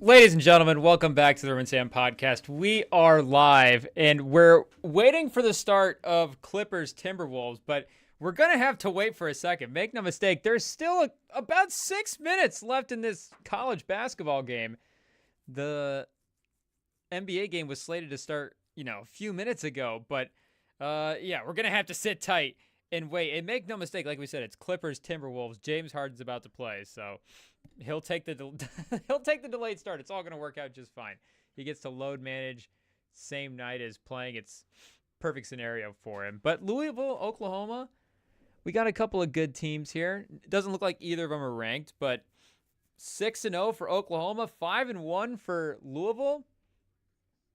Ladies and gentlemen, welcome back to the REMINGTOM podcast. We are live, and we're waiting for the start of Clippers Timberwolves, but we're going to have to wait for a second. Make no mistake, there's still about 6 minutes left in this college basketball game. The NBA game was slated to start, a few minutes ago, but we're going to have to sit tight and wait. And make no mistake, like we said, it's Clippers Timberwolves. James Harden's about to play, so he'll take the delayed start. It's all going to work out just fine. He gets to load manage same night as playing. It's perfect scenario for him. But Louisville, Oklahoma, we got a couple of good teams here. It doesn't look like either of them are ranked, but 6-0 for Oklahoma, 5-1 for Louisville.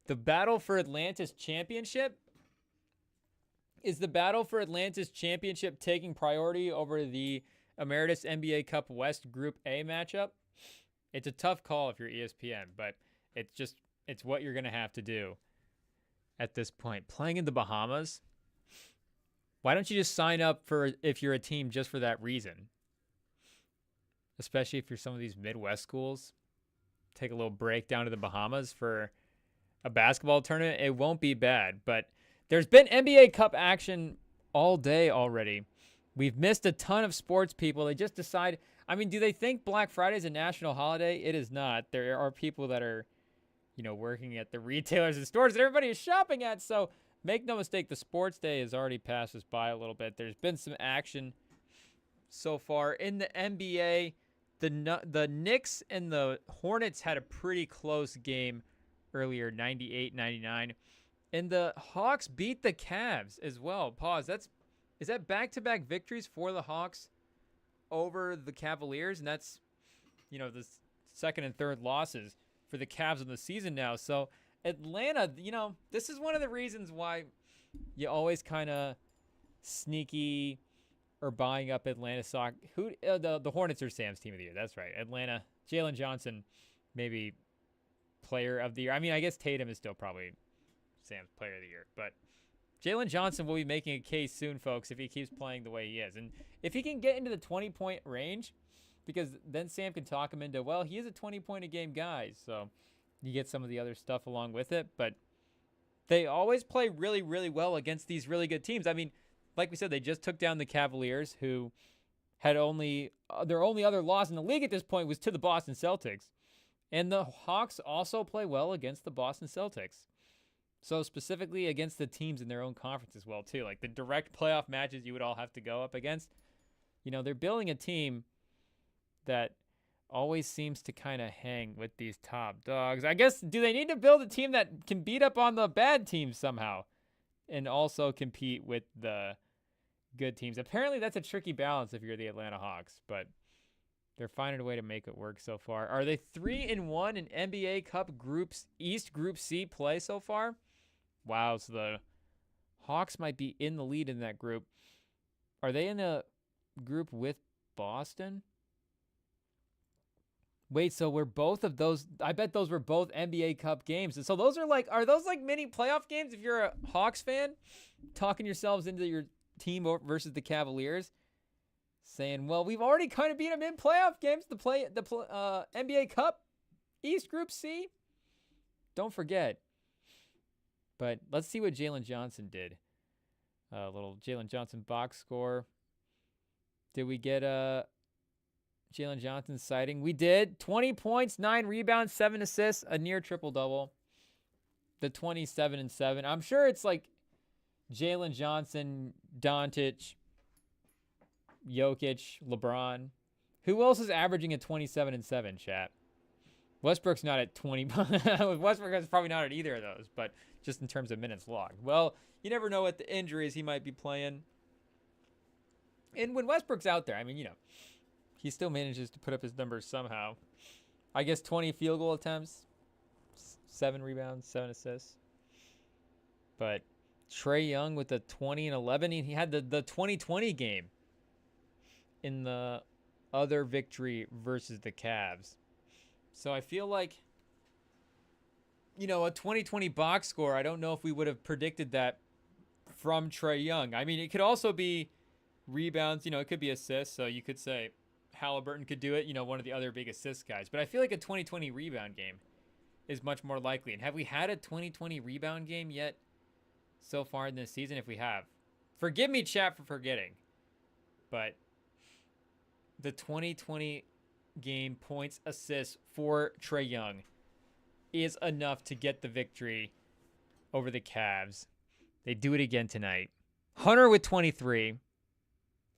The battle for Atlantis championship. Is the battle for Atlantis championship taking priority over the Emeritus NBA Cup West Group A matchup? It's a tough call if you're ESPN, but it's what you're going to have to do at this point. Playing in the Bahamas, why don't you just sign up for, if you're a team, just for that reason? Especially if you're some of these Midwest schools. Take a little break down to the Bahamas for a basketball tournament. It won't be bad, but there's been NBA Cup action all day already. We've missed a ton of sports people. They just decide, do they think Black Friday is a national holiday? It is not. There are people that are, working at the retailers and stores that everybody is shopping at. So make no mistake, the sports day has already passed us by a little bit. There's been some action so far. In the NBA, the Knicks and the Hornets had a pretty close game earlier, 98-99. And the Hawks beat the Cavs as well. Is that back-to-back victories for the Hawks over the Cavaliers? And that's, the second and third losses for the Cavs in the season now. So Atlanta, this is one of the reasons why you always kind of sneaky or buying up Atlanta stock. The Hornets are Sam's team of the year. That's right. Atlanta, Jalen Johnson, maybe player of the year. I guess Tatum is still probably Sam's player of the year, but Jalen Johnson will be making a case soon, folks, if he keeps playing the way he is. And if he can get into the 20-point range, because then Sam can talk him into, well, he is a 20-point-a-game guy, so you get some of the other stuff along with it. But they always play really, really well against these really good teams. Like we said, they just took down the Cavaliers, who had their only other loss in the league at this point was to the Boston Celtics. And the Hawks also play well against the Boston Celtics. So specifically against the teams in their own conference as well, too. Like the direct playoff matches you would all have to go up against. They're building a team that always seems to kind of hang with these top dogs. I guess, do they need to build a team that can beat up on the bad teams somehow and also compete with the good teams? Apparently that's a tricky balance if you're the Atlanta Hawks, but they're finding a way to make it work so far. Are they 3-1 in NBA Cup East Group C play so far? Wow, so the Hawks might be in the lead in that group. Are they in a group with Boston? Wait, so were both of those, I bet those were both NBA Cup games. And so are those like mini playoff games if you're a Hawks fan? Talking yourselves into your team versus the Cavaliers? Saying, well, we've already kind of beat them in playoff games to play the NBA Cup East Group C. Don't forget. But let's see what Jalen Johnson did. A little Jalen Johnson box score. Did we get Jalen Johnson sighting? We did. 20 points, 9 rebounds, 7 assists, a near triple-double. The 27-7. I'm sure it's like Jalen Johnson, Doncic, Jokic, LeBron. Who else is averaging a 27-7, chat? Westbrook's not at 20. Westbrook is probably not at either of those, but just in terms of minutes logged. Well, you never know what the injuries he might be playing. And when Westbrook's out there, he still manages to put up his numbers somehow. I guess 20 field goal attempts, 7 rebounds, 7 assists. But Trae Young with the 20 and 11. He had the 2020 game in the other victory versus the Cavs. So I feel like, a 2020 box score, I don't know if we would have predicted that from Trae Young. It could also be rebounds, it could be assists. So you could say Halliburton could do it, one of the other big assist guys. But I feel like a 2020 rebound game is much more likely. And have we had a 2020 rebound game yet so far in this season? If we have, forgive me, chat, for forgetting. But the 2020 game points assists for Trae Young is enough to get the victory over the Cavs. They do it again tonight. Hunter with 23.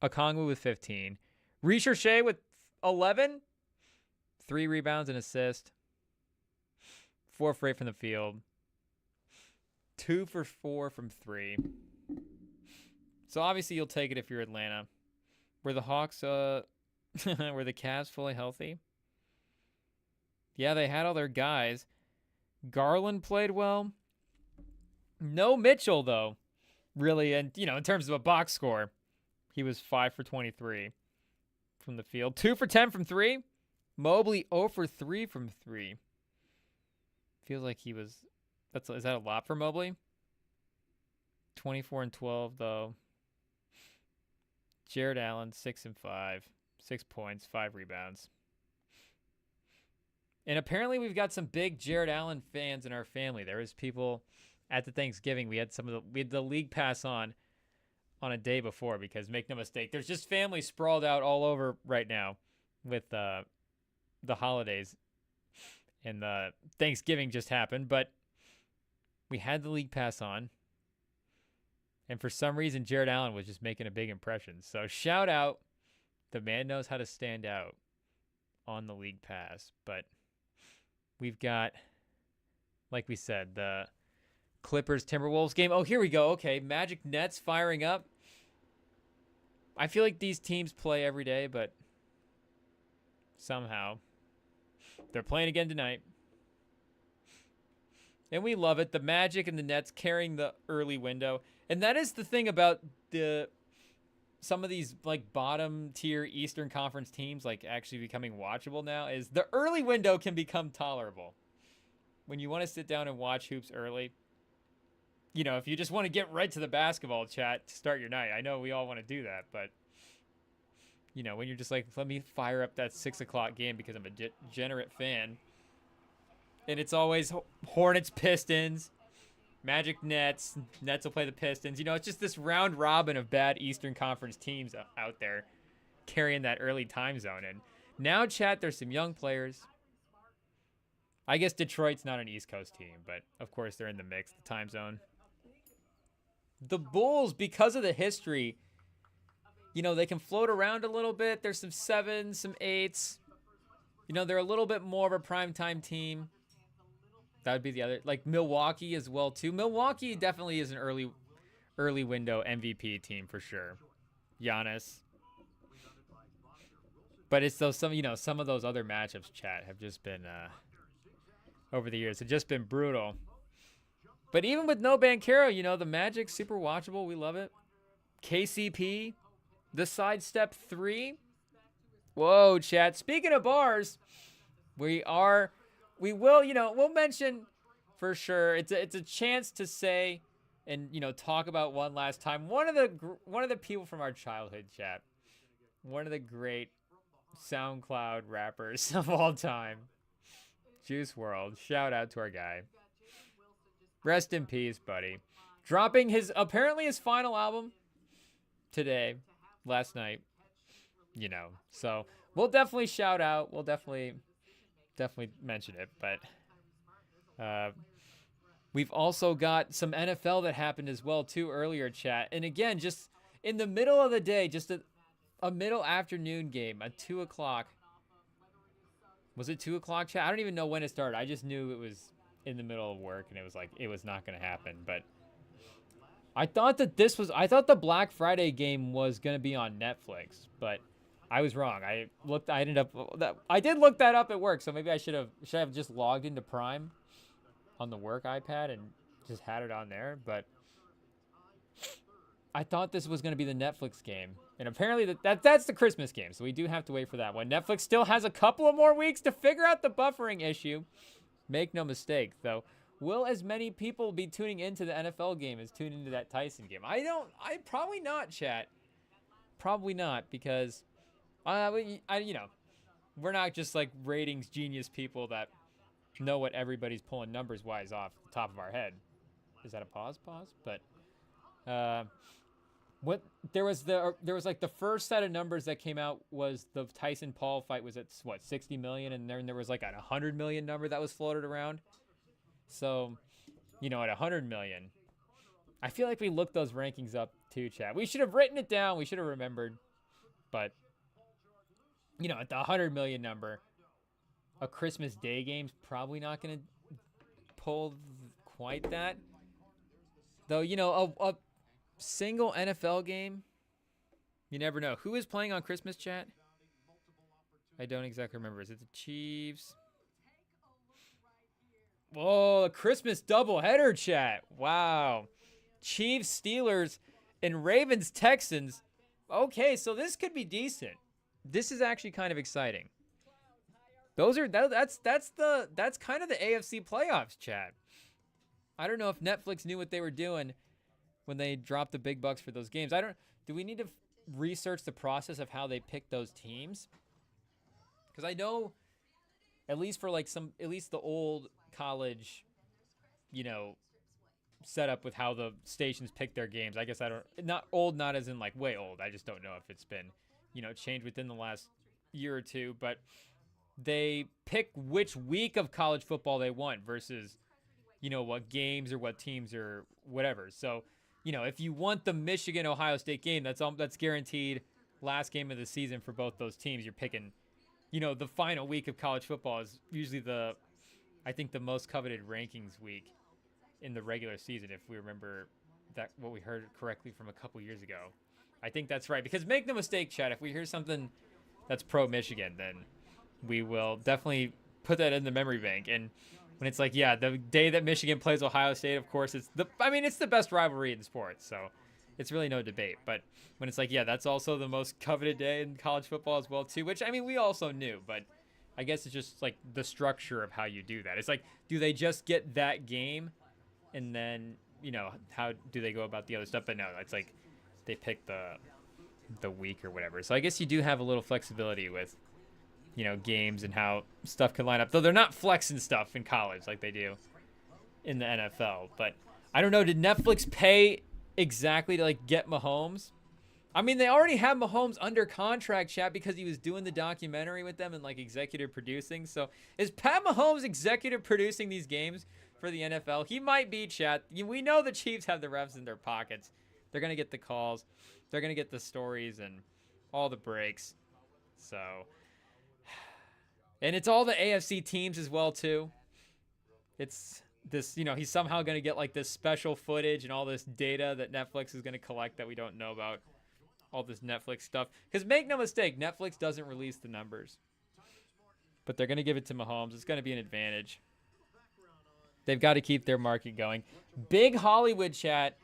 Okongwu with 15. Recherche with 11. 3 rebounds and assist. 4 for 8 from the field. 2 for 4 from 3. So obviously you'll take it if you're Atlanta. Were the Hawks, were the Cavs fully healthy? Yeah, they had all their guys. Garland played well. No Mitchell, though, really. And, in terms of a box score, he was 5 for 23 from the field. 2 for 10 from 3. Mobley 0 for 3 from 3. Feels like he was... Is that a lot for Mobley? 24 and 12, though. Jared Allen, 6 and 5. 6 points, 5 rebounds. And apparently we've got some big Jared Allen fans in our family. There was people at the Thanksgiving. We had the league pass on a day before, because make no mistake, there's just family sprawled out all over right now with the holidays, and the Thanksgiving just happened, but we had the league pass on, and for some reason Jared Allen was just making a big impression. So shout out, the man knows how to stand out on the league pass. But we've got, like we said, the Clippers Timberwolves game. Oh, here we go. Okay, Magic Nets firing up. I feel like these teams play every day, but somehow they're playing again tonight. And we love it. The Magic and the Nets carrying the early window. And that is the thing about some of these like bottom tier Eastern Conference teams like actually becoming watchable now, is the early window can become tolerable. When you want to sit down and watch hoops early, if you just want to get right to the basketball, chat, to start your night. I know we all want to do that, but when you're just like, let me fire up that 6 o'clock game because I'm a degenerate fan. And it's always Hornets, Pistons, Magic, Nets. Nets will play the Pistons. It's just this round robin of bad Eastern Conference teams out there carrying that early time zone. And now, chat, there's some young players. I guess Detroit's not an East Coast team, but of course they're in the mix, the time zone. The Bulls, because of the history, they can float around a little bit. There's some 7s, some 8s. They're a little bit more of a primetime team. That would be the other, like Milwaukee as well too. Milwaukee definitely is an early window MVP team for sure. Giannis. But it's those some of those other matchups, chat, have just been over the years, have just been brutal. But even with no Banchero, the Magic, super watchable. We love it. KCP, the sidestep 3. Whoa, chat. Speaking of bars, we will, we'll mention for sure. It's a chance to say and, talk about one last time. One of the people from our childhood, chat. One of the great SoundCloud rappers of all time. Juice WRLD. Shout out to our guy. Rest in peace, buddy. Dropping apparently his final album today, last night. So we'll definitely shout out. We'll definitely mention it. But we've also got some NFL that happened as well too earlier, chat. And again, just in the middle of the day, just a middle afternoon game at 2 o'clock. Was it 2 o'clock, chat? I don't even know when it started. I just knew it was in the middle of work, and it was like it was not going to happen. But I thought the Black Friday game was going to be on Netflix, but I was wrong. I did look that up at work, so maybe I should have just logged into Prime on the work iPad and just had it on there. But I thought this was going to be the Netflix game, and apparently that's the Christmas game, so we do have to wait for that one. Netflix still has a couple of more weeks to figure out the buffering issue. Make no mistake, though. Will as many people be tuning into the NFL game as tuning into that Tyson game? Probably not, chat. Probably not, because You know, we're not just like ratings genius people that know what everybody's pulling numbers wise off the top of our head. Is that a pause? Pause. But what there was like the first set of numbers that came out was the Tyson Paul fight was at what 60 million, and then there was like a 100 million number that was floated around. So, you know, at 100 million, I feel like we looked those rankings up too, chat. We should have written it down. We should have remembered. But, you know, at the 100 million number, a Christmas Day game's probably not going to pull quite that. Though, you know, a single NFL game, you never know. Who is playing on Christmas, chat? I don't exactly remember. Is it the Chiefs? Whoa, a Christmas doubleheader, chat. Wow. Chiefs, Steelers, and Ravens, Texans. Okay, so this could be decent. This is actually kind of exciting. That's kind of the AFC playoffs, chat. I don't know if Netflix knew what they were doing when they dropped the big bucks for those games. Do we need to research the process of how they pick those teams? Because I know, at least for like at least the old college, you know, setup with how the stations pick their games. I guess not old, not as in like way old. I just don't know if it's been, you know, changed within the last year or two. But they pick which week of college football they want versus, you know, what games or what teams or whatever. So, you know, if you want the Michigan-Ohio State game, that's guaranteed last game of the season for both those teams. You're picking, you know, the final week of college football is usually I think the most coveted rankings week in the regular season, if we remember that what we heard correctly from a couple years ago. I think that's right. Because make no mistake, chat, if we hear something that's pro-Michigan, then we will definitely put that in the memory bank. And when it's like, yeah, the day that Michigan plays Ohio State, of course, it's the best rivalry in sports, so it's really no debate. But when it's like, yeah, that's also the most coveted day in college football as well, too, which, I mean, we also knew, but I guess it's just like the structure of how you do that. It's like, do they just get that game, and then, you know, how do they go about the other stuff? But no, it's like they pick the week or whatever. So I guess you do have a little flexibility with, you know, games and how stuff can line up. Though they're not flexing stuff in college like they do in the NFL. But I don't know, did Netflix pay exactly to like get Mahomes? I mean, they already have Mahomes under contract, chat, because he was doing the documentary with them and like executive producing. So is Pat Mahomes executive producing these games for the NFL? He might be, chat. We know the Chiefs have the refs in their pockets. They're going to get the calls. They're going to get the stories and all the breaks. So, and it's all the AFC teams as well, too. It's this, you know, he's somehow going to get like this special footage and all this data that Netflix is going to collect that we don't know about. All this Netflix stuff. Because make no mistake, Netflix doesn't release the numbers. But they're going to give it to Mahomes. It's going to be an advantage. They've got to keep their market going. Big Hollywood, chat.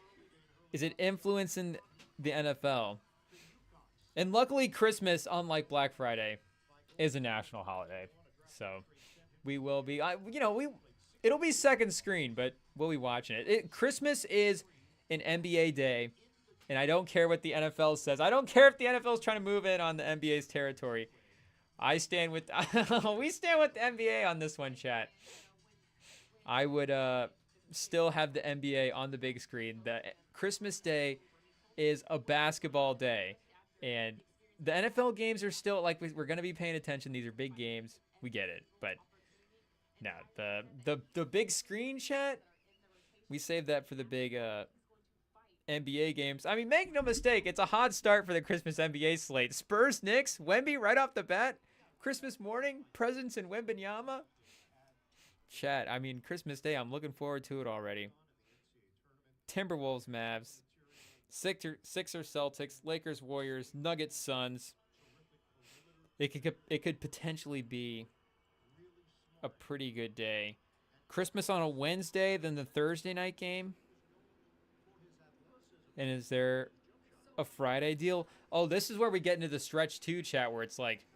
Is it influencing the NFL? And luckily, Christmas, unlike Black Friday, is a national holiday. So we will be, it'll be second screen, but we'll be watching it. Christmas is an NBA day. And I don't care what the NFL says. I don't care if the NFL is trying to move in on the NBA's territory. We stand with the NBA on this one, chat. I would still have the NBA on the big screen. The Christmas Day is a basketball day. And the NFL games are still, like, we're going to be paying attention. These are big games. We get it. But no, the big screen, chat, we save that for the big NBA games. I mean, make no mistake, it's a hot start for the Christmas NBA slate. Spurs, Knicks, Wemby right off the bat. Christmas morning, presents in Wembanyama. Chat, I mean, Christmas Day, I'm looking forward to it already. Timberwolves, Mavs. Sixers, Celtics. Lakers, Warriors. Nuggets, Suns. It could potentially be a pretty good day. Christmas on a Wednesday, then the Thursday night game. And is there a Friday deal? Oh, this is where we get into the stretch too, chat, where it's like,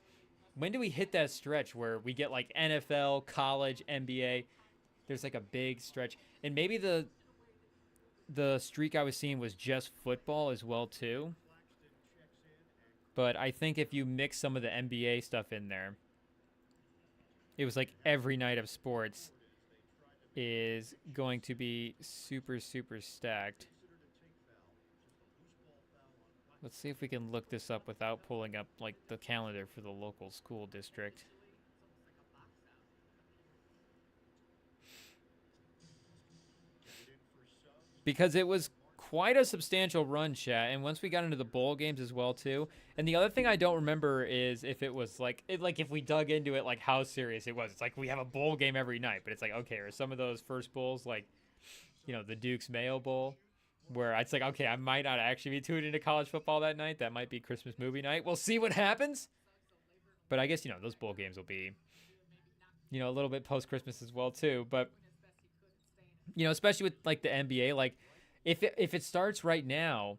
when do we hit that stretch where we get like NFL, college, NBA? There's like a big stretch. And maybe the streak I was seeing was just football as well too. But I think if you mix some of the NBA stuff in there, it was like every night of sports is going to be super, super stacked. Let's see if we can look this up without pulling up like the calendar for the local school district. Because it was quite a substantial run, chat, and once we got into the bowl games as well too. And the other thing I don't remember is if it was like if we dug into it, like how serious it was. It's like we have a bowl game every night, but it's like, okay, are some of those first bowls like, you know, the Duke's Mayo Bowl, where it's like, okay, I might not actually be tuned into college football that night. That might be Christmas movie night. We'll see what happens. But I guess, you know, those bowl games will be, you know, a little bit post-Christmas as well too. But, you know, especially with like the NBA, like if it starts right now,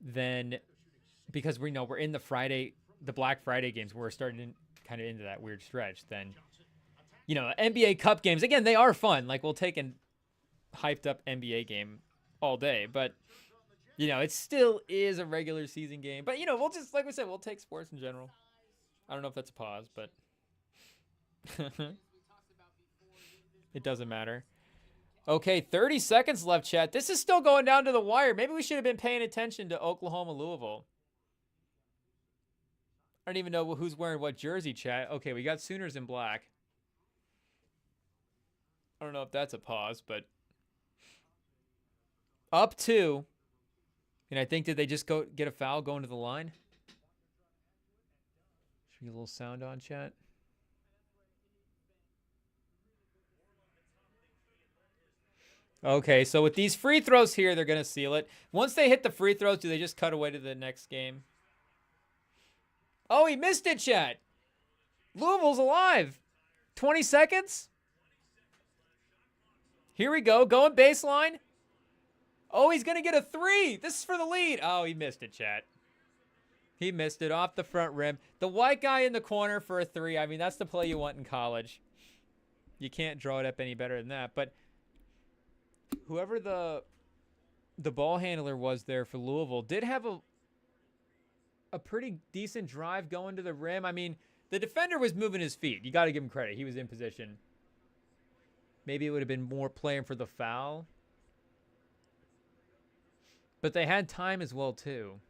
then because we know we're in the Black Friday games, we're starting kind of into that weird stretch. Then, you know, NBA Cup games, again, they are fun. Like we'll take a hyped up NBA game all day, but you know, it still is a regular season game. But you know, we'll just, like we said, we'll take sports in general. I don't know if that's a pause, but it doesn't matter. Okay, 30 seconds left, chat. This is still going down to the wire. Maybe we should have been paying attention to Oklahoma, Louisville. I don't even know who's wearing what jersey, chat. Okay, we got Sooners in black. I don't know if that's a pause, but up 2. And I think, did they just go get a foul going to the line? Should we get a little sound on, chat? Okay, so with these free throws here, they're going to seal it. Once they hit the free throws, do they just cut away to the next game? Oh, he missed it, chat. Louisville's alive. 20 seconds. Here we go. Going baseline. Oh, he's going to get a 3. This is for the lead. Oh, he missed it, chat. He missed it off the front rim. The white guy in the corner for a 3. I mean, that's the play you want in college. You can't draw it up any better than that. But whoever the ball handler was there for Louisville did have a pretty decent drive going to the rim. I mean, the defender was moving his feet. You got to give him credit. He was in position. Maybe it would have been more playing for the foul. But they had time as well, too.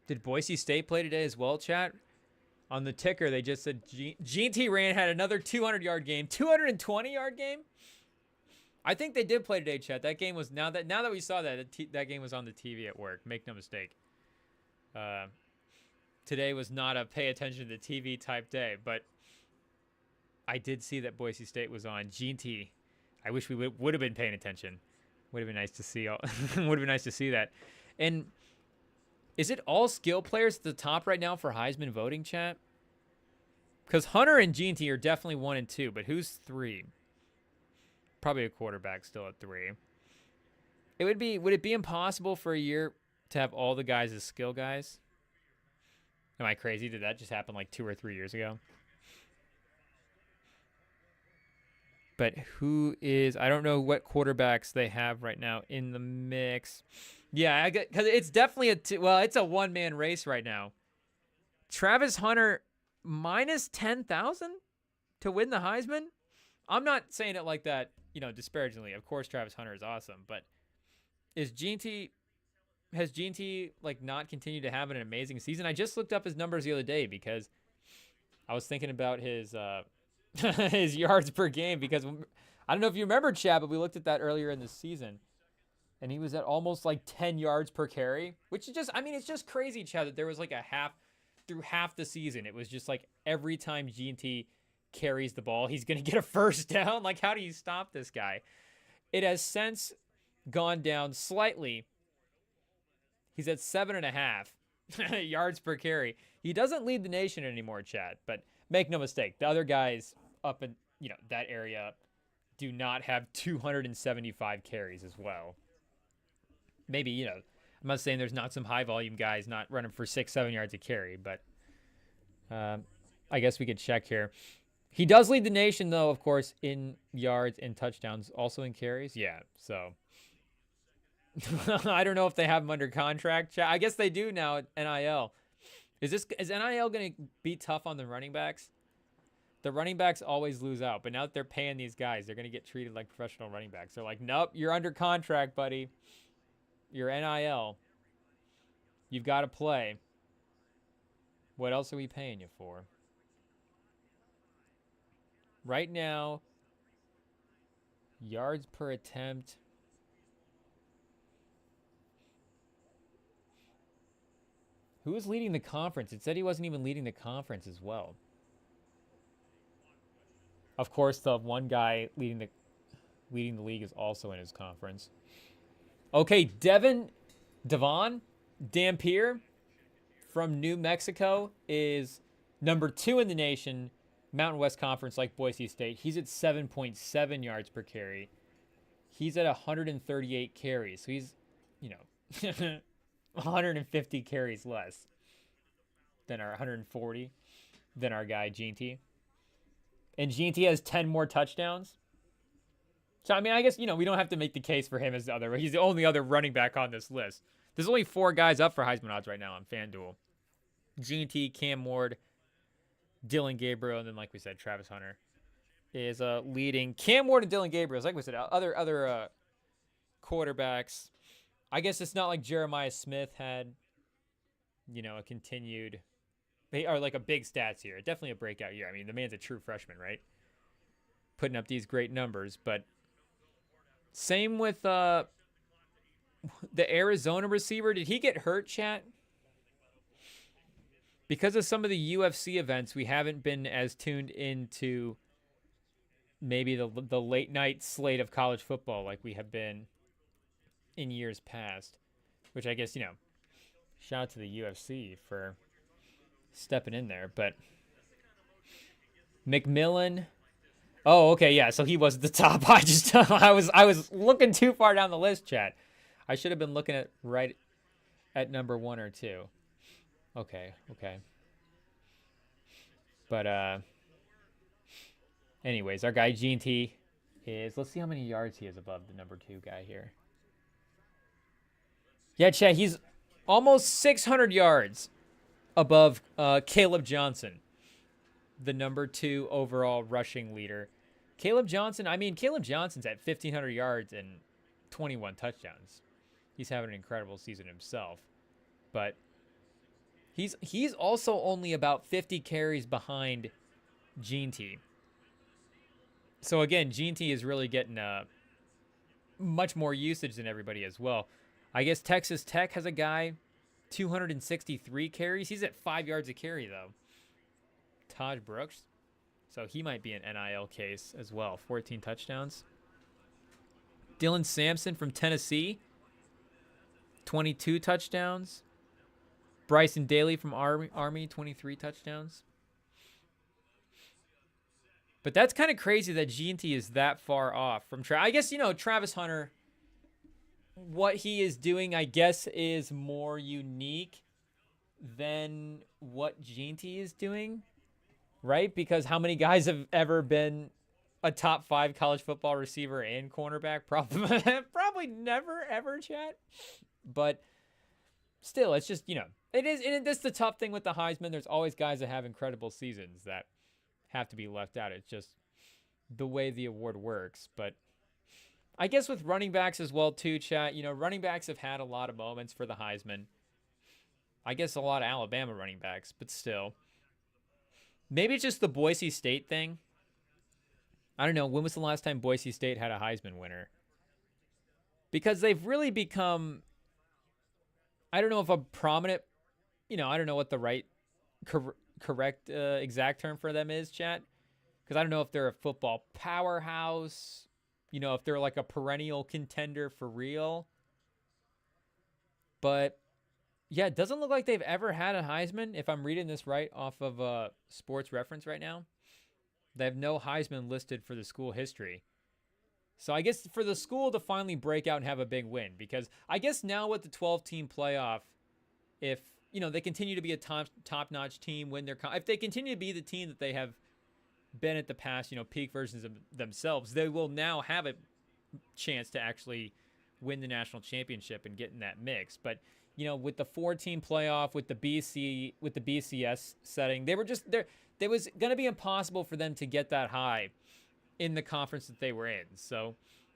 Did Boise State play today as well, chat? On the ticker, they just said Gene T. Rand had another 200-yard game. 220-yard game? I think they did play today, chat. That game was, now that we saw that, that game was on the TV at work. Make no mistake. Today was not a pay attention to TV type day, but I did see that Boise State was on. Gene T. I wish we would have been paying attention. Would have been nice to see. Would have been nice to see that. And is it all skill players at the top right now for Heisman voting, chat? Because Hunter and Gene T are definitely 1 and 2, but who's 3? Probably a quarterback still at 3. Would it be impossible for a year to have all the guys as skill guys? Am I crazy? Did that just happen like 2 or 3 years ago? But who is, I don't know what quarterbacks they have right now in the mix. Yeah, because it's definitely it's a one-man race right now. Travis Hunter minus 10,000 to win the Heisman? I'm not saying it like that, you know, disparagingly. Of course, Travis Hunter is awesome, but has Gene T like not continued to have an amazing season? I just looked up his numbers the other day because I was thinking about his his yards per game, because I don't know if you remember, Chad, but we looked at that earlier in the season, and he was at almost like 10 yards per carry, which is just, I mean, it's just crazy, Chad, that there was like through half the season, it was just like every time G&T carries the ball, he's going to get a first down. Like, how do you stop this guy? It has since gone down slightly. He's at 7.5 yards per carry. He doesn't lead the nation anymore, Chad, but make no mistake, the other guys up in, you know, that area do not have 275 carries as well. Maybe, you know, I'm not saying there's not some high volume guys not running for 6-7 yards a carry, but I guess we could check here. He does lead the nation, though, of course, in yards and touchdowns, also in carries. Yeah, so I don't know if they have him under contract. I guess they do now at NIL. Is NIL going to be tough on the running backs? The running backs always lose out, but now that they're paying these guys, they're going to get treated like professional running backs. They're like, nope, you're under contract, buddy. You're NIL. You've got to play. What else are we paying you for? Right now, yards per attempt. Who is leading the conference? It said he wasn't even leading the conference as well. Of course, the one guy leading the league is also in his conference. Okay, Devon Dampier from New Mexico is number 2 in the nation, Mountain West Conference, like Boise State. He's at 7.7 yards per carry. He's at 138 carries. So he's, 150 carries less than our 140 than our guy, Ginty. And Ginty has 10 more touchdowns. So, I mean, I guess, we don't have to make the case for him as the other. He's the only other running back on this list. There's only 4 guys up for Heisman odds right now on FanDuel. Ginty, Cam Ward, Dylan Gabriel, and then, like we said, Travis Hunter is leading. Cam Ward and Dylan Gabriel, like we said, other quarterbacks. I guess it's not like Jeremiah Smith had, a continued, or like a big stats here. Definitely a breakout year. I mean, the man's a true freshman, right? Putting up these great numbers, but same with the Arizona receiver. Did he get hurt, chat? Because of some of the UFC events, we haven't been as tuned into maybe the late night slate of college football like we have been in years past, which I guess, shout out to the UFC for stepping in there. But McMillan, oh, okay, yeah, so he was at the top. I was looking too far down the list, chat. I should have been looking at right at number 1 or 2. Okay. But anyways, our guy Ginty is, let's see how many yards he is above the number 2 guy here. Yeah, chat, he's almost 600 yards above Caleb Johnson, the number 2 overall rushing leader. Caleb Johnson's at 1,500 yards and 21 touchdowns. He's having an incredible season himself. But he's also only about 50 carries behind Ginty. So again, Ginty is really getting much more usage than everybody as well. I guess Texas Tech has a guy, 263 carries. He's at 5 yards a carry, though. Taj Brooks. So he might be an NIL case as well. 14 touchdowns. Dylan Sampson from Tennessee, 22 touchdowns. Bryson Daly from Army, 23 touchdowns. But that's kind of crazy that Ginty is that far off from I guess, Travis Hunter, what he is doing, I guess, is more unique than what Ginty is doing, right? Because how many guys have ever been a top 5 college football receiver and cornerback? Probably never, ever, chat. But still, it's just, it is, and that's the tough thing with the Heisman. There's always guys that have incredible seasons that have to be left out. It's just the way the award works. But I guess with running backs as well, too, chat, running backs have had a lot of moments for the Heisman. I guess a lot of Alabama running backs, but still. Maybe it's just the Boise State thing. I don't know. When was the last time Boise State had a Heisman winner? Because they've really become, I don't know if a prominent, I don't know what the right, correct, exact term for them is, chat. Because I don't know if they're a football powerhouse, if they're like a perennial contender for real. But yeah, it doesn't look like they've ever had a Heisman. If I'm reading this right off of Sports Reference right now, they have no Heisman listed for the school history. So I guess for the school to finally break out and have a big win, because I guess now with the 12-team playoff, if they continue to be a top-notch team, if they continue to be the team that they have been at the past, peak versions of themselves, they will now have a chance to actually win the national championship and get in that mix. But with the 4-team playoff, with the BCS setting, they were just there. It was going to be impossible for them to get that high in the conference that they were in. So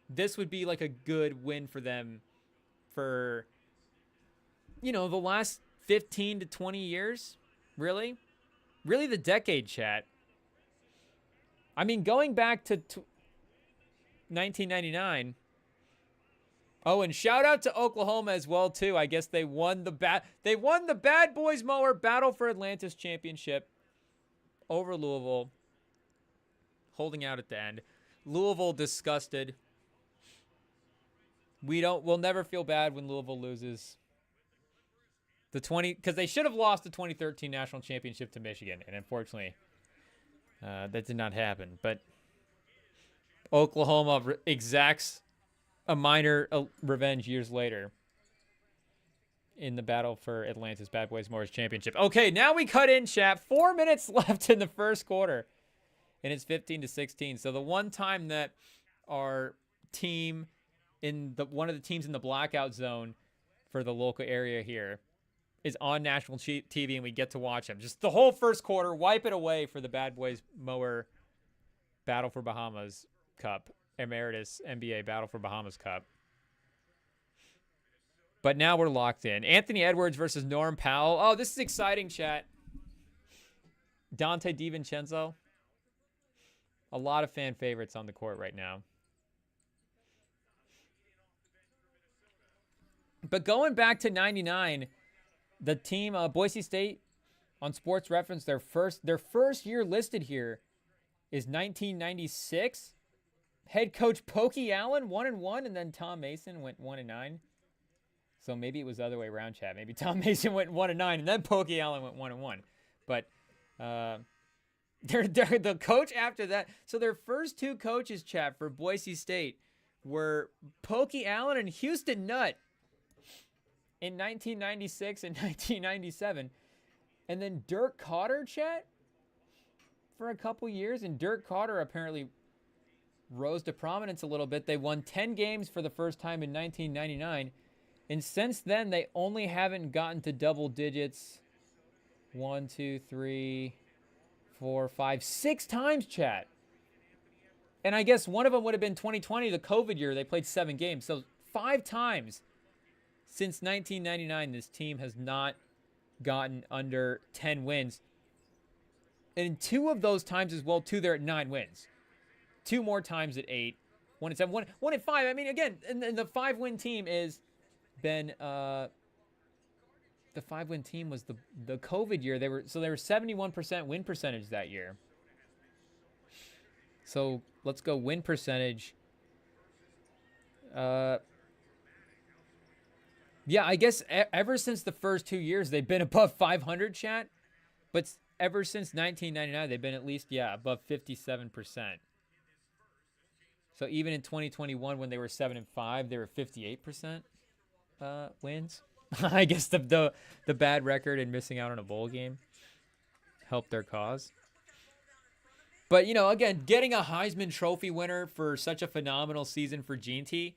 this would be like a good win for them for, the last 15 to 20 years. Really the decade, chat. I mean, going back to 1999. Oh, and shout out to Oklahoma as well too. I guess they won the Bad Boys Mower Battle for Atlantis championship over Louisville, holding out at the end. Louisville disgusted. We'll never feel bad when Louisville loses. Because they should have lost the 2013 national championship to Michigan, and unfortunately, that did not happen. But Oklahoma exacts a minor revenge years later in the battle for Atlantis Bad Boys Mowers championship. Okay, now we cut in, chat. 4 minutes left in the first quarter, and it's 15-16. So the one time that our team one of the teams in the blackout zone for the local area here is on national TV, and we get to watch them. Just the whole first quarter, wipe it away for the Bad Boys Mower Battle for Bahamas Cup, Emeritus NBA Battle for Bahamas Cup. But now we're locked in. Anthony Edwards versus Norm Powell. Oh, this is exciting, chat. Dante DiVincenzo. A lot of fan favorites on the court right now. But going back to 99, the team, Boise State, on Sports Reference, their first year listed here is 1996. Head coach Pokey Allen, 1-1, and then Tom Mason went 1-9. So maybe it was the other way around, chat. Maybe Tom Mason went 1-9, and then Pokey Allen went 1-1. But they're the coach after that. So their first two coaches, chat, for Boise State were Pokey Allen and Houston Nutt in 1996 and 1997. And then Dirk Cotter, chat, for a couple years. And Dirk Cotter apparently rose to prominence a little bit. They won 10 games for the first time in 1999. And since then, they only haven't gotten to double digits 1, 2, 3, 4, 5, 6 times, chat. And I guess one of them would have been 2020, the COVID year. They played 7 games. So 5 times since 1999, this team has not gotten under 10 wins. And in 2 of those times as well, too, they're at 9 wins. 2 more times at 8. 1 at 7, 1 at 5. I mean, again, and the 5-win team is been the 5-win team was the COVID year. They were 71% win percentage that year. So let's go win percentage. Yeah, I guess ever since the first 2 years they've been above 500, chat. But ever since 1999 they've been at least above 57%. So even in 2021 when they were 7-5, they were 58%. Wins. I guess the bad record and missing out on a bowl game helped their cause. But, again, getting a Heisman Trophy winner for such a phenomenal season for Gene T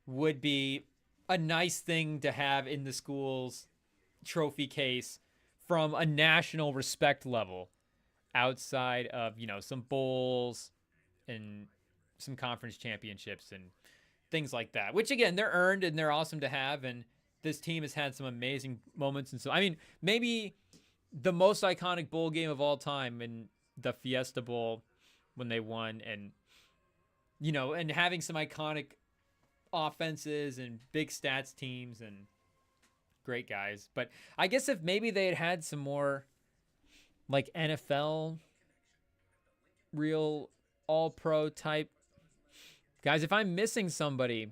would be a nice thing to have in the school's trophy case from a national respect level outside of, some bowls and some conference championships and things like that, which again, they're earned and they're awesome to have. And this team has had some amazing moments. And so, I mean, maybe the most iconic bowl game of all time in the Fiesta Bowl when they won, and, and having some iconic offenses and big stats teams and great guys. But I guess if maybe they had some more like NFL real all-pro type guys, if I'm missing somebody,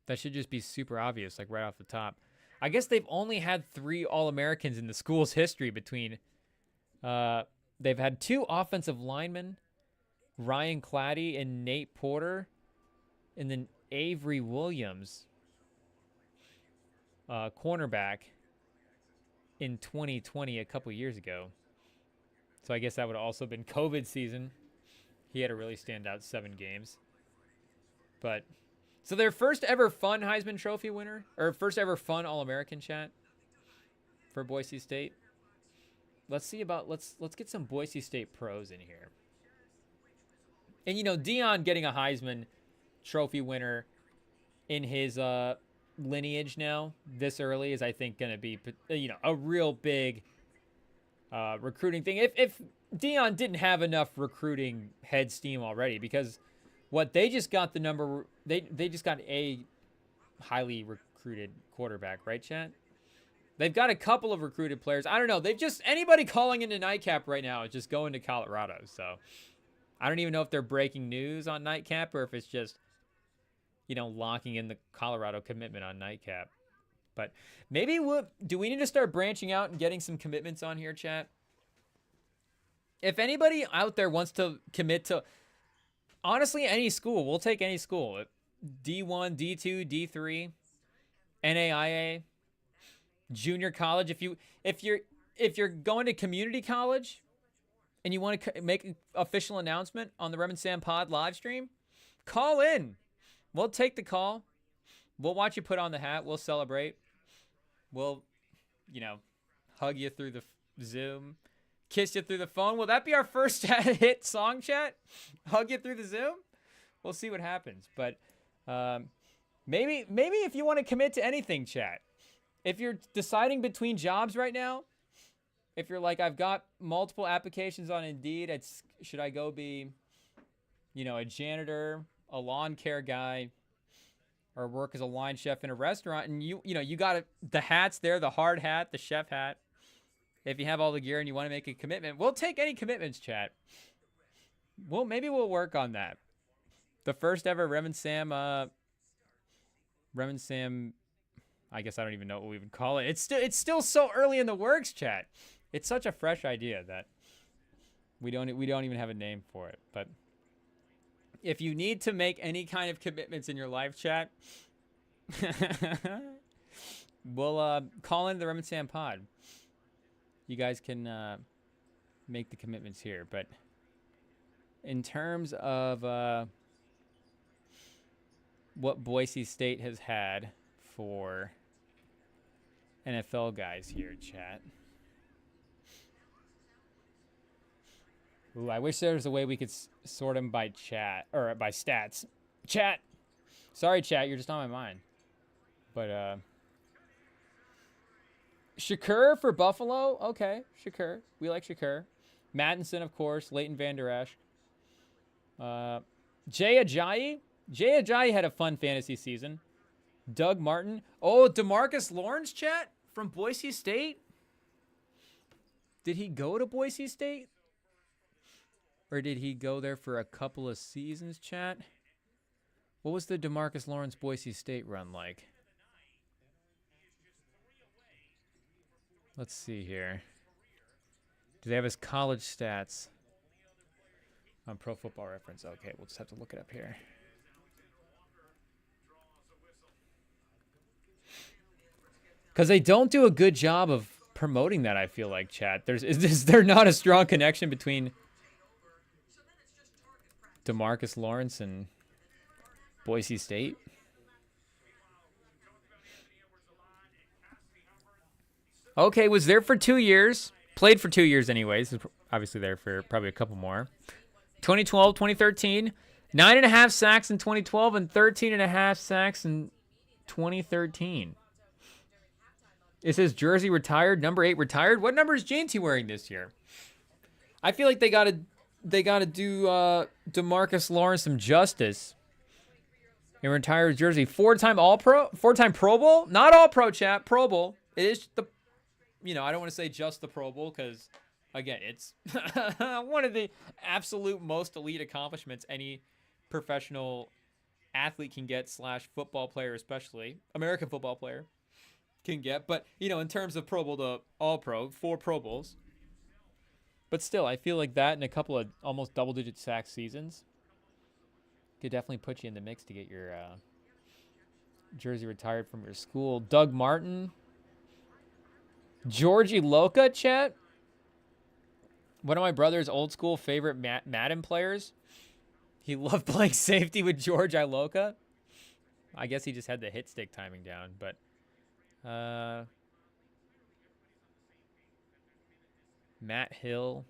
that should just be super obvious, like right off the top. I guess they've only had 3 All-Americans in the school's history between, they've had 2 offensive linemen, Ryan Claddy and Nate Porter, and then Avery Williams, cornerback, in 2020, a couple years ago. So I guess that would have also been COVID season. He had a really standout 7 games. But so their first ever fun Heisman Trophy winner, or first ever fun All-American, chat, for Boise State. Let's get some Boise State pros in here. And you know, Deion getting a Heisman Trophy winner in his lineage now this early is, I think, going to be, you know, a real big recruiting thing. If Deion didn't have enough recruiting head steam already, because what they just got they just got a highly recruited quarterback, right, chat? They've got a couple of recruited players. I don't know. They've just, anybody calling into Nightcap right now is just going to Colorado. So I don't even know if they're breaking news on Nightcap or if it's just, you know, locking in the Colorado commitment on Nightcap. But maybe do we need to start branching out and getting some commitments on here, chat? If anybody out there wants to commit to, honestly, any school, we'll take any school. D1, D2, D3, NAIA, junior college. If you're going to community college and you want to make an official announcement on the Rem and Sam Pod live stream, call in. We'll take the call. We'll watch you put on the hat. We'll celebrate. We'll, you know, hug you through the Zoom, kiss you through the phone. Will that be our first hit song, chat? Hug you through the Zoom? We'll see what happens. But maybe if you want to commit to anything, chat. If you're deciding between jobs right now, if you're like, I've got multiple applications on Indeed, should I go be, you know, a janitor, a lawn care guy, or work as a line chef in a restaurant, and you know, you got the hats there, the hard hat, the chef hat. If you have all the gear and you want to make a commitment, we'll take any commitments, chat. Maybe we'll work on that. The first ever Rem and Sam, I guess I don't even know what we would call it. It's still so early in the works, chat. It's such a fresh idea that we don't even have a name for it. But if you need to make any kind of commitments in your live chat, we'll call into the Rem and Sam Pod. You guys can make the commitments here. But in terms of what Boise State has had for NFL guys here, chat. Ooh, I wish there was a way we could sort them by chat or by stats. Chat. Sorry, chat. You're just on my mind. But Shakur for Buffalo. Okay, Shakur. We like Shakur. Mattinson, of course. Leighton Vander Esch. Jay Ajayi. Jay Ajayi had a fun fantasy season. Doug Martin. Oh, DeMarcus Lawrence, chat, from Boise State. Did he go to Boise State? Or did he go there for a couple of seasons, chat? What was the DeMarcus Lawrence Boise State run like? Let's see here. Do they have his college stats on Pro Football Reference? Okay, we'll just have to look it up here. Because they don't do a good job of promoting that, I feel like, chat. Is there not a strong connection between DeMarcus Lawrence and Boise State? Okay, was there for 2 years. Played for 2 years anyways. Obviously there for probably a couple more. 2012, 2013. 9.5 sacks in 2012 and 13.5 sacks in 2013. Is his jersey retired? Number 8 retired? What number is Jainty wearing this year? I feel like they gotta do DeMarcus Lawrence some justice and retire his jersey. 4-time All-Pro? 4-time Pro Bowl? Not All-Pro, chat. Pro Bowl. It is the, you know, I don't want to say just the Pro Bowl because, again, it's one of the absolute most elite accomplishments any professional athlete can get / football player, especially American football player, can get. But, you know, in terms of Pro Bowl to All-Pro, 4 Pro Bowls. But still, I feel like that and a couple of almost double-digit sack seasons could definitely put you in the mix to get your jersey retired from your school. Doug Martin. Georgie Loca, chat. One of my brother's old school favorite Madden players. He loved playing safety with George Iloka. I guess he just had the hit stick timing down, but Matt Hill.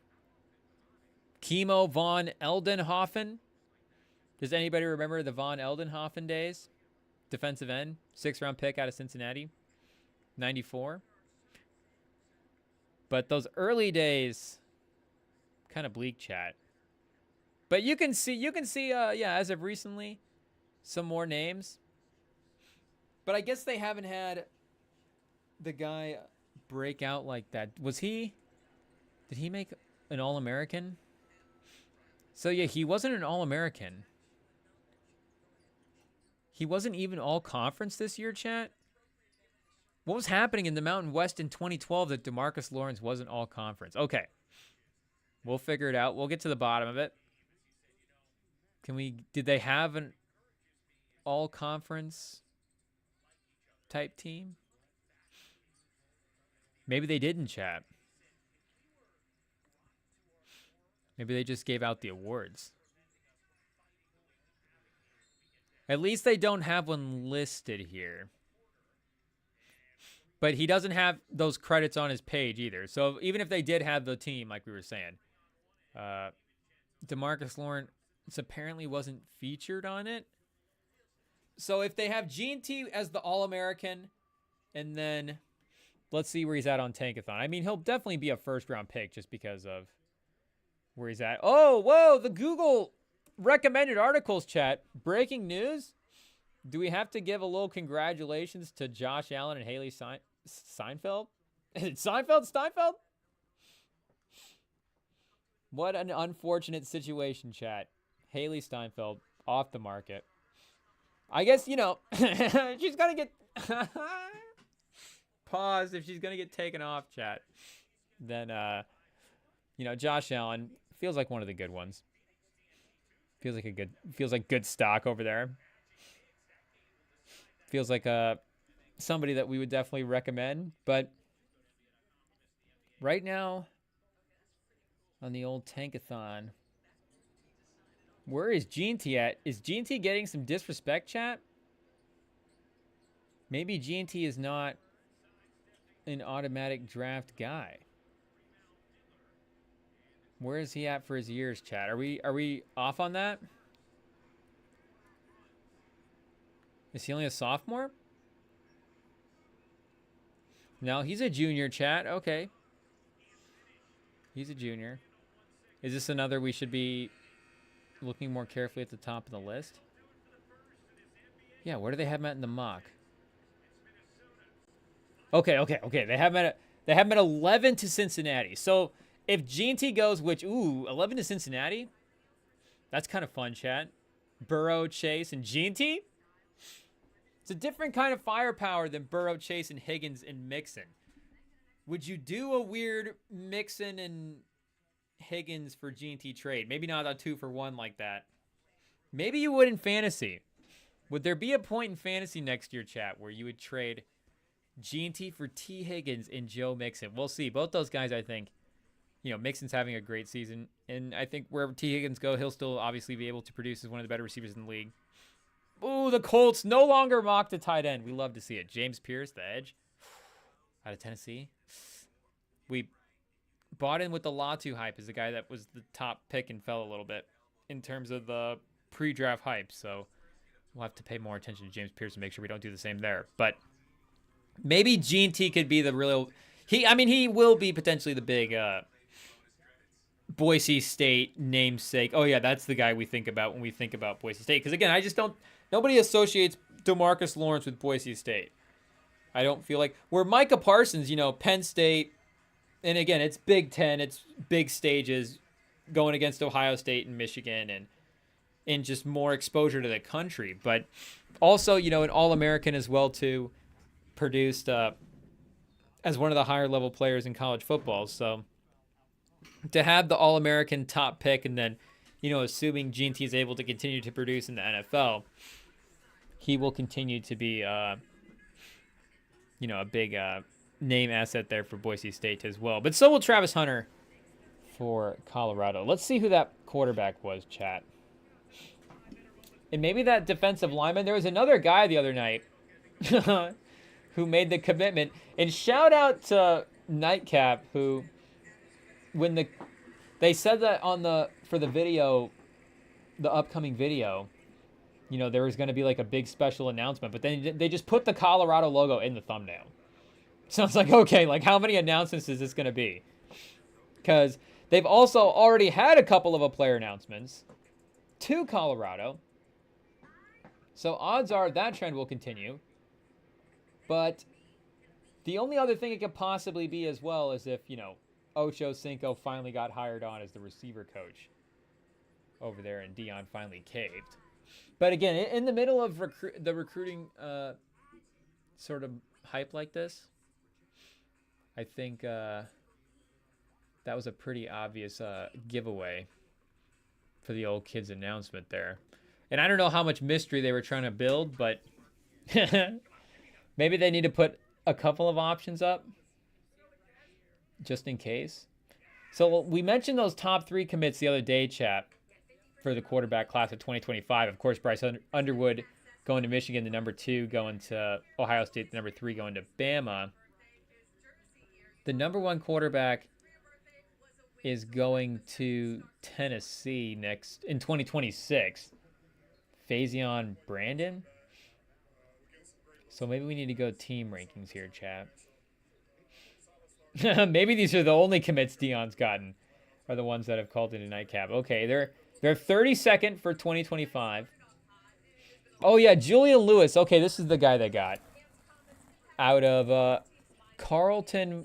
Chemo von Eldenhofen. Does anybody remember the von Eldenhofen days? Defensive end, 6th-round pick out of Cincinnati, 94. But those early days, kind of bleak, chat. But you can see, yeah, as of recently, some more names. But I guess they haven't had the guy break out like that. Did he make an All-American? So yeah, he wasn't an All-American. He wasn't even All-Conference this year, chat. What was happening in the Mountain West in 2012 that DeMarcus Lawrence wasn't All-Conference? Okay. We'll figure it out. We'll get to the bottom of it. Did they have an All-Conference type team? Maybe they didn't, chat. Maybe they just gave out the awards. At least they don't have one listed here. But he doesn't have those credits on his page either. So even if they did have the team, like we were saying, DeMarcus Lawrence apparently wasn't featured on it. So if they have G&T as the All-American, and then let's see where he's at on Tankathon. I mean, he'll definitely be a first-round pick just because of where he's at. Oh, whoa, the Google recommended articles, chat. Breaking news. Do we have to give a little congratulations to Josh Allen and Haley Steinfeld? Steinfeld? What an unfortunate situation, chat. Haley Steinfeld off the market. I guess, she's going to get... Pause. If she's going to get taken off, chat, then, Josh Allen feels like one of the good ones. Feels like good stock over there. Feels like somebody that we would definitely recommend. But right now, on the old Tankathon, where is G&T at? Is G&T getting some disrespect, chat? Maybe G&T is not an automatic draft guy. Where is he at for his years, chat? Are we off on that? Is he only a sophomore? No, he's a junior, chat. Okay. He's a junior. Is this another we should be looking more carefully at the top of the list? Yeah, where do they have him at in the mock? Okay. They have him at 11 to Cincinnati. So if G&T goes, 11 to Cincinnati? That's kind of fun, chat. Burrow, Chase, and G&T? It's a different kind of firepower than Burrow, Chase, and Higgins and Mixon. Would you do a weird Mixon and Higgins for G&T trade? Maybe not a 2-for-1 like that. Maybe you would in fantasy. Would there be a point in fantasy next year, chat, where you would trade G&T for T. Higgins and Joe Mixon? We'll see. Both those guys, I think, Mixon's having a great season. And I think wherever T. Higgins go, he'll still obviously be able to produce as one of the better receivers in the league. Ooh, the Colts no longer mock to tight end. We love to see it. James Pierce, the edge, out of Tennessee. We bought in with the Latu hype as the guy that was the top pick and fell a little bit in terms of the pre-draft hype. So we'll have to pay more attention to James Pierce and make sure we don't do the same there. But maybe G&T could be the real... He will be potentially the big Boise State namesake. Oh, yeah, that's the guy we think about when we think about Boise State. Because, again, I just don't... Nobody associates DeMarcus Lawrence with Boise State. I don't feel like... Where Micah Parsons, Penn State... And, again, it's Big Ten. It's big stages going against Ohio State and Michigan and just more exposure to the country. But also, an All-American as well, too, produced as one of the higher-level players in college football. So to have the All-American top pick and then, assuming G&T is able to continue to produce in the NFL, he will continue to be, a big name asset there for Boise State as well. But so will Travis Hunter for Colorado. Let's see who that quarterback was, chat. And maybe that defensive lineman, there was another guy the other night who made the commitment. And shout out to Nightcap, who, when they said that for the video, the upcoming video, there was going to be like a big special announcement, but then they just put the Colorado logo in the thumbnail. So it's like, okay, like how many announcements is this going to be? Because they've also already had a couple of player announcements to Colorado. So odds are that trend will continue. But the only other thing it could possibly be as well is if, Ocho Cinco finally got hired on as the receiver coach over there and Dion finally caved. But again, in the middle of the recruiting sort of hype like this, I think that was a pretty obvious giveaway for the old kids announcement there. And I don't know how much mystery they were trying to build, but maybe they need to put a couple of options up just in case. So we mentioned those top 3 commits the other day, chat, for the quarterback class of 2025. Of course, Bryce Underwood going to Michigan, the number 2, going to Ohio State, the number 3, going to Bama. The number 1 quarterback is going to Tennessee next in 2026. Faison Brandon. So maybe we need to go team rankings here, chat. Maybe these are the only commits Dion's gotten, are the ones that have called in a Nightcap. Okay, they're 32nd for 2025. Oh yeah, Julian Lewis. Okay, this is the guy they got out of Carrollton,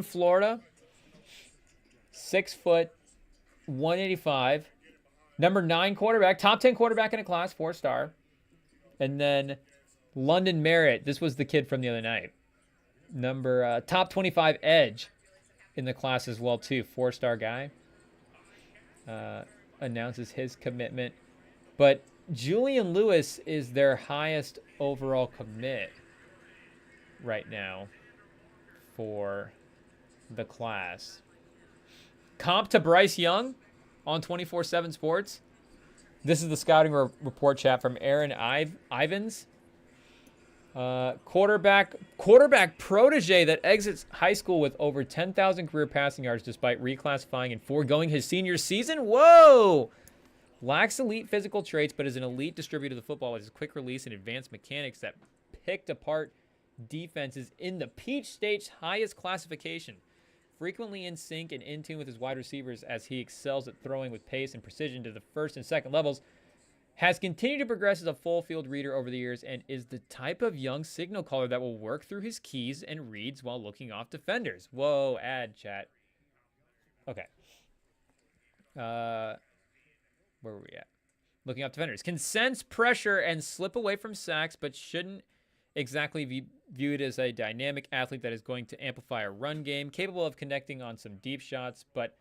Florida. 6 foot, 185. Number 9 quarterback, top 10 quarterback in a class, 4-star. And then London Merritt. This was the kid from the other night. Top 25 edge in the class as well too. 4-star guy. Announces his commitment. But Julian Lewis is their highest overall commit right now for the class. Comp to Bryce Young on 24/7 Sports. This is the scouting report chat from Aaron Ivins. Quarterback protege that exits high school with over 10,000 career passing yards despite reclassifying and foregoing his senior season. Whoa! Lacks elite physical traits, but is an elite distributor of the football with his quick release and advanced mechanics that picked apart defenses in the Peach State's highest classification. Frequently in sync and in tune with his wide receivers as he excels at throwing with pace and precision to the first and second levels. Has continued to progress as a full field reader over the years and is the type of young signal caller that will work through his keys and reads while looking off defenders. Whoa, ad chat. Okay. Where were we at? Looking off defenders. Can sense pressure and slip away from sacks, but shouldn't exactly be viewed as a dynamic athlete that is going to amplify a run game. Capable of connecting on some deep shots, but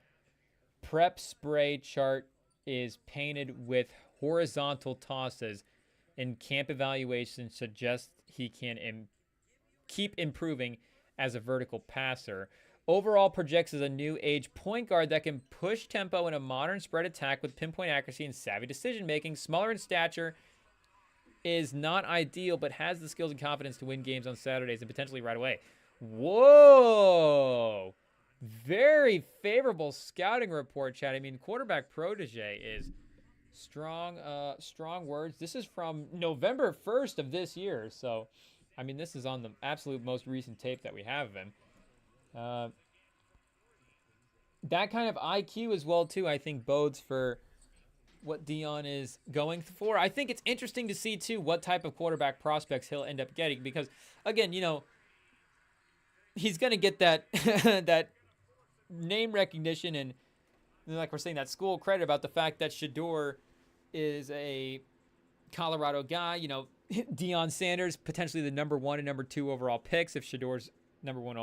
prep spray chart is painted with horizontal tosses, and camp evaluation suggests he can keep improving as a vertical passer. Overall projects as a new age point guard that can push tempo in a modern spread attack with pinpoint accuracy and savvy decision making. Smaller in stature, is not ideal, but has the skills and confidence to win games on Saturdays and potentially right away. Whoa! Very favorable scouting report, chat. I mean, quarterback protege is strong words. This is from November 1st of this year. So, I mean, this is on the absolute most recent tape that we have of him. That kind of IQ as well, too, I think bodes for what Dion is going for. I think it's interesting to see, too, what type of quarterback prospects he'll end up getting. Because, again, he's going to get that that name recognition and, like we're saying, that school credit about the fact that Shedeur is a Colorado guy. Deion Sanders, potentially the number 1 and number 2 overall picks if Shedeur's number 1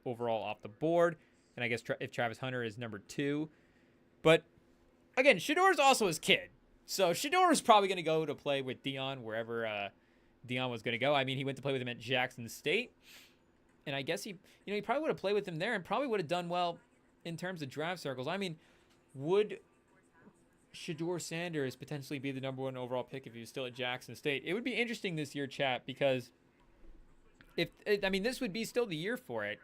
overall off the board. And I guess if Travis Hunter is number 2. But, again, Shedeur's also his kid. So Shedeur is probably going to go to play with Dion wherever Dion was going to go. I mean, he went to play with him at Jackson State. And I guess he probably would have played with him there and probably would have done well in terms of draft circles. I mean, would Shador Sanders potentially be the #1 overall pick if he was still at Jackson State. It would be interesting this year, chat, because this would be still the year for it.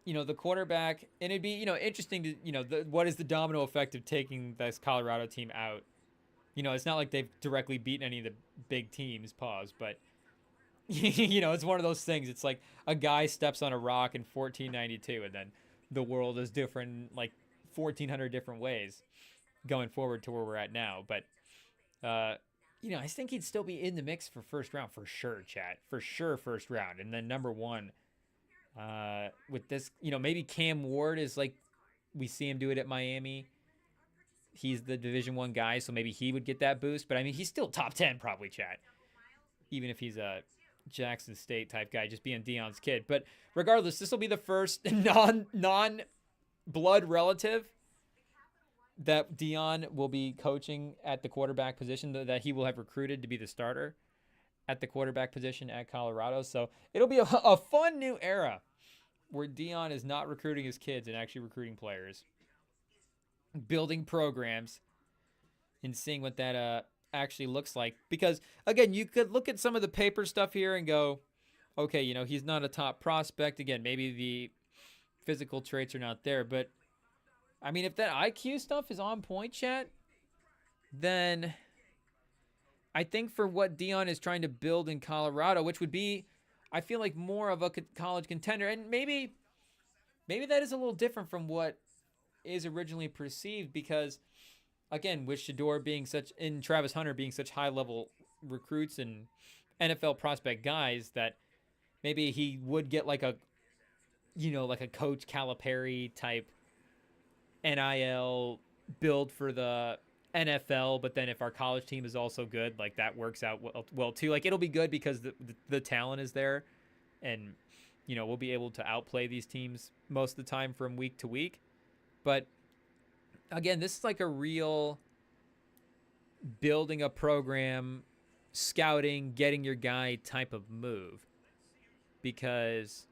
The quarterback, and it'd be, interesting to, what is the domino effect of taking this Colorado team out? It's not like they've directly beaten any of the big teams, but, it's one of those things. It's like a guy steps on a rock in 1492, and then the world is different, like 1,400 different ways going forward to where we're at now. But, I think he'd still be in the mix for first round, for sure, chat. For sure, first round. And then #1, with this, maybe Cam Ward is like, we see him do it at Miami. He's the Division I guy, so maybe he would get that boost. But, he's still top 10 probably, chat. Even if he's a Jackson State type guy, just being Deion's kid. But regardless, this will be the first non-blood relative that Deion will be coaching at the quarterback position, that he will have recruited to be the starter at the quarterback position at Colorado. So it'll be a fun new era where Deion is not recruiting his kids and actually recruiting players, building programs, and seeing what that actually looks like. Because, again, you could look at some of the paper stuff here and go, okay, he's not a top prospect. Again, maybe the physical traits are not there. But, if that IQ stuff is on point, chat, then I think for what Deion is trying to build in Colorado, which would be, I feel like, more of a college contender, and maybe that is a little different from what is originally perceived, because, again, with Shador being and Travis Hunter being such high-level recruits and NFL prospect guys, that maybe he would get like a Coach Calipari type NIL build for the NFL, but then if our college team is also good, like that works out well too. Like, it'll be good because the talent is there, and we'll be able to outplay these teams most of the time from week to week. But again, this is like a real building a program, scouting, getting your guy type of move. Because,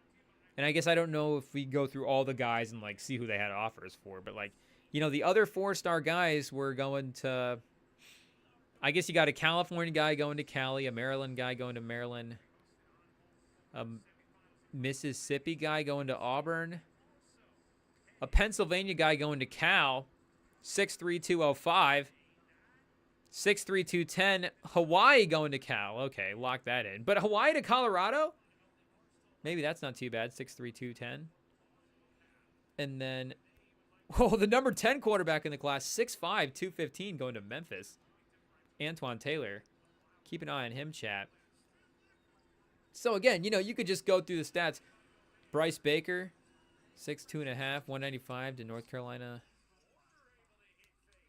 and I guess I don't know if we go through all the guys and like see who they had offers for, but like, the other 4-star guys were going to, I guess you got a California guy going to Cali, a Maryland guy going to Maryland, a Mississippi guy going to Auburn, a Pennsylvania guy going to Cal, 6'3", 205, 6'3", 210, Hawaii going to Cal. Okay, lock that in. But Hawaii to Colorado? Maybe that's not too bad, 6'3", 210. And then, the number 10 quarterback in the class, 6'5", 215, going to Memphis. Antoine Taylor. Keep an eye on him, chat. So, again, you could just go through the stats. Bryce Baker, 6'2.5", 195 to North Carolina.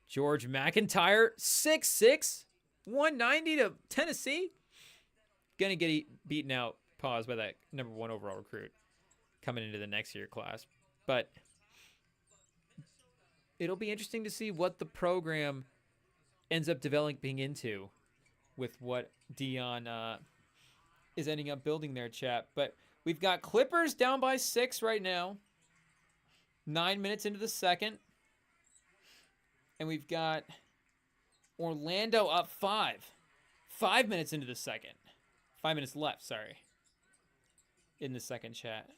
George McIntyre, 6'6", 190 to Tennessee. Gonna get beaten out, by that #1 overall recruit coming into the next year class. But it'll be interesting to see what the program ends up developing into with what Deion is ending up building there, chat. But we've got Clippers down by 6 right now. 9 minutes into the second. And we've got Orlando up 5. 5 minutes into the second. 5 minutes left, sorry. In the second, chat.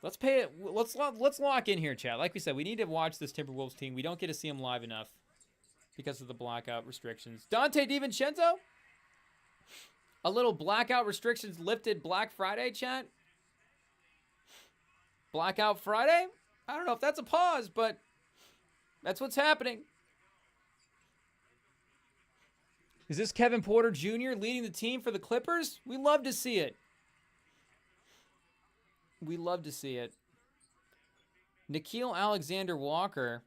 Let's lock in here, chat. Like we said, we need to watch this Timberwolves team. We don't get to see them live enough because of the blackout restrictions. Dante DiVincenzo? A little blackout restrictions lifted Black Friday, chat? Blackout Friday? I don't know if that's a pause, but that's what's happening. Is this Kevin Porter Jr. leading the team for the Clippers? We love to see it. We love to see it. Nickeil Alexander-Walker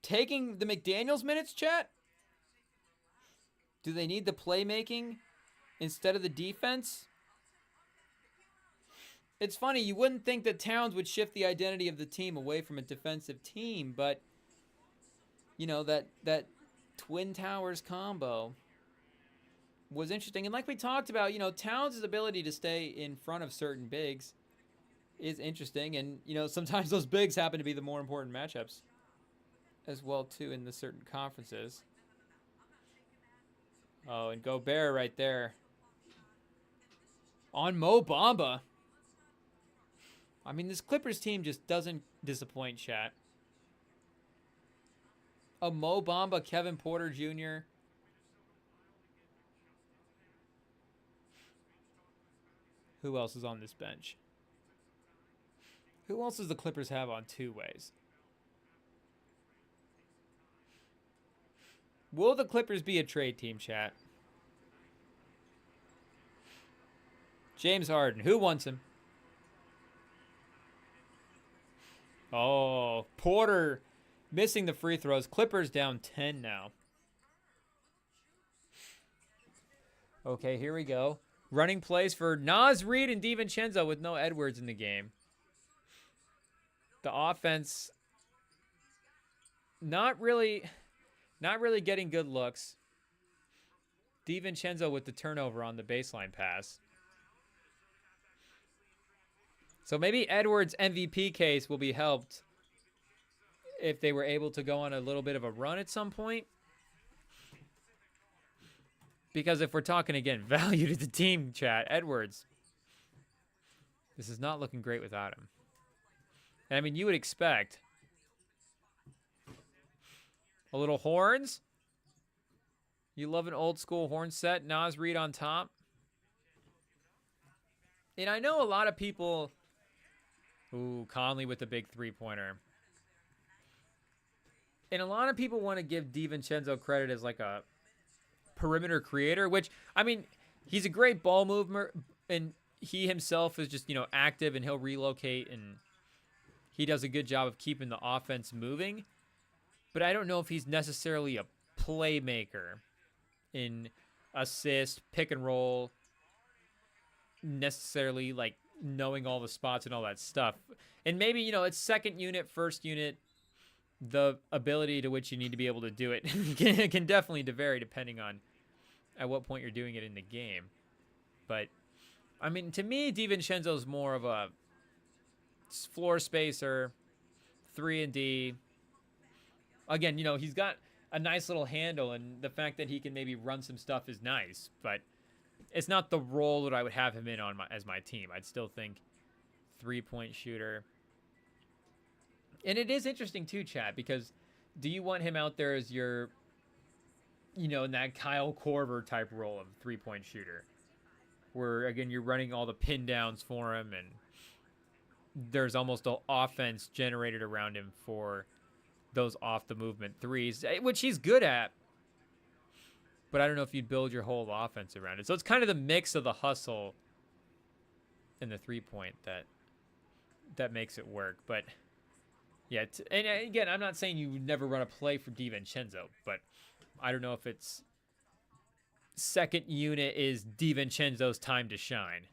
taking the McDaniels minutes, chat? Do they need the playmaking instead of the defense? It's funny, you wouldn't think that Towns would shift the identity of the team away from a defensive team, but that Twin Towers combo was interesting. And like we talked about, Towns' ability to stay in front of certain bigs is interesting. And, sometimes those bigs happen to be the more important matchups as well too in the certain conferences. Oh, and Gobert right there on Mo Bamba. I mean, this Clippers team just doesn't disappoint, chat. A Mo Bamba, Kevin Porter Jr. Who else is on this bench? Who else does the Clippers have on two ways? Will the Clippers be a trade team, chat? James Harden. Who wants him? Oh, Porter missing the free throws. Clippers down 10 now. Okay, here we go. Running plays for Naz Reid and DiVincenzo with no Edwards in the game. The offense not really getting good looks. DiVincenzo with the turnover on the baseline pass. So maybe Edwards' MVP case will be helped if they were able to go on a little bit of a run at some point. Because if we're talking, again, value to the team, chat, Edwards, this is not looking great without him. And I mean, you would expect a little horns. You love an old school horn set. Naz Reid on top. And I know a lot of people... Ooh, Conley with the big three-pointer. And a lot of people want to give DiVincenzo credit as like a perimeter creator, which, I mean, he's a great ball mover, and he himself is just, active, and he'll relocate, and he does a good job of keeping the offense moving. But I don't know if he's necessarily a playmaker in assist, pick and roll, necessarily like knowing all the spots and all that stuff. And maybe, it's second unit, first unit, the ability to which you need to be able to do it can definitely vary depending on at what point you're doing it in the game. But, I mean, to me, DiVincenzo's more of a floor spacer, 3-and-D. Again, he's got a nice little handle, and the fact that he can maybe run some stuff is nice, but it's not the role that I would have him in on as my team. I'd still think three-point shooter. And it is interesting too, chat, because do you want him out there as your, in that Kyle Korver type role of three-point shooter, where again you're running all the pin downs for him, and there's almost an offense generated around him for those off the movement threes, which he's good at. But I don't know if you'd build your whole offense around it. So it's kind of the mix of the hustle and the three-point that makes it work. But yeah, and again, I'm not saying you would never run a play for DiVincenzo, but I don't know if it's second unit is DiVincenzo's time to shine.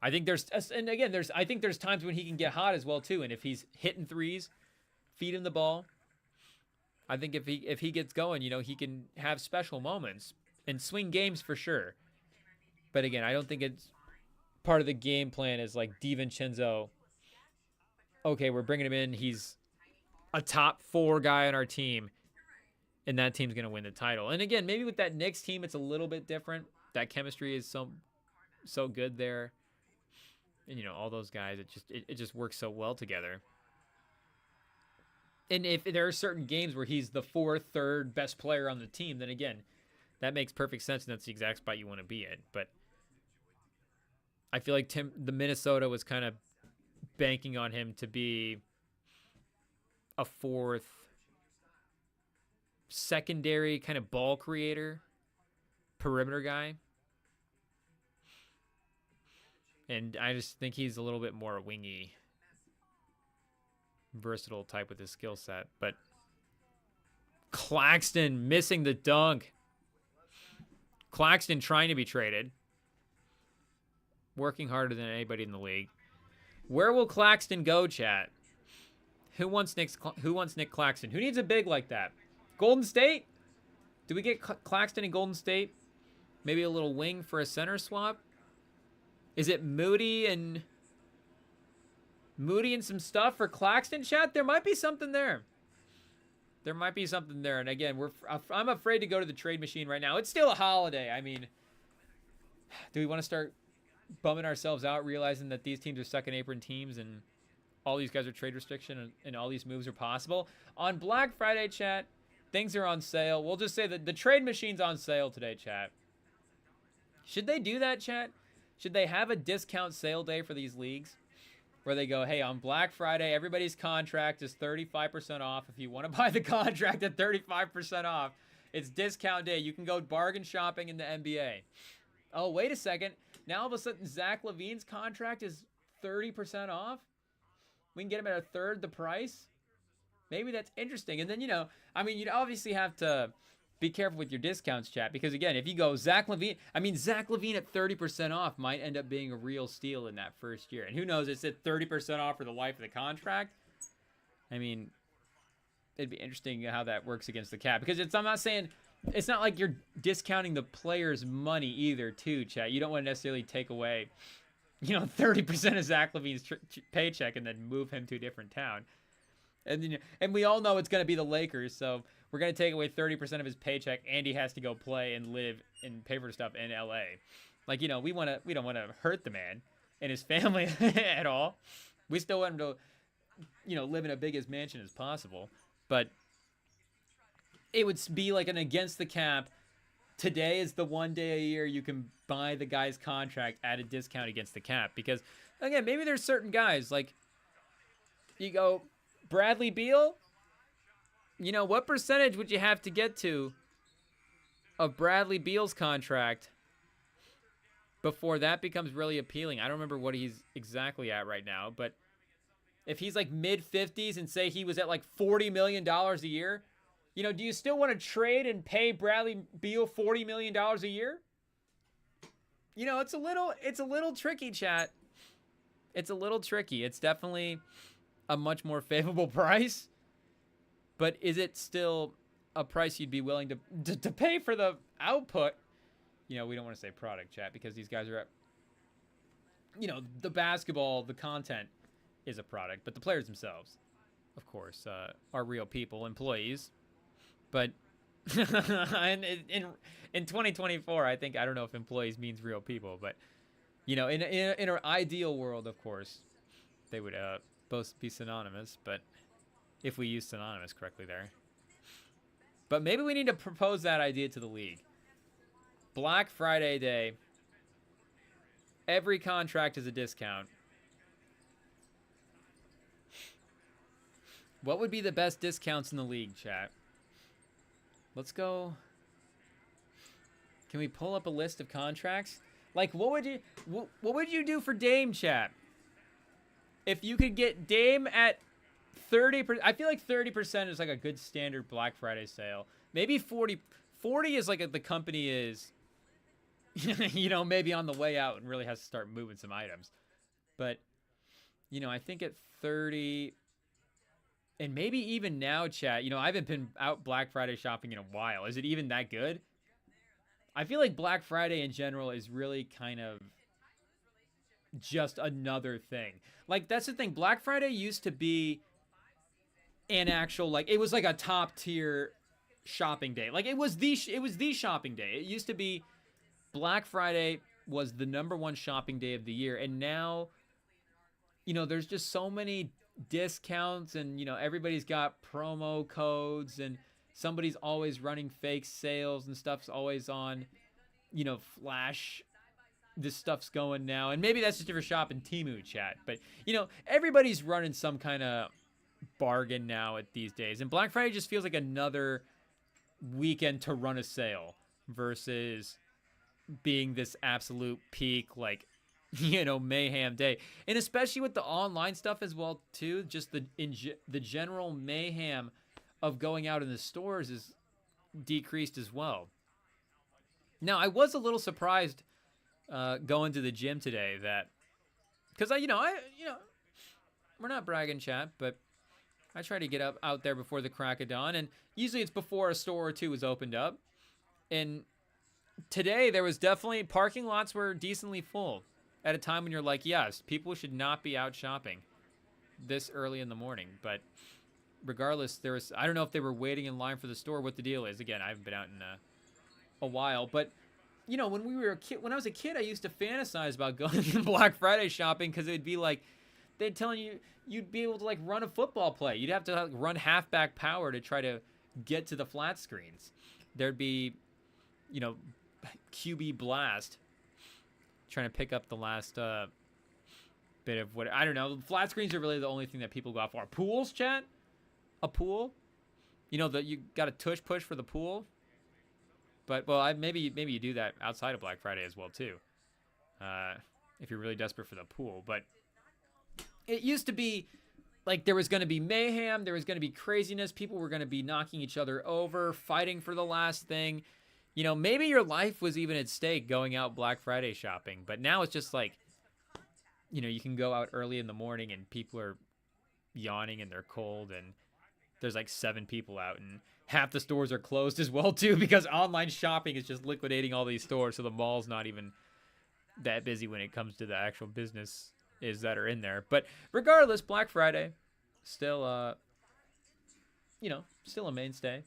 I think there's times when he can get hot as well too, and if he's hitting threes, feed him the ball. I think if he gets going, he can have special moments and swing games for sure. But again, I don't think it's part of the game plan is like DiVincenzo. Okay, we're bringing him in. He's a top 4 guy on our team, and that team's going to win the title. And again, maybe with that Knicks team, it's a little bit different. That chemistry is so good there. And, all those guys, it just works so well together. And if there are certain games where he's the 4th, 3rd best player on the team, then again, that makes perfect sense, and that's the exact spot you want to be in. But I feel like the Minnesota was kind of banking on him to be a 4th secondary kind of ball creator, perimeter guy. And I just think he's a little bit more wingy, versatile type with his skill set. But Claxton missing the dunk. Claxton trying to be traded. Working harder than anybody in the league. Where will Claxton go, chat? Who wants Nick Claxton? Who needs a big like that? Golden State? Do we get Claxton in Golden State? Maybe a little wing for a center swap? Is it Moody and some stuff for Claxton, chat? There might be something there. There might be something there. And again, I'm afraid to go to the trade machine right now. It's still a holiday. I mean, do we want to start bumming ourselves out, realizing that these teams are second apron teams and all these guys are trade restriction and all these moves are possible? On Black Friday, chat, things are on sale. We'll just say that the trade machine's on sale today, chat. Should they do that, chat? Should they have a discount sale day for these leagues where they go, hey, on Black Friday, everybody's contract is 35% off. If you want to buy the contract at 35% off, it's discount day. You can go bargain shopping in the NBA. Oh, wait a second. Now all of a sudden, Zach LaVine's contract is 30% off. We can get him at a third the price. Maybe that's interesting. And then, you know, I mean, you'd obviously have to be careful with your discounts, chat, because again, if you go Zach LaVine, I mean, Zach LaVine at 30% off might end up being a real steal in that first year. And who knows, it's at 30% off for the life of the contract. I mean, it'd be interesting how that works against the cap, because I'm not saying, it's not like you're discounting the player's money either, too, chat. You don't want to necessarily take away, you know, 30% of Zach LaVine's paycheck and then move him to a different town. And we all know it's going to be the Lakers, so we're going to take away 30% of his paycheck, and he has to go play and live and pay for stuff in LA. Like, you know, we don't want to hurt the man and his family at all. We still want him to, you know, live in a big as mansion as possible. But it would be like an against the cap. Today is the one day a year you can buy the guy's contract at a discount against the cap. Because, again, maybe there's certain guys, like, you go, Bradley Beal, you know, what percentage would you have to get to of Bradley Beal's contract before that becomes really appealing? I don't remember what he's exactly at right now, but if he's like mid-50s and say he was at like $40 million a year, you know, do you still want to trade and pay Bradley Beal $40 million a year? You know, it's a little tricky, chat. It's a little tricky. It's definitely a much more favorable price, but is it still a price you'd be willing to pay for the output? You know, we don't want to say product, chat, because these guys are at, you know, the basketball, the content is a product, but the players themselves, of course, are real people, employees. But in 2024, I don't know if employees means real people, but, you know, in our ideal world, of course, they would both be synonymous, but if we use synonymous correctly there. But maybe we need to propose that idea to the league. Black Friday day, every contract is a discount. What would be the best discounts in the league, chat? Let's go. Can we pull up a list of contracts? Like, what would you do for Dame, chat? If you could get Dame at 30%, I feel like 30% is like a good standard Black Friday sale. Maybe 40. 40 is like the company is, you know, maybe on the way out and really has to start moving some items. But, you know, I think at 30, and maybe even now, chat, you know, I haven't been out Black Friday shopping in a while. Is it even that good? I feel like Black Friday in general is really kind of just another thing. Like, that's the thing. Black Friday used to be an actual, like, it was like a top tier shopping day. Like, it was the shopping day. It used to be Black Friday was the #1 shopping day of the year. And now, you know, there's just so many discounts, and, you know, everybody's got promo codes, and somebody's always running fake sales, and stuff's always on, you know, flash. This stuff's going now, and maybe that's just if you're shopping Temu, chat, but, you know, everybody's running some kind of bargain now at these days, and Black Friday just feels like another weekend to run a sale versus being this absolute peak, like, you know, mayhem day. And especially with the online stuff as well too, just the general mayhem of going out in the stores is decreased as well. Now, I was a little surprised going to the gym today that, because I we're not bragging, chat, but I try to get out there before the crack of dawn, and usually it's before a store or two is opened up. And today there was definitely, parking lots were decently full at a time when you're like, yes, people should not be out shopping this early in the morning. But regardless, I don't know if they were waiting in line for the store, what the deal is. Again, I haven't been out in a while, but you know, when I was a kid, I used to fantasize about going to Black Friday shopping because it'd be like they'd telling you'd be able to like run a football play. You'd have to like, run halfback power to try to get to the flat screens. There'd be, you know, QB blast trying to pick up the last bit of what I don't know. Flat screens are really the only thing that people go out for. Pools, chat? A pool? You know that you got a tush push for the pool. But well, maybe you do that outside of Black Friday as well too, if you're really desperate for the pool. But it used to be like there was going to be mayhem, there was going to be craziness, people were going to be knocking each other over, fighting for the last thing. You know, maybe your life was even at stake going out Black Friday shopping. But now it's just like, you know, you can go out early in the morning and people are yawning and they're cold and there's like 7 people out and half the stores are closed as well too because online shopping is just liquidating all these stores, so the mall's not even that busy when it comes to the actual business is that are in there. But regardless, Black Friday still you know, still a mainstay.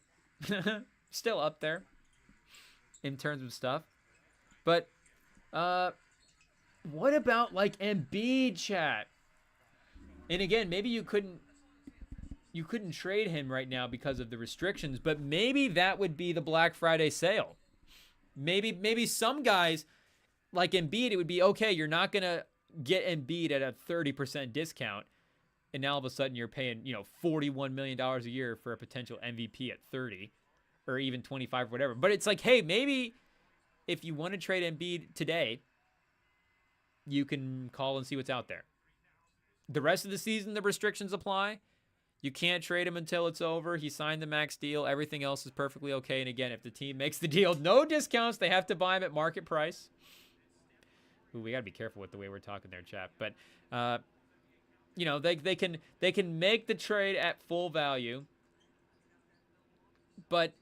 Still up there in terms of stuff. But what about like Embiid, chat? And again, maybe you couldn't trade him right now because of the restrictions, but maybe that would be the Black Friday sale. Maybe some guys like Embiid, it would be okay. You're not going to get Embiid at a 30% discount. And now all of a sudden you're paying, you know, $41 million a year for a potential MVP at 30 or even 25 or whatever. But it's like, hey, maybe if you want to trade Embiid today, you can call and see what's out there. The rest of the season, the restrictions apply. You can't trade him until it's over. He signed the max deal. Everything else is perfectly okay. And again, if the team makes the deal, no discounts. They have to buy him at market price. Ooh, we got to be careful with the way we're talking there, chap. But, you know, they can make the trade at full value. But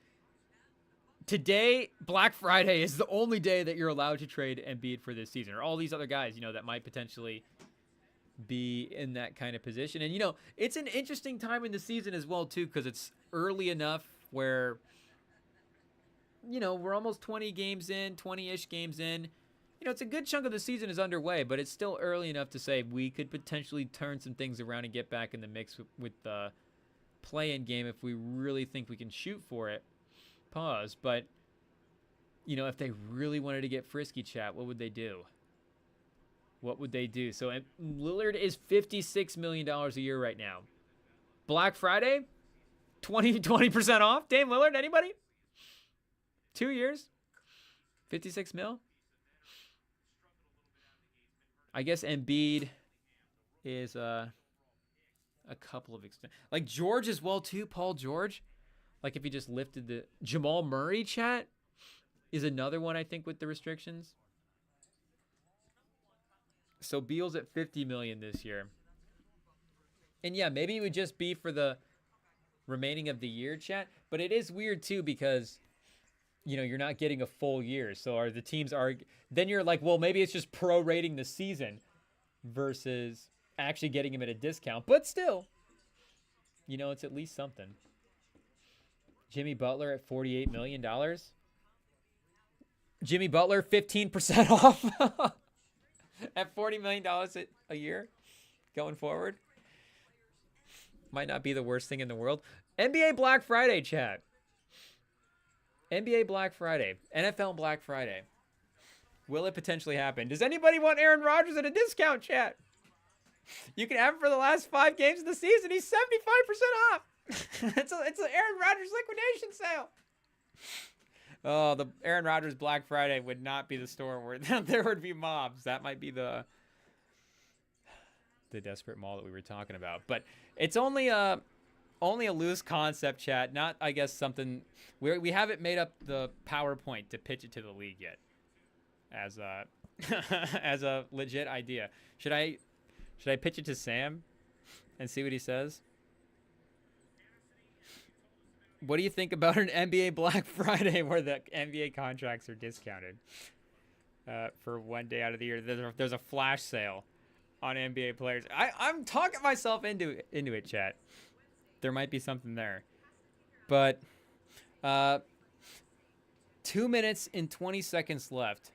today, Black Friday is the only day that you're allowed to trade Embiid for this season. Or all these other guys, you know, that might potentially be in that kind of position. And, you know, it's an interesting time in the season as well, too, because it's early enough where, you know, we're almost 20 games in, 20-ish games in. You know, it's a good chunk of the season is underway, but it's still early enough to say we could potentially turn some things around and get back in the mix with the play-in game if we really think we can shoot for it. Pause. But, you know, if they really wanted to get frisky, chat, what would they do? What would they do? So Lillard is $56 million a year right now. Black Friday, 20% off. Dame Lillard, anybody? 2 years, 56 mil. I guess Embiid is a couple of like George as well too. Paul George, like if he just lifted the Jamal Murray, chat, is another one I think with the restrictions. So Beal's at $50 million this year. And yeah, maybe it would just be for the remaining of the year, chat. But it is weird too because, you know, you're not getting a full year. So are the teams then you're like, well, maybe it's just prorating the season versus actually getting him at a discount. But still, you know, it's at least something. Jimmy Butler at $48 million. Jimmy Butler, 15% off. At $40 million a year going forward. Might not be the worst thing in the world. NBA Black Friday, chat. NBA Black Friday. NFL Black Friday. Will it potentially happen? Does anybody want Aaron Rodgers at a discount, chat? You can have him for the last 5 games of the season. He's 75% off. It's an Aaron Rodgers liquidation sale. Oh, the Aaron Rodgers Black Friday would not be the store where there would be mobs. That might be the desperate mall that we were talking about. But it's only a loose concept, chat. Not, I guess, something we haven't made up the PowerPoint to pitch it to the league yet as a as a legit idea. Should I pitch it to Sam and see what he says? What do you think about an NBA Black Friday where the NBA contracts are discounted for one day out of the year? There's a flash sale on NBA players. I'm talking myself into it, chat. There might be something there. But 2 minutes and 20 seconds left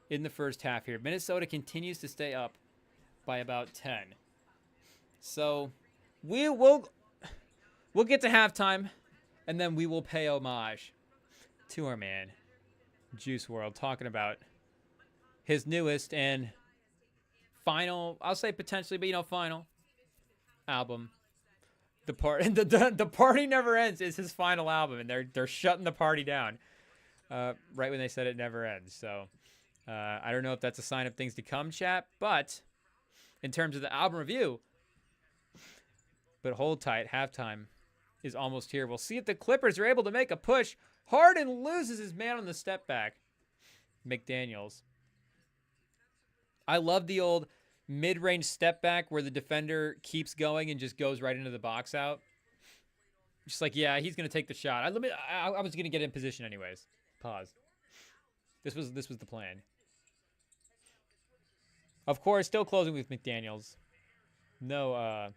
in the first half here. Minnesota continues to stay up by about 10. So we'll get to halftime, and then we will pay homage to our man, Juice WRLD, talking about his newest and final, I'll say potentially, but final album. The Party Never Ends is his final album, and they're shutting the party down right when they said it never ends. So I don't know if that's a sign of things to come, chat, but in terms of the album review, but hold tight, halftime is almost here. We'll see if the Clippers are able to make a push. Harden loses his man on the step back. McDaniels. I love the old mid-range step back where the defender keeps going and just goes right into the box out. Just like, yeah, he's going to take the shot. I was going to get in position anyways. Pause. This was the plan. Of course, still closing with McDaniels. No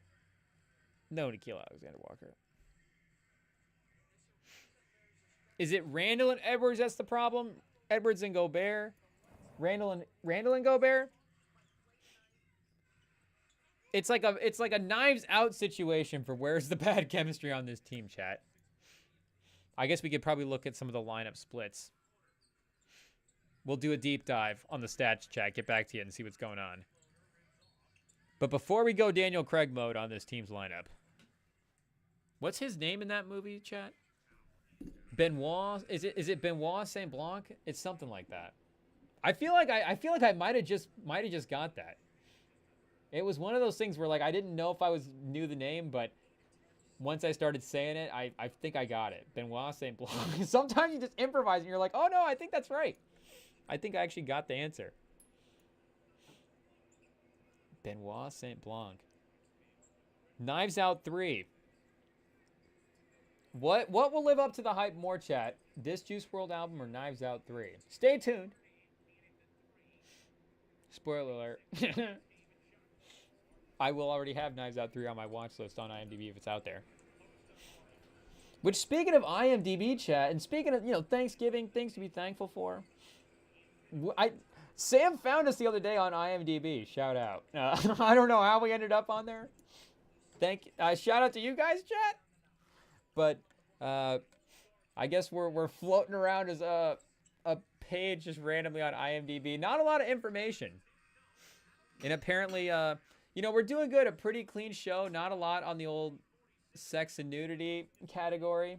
Nickeil Alexander-Walker. Is it Randall and Edwards that's the problem? Edwards and Gobert? Randall and Gobert? It's like a knives out situation for where's the bad chemistry on this team, chat. I guess we could probably look at some of the lineup splits. We'll do a deep dive on the stats, chat. Get back to you and see what's going on. But before we go Daniel Craig mode on this team's lineup, what's his name in that movie, chat? Benoit? Is it Benoit Saint Blanc? It's something like that. I feel like I might have just got that. It was one of those things where like I didn't know if I knew the name, but once I started saying it, I think I got it. Benoit Saint Blanc. Sometimes you just improvise and you're like, oh no, I think that's right. I think I actually got the answer. Benoit Saint Blanc. Knives Out 3. What will live up to the hype more, chat? This Juice WRLD album or Knives Out 3? Stay tuned. Spoiler alert. I will already have Knives Out 3 on my watch list on IMDb if it's out there. Which, speaking of IMDb, chat, and speaking of, Thanksgiving, things to be thankful for, Sam found us the other day on IMDb. Shout out. I don't know how we ended up on there. Shout out to you guys, chat. But I guess we're floating around as a page just randomly on IMDb. Not a lot of information. And apparently, we're doing good. A pretty clean show. Not a lot on the old sex and nudity category.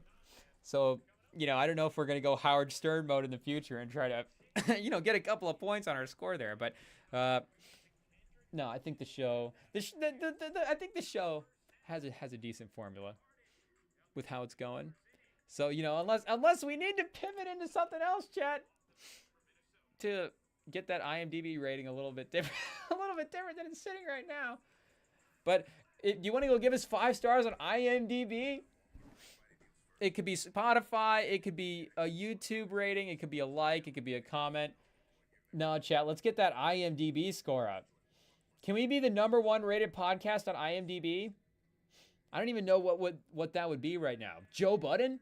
So, I don't know if we're going to go Howard Stern mode in the future and try to, get a couple of points on our score there. But, no, I think the show, I think the show has a decent formula with how it's going. So, unless we need to pivot into something else, chat, to get that IMDb rating a little bit different, than it's sitting right now. But do you want to go give us 5 stars on IMDb? It could be Spotify. It could be a YouTube rating. It could be a like. It could be a comment. No, chat, let's get that IMDb score up. Can we be the #1 rated podcast on IMDb? I don't even know what that would be right now. Joe Budden?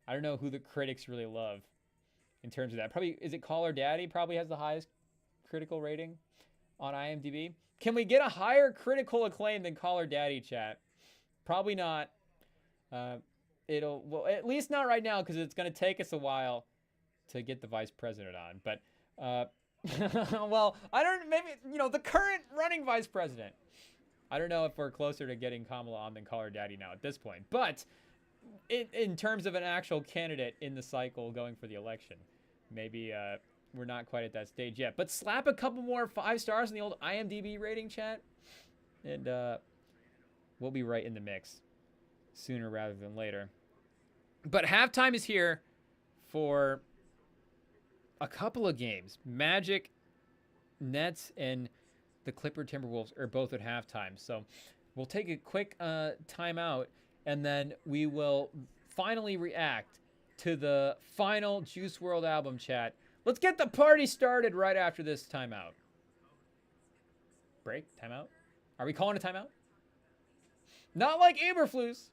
I don't know who the critics really love in terms of that. Probably, is it Call Her Daddy? Probably has the highest critical rating on IMDb. Can we get a higher critical acclaim than Call Her Daddy, chat? Probably not. At least not right now, because it's going to take us a while to get the vice president on. But, well, the current running vice president. I don't know if we're closer to getting Kamala on than Call Her Daddy now at this point. But in terms of an actual candidate in the cycle going for the election, maybe we're not quite at that stage yet. But slap a couple more 5 stars in the old IMDb rating, chat, and we'll be right in the mix sooner rather than later. But halftime is here for a couple of games. Magic, Nets, and the Clipper Timberwolves are both at halftime. So we'll take a quick timeout, and then we will finally react to the final Juice WRLD album, chat. Let's get the party started right after this timeout. Break? Timeout? Are we calling a timeout? Not like Eberflus.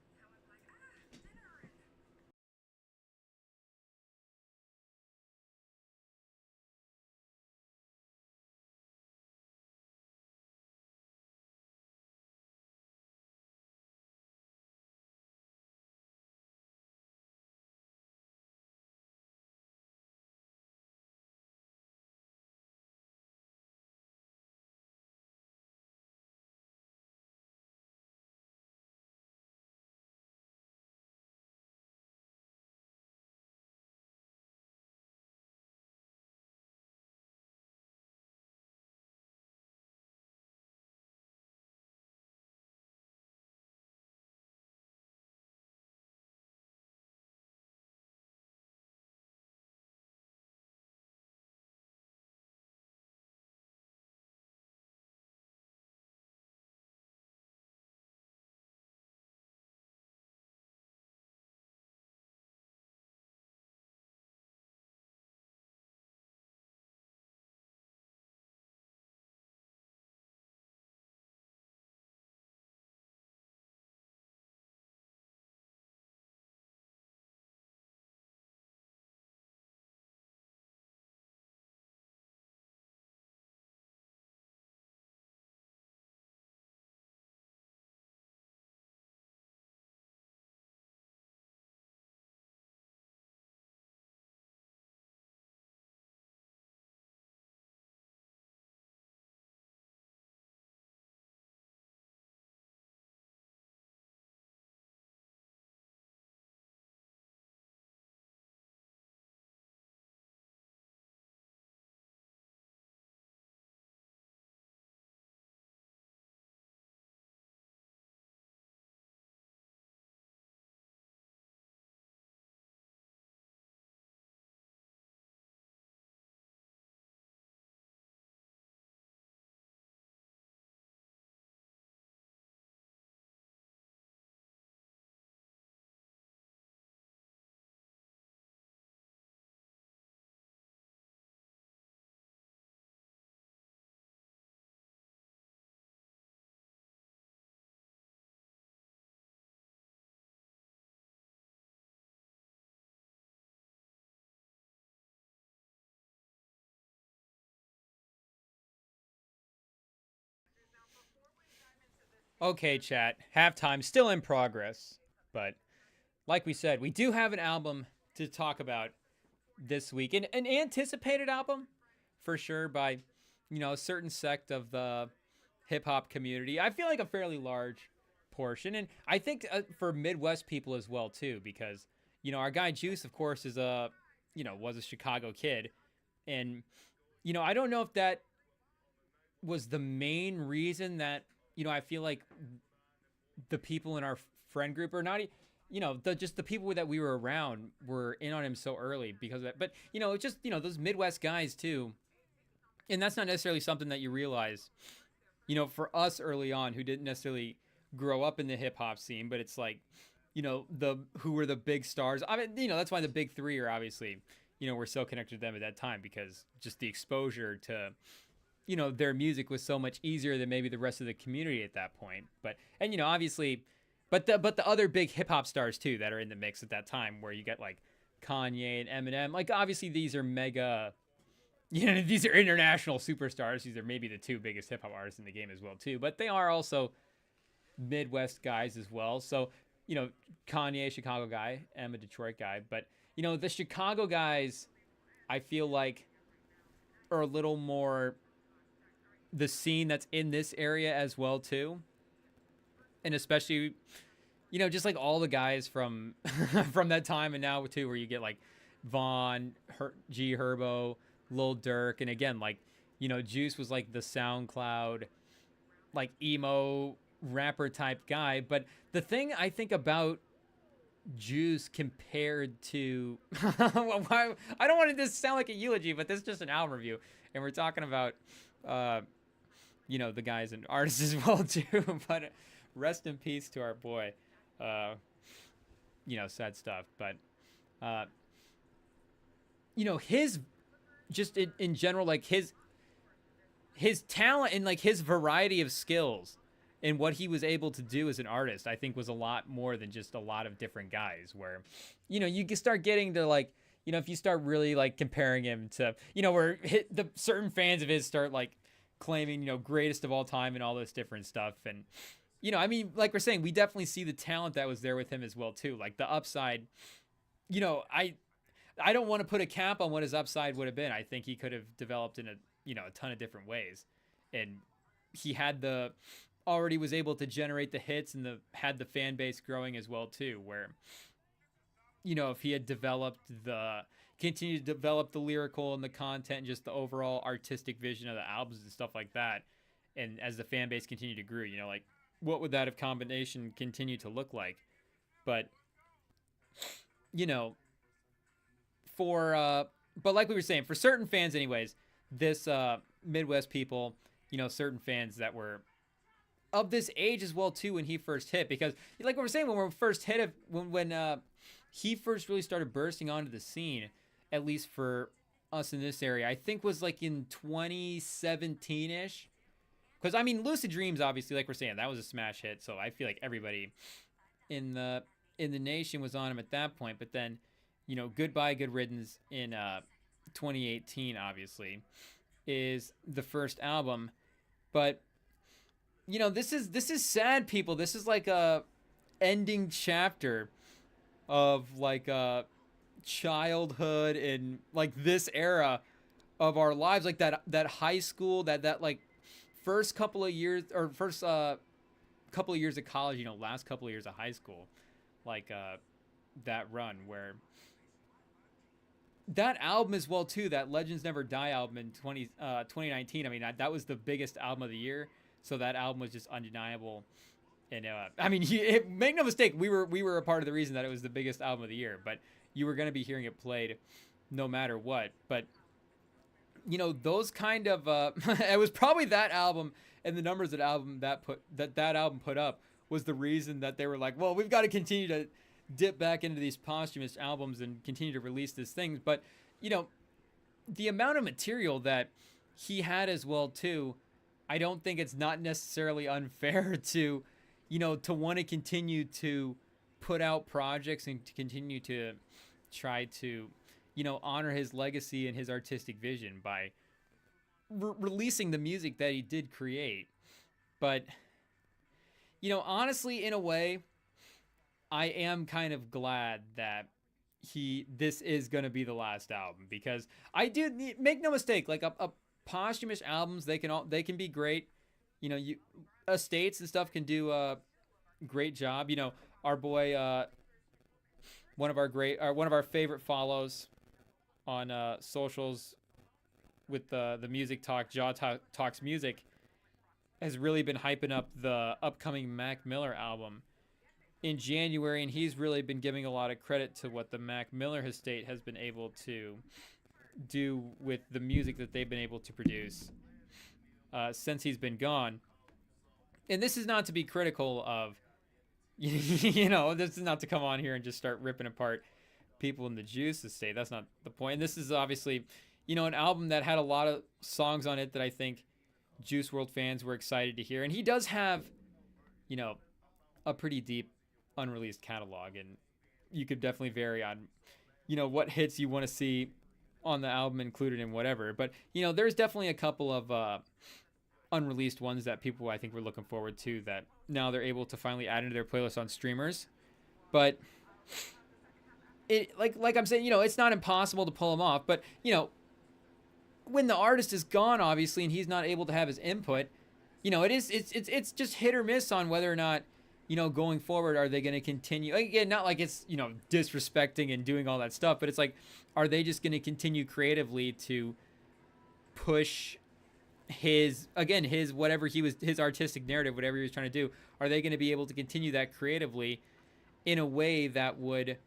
Okay, chat. Halftime still in progress, but like we said, we do have an album to talk about this week, and an anticipated album for sure by a certain sect of the hip hop community. I feel like a fairly large portion, and I think for Midwest people as well too, because our guy Juice, of course, is a was a Chicago kid, and I don't know if that was the main reason that I feel like the people in our friend group are not just the people that we were around were in on him so early because of that. But just those Midwest guys too, and that's not necessarily something that you realize for us early on who didn't necessarily grow up in the hip hop scene, but it's like the who were the big stars. I mean, that's why the big three are obviously we're so connected to them at that time, because just the exposure to their music was so much easier than maybe the rest of the community at that point. But and obviously, but the other big hip hop stars too that are in the mix at that time, where you get like Kanye and Eminem. Like obviously these are mega, these are international superstars. These are maybe the two biggest hip hop artists in the game as well too. But they are also Midwest guys as well. So Kanye, Chicago guy, Em, a Detroit guy. But the Chicago guys, I feel like are a little more the scene that's in this area as well too, and especially just like all the guys from from that time and now too, where you get like Vaughn, G Herbo, Lil Durk, and again like Juice was like the SoundCloud like emo rapper type guy. But the thing I think about Juice compared to I don't want this to sound like a eulogy, but this is just an album review, and we're talking about the guys and artists as well too. But rest in peace to our boy. Sad stuff. But his just in general, like his talent and like his variety of skills And what he was able to do as an artist, I think, was a lot more than just a lot of different guys. Where, you can start getting to like, if you start really like comparing him to, where the certain fans of his start like claiming, greatest of all time and all this different stuff. And, I mean, like we're saying, we definitely see the talent that was there with him as well too. Like the upside, I don't want to put a cap on what his upside would have been. I think he could have developed in a ton of different ways, and he had already was able to generate the hits and had the fan base growing as well too. Where, if he had continued to develop the lyrical and the content, and just the overall artistic vision of the albums and stuff like that, and as the fan base continued to grow, like what would that have combination continue to look like? But but like we were saying, for certain fans anyways, this Midwest people, certain fans that were of this age as well too when he first hit, because like we were saying, when we first hit, when he first really started bursting onto the scene, at least for us in this area, I think was like in 2017-ish. Because I mean, Lucid Dreams, obviously, like we're saying, that was a smash hit, so I feel like everybody in the nation was on him at that point. But then, Goodbye Good Riddance in 2018 obviously is the first album. But this is sad, people. This is like a ending chapter of like a childhood and like this era of our lives, like that high school, that like first couple of years, or first couple of years of college, last couple of years of high school, like that run where that album as well too, that Legends Never Die album in 2019. I mean, that was the biggest album of the year, so that album was just undeniable. And I mean, make no mistake, we were a part of the reason that it was the biggest album of the year. But you were going to be hearing it played no matter what. But those kind of it was probably that album and the numbers that album put up was the reason that they were like, well, we've got to continue to dip back into these posthumous albums and continue to release these things. But the amount of material that he had as well too, I don't think it's not necessarily unfair to to want to continue to put out projects and to continue to try to honor his legacy and his artistic vision by releasing the music that he did create. But honestly, in a way, I am kind of glad that this is going to be the last album, because I do make no mistake, like a posthumous albums, they can be great. Estates and stuff can do a great job. Our boy, one of our favorite follows on socials with the music talk, Talks Music, has really been hyping up the upcoming Mac Miller album in January, and he's really been giving a lot of credit to what the Mac Miller estate has been able to do with the music that they've been able to produce since he's been gone. And this is not to be critical of, this is not to come on here and just start ripping apart people in the Juice estate. That's not the point. And this is obviously, an album that had a lot of songs on it that I think Juice WRLD fans were excited to hear. And he does have, a pretty deep unreleased catalog, and you could definitely vary on, what hits you want to see on the album included in whatever. But, there's definitely a couple of unreleased ones that people I think were looking forward to that now they're able to finally add into their playlist on streamers. But it like I'm saying, it's not impossible to pull them off. But, when the artist is gone, obviously, and he's not able to have his input, it's just hit or miss on whether or not, going forward, are they going to continue? Again, not like it's, disrespecting and doing all that stuff, but it's like, are they just going to continue creatively to push his whatever his artistic narrative, whatever he was trying to do? Are they going to be able to continue that creatively in a way that would,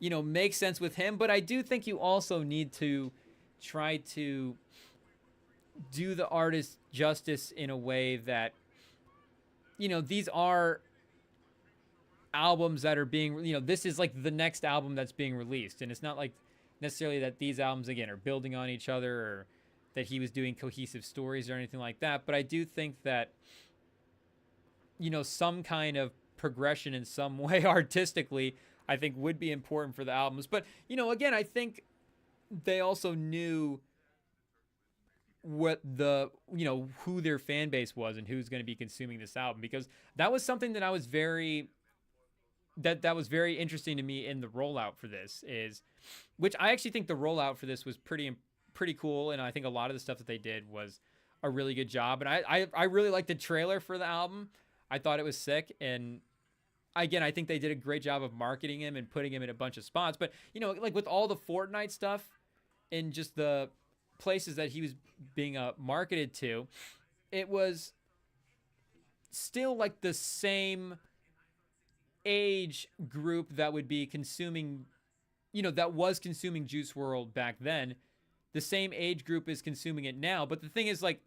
make sense with him? But I do think you also need to try to do the artist justice in a way that, these are albums that are being, this is like the next album that's being released, and it's not like necessarily that these albums again are building on each other or that he was doing cohesive stories or anything like that. But I do think that some kind of progression in some way artistically, I think would be important for the albums. But, again, I think they also knew what who their fan base was and who's going to be consuming this album, because that was something that I was very that was very interesting to me in the rollout for this, is which I actually think the rollout for this was pretty cool, and I think a lot of the stuff that they did was a really good job, and I really liked the trailer for the album. I thought it was sick, and again, I think they did a great job of marketing him and putting him in a bunch of spots. But like with all the Fortnite stuff and just the places that he was being marketed to, it was still like the same age group that would be consuming, that was consuming Juice World back then. The same age group is consuming it now. But the thing is, like,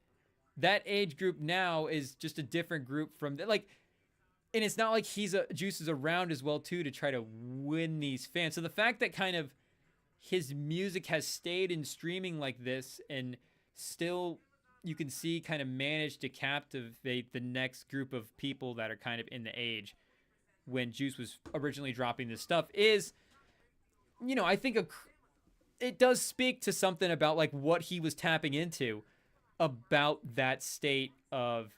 that age group now is just a different group from like, and it's not like Juice is around as well too to try to win these fans. So the fact that kind of his music has stayed in streaming like this, and still you can see kind of managed to captivate the next group of people that are kind of in the age when Juice was originally dropping this stuff, is, I think it does speak to something about like what he was tapping into about that state of,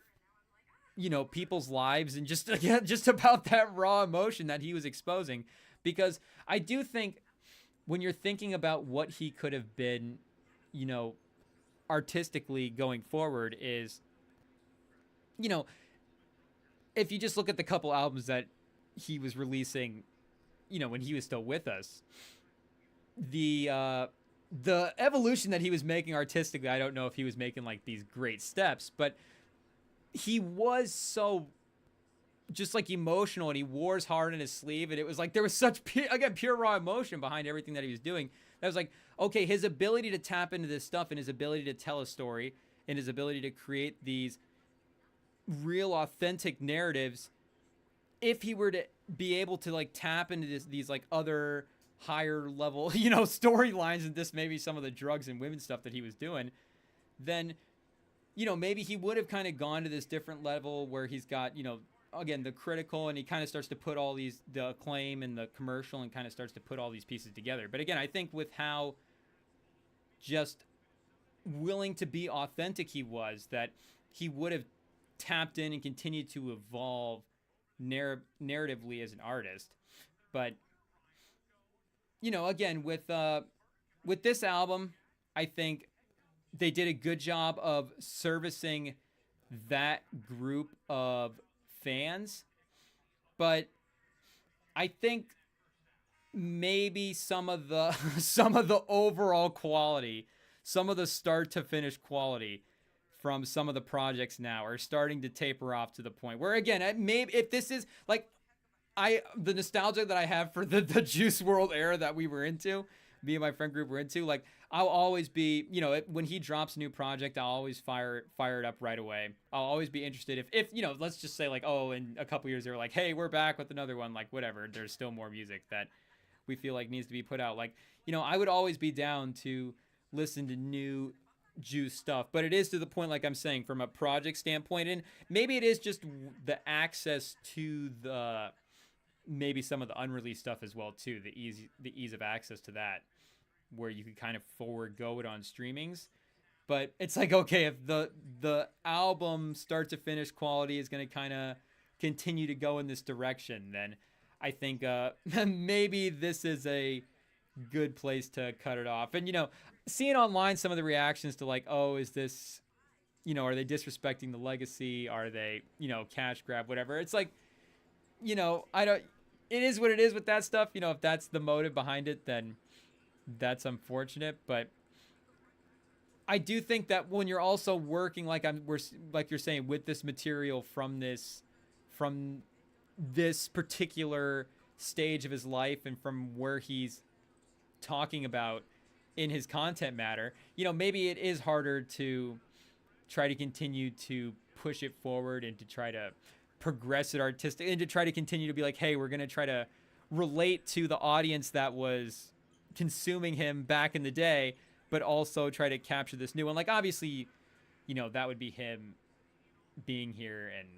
people's lives, and just, again, just about that raw emotion that he was exposing. Because I do think when you're thinking about what he could have been, artistically going forward, is, if you just look at the couple albums that he was releasing, when he was still with us, the evolution that he was making artistically, I don't know if he was making like these great steps, but he was so just like emotional, and he wore his heart in his sleeve, and it was like there was such pure raw emotion behind everything that he was doing. That was like, okay, his ability to tap into this stuff, and his ability to tell a story, and his ability to create these real authentic narratives, if he were to be able to like tap into these like other higher level, storylines, and this maybe some of the drugs and women stuff that he was doing, then, maybe he would have kind of gone to this different level where he's got, again, the critical, and he kind of starts to put all the acclaim and the commercial, and kind of starts to put all these pieces together. But again, I think with how just willing to be authentic he was, that he would have tapped in and continued to evolve narratively as an artist. But, again, with this album, I think they did a good job of servicing that group of fans. But I think maybe some of the overall quality, some of the start to finish quality from some of the projects now are starting to taper off to the point where, again, maybe if this is like the nostalgia that I have for the Juice World era that we were into, me and my friend group were into, like, I'll always be, when he drops a new project, I'll always fire it up right away. I'll always be interested if let's just say like, oh, in a couple years they're like, hey, we're back with another one, like whatever, there's still more music that we feel like needs to be put out. Like, I would always be down to listen to new Juice stuff, but it is to the point, like I'm saying, from a project standpoint, and maybe it is just the access to maybe some of the unreleased stuff as well too, the ease of access to that, where you can kind of forego it on streamings. But it's like, okay, if the album start to finish quality is going to kind of continue to go in this direction, then I think maybe this is a good place to cut it off. And seeing online some of the reactions to like, oh, is this, are they disrespecting the legacy? Are they, cash grab, whatever? It's like, I don't, it is what it is with that stuff. If that's the motive behind it, then that's unfortunate. But I do think that when you're also working, like you're saying, with this material from this particular stage of his life, and from where he's talking about in his content matter, maybe it is harder to try to continue to push it forward, and to try to progress it artistic, and to try to continue to be like, hey, we're going to try to relate to the audience that was consuming him back in the day, but also try to capture this new one. Like, obviously, that would be him being here and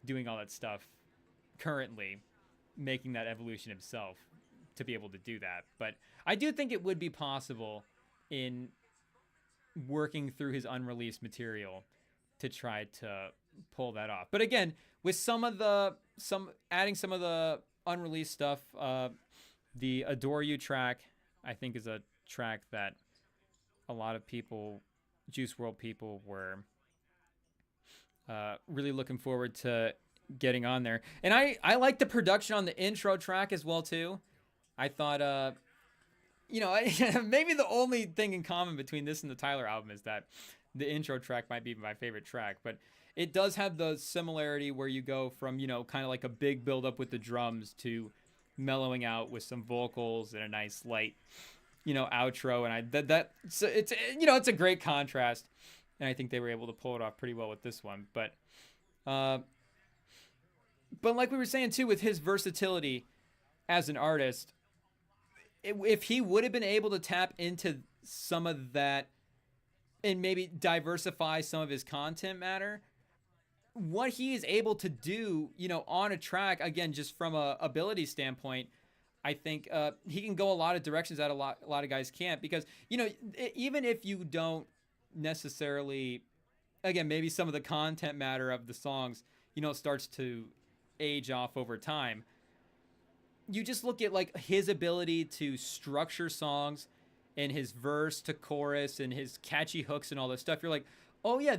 doing all that stuff currently, making that evolution himself to be able to do that. But I do think it would be possible in working through his unreleased material to try to pull that off. But again, with adding some of the unreleased stuff, the Adore You track, I think, is a track that a lot of people, Juice World people, were really looking forward to getting on there. And I like the production on the intro track as well too. I thought, maybe the only thing in common between this and the Tyler album is that the intro track might be my favorite track, but it does have the similarity where you go from, kind of like a big build up with the drums to mellowing out with some vocals and a nice light, outro. And it's a great contrast. And I think they were able to pull it off pretty well with this one. But like we were saying too, with his versatility as an artist, if he would have been able to tap into some of that and maybe diversify some of his content matter, what he is able to do, on a track, again, just from a ability standpoint, I think he can go a lot of directions that a lot of guys can't, because, even if you don't necessarily, again, maybe some of the content matter of the songs, starts to age off over time. You just look at like his ability to structure songs and his verse to chorus and his catchy hooks and all this stuff. You're like, oh yeah,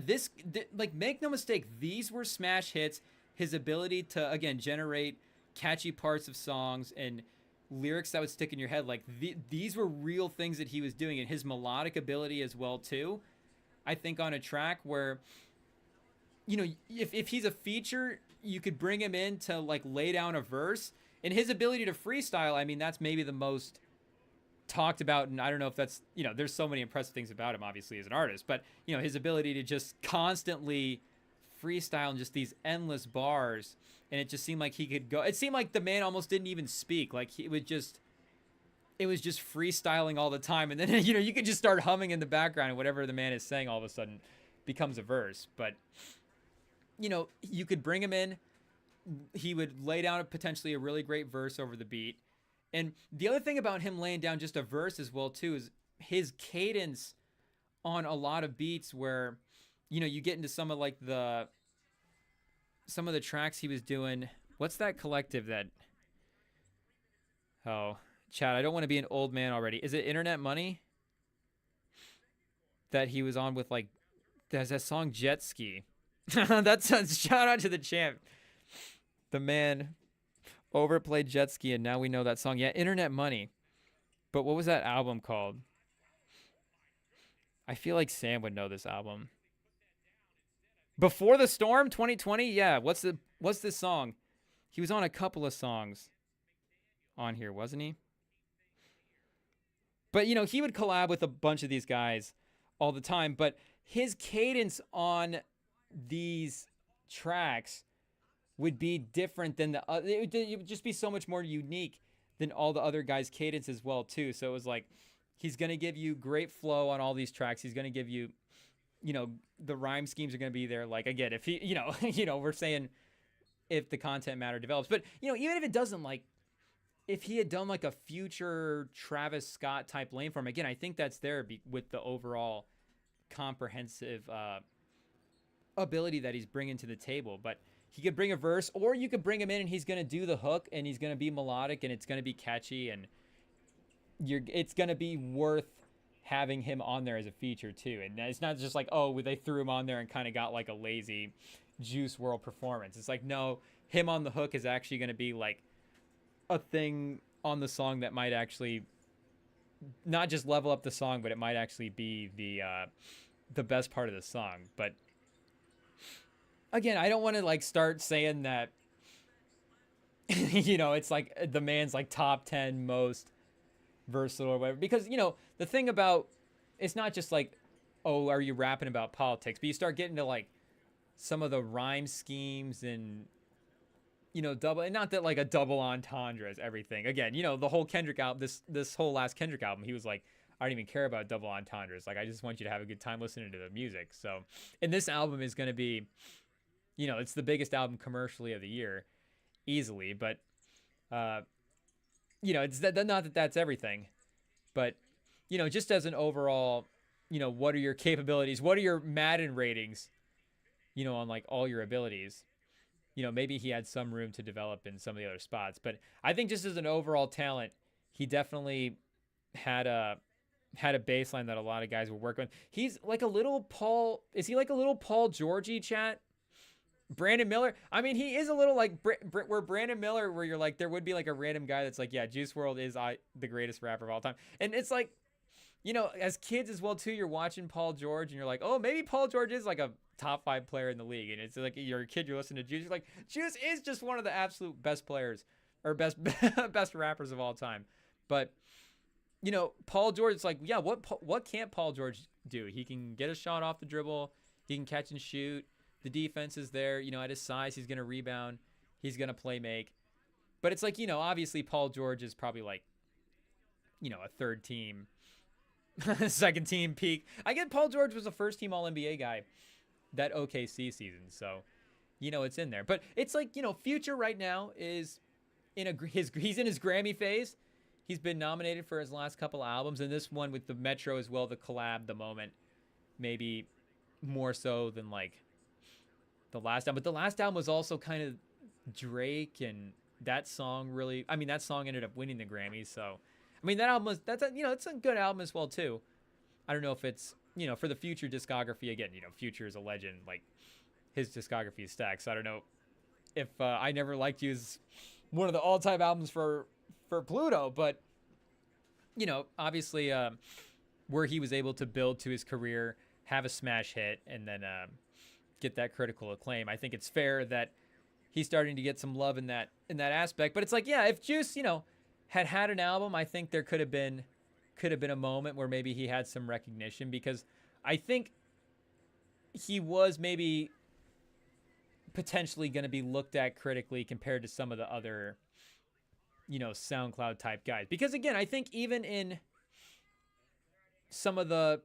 like, make no mistake, these were smash hits. His ability to, again, generate catchy parts of songs and lyrics that would stick in your head, like these were real things that he was doing, and his melodic ability as well too. I think on a track where, if he's a feature, you could bring him in to like lay down a verse, and his ability to freestyle, I mean, that's maybe the most talked about. And I don't know if that's, there's so many impressive things about him, obviously, as an artist, but his ability to just constantly freestyle in just these endless bars. And it just seemed like he could go, it seemed like the man almost didn't even speak. Like it was just freestyling all the time. And then, you could just start humming in the background, and whatever the man is saying all of a sudden becomes a verse. But, you could bring him in, he would lay down potentially a really great verse over the beat. And the other thing about him laying down just a verse as well too is his cadence on a lot of beats, where, you get into some of the tracks he was doing. What's that collective that, oh, Chad, I don't want to be an old man already. Is it Internet Money that he was on with, like, there's that song Jet Ski. That's a shout out to the champ. The man overplayed Jet Ski, and now we know that song. Yeah, Internet Money. But what was that album called? I feel like Sam would know this album. Before the Storm 2020? Yeah, what's this song? He was on a couple of songs on here, wasn't he? But, he would collab with a bunch of these guys all the time. But his cadence on these tracks would be different than it would just be so much more unique than all the other guys' cadence as well too. So it was like, he's going to give you great flow on all these tracks. He's going to give you, the rhyme schemes are going to be there. Like, again, if he, we're saying if the content matter develops, but, even if it doesn't, like, if he had done like a future Travis Scott type lane for him, again, I think that's there with the overall comprehensive ability that he's bringing to the table. But he could bring a verse, or you could bring him in and he's going to do the hook, and he's going to be melodic, and it's going to be catchy, and it's going to be worth having him on there as a feature too. And it's not just like, oh, they threw him on there and kind of got like a lazy Juice World performance. It's like, no, him on the hook is actually going to be like a thing on the song that might actually not just level up the song, but it might actually be the best part of the song. But again, I don't want to like start saying that, it's like the man's like top 10 most versatile or whatever, because, the thing about, it's not just like, oh, are you rapping about politics, but you start getting to like some of the rhyme schemes and, double, and not that like a double entendre is everything. Again, the whole Kendrick album, this whole last Kendrick album, he was like, I don't even care about double entendres. Like, I just want you to have a good time listening to the music. So, and this album is going to be, It's the biggest album commercially of the year, easily. But uh, it's not that that's everything, but just as an overall, what are your capabilities? What are your Madden ratings? On like all your abilities. Maybe he had some room to develop in some of the other spots, but I think just as an overall talent, he definitely had a baseline that a lot of guys were working on. He's like a little Paul. Is he like a little Paul Georgie, chat? Brandon Miller. I mean, he is a little like where Brandon Miller, where you're like, there would be like a random guy that's like, yeah, Juice WRLD is the greatest rapper of all time, and it's like, as kids as well too, you're watching Paul George and you're like, oh, maybe Paul George is like a top 5 player in the league, and it's like you're a kid, you're listening to Juice, you're like, Juice is just one of the absolute best players or best best rappers of all time, but. Paul George, it's like, yeah, what can't Paul George do? He can get a shot off the dribble. He can catch and shoot. The defense is there. At his size, he's going to rebound. He's going to play make. But it's like, obviously Paul George is probably like, a third team, second team peak. I get Paul George was a first team All-NBA guy that OKC season. So, it's in there. But it's like, Future right now is he's in his Grammy phase. He's been nominated for his last couple albums, and this one with the Metro as well, the collab, the moment, maybe more so than like the last album. But the last album was also kind of Drake, and that song that song ended up winning the Grammys. So, that album was it's a good album as well too. I don't know if it's for the Future discography again. Future is a legend, like his discography is stacked. So I don't know if I Never Liked You is one of the all-time albums for Pluto, but obviously where he was able to build to his career, have a smash hit, and then get that critical acclaim. I think it's fair that he's starting to get some love in that aspect. But it's like, yeah, if Juice had an album, I think there could have been a moment where maybe he had some recognition, because I think he was maybe potentially going to be looked at critically compared to some of the other SoundCloud type guys. Because again, I think even in some of the,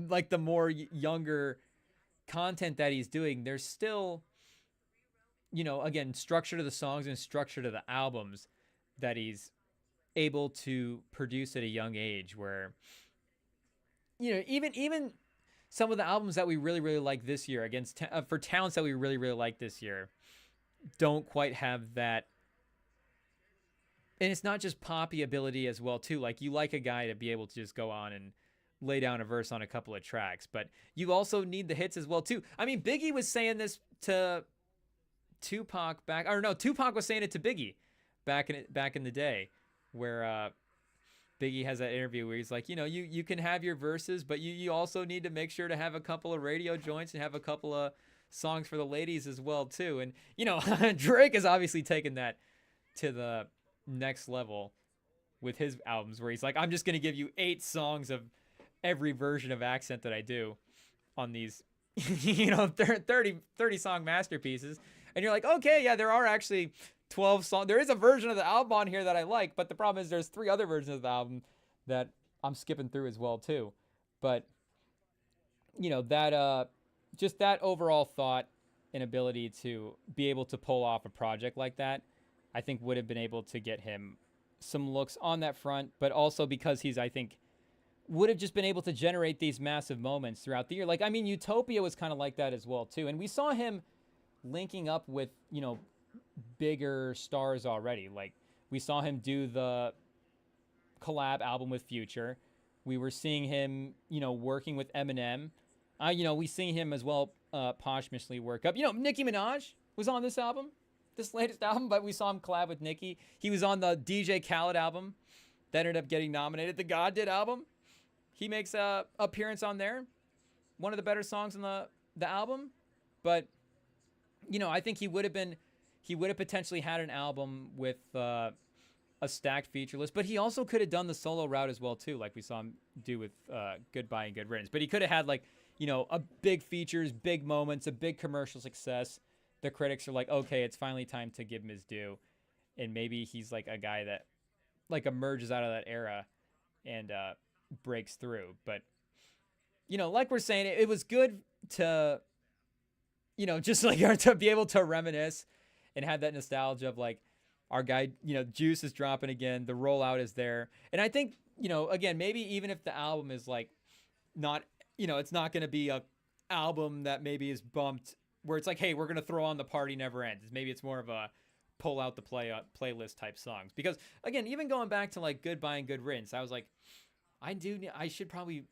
like the more younger content that he's doing, there's still, again, structure to the songs and structure to the albums that he's able to produce at a young age, where, even some of the albums that we really, really like this year for talents that we really, really like this year don't quite have that. And it's not just poppy ability as well too. Like, you like a guy to be able to just go on and lay down a verse on a couple of tracks, but you also need the hits as well too. I mean, Biggie was saying this to Tupac Tupac was saying it to Biggie back in the day, where Biggie has that interview where he's like, you can have your verses, but you also need to make sure to have a couple of radio joints and have a couple of songs for the ladies as well too. And Drake has obviously taken that to the next level with his albums, where he's like, I'm just going to give you 8 songs of every version of accent that I do on these 30 song masterpieces. And you're like, okay, yeah, there are actually 12 songs. There is a version of the album on here that I like, but the problem is there's 3 other versions of the album that I'm skipping through as well too. But that just that overall thought and ability to be able to pull off a project like that, I think would have been able to get him some looks on that front, but also because he's, I think, would have just been able to generate these massive moments throughout the year. Like, I mean, Utopia was kind of like that as well too. And we saw him linking up with, bigger stars already. Like, we saw him do the collab album with Future. We were seeing him, working with Eminem. We seen him as well posthumously work up. Nicki Minaj was on this album. This latest album, but we saw him collab with Nicki. He was on the DJ Khaled album that ended up getting nominated. The God Did album, he makes a appearance on there. One of the better songs on the album. But, I think he would have potentially had an album with a stacked feature list, but he also could have done the solo route as well too, like we saw him do with Goodbye and Good Riddance. But he could have had like, a big features, big moments, a big commercial success. The critics are like, okay, it's finally time to give him his due. And maybe he's like a guy that like emerges out of that era and breaks through. But, like we're saying, it was good to just like to be able to reminisce and have that nostalgia of like our guy, Juice is dropping again. The rollout is there. And I think, again, maybe even if the album is like not, it's not going to be a album that maybe is bumped where it's like, hey, we're going to throw on The Party Never Ends. Maybe it's more of a pull out the playlist type songs. Because again, even going back to like Goodbye and Good Riddance, I was like, I should probably,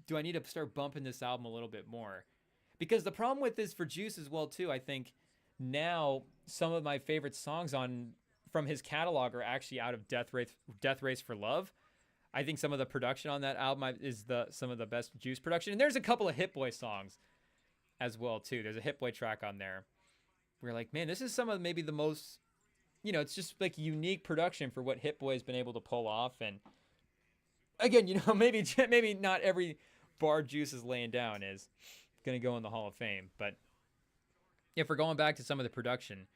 do I need to start bumping this album a little bit more? Because the problem with this for Juice as well too, I think now some of my favorite songs from his catalog are actually out of Death Race for Love. I think some of the production on that album is some of the best Juice production. And there's a couple of Hit Boy songs as well too. There's a Hit Boy track on there. We're like, man, this is some of maybe the most, it's just like unique production for what Hit Boy has been able to pull off. And again, maybe not every bar Juice is laying down is going to go in the Hall of Fame. But if we're going back to some of the production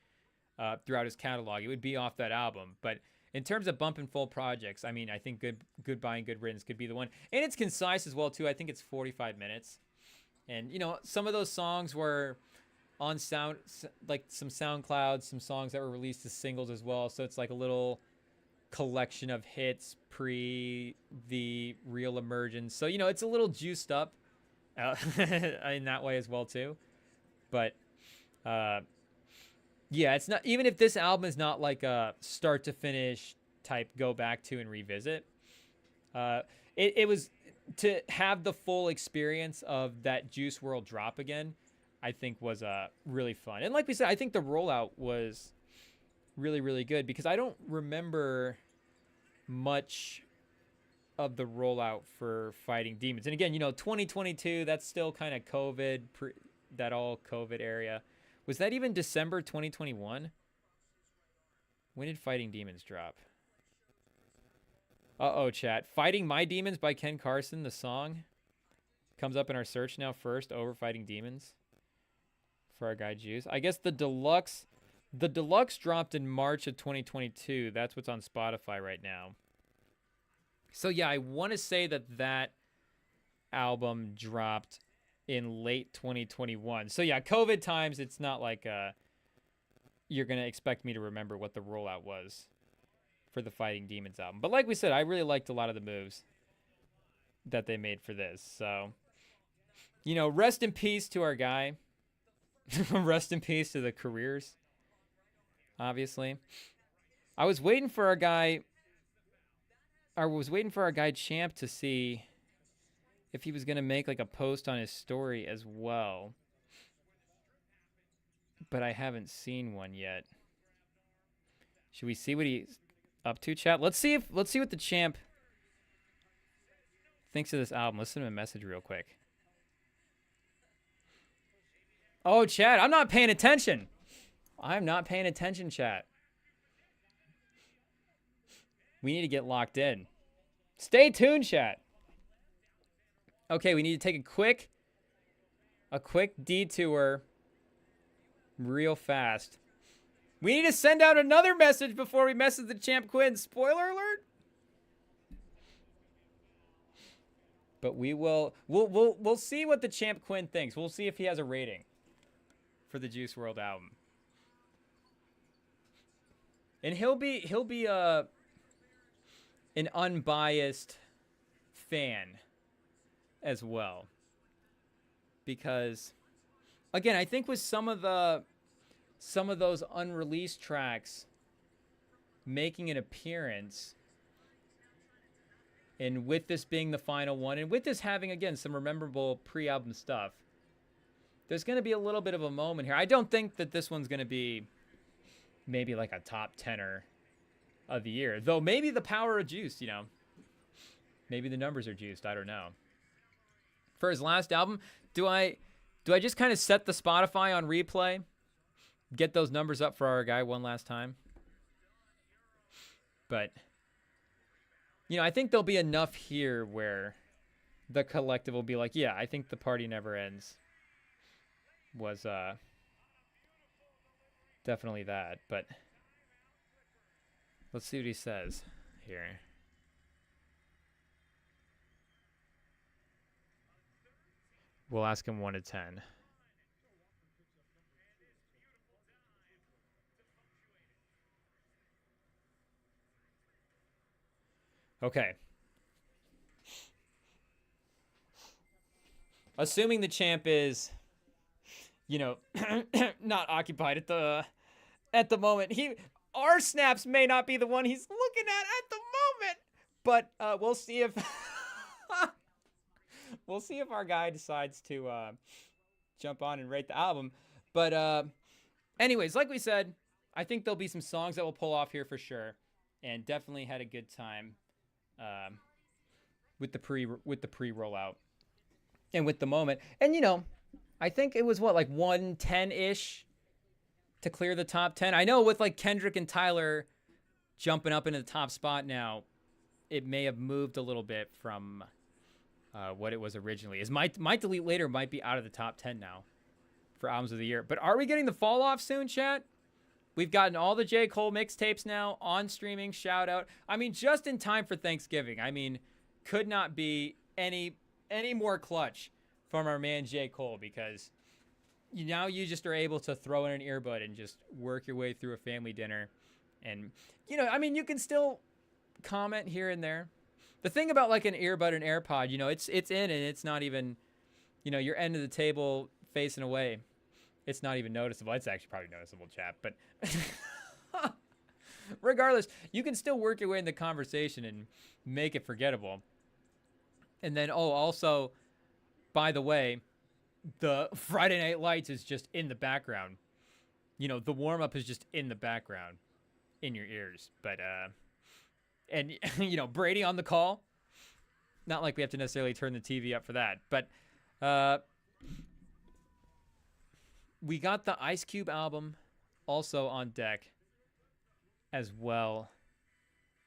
throughout his catalog, it would be off that album. But in terms of bumping full projects, I mean, I think Goodbye and Good Riddance could be the one. And it's concise as well, too. I think it's 45 minutes. And, some of those songs were on like some SoundCloud, some songs that were released as singles as well. So it's like a little collection of hits pre the real emergence. So, it's a little juiced up in that way as well, too. But, yeah, it's not, even if this album is not like a start to finish type go back to and revisit, it was to have the full experience of that Juice WRLD drop again, I think was really fun. And like we said, I think the rollout was really, really good because I don't remember much of the rollout for Fighting Demons. And again, 2022, that's still kind of COVID, that all COVID area. Was that even December 2021? When did Fighting Demons drop? Uh-oh, chat. Fighting My Demons by Ken Carson, the song, comes up in our search now first over Fighting Demons for our guy Juice. I guess the deluxe dropped in March of 2022. That's what's on Spotify right now. So yeah, I want to say that album dropped in late 2021. So yeah, COVID times, it's not like you're going to expect me to remember what the rollout was for the Fighting Demons album. But like we said, I really liked a lot of the moves that they made for this. So, rest in peace to our guy. Rest in peace to the careers, obviously. I was waiting for our guy Champ to see if he was going to make like a post on his story as well. But I haven't seen one yet. Should we see what he's up to, chat? Let's see what the Champ thinks of this album. Let's send him a message real quick. Oh, chat, I'm not paying attention. I'm not paying attention, chat. We need to get locked in. Stay tuned, chat. Okay, we need to take a quick detour real fast. We need to send out another message before we message the Champ Quinn. Spoiler alert. But we'll see what the Champ Quinn thinks. We'll see if he has a rating for the Juice WRLD album. And he'll be an unbiased fan as well. Because again, I think with some of those unreleased tracks making an appearance, and with this being the final one, and with this having, again, some memorable pre-album stuff, there's going to be a little bit of a moment here. I don't think that this one's going to be maybe like a top 10er of the year. Though maybe the power of Juice, maybe the numbers are juiced. I don't know. For his last album, do I just kind of set the Spotify on replay? Get those numbers up for our guy one last time? But, I think there'll be enough here where the collective will be like, yeah, I think The Party Never Ends was definitely that. But let's see what he says here. We'll ask him 1 to 10. Okay. Assuming the champ is, you know, not occupied at the moment. Our snaps may not be the one he's looking at the moment, but we'll see if we'll see if our guy decides to jump on and rate the album. But anyways, like we said, I think there'll be some songs that we'll pull off here for sure, and definitely had a good time with the pre rollout and with the moment. And I think it was what, like 110 ish to clear the top 10. I know with like Kendrick and Tyler jumping up into the top spot now, it may have moved a little bit from what it was originally. Is Might Delete Later might be out of the top 10 now for albums of the year. But are we getting the fall off soon, chat? We've gotten all the J. Cole mixtapes now on streaming. Shout out. I mean, just in time for Thanksgiving. I mean, could not be any more clutch from our man J. Cole, because now you just are able to throw in an earbud and just work your way through a family dinner. And, I mean, you can still comment here and there. The thing about like an earbud and AirPod, it's in and it's not even, your end of the table facing away. It's not even noticeable. It's actually probably noticeable, chat. But regardless, you can still work your way in the conversation and make it forgettable. And then, also, by the way, the Friday Night Lights is just in the background. The warm-up is just in the background in your ears. But, and, Brady on the call. Not like we have to necessarily turn the TV up for that. But we got the Ice Cube album also on deck, as well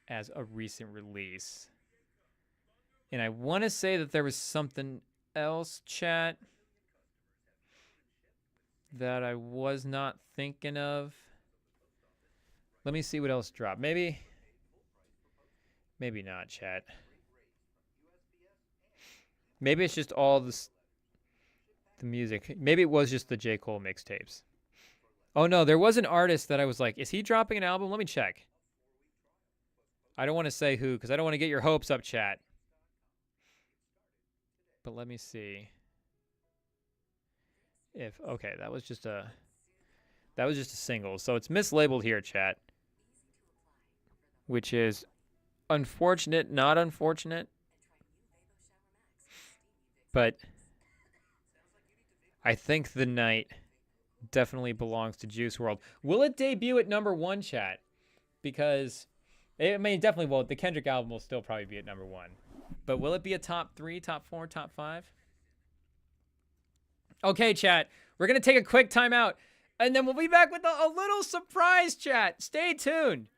as a recent release. And I want to say that there was something else, chat, that I was not thinking of. Let me see what else dropped. Maybe not, chat. Maybe it's just all the music. Maybe it was just the J. Cole mixtapes. Oh, no, there was an artist that I was like, is he dropping an album? Let me check. I don't want to say who, because I don't want to get your hopes up, chat. But let me see. Okay, that was just a single. So it's mislabeled here, chat. Which is unfortunate, not unfortunate. But I think The Night definitely belongs to Juice WRLD. Will it debut at number 1, chat? Because, definitely will. The Kendrick album will still probably be at number 1. But will it be a top 3, top 4, top 5? Okay, chat. We're going to take a quick timeout. And then we'll be back with a little surprise, chat. Stay tuned.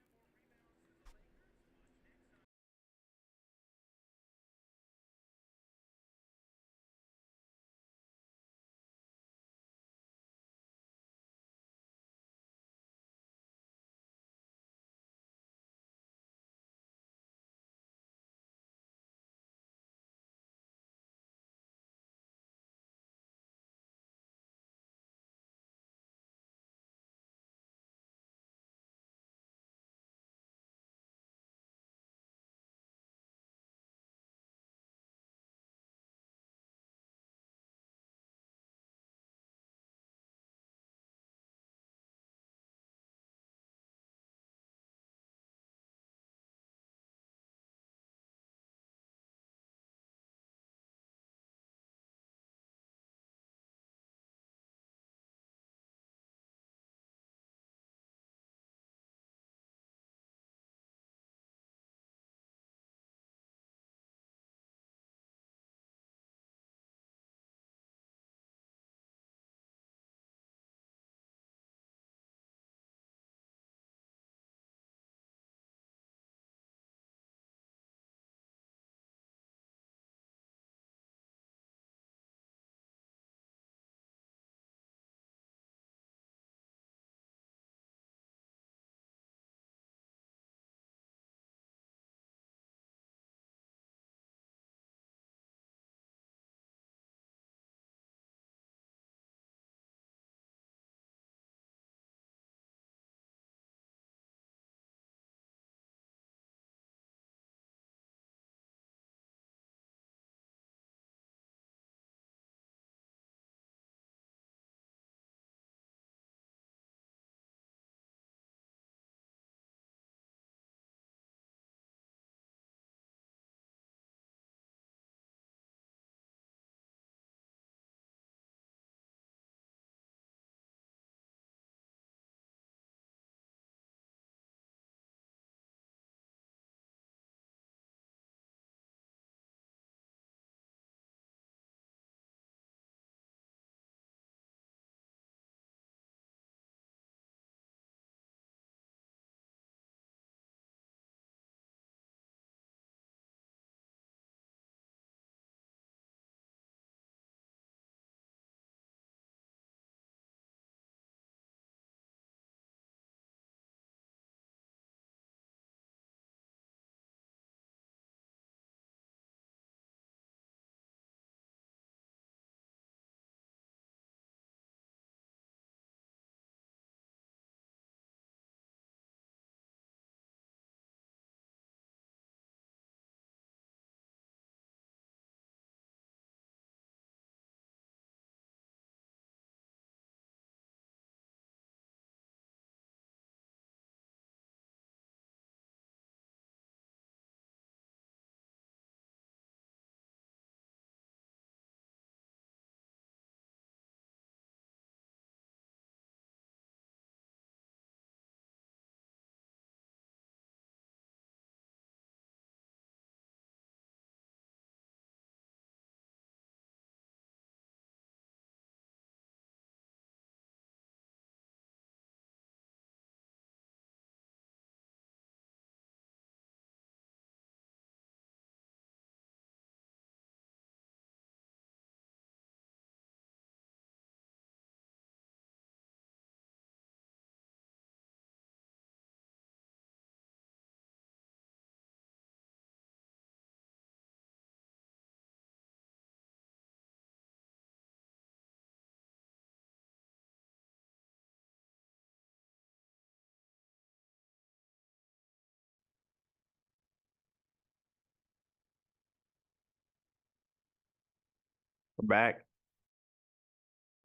We're back.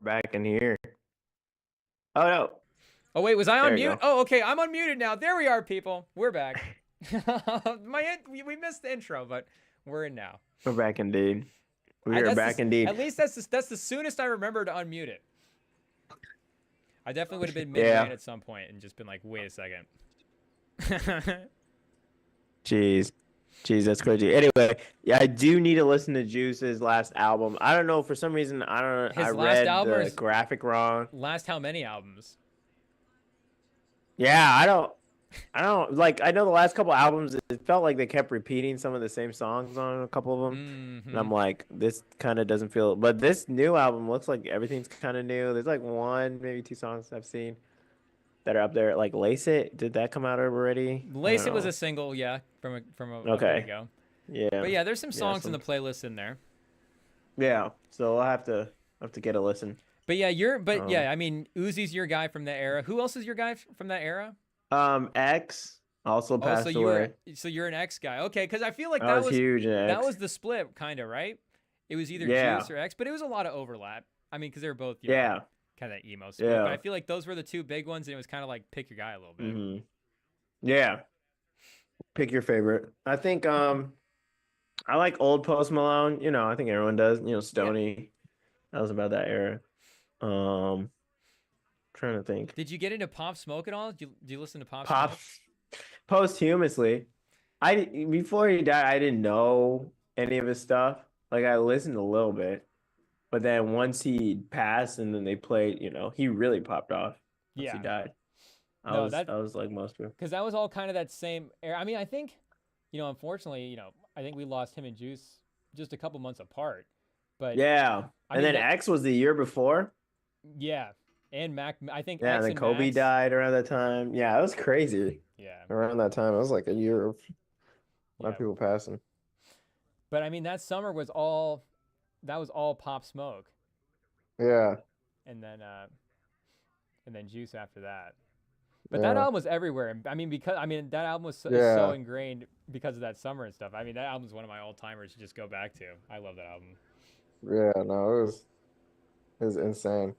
We're back in here. Oh no. Oh wait, was I on There you mute? go. Oh, okay, I'm unmuted now. There we are, people. We're back. We missed the intro, but we're in now. We're back indeed. We I are that's back the, indeed. at least that's the soonest I remember to unmute it. I definitely would have been mid rant Yeah. at some point and just been like, wait a second. Jeez. Jeez, that's crazy. Anyway, yeah, I do need to listen to Juice's last album. I don't know, for some reason, I don't I His last read album or the his graphic wrong. last how many albums? Yeah, I don't like I know the last couple albums it felt like they kept repeating some of the same songs on a couple of them. And Mm-hmm. I'm like, this kind of doesn't feel, but this new album looks like everything's kind of new. There's like one, maybe two songs I've seen that are up there. Like Lace It, did that come out already? I don't Lace It was a know. single, yeah, from a bit Okay. ago. Yeah. But yeah, there's some Yeah, songs in some the playlist in there. yeah. So I'll have to get a listen. But yeah, Um I mean, Uzi's your guy from that era. Who else is your guy from that era? X also Oh, passed away. so you're an X guy. Okay, because I feel like I was huge in that X. was the split, kind of, right? It was either Yeah. Juice or X, but it was a lot of overlap. I mean, because they were both, Yeah. kind of emo split. But I Yeah. feel like those were the two big ones, and it was kind of like pick your guy a little bit. Yeah. Pick your favorite. I think I like old Post Malone. I think everyone does. Yeah. Stony. That was about that era. Um, trying to think. Did you get into Pop Smoke at all? Do you listen to Pop Pop Smoke? posthumously. Before he died, I didn't know any of his stuff. Like I listened a little bit, but then once he passed and then they played, he really popped off once he Yeah. died. I No, was I was like most people. because that was all kind of that same era. I mean, I think, unfortunately, I think we lost him and Juice just a couple months apart. But Yeah. I And mean then that, X was the year before. yeah, and Mac. I think Yeah, and X then and Kobe Max. died around that time. Yeah, it was crazy. Yeah, Around that time, it was like a year of a lot of yeah. people passing. But I mean, that summer was all that was all Pop Smoke, Yeah, and then Juice after that. But that yeah, album was everywhere. I mean, that album is so yeah, ingrained because of that summer and stuff. I mean, that album is one of my all timers to just go back to. I love that album. yeah. No, it was insane.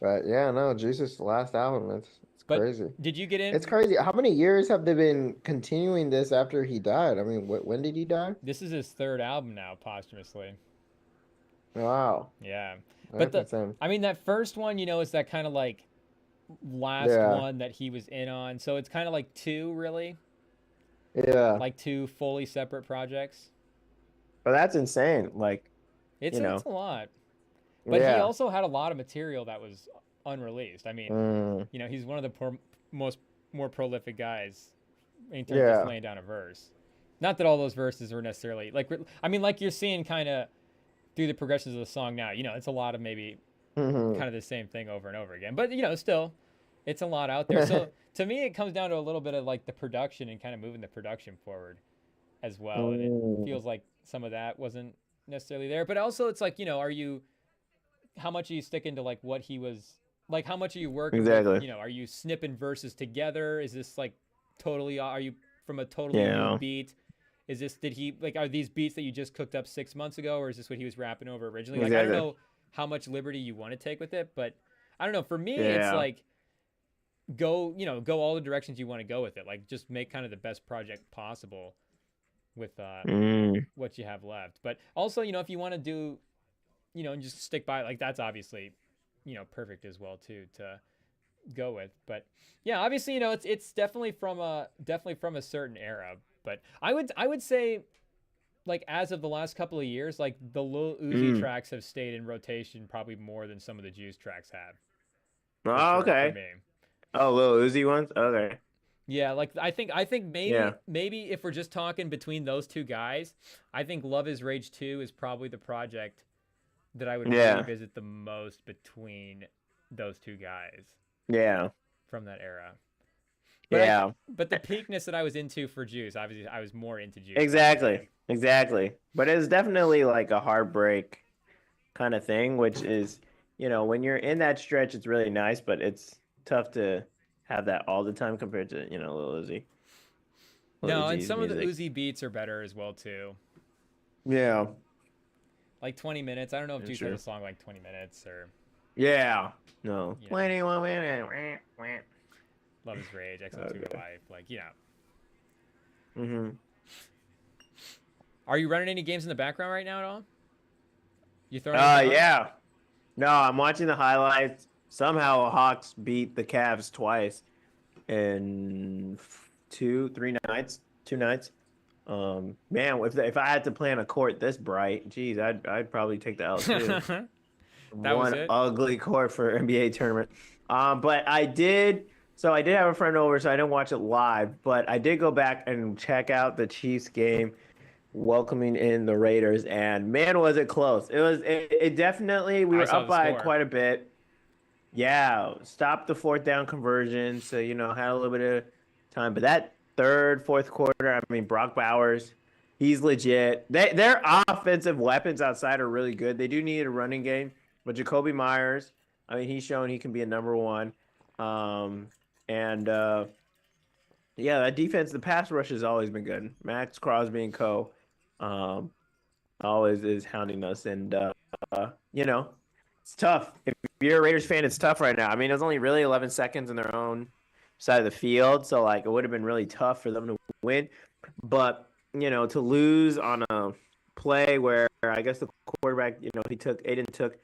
But yeah, no, Jesus' last album, it's But crazy. did you get in? It's crazy. How many years have they been continuing this after he died? I mean, when did he die? This is his third album now, posthumously. Wow, Yeah, but that's insane. I mean, that first one, is that kind of like last Yeah, one that he was in on. So it's kind of like two, really, yeah. like two fully separate projects. But that's insane. Like, It's you it's know, a lot. But he yeah. also had a lot of material that was unreleased. I mean, Mm, he's one of the most more prolific guys in terms of just yeah. laying down a verse. Not that all those verses were necessarily like. I mean, like you're seeing kind of through the progressions of the song now. It's a lot of maybe Hmm. kind of the same thing over and over again. But still, it's a lot out there. So to me, it comes down to a little bit of like the production and kind of moving the production forward as well. And it Mm, feels like some of that wasn't necessarily there. But also, it's like are you how much are you sticking to like what he was like? How much are you working with? exactly. Are you snipping verses together? Is this like totally? Are you from a totally new Yeah, beat? Is this did he like? Are these beats that you just cooked up 6 months ago, or is this what he was rapping over originally? Like I don't exactly. know how much liberty you want to take with it, but I don't know. For me, it's Yeah. like go all the directions you want to go with it. Like just make kind of the best project possible with Mm, what you have left. But also, if you want to do, and just stick by it, like that's obviously, perfect as well too to go with. But yeah, obviously, it's definitely from a certain era. But I would say like as of the last couple of years, like the Lil Uzi mm. tracks have stayed in rotation probably more than some of the Juice tracks have, for Oh, sure, for okay. me. Oh, Lil Uzi ones? Okay. Yeah, like I think maybe Yeah. maybe if we're just talking between those two guys, I think Love Is Rage 2 is probably the project that I would Yeah. revisit the most between those two guys Yeah. from that era. But Yeah. but the peakness that I was into for Juice, obviously I was more into Juice back then. Exactly. Exactly. But it's definitely like a heartbreak kind of thing, which is, when you're in that stretch, it's really nice, but it's tough to have that all the time compared to, Lil No, and Uzi's some of the music. Uzi beats are better as well too. Yeah. Like 20 minutes. I don't know if Yeah, Juice sure. has a song like 20 minutes or Yeah. No. you know, 21 minutes. Love Is Rage, XO2 to Okay. Life. Like, you know. Mm-hmm. Are you running any games in the background right now at all? You throwing anything on? Yeah. No, I'm watching the highlights. Somehow Hawks beat the Cavs twice in 2 3 nights, 2 nights. Man, if I had to plan a court this bright, geez, I'd probably take the L too. That was One it? ugly court for NBA tournament. But I did have a friend over, so I didn't watch it live, but I did go back and check out the Chiefs game welcoming in the Raiders, and man, was it close. It definitely, we I were saw up the by score. quite a bit. Yeah, stopped the fourth down conversion, so had a little bit of time. But that third, fourth quarter, I mean, Brock Bowers, he's legit. Their offensive weapons outside are really good. They do need a running game, but Jacoby Myers, I mean, he's shown he can be a number one. And yeah, that defense, the pass rush has always been good. Max Crosby and co. Um, always is hounding us, and you know, it's tough. If you're a Raiders fan, it's tough right now. I mean, it was only really 11 seconds in their own side of the field, so like it would have been really tough for them to win. But to lose on a play where I guess the quarterback, Aiden took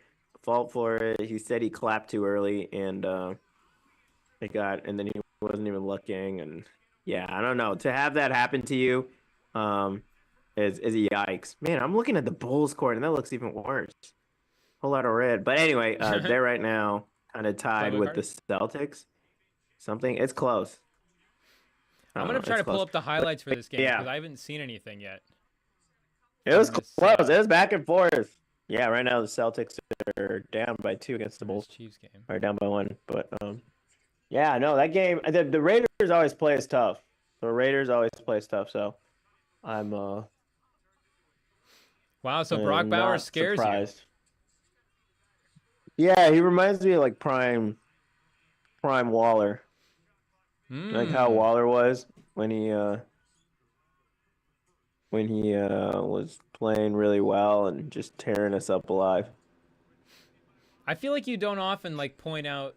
fault for it. He said he clapped too early, and and then he wasn't even looking, and yeah, I don't know. To have that happen to you, um, is a yikes. Man, I'm looking at the Bulls court, and that looks even worse. Whole lot of red. But anyway, they're right now kind of tied Playing with card? the Celtics. It's close. I I'm don't gonna know. try It's to pull close. up the But highlights for this game because yeah, I haven't seen anything yet it was on this close. It was back and forth. Yeah, right now the Celtics are down by 2 against the on this Bulls. Chiefs game. Or down by 1. But yeah, no, that game. The Raiders always play us tough. The Raiders always play us tough. So I'm Wow, so Brock Bowers not scares you. surprised. Yeah, he reminds me of like prime Waller. Like how Hmm. Waller was when he was playing really well and just tearing us up alive. I feel like you don't often like point out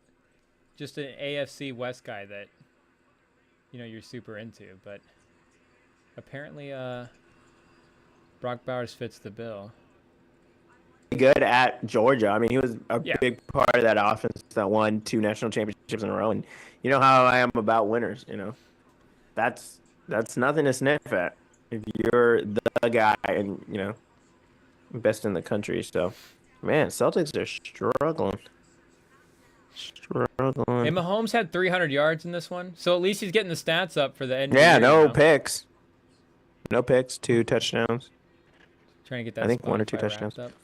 just an AFC West guy that you're super into, but apparently Brock Bowers fits the bill. Good at Georgia. I mean, he was a Yeah. big part of that offense that won 2 national championships in a row. And you know how I am about winners. That's nothing to sniff at if you're the guy and best in the country. So, man, Celtics are struggling. And Struggling. Mahomes had 300 yards in this one, so at least he's getting the stats up for the end of the Yeah, year. no picks. No picks, 2 touchdowns. Trying to get I that think 1 or 2 Spotify touchdowns. wrapped up.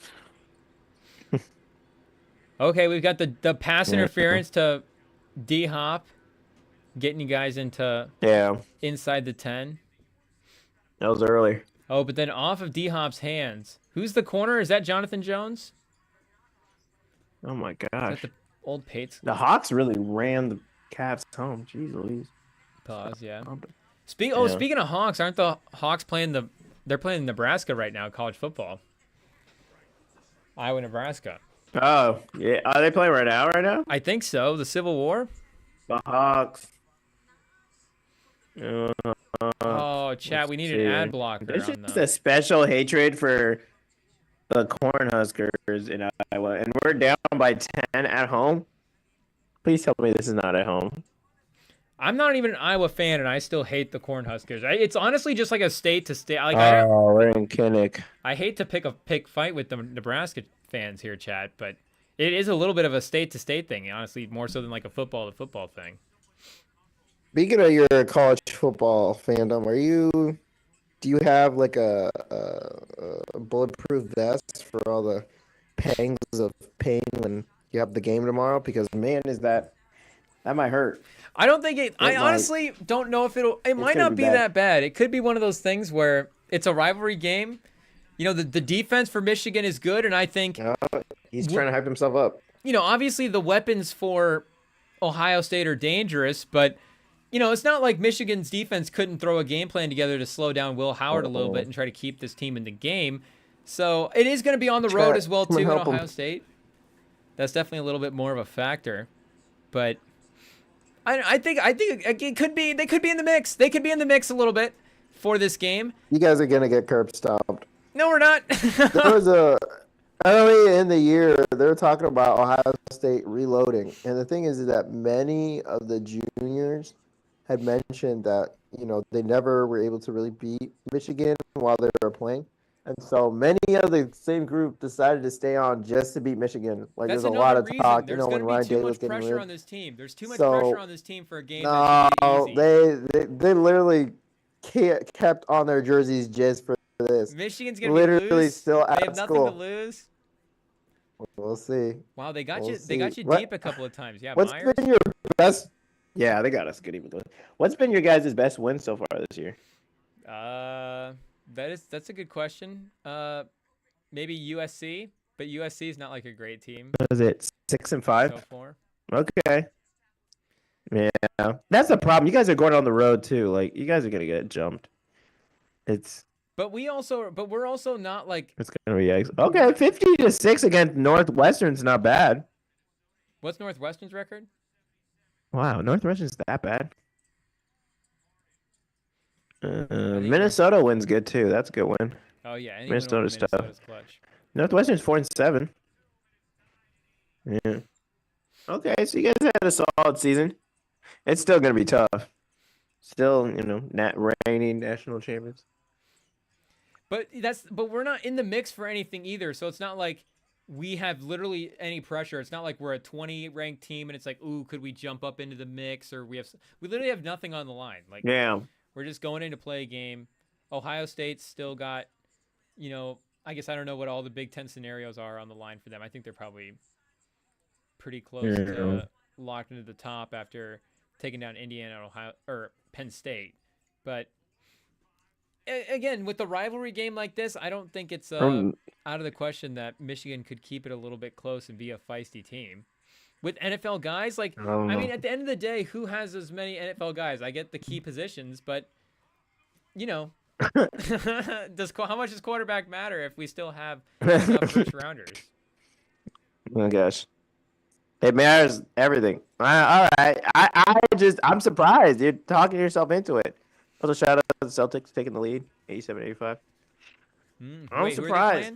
Okay, we've got the pass Yeah. interference to D Hop, getting you guys into Yeah, inside the 10. that was early. Oh, but then off of D Hop's hands. Who's the corner? Is that Jonathan Jones? Oh my Is that gosh. the old Pates? The Hawks really ran the Cavs home. Jeez Louise. Pause, yeah. Yeah. Speaking of Hawks, aren't the Hawks they're playing Nebraska right now, college football. Iowa, Nebraska. Oh, yeah. Are they playing right now? I think so. The Civil War? The Hawks. Oh, chat, we need an ad blocker There's on just the a special hatred for the Cornhuskers in Iowa, and we're down by 10 at home. Please tell me this is not at home. I'm not even an Iowa fan, and I still hate the Cornhuskers. It's honestly just like a state to state. Like We're in Kinnick. I hate to pick fight with the Nebraska fans here, chat, but it is a little bit of a state to state thing. Honestly, more so than like a football to football thing. Speaking of your college football fandom, do you have like a bulletproof vest for all the pangs of pain when you have the game tomorrow? Because man, is that might hurt. I don't think it. I might. honestly don't know if it might gonna not be be bad. that bad. It could be one of those things where it's a rivalry game. The defense for Michigan is good, and I think He's trying to hype himself up. obviously the weapons for Ohio State are dangerous, but it's not like Michigan's defense couldn't throw a game plan together to slow down Will Howard a little bit and try to keep this team in the game. So it is going to be on the road Chat, as well come and too in help 'em. Ohio State. That's definitely a little bit more of a factor, but I think it could be they could be in the mix. They could be in the mix a little bit for this game. You guys are gonna get curb stomped. No, we're not. There was a early in the year they were talking about Ohio State reloading, and the thing is that many of the juniors had mentioned that they never were able to really beat Michigan while they were playing, and so many of the same group decided to stay on just to beat Michigan. Like That's there's a lot another of reason. talk, There's when going to be Ryan too Day was much getting pressure rid. on this team. There's too much So pressure on this team for a game no, that should be easy. they literally kept on their jerseys just for this. Michigan's going to be Literally loose. still They at have nothing to school. lose. We'll see. Wow, they got We'll you. They got see. you What- deep a couple of times. Yeah, What's Myers. been your best? Yeah, they got us good even. What's been your guys' best win so far this year? That's a good question. Maybe USC, but USC is not like a great team Was it 6 and so 5? far. Okay. Yeah, that's the problem. You guys are going on the road too. Like you guys are gonna get jumped. It's But we're also not like. gonna be okay. 50-6 against Northwestern's not bad. What's Northwestern's record? Wow, Northwestern's that bad. think Minnesota wins good too. That's a good win. Oh yeah, any win over Minnesota's tough. Minnesota's clutch. Northwestern's 4-7. Yeah. Okay, so you guys had a solid season. It's still gonna be tough. Still, reigning national champions. But we're not in the mix for anything either. So it's not like we have literally any pressure. It's not like we're a 20 ranked team and it's like, ooh, could we jump up into the mix? Or we literally have nothing on the line. Like Yeah. we're just going in to play a game. Ohio State's still got, I guess I don't know what all the Big Ten scenarios are on the line for them. I think they're probably pretty close to locked into the top after taking down Indiana, Ohio, or Penn State. But again, with the rivalry game like this, I don't think it's out of the question that Michigan could keep it a little bit close and be a feisty team. With NFL guys, like, I mean, at the end of the day, who has as many NFL guys? I get the key positions, but, how much does quarterback matter if we still have enough first rounders? Oh gosh, it matters everything. All right, I'm surprised you're talking yourself into it. Also, shout out to the Celtics taking the lead, 87-85. I'm surprised.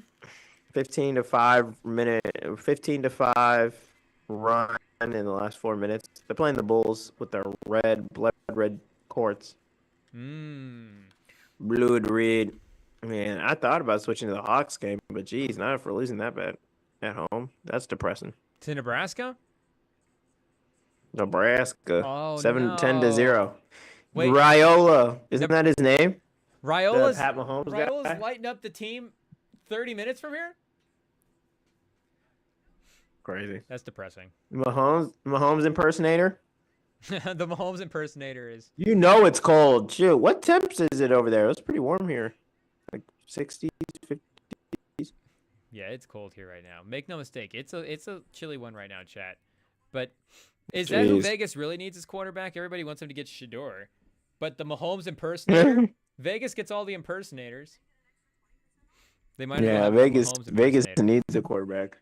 15-5 run in the last 4 minutes. They're playing the Bulls with their blood red courts. Blood red. Man, I thought about switching to the Hawks game, but geez, not if we're losing that bad at home. That's depressing. To Nebraska? Nebraska. Oh, 10-0. Wait, Raiola. Isn't that his name? Raiola's Pat Mahomes guy? lighting up the team 30 minutes from here? Crazy. That's depressing. Mahomes impersonator? The Mahomes impersonator is. You know it's cold. Shoot, what temps is it over there? It's pretty warm here. Like 60s, 50s. Yeah, it's cold here right now. Make no mistake. It's a chilly one right now, chat. But is that who Vegas really needs as quarterback? Everybody wants him to get Shador. But the Mahomes impersonator, Vegas gets all the impersonators. They might as well have a Vegas Mahomes impersonator. needs a quarterback.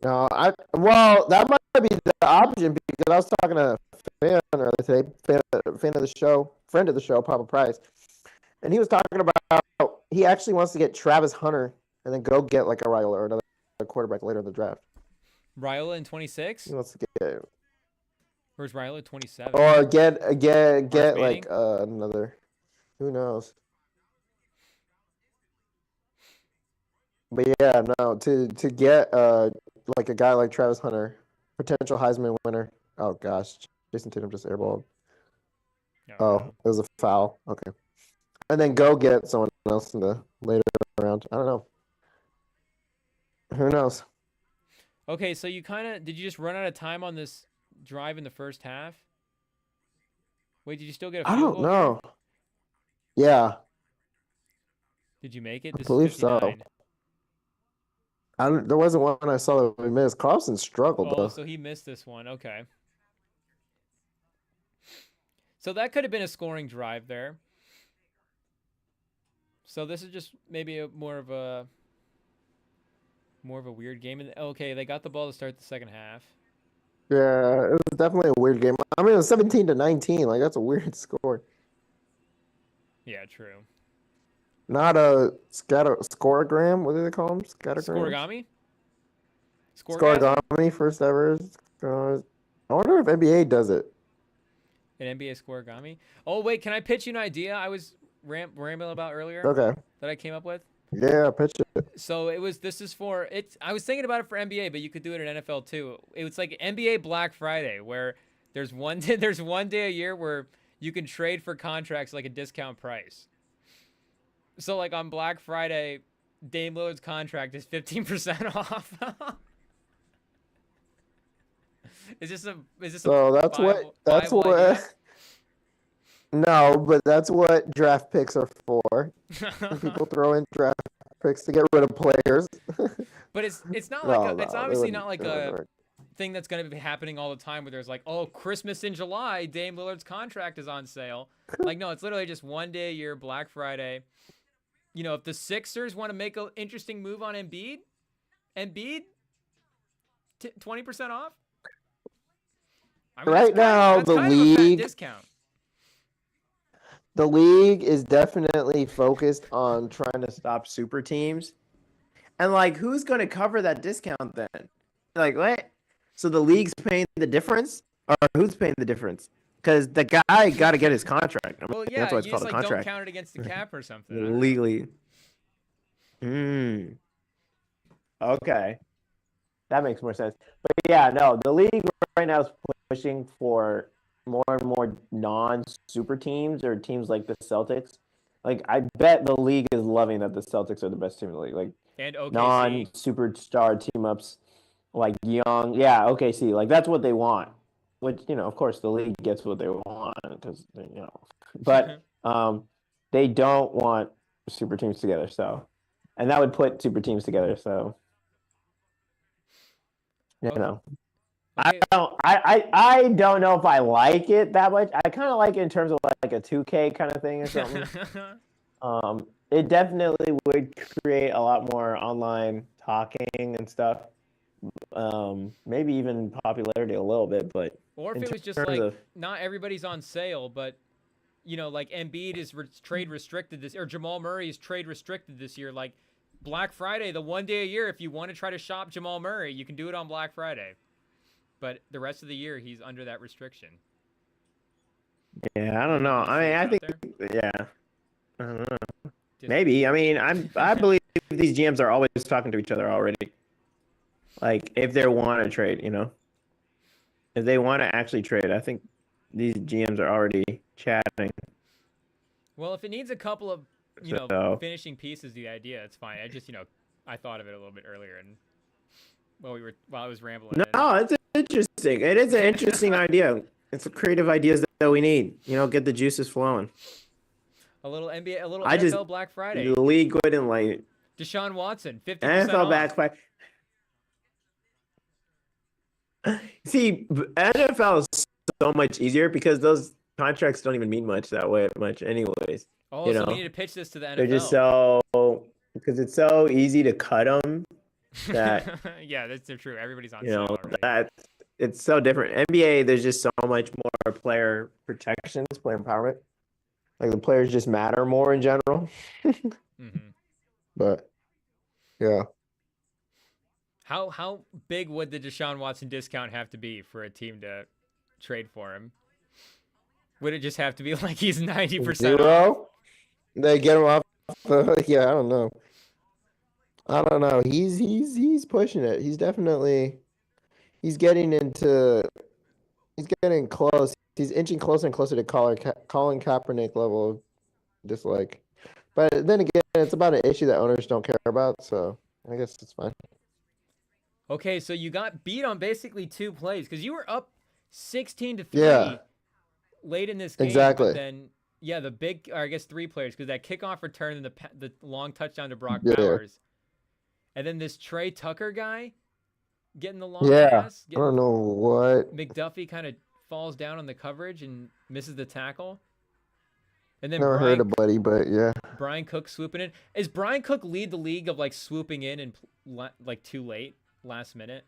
No, that might be the option because I was talking to a fan earlier today, fan of the show, friend of the show, Papa Price, and he was talking about he actually wants to get Travis Hunter and then go get like a Raiola or another quarterback later in the draft. Raiola in 26? He wants to get Where's Raiola 27? or get Manning? like another. Who knows? But yeah, no, to get like a guy like Travis Hunter, potential Heisman winner. Oh gosh, Jason Tatum just airballed. Oh, it was a foul. Okay, and then go get someone else in the later round. I don't know. Who knows? Okay, so did you just run out of time on this drive in the first half? Wait, did you still get a I field don't goal? know. Yeah, Did you make it? I This believe is so. 59. there wasn't one I saw that we missed. Carlson struggled Oh, though. so he missed this one. Okay. So that could have been a scoring drive there. So this is just maybe more of a weird game. And okay, they got the ball to start the second half. Yeah, it was definitely a weird game. I mean, it was 17-19. Like, that's a weird score. Yeah, true. Not a scoregram. What do they call them? Scattergrams? Scoregami? Scoregasm? Scoregami, first ever. I wonder if NBA does it. An NBA scoregami? Oh, wait, can I pitch you an idea I was rambling about earlier Okay. that I came up with? Yeah, pitch it. So I was thinking about it for NBA, but you could do it in NFL too. It was like NBA Black Friday, where there's one day a year where you can trade for contracts like a discount price. So like on Black Friday, Dame Lillard's contract is 15% off. Is this So that's viable idea? No, but that's what draft picks are for. People throw in draft picks to get rid of players. But it's not No, like it's no, obviously it not like wouldn't a work. thing that's going to be happening all the time where there's like, oh, Christmas in July, Dame Lillard's contract is on sale. Like, no, it's literally just one day a year, Black Friday. You know, if the Sixers want to make an interesting move on Embiid, 20% off. I mean, Right now, that's the kind of a fat league discount. The league is definitely focused on trying to Stop super teams. And like, who's going to cover that discount then? Like, what? So the league's paying the difference, or who's paying the difference? Because the guy got to get his contract. I mean, Well, yeah, that's why it's you called just a like don't contract. count it against the cap or something. I don't know. Legally. Okay. That makes more sense. But yeah, no, the league right now is pushing for more and more non-super teams or teams like the Celtics. Like, I bet the league is loving that the Celtics are the best team in the league. Like, And OKC. non-superstar team-ups, like young. Yeah, OKC. Like, that's what they want. Which, of course, the league gets what they want because, But they don't want super teams together, so. And that would put super teams together, so. Okay. I don't know if I like it that much. I kind of like it in terms of like a 2K kind of thing or something. It definitely would create a lot more online talking and stuff. Maybe even popularity a little bit, but Or if in it was just terms like of- not everybody's on sale, but like Embiid is trade restricted or Jamal Murray is trade restricted this year. Like Black Friday, the one day a year, if you want to try to shop Jamal Murray, you can do it on Black Friday. But the rest of the year, he's under that restriction. yeah, I don't know. I mean, I think yeah, I don't know. Just- Maybe. I mean, I believe these GMs are always talking to each other already. Like if they want to trade, if they want to actually trade, I think these GMs are already chatting. Well, if it needs a couple of So- finishing pieces, the idea, it's fine. I just I thought of it a little bit earlier, and while I was rambling. No, it's interesting. It is an interesting idea. It's the creative ideas that we need. Get the juices flowing. A little NBA, a little I NFL just- Black Friday. The league wouldn't like Deshaun Watson, 50% NFL off. back. See, NFL is so much easier because those contracts don't even mean much anyways. Oh, so we need to pitch this to the NFL. They're just because it's so easy to cut them that yeah, that's true. Everybody's on sale already. that it's so different. NBA, there's just so much more player protections, player empowerment. Like the players just matter more in general. Mm-hmm. But yeah. How big would the Deshaun Watson discount have to be for a team to trade for him? Would it just have to be like he's 90% off? Zero? They get him off. Yeah, I don't know. He's pushing it. He's getting close. He's inching closer and closer to Colin Kaepernick level of dislike. But then again, it's about an issue that owners don't care about, so I guess it's fine. Okay, so you got beat on basically 2 plays because you were up 16-3 Yeah. late in this game. Exactly. But then, yeah, the big, or I guess 3 players because that kickoff return and the long touchdown to Brock Yeah. Bowers. And then this Trey Tucker guy getting the long Yeah. pass. I don't know what. McDuffie kind of falls down on the coverage and misses the tackle. And then Never heard of Buddy, but yeah. Brian Cook swooping in. Is Brian Cook lead the league of like swooping in and like too late, last minute?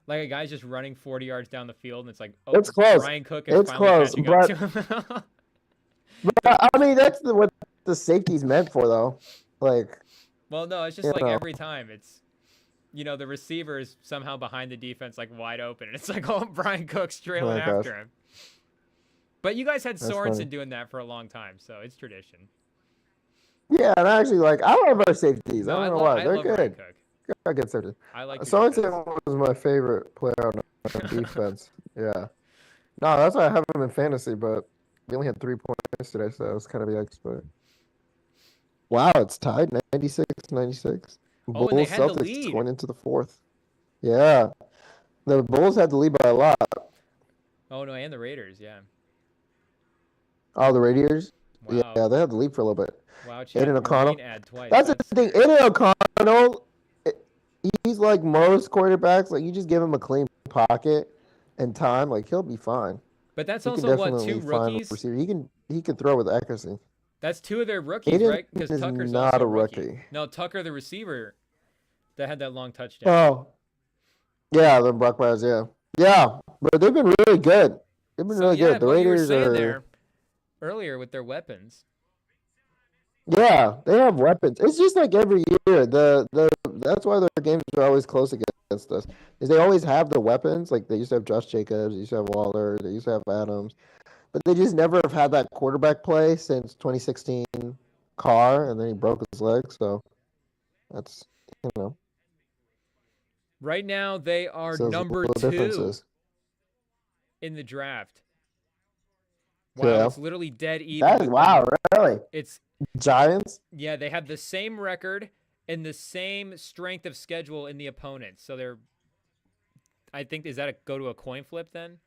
Like a guy's just running 40 yards down the field and it's like, oh, It's close. Brian Cook is It's finally close, catching up to him. But I mean, that's what the safety's meant for, though. Like, Well, no, it's just like every time it's, the receiver is somehow behind the defense, like wide open, and it's like, oh, Brian Cook's trailing after him. But you guys had Sorensen doing that for a long time, so it's tradition. Yeah, and actually, I love our safeties. No, I don't know why. They're Brian good. Cook. I get safety. I like Sorensen was my favorite player on defense. Yeah. No, that's why I have him in fantasy, but we only had 3 points today, so it was kind of yikes. But wow, it's tied 96-96. Oh, and they had the lead going into the fourth. Yeah, the Bulls had the lead by a lot. Oh no, and the Raiders, yeah. Oh, the Raiders. Wow. Yeah, they had the lead for a little bit. Wow, Aiden O'Connell. Twice. That's the thing. Aiden O'Connell, he's like most quarterbacks. Like, you just give him a clean pocket and time, like, he'll be fine. But that's also what, 2 rookies? He can throw with accuracy. That's 2 of their rookies, Aiden right? Because Tucker's not also a rookie. No, Tucker, the receiver, that had that long touchdown. Oh, yeah, the Buckeyes, yeah, but they've been really good. They've been really good. The Raiders you were saying there earlier with their weapons. Yeah, they have weapons. It's just like every year. That's why their games are always close against us. Is they always have the weapons. Like, they used to have Josh Jacobs, they used to have Waller, they used to have Adams, but they just never have had that quarterback play since 2016 Carr, and then he broke his leg. So that's Right now they are number 2 in the draft. Wow, yeah. It's literally dead even. Wow, really? It's Giants? Yeah, they have the same record and the same strength of schedule in the opponents. So they're, I think, is that go to a coin flip then?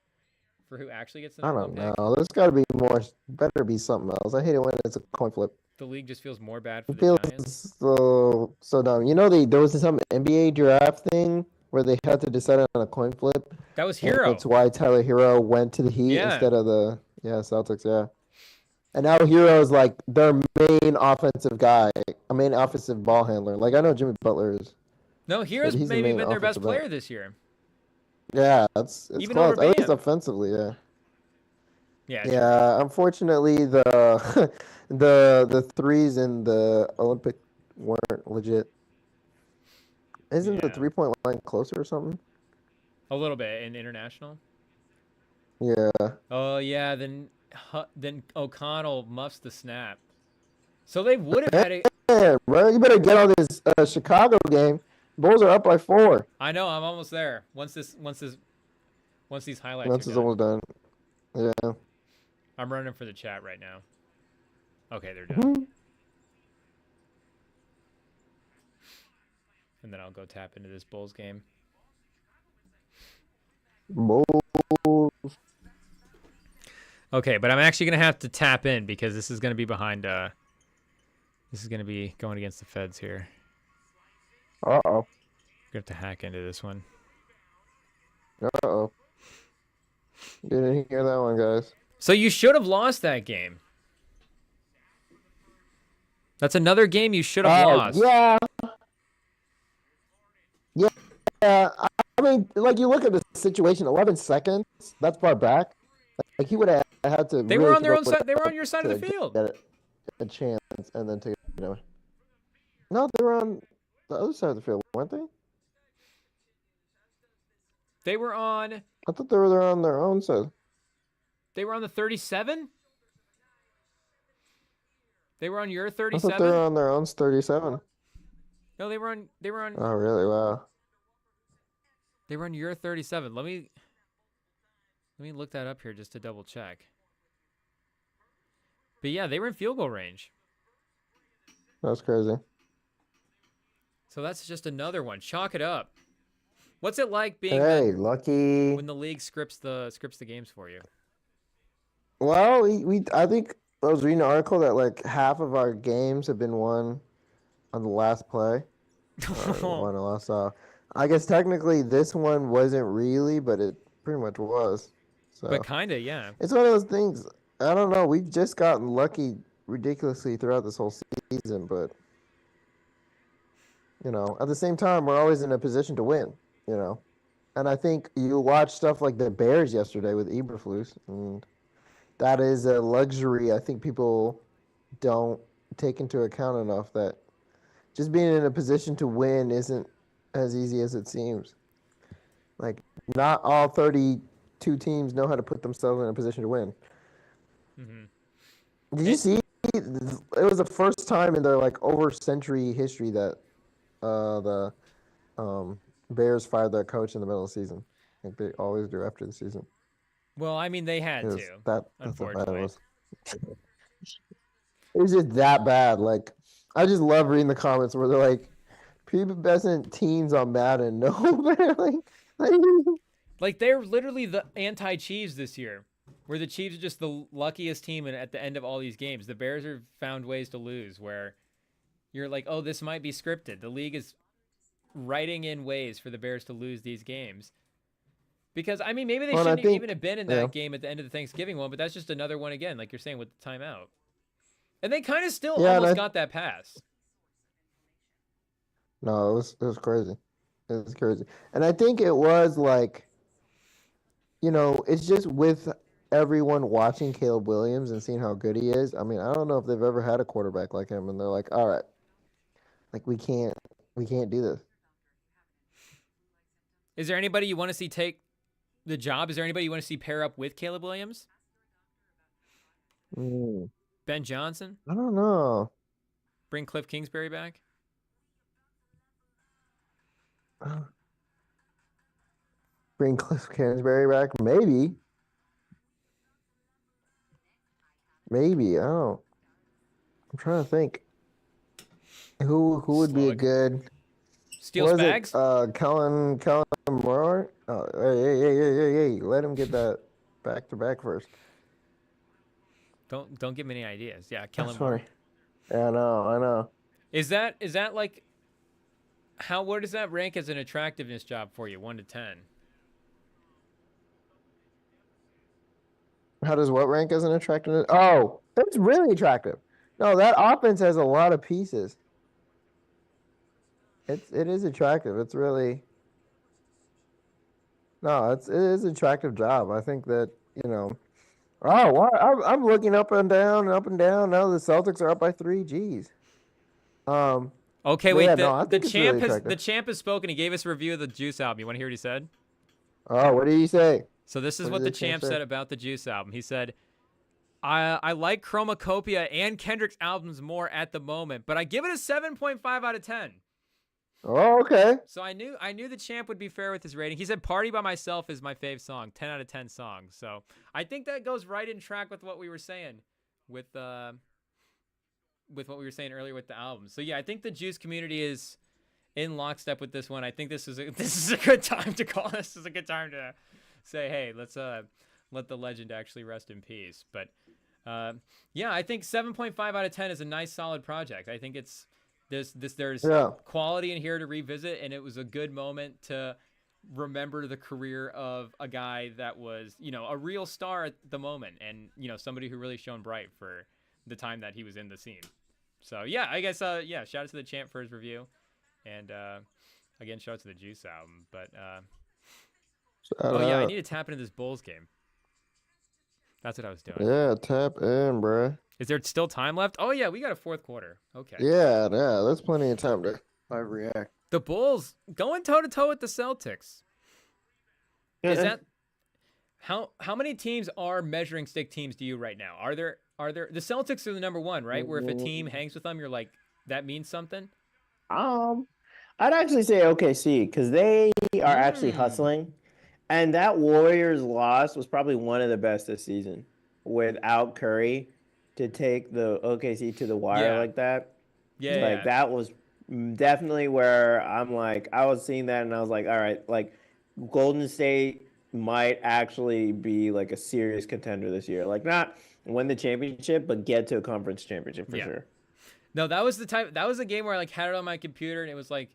For who actually gets the I don't know. There's got to be more. Better be something else. I hate it when it's a coin flip. The league just feels more bad for the Giants. So dumb. There was some NBA draft thing where they had to decide on a coin flip. That was Hero. That's why Tyler Hero went to the Heat instead of the Celtics. Yeah. And now Hero is like their main offensive guy, a main offensive ball handler. Like, I know Jimmy Butler is. No, Hero's maybe been their best player this year. Yeah, it's even close. At least offensively, yeah. Yeah. Unfortunately, the threes in the Olympic weren't legit. Isn't the 3-point line closer or something? A little bit in international. Yeah. Oh yeah, then O'Connell muffs the snap. So they would have had it. Yeah, bro, you better get on this Chicago game. Bulls are up by 4. I know. I'm almost there. Once these highlights. Once it's almost done. Yeah. I'm running for the chat right now. Okay, they're done. And then I'll go tap into this Bulls game. Bulls. Okay, but I'm actually gonna have to tap in because this is gonna be behind. This is gonna be going against the Feds here. Uh-oh. Gonna have to hack into this one. Uh-oh. Didn't hear that one, guys. So you should have lost that game. That's another game you should have lost. Yeah. I mean, like, you look at the situation, 11 seconds, that's far back. Like, he would have had to. They were on their own side. They were on your side of the field. Get a chance, and then take it away. No, they were on the other side of the field, weren't they? They were on. I thought they were on their own side. They were on the 37. They were on your 37. I thought they were on their own 37. No, they were on. Oh, really? Wow. They were on your 37. Let me look that up here just to double check. But yeah, they were in field goal range. That's crazy. So that's just another one. Chalk it up. What's it like being lucky when the league scripts the games for you? Well, I think I was reading an article that like half of our games have been won on the last play. Won or lost. I guess technically this one wasn't really, but it pretty much was. So But kinda, yeah. it's one of those things. I don't know. We've just gotten lucky ridiculously throughout this whole season, but at the same time, we're always in a position to win. You know, and I think you watch stuff like the Bears yesterday with Eberflus, and that is a luxury I think people don't take into account enough. That just being in a position to win isn't as easy as it seems. Like, not all 32 teams know how to put themselves in a position to win. Did you see? It was the first time in their over century history that the Bears fired their coach in the middle of the season. Like they always do after the season. Well, I mean, they had to, That's unfortunately. how bad it was. It was just that bad. Like, I just love reading the comments where they're like, "Pubescent teens on Madden." No, like they're literally the anti-Chiefs this year, where the Chiefs are just the luckiest team at the end of all these games. The Bears have found ways to lose where you're like, oh, this might be scripted. The league is writing in ways for the Bears to lose these games. Because, I mean, maybe they shouldn't even have been in that game at the end of the Thanksgiving one, but that's just another one again, like you're saying with the timeout. And they kind of still almost got that pass. No, it was crazy. It was crazy. And I think it was like, it's just with everyone watching Caleb Williams and seeing how good he is. I mean, I don't know if they've ever had a quarterback like him, and they're like, all right, like we can't do this. Is there anybody you want to see take the job? Is there anybody you want to see pair up with Caleb Williams? Ben Johnson? I don't know. Bring Cliff Kingsbury back? Bring Cliff Kingsbury back? Maybe. Maybe. I don't. I'm trying to think. Who would be a good Steel Spags? Kellen Moore? Oh, hey, let him get that back to back first. Don't give me any ideas. Yeah, Kellen That's Moore. funny. Yeah, I know. Is that like where does that rank as an attractiveness job for you? 1 to 10. How does what rank as an attractiveness? Oh, it's really attractive. No, that offense has a lot of pieces. It is attractive. It's really it is an attractive job. I think that Oh, wow. I'm looking up and down. Now the Celtics are up by 3. Jeez. Okay, wait. Yeah, the champ has spoken. He gave us a review of the Juice album. You want to hear what he said? Oh, what did he say? So this is what the champ said about the Juice album. He said, I like Chromacopia and Kendrick's albums more at the moment, but I give it a 7.5 out of 10. Oh, okay. So I knew the champ would be fair with his rating. He said Party by Myself is my fave song, 10 out of 10 songs. So I think that goes right in track with what we were saying with what we were saying earlier with the album. So yeah, I think the Juice community is in lockstep with this one. I think this is a good time to call this. This is a good time to say, hey, let's let the legend actually rest in peace. But yeah, I think 7.5 out of 10 is a nice solid project. I think it's there's quality in here to revisit, and it was a good moment to remember the career of a guy that was, a real star at the moment, and somebody who really shone bright for the time that he was in the scene. So yeah, I guess shout out to the champ for his review, and again, shout out to the Juice album. But I need to tap into this Bulls game. That's what I was doing. Yeah, tap in, bruh. Is there still time left? Oh, yeah, we got a fourth quarter. Okay. Yeah, there's plenty of time to react. The Bulls going toe-to-toe with the Celtics. Is that how many teams are measuring stick teams to you right now? Are there the Celtics are the number one, right? Where if a team hangs with them, you're like, that means something? I'd actually say OKC because they are actually hustling. And that Warriors loss was probably one of the best this season without Curry to take the OKC to the wire like that. Yeah. That was definitely where I'm like, I was seeing that and I was like, all right, like Golden State might actually be like a serious contender this year. Like not win the championship, but get to a conference championship for sure. No, that was a game where I like had it on my computer and it was like,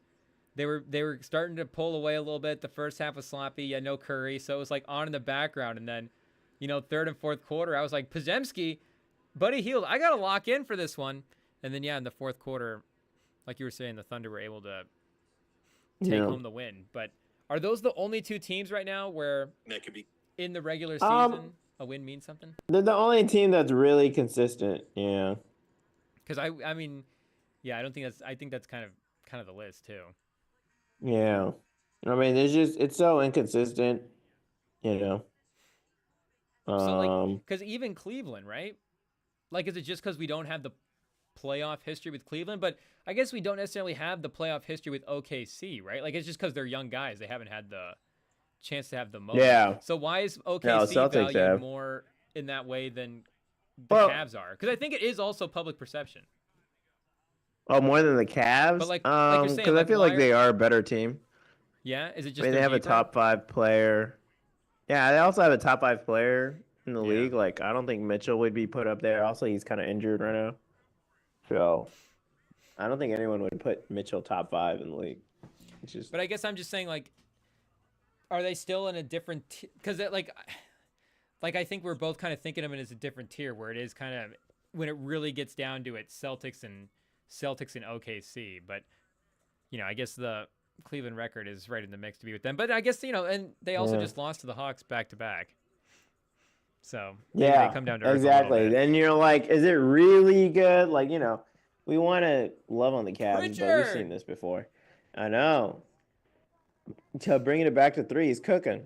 They were starting to pull away a little bit. The first half was sloppy. Yeah, no Curry. So it was like on in the background. And then, third and fourth quarter, I was like, Podziemski, Buddy Hield, I gotta lock in for this one. And then in the fourth quarter, like you were saying, the Thunder were able to take home the win. But are those the only two teams right now where that could be in the regular season a win means something? They're the only team that's really consistent. Yeah. Because I mean, I don't think that's. I think that's kind of the list too. Yeah. I mean, it's so inconsistent. So because even Cleveland, right? Like, is it just because we don't have the playoff history with Cleveland? But I guess we don't necessarily have the playoff history with OKC, right? Like, it's just because they're young guys. They haven't had the chance to have the most. Yeah. So why is OKC valued more in that way than the Cavs are? Because I think it is also public perception. Oh, more than the Cavs? But like you're saying, because I feel like they are a better team. Yeah? Is it just they have a top 5 player. Yeah, they also have a top 5 player in the league. Like, I don't think Mitchell would be put up there. Also, he's kind of injured right now. So, I don't think anyone would put Mitchell top 5 in the league. But I guess I'm just saying, like, are they still in a different because like I think we're both kind of thinking of it as a different tier where it is kind of when it really gets down to it, Celtics and OKC. But, I guess the Cleveland record is right in the mix to be with them. But I guess, and they also just lost to the Hawks back to back. So they come down to earth exactly. Then you're like, is it really good? Like, we want to love on the Cavs, but we've seen this before. I know. Bringing it back to 3 is cooking.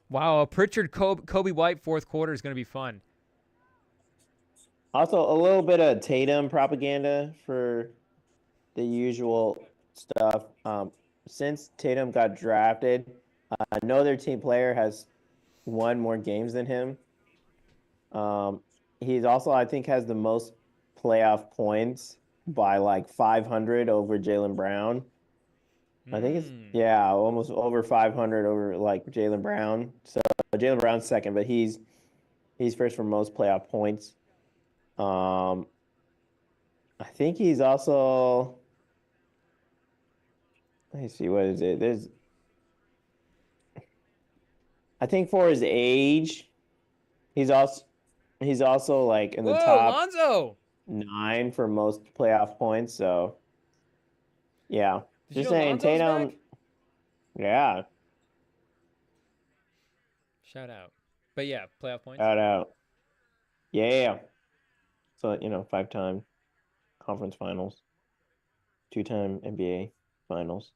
Wow, a Pritchard Kobe White fourth quarter is going to be fun. Also, a little bit of Tatum propaganda for the usual stuff. Since Tatum got drafted, no other team player has won more games than him. He's also, I think, has the most playoff points by like 500 over Jaylen Brown. I think it's almost over 500 over like Jaylen Brown. So Jaylen Brown's second, but he's first for most playoff points. I think he's also. Let me see, what is it? I think for his age, he's also like in the top Lonzo! 9 for most playoff points. So, yeah. Just saying, Tatum. Back? Yeah. Shout out. But yeah, playoff points. Shout out. Yeah. So, 5-time conference finals, 2-time NBA finals.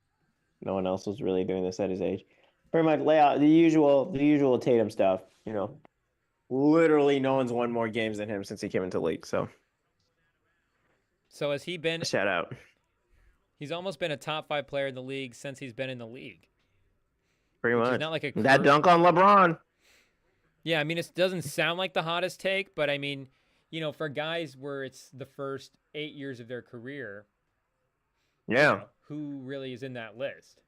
No one else was really doing this at his age. Pretty much lay out the usual Tatum stuff. Literally no one's won more games than him since he came into the league. So has he been? Shout out. He's almost been a top 5 player in the league since he's been in the league. Pretty much. Not like that dunk on LeBron. Yeah, I mean, it doesn't sound like the hottest take, but I mean, for guys where it's the first 8 years of their career. Yeah. Who really is in that list?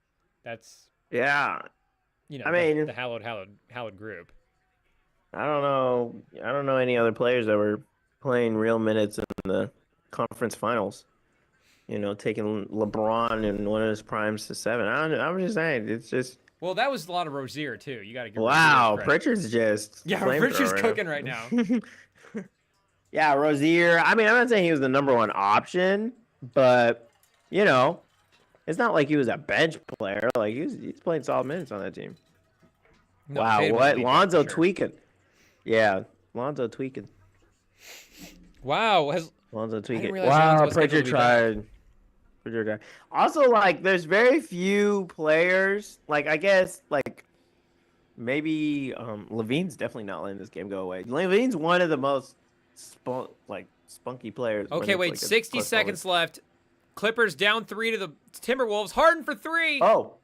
That's I mean, the hallowed group. I don't know any other players that were playing real minutes in the conference finals. Taking LeBron in one of his primes to 7. I'm just saying, it's just. Well, that was a lot of Rozier too. You got to give. Wow, Pritchard's just. Pritchard's cooking right now. Yeah, Rozier. I mean, I'm not saying he was the number 1 option, but it's not like he was a bench player. Like he's playing solid minutes on that team. No, wow, what Lonzo tweaking? Yeah, Lonzo tweaking. Wow, Lonzo tweaking. Wow, Pritchard tried. Also, like, there's very few players. Like, I guess, like, maybe Levine's definitely not letting this game go away. Levine's one of the most spunky players. Okay, wait, 60 seconds left. Clippers down 3 to the Timberwolves. Harden for 3. Oh.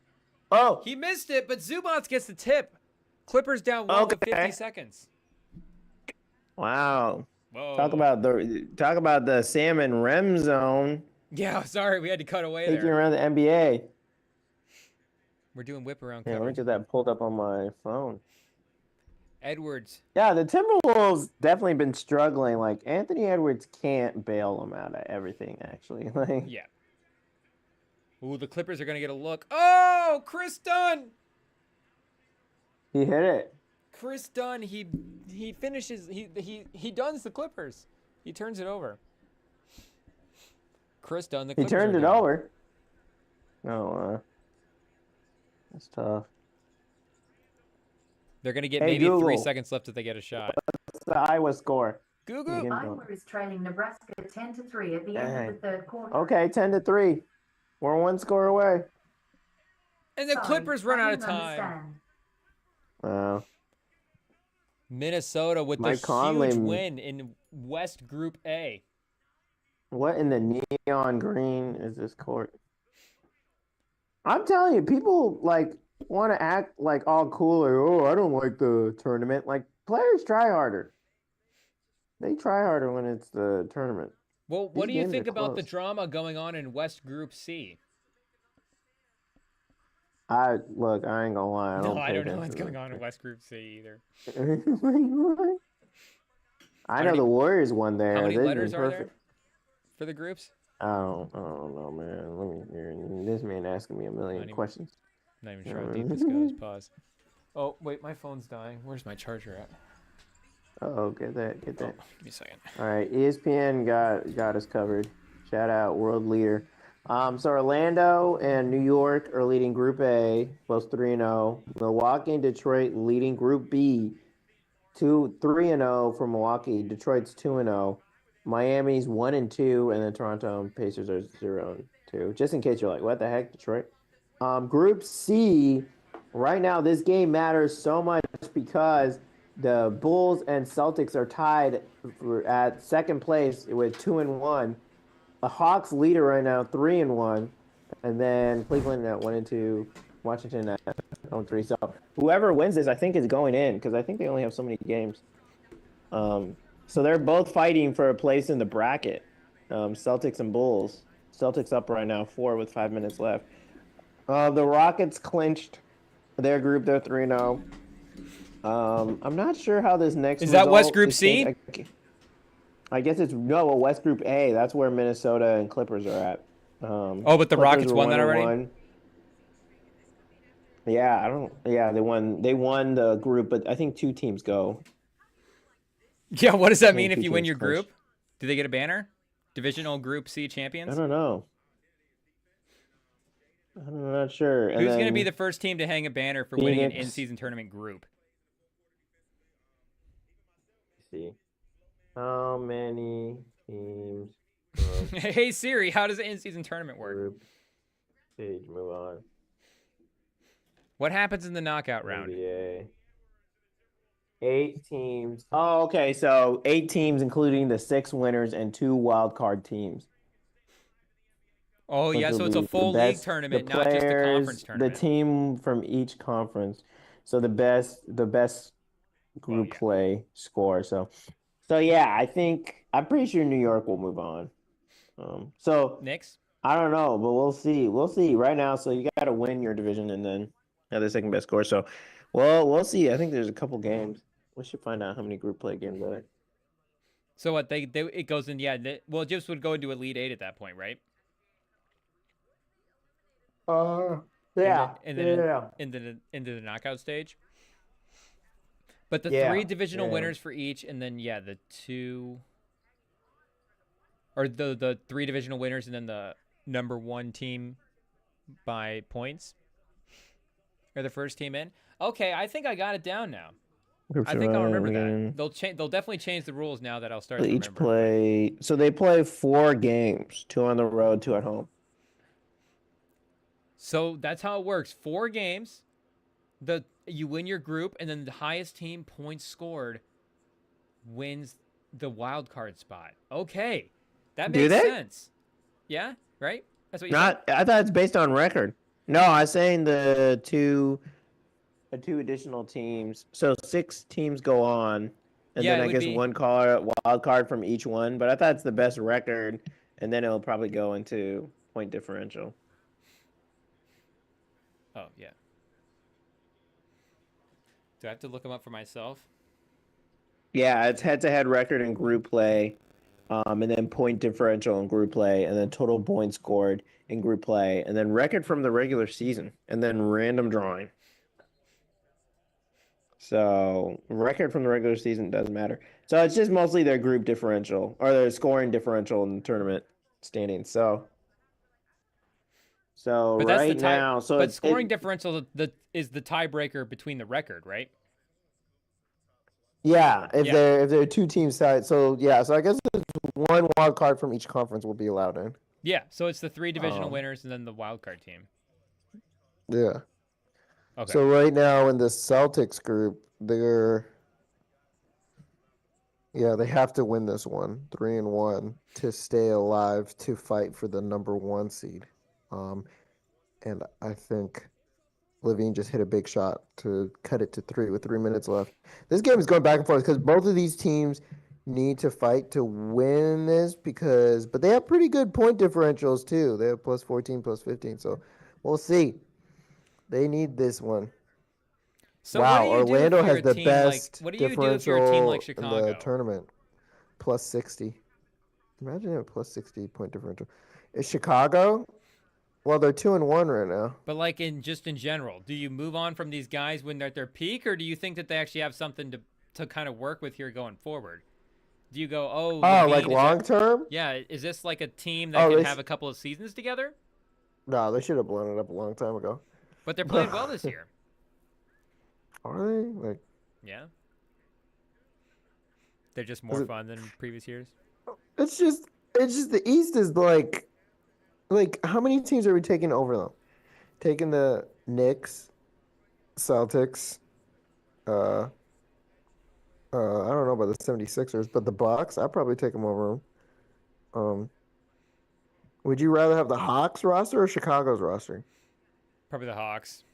He missed it, but Zubats gets the tip. Clippers down 1 to 50 seconds. Wow. Whoa. Talk about the salmon REM zone. Yeah, sorry, we had to cut away Taking there. around the NBA. We're doing whip around Yeah, coverage. let me get that pulled up on my phone. Edwards. Yeah, the Timberwolves definitely been struggling. Like, Anthony Edwards can't bail them out of everything, actually. Like, yeah. Ooh, the Clippers are going to get a look. Oh, Chris Dunn. He hit it. Chris Dunn, he finishes, he duns the Clippers. He turns it over. Chris done. The He Clippers turned are it down. over. No, that's tough. They're gonna get Hey, maybe 3 Google. seconds left if they get a shot. What's the Iowa score? Google. Iowa is trailing Nebraska 10-3 at the end of the third quarter. Okay, 10-3. We're 1 score away. And the Sorry, Clippers run I out of didn't time. understand. Wow. Minnesota with Mike the Conley- huge win in West Group A. What in the neon green is this court? I'm telling you, people like want to act like all cool or oh, I don't like the tournament. Like players try harder. They try harder when it's the tournament. Well, what These do you games think are about the close. drama going on in West Group C? I ain't gonna lie. No, Don't I pay don't know attention what's to going that on in shit. West Group C either. I don't know the even- Warriors won there. How many They've been letters are there perfect. for the groups? I don't know, man. Let me hear this man asking me a million even- questions. Not even sure how deep this goes. Pause. Oh, wait, my phone's dying. Where's my charger at? Oh, get that. Oh, give me a second. All right, ESPN got us covered. Shout out, world leader. So Orlando and New York are leading Group A, both 3-0. Milwaukee and Detroit leading Group B, 3-0 for Milwaukee. Detroit's 2-0. Miami's 1-2, and then Toronto and Pacers are 0-2. Just in case you're like, what the heck, Detroit? Group C, right now this game matters so much because the Bulls and Celtics are tied at second place with 2-1. The Hawks leader right now 3-1, and then Cleveland at 1-2, Washington at 0-3. So whoever wins this, I think, is going in because I think they only have so many games. So they're both fighting for a place in the bracket. Celtics and Bulls. Celtics up right now 4 with 5 minutes left. The Rockets clinched their group. They're 3-0. I'm not sure how this next Is that West result Group is C? changed. I guess it's West Group A. That's where Minnesota and Clippers are at. Oh, but the Clippers Rockets were won that 1-1. already? Yeah, I don't. Yeah, they won. They won the group, but I think 2 teams go. Yeah, what does that think mean if two you win teams your clinch. group? Do they get a banner? Divisional Group C I champions? don't know. I'm not sure. And Who's going to then be the first team to hang a banner for winning an Phoenix. in-season tournament group? Let's see. How many teams? Hey Siri, how does the in-season tournament work? Group stage. Move on. What happens in the knockout round? NBA. 8 teams. Oh, okay. So 8 teams, including the 6 winners and 2 wild card teams. Oh, Which yeah, will so it's a be the full league best- tournament, the not just a players, conference tournament. The team from each conference. So the best group yeah. play score. So yeah, I'm pretty sure New York will move on. So Knicks? I don't know, but we'll see. We'll see right now. So you got to win your division and then have the second best score. So, well, we'll see. I think there's a couple games. We should find out how many group play games are there. So what, it goes in, yeah, well, it just would go into Elite 8 at that point, right? Yeah. And then into the knockout stage. But the Yeah, 3 divisional yeah. winners for each, and then yeah, the 2 or the 3 divisional winners, and then the number 1 team by points, or the first team in. Okay, I think I got it down now. I think I'll remember that. They'll definitely change the rules now that I'll start to Each remember. play. So they play 4 games, 2 on the road, 2 at home. So that's how it works. 4 games. You win your group, and then the highest team points scored wins the wild card spot. Okay, that Do makes they? sense. Yeah, right. That's what you said. I thought it's based on record. No, I was saying the 2 additional teams. So 6 teams go on, and Yeah, then it I would guess be- one wild card from each one. But I thought it's the best record, and then it'll probably go into point differential. Oh yeah. Do I have to look them up for myself? Yeah, it's head-to-head record in group play, and then point differential in group play, and then total points scored in group play, and then record from the regular season, and then random drawing. So record from the regular season doesn't matter. So it's just mostly their group differential or their scoring differential in the tournament standings. So But that's the right tie. now, so But scoring differential is the tiebreaker between the record, right? Yeah, if Yeah. they're two teams tied. So yeah, so I guess it's one wild card from each conference will be allowed in. Yeah. So it's the 3 divisional Um, winners and then the wild card team. Yeah. Okay. So right now in the Celtics group, they have to win this one, 3-1, to stay alive to fight for the number 1 seed. And I think Levine just hit a big shot to cut it to 3 with 3 minutes left. This game is going back and forth because both of these teams need to fight to win this but they have pretty good point differentials too. They have plus 14, plus 15. So we'll see. They need this one. So what do Wow, you do if Orlando you're has a the team like best what do you do if you're a team like differential in the Chicago? tournament. Plus 60. Imagine a plus 60 point differential. Is Chicago? Well, they're 2-1 right now. But like in general, do you move on from these guys when they're at their peak, or do you think that they actually have something to kind of work with here going forward? Do you go, oh, Oh, like Levine, long term? yeah, is this like a team that can have a couple of seasons together? No, they should have blown it up a long time ago. But they're playing well this year. Are they? Like, Yeah. They're just more fun than previous years. it's just the East is like how many teams are we taking over them? Taking the Knicks, Celtics, I don't know about the 76ers, but the Bucks, I'd probably take them over them. Would you rather have the Hawks roster or Chicago's roster? Probably the Hawks.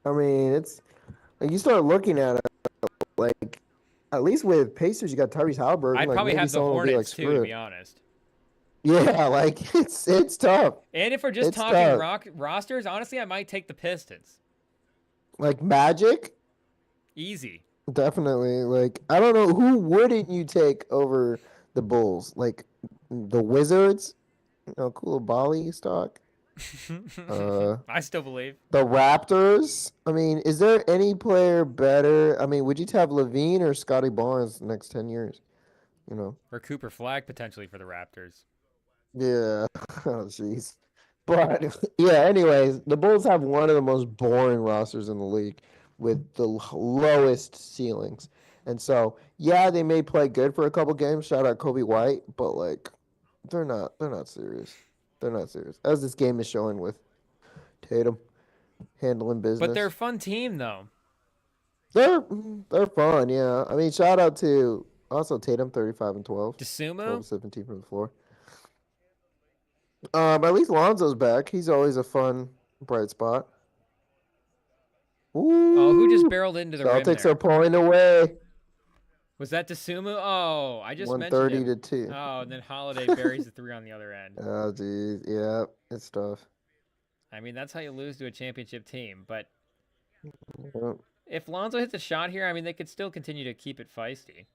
I mean, it's like you start looking at it, like at least with Pacers, you got Tyrese Halliburton. I'd like probably maybe have the someone will be like, Hornets too, screw to it. be honest. Yeah, like it's tough. And if we're just It's talking tough. rosters, honestly, I might take the Pistons. Like Magic, Easy. definitely. Like I don't know who wouldn't you take over the Bulls? Like the Wizards, cool Bali stock. I still believe. The Raptors. I mean, is there any player better? I mean, would you have Levine or Scotty Barnes the next 10 years? Or Cooper Flag potentially for the Raptors. Yeah. Oh, jeez. But yeah, anyways, the Bulls have one of the most boring rosters in the league with the lowest ceilings. And so, yeah, they may play good for a couple games. Shout out Kobe White, but like they're not serious. They're not serious. As this game is showing with Tatum handling business. But they're a fun team though. They're fun, yeah. I mean, shout out to also Tatum, 35 and 12. DeSumo? 12 17 from the floor. At least Lonzo's back. He's always a fun, bright spot. Ooh. Oh, who just barreled into the rim Celtics there? are pulling away. Was that DeSumo? Oh, I just mentioned 130 him. to 2. Oh, and then Holiday buries the 3 on the other end. Oh, geez. Yeah, it's tough. I mean, that's how you lose to a championship team. But Yeah. if Lonzo hits a shot here, I mean, they could still continue to keep it feisty.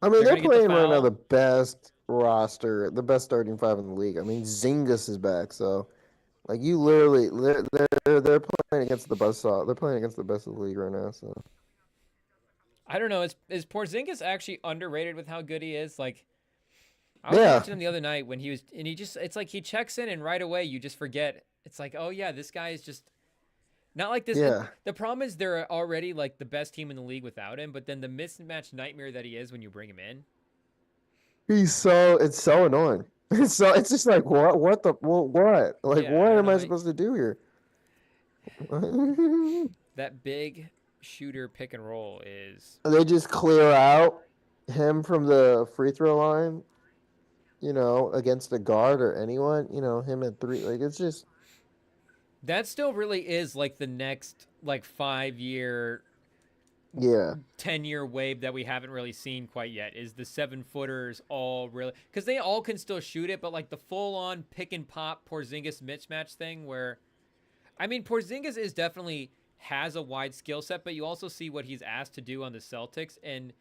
I mean, They're they're gonna get the playing right now foul. the best roster, the best starting 5 in the league. I mean, Zingas is back, so like you literally, they're playing against the best. They're playing against the best of the league right now. So I don't know. Is Porzingis actually underrated with how good he is? Like, I was Yeah. watching him the other night when it's like he checks in and right away you just forget. It's like, oh yeah, this guy is just not like this. Yeah. The problem is they're already like the best team in the league without him, but then the mismatch nightmare that he is when you bring him in. it's so annoying. It's just like what like Yeah, what I don't am know. I supposed to do here? That big shooter pick and roll is They just clear out him from the free throw line, against a guard or anyone, him at 3. Like it's just that still really is like the next like 5-year, yeah. 10-year wave that we haven't really seen quite yet. Is the 7-footers all really, because they all can still shoot it, but like the full-on pick and pop Porzingis mismatch thing where, I mean, Porzingis is definitely has a wide skill set, but you also see what he's asked to do on the Celtics, and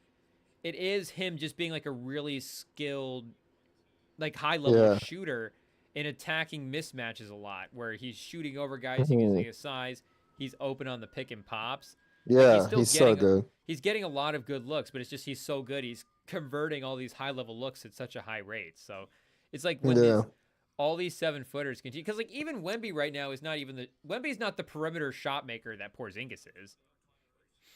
it is him just being like a really skilled, like high-level Yeah. shooter in attacking mismatches a lot, where he's shooting over guys using his size. He's open on the pick and pops. Like he's Yeah, still he's so getting good. he's getting a lot of good looks, but it's just he's so good. He's converting all these high level looks at such a high rate. So it's like when Yeah, these all these 7-footers continue, because like even Wemby right now is not even the Wemby's not the perimeter shot maker that Porzingis is.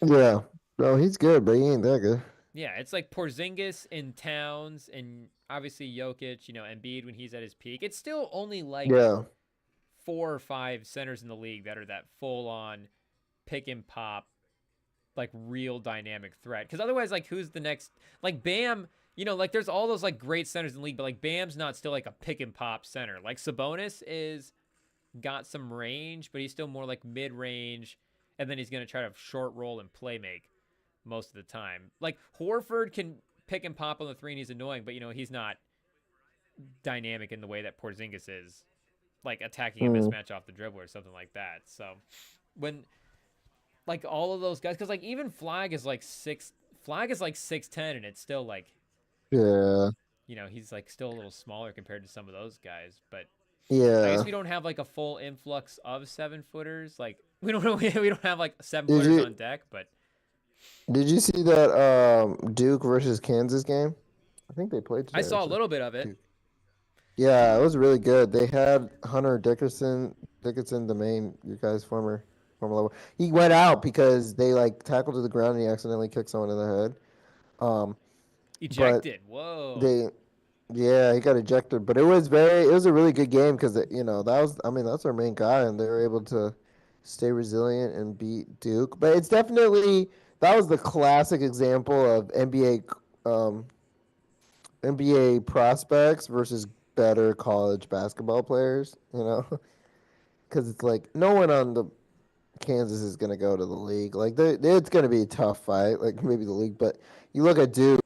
yeah. No, he's good, but he ain't that good. Yeah, it's like Porzingis and Towns and obviously Jokic, Embiid when he's at his peak. It's still only like Yeah, 4 or 5 centers in the league that are that full on pick and pop, like real dynamic threat. Because otherwise, like who's the next? Like Bam, like there's all those like great centers in the league, but like Bam's not still like a pick and pop center. Like Sabonis is got some range, but he's still more like mid range, and then he's gonna try to short roll and play make most of the time. Like Horford can pick and pop on the three, and he's annoying, but he's not dynamic in the way that Porzingis is, like attacking a mm, mismatch off the dribble or something like that. So when like all of those guys, because like even Flag is like 6'10", and it's still like yeah, he's like still a little smaller compared to some of those guys. But I guess yeah. we don't have like a full influx of 7-footers. Like we don't we don't have like seven Did footers you on deck. But did you see that Duke versus Kansas game? I think they played I today saw a actually. little bit of it. Duke. Yeah, it was really good. They had Hunter Dickinson, the main your guy's former level. He went out because they like tackled to the ground and he accidentally kicked someone in the head. Um, but Ejected. Whoa. they Yeah, he got ejected, but it was a really good game because that's our main guy, and they were able to stay resilient and beat Duke. But it's definitely that was the classic example of NBA prospects versus better college basketball players. Because it's like no one on the Kansas is gonna go to the league. Like it's gonna be a tough fight, like maybe the league, but you look at Duke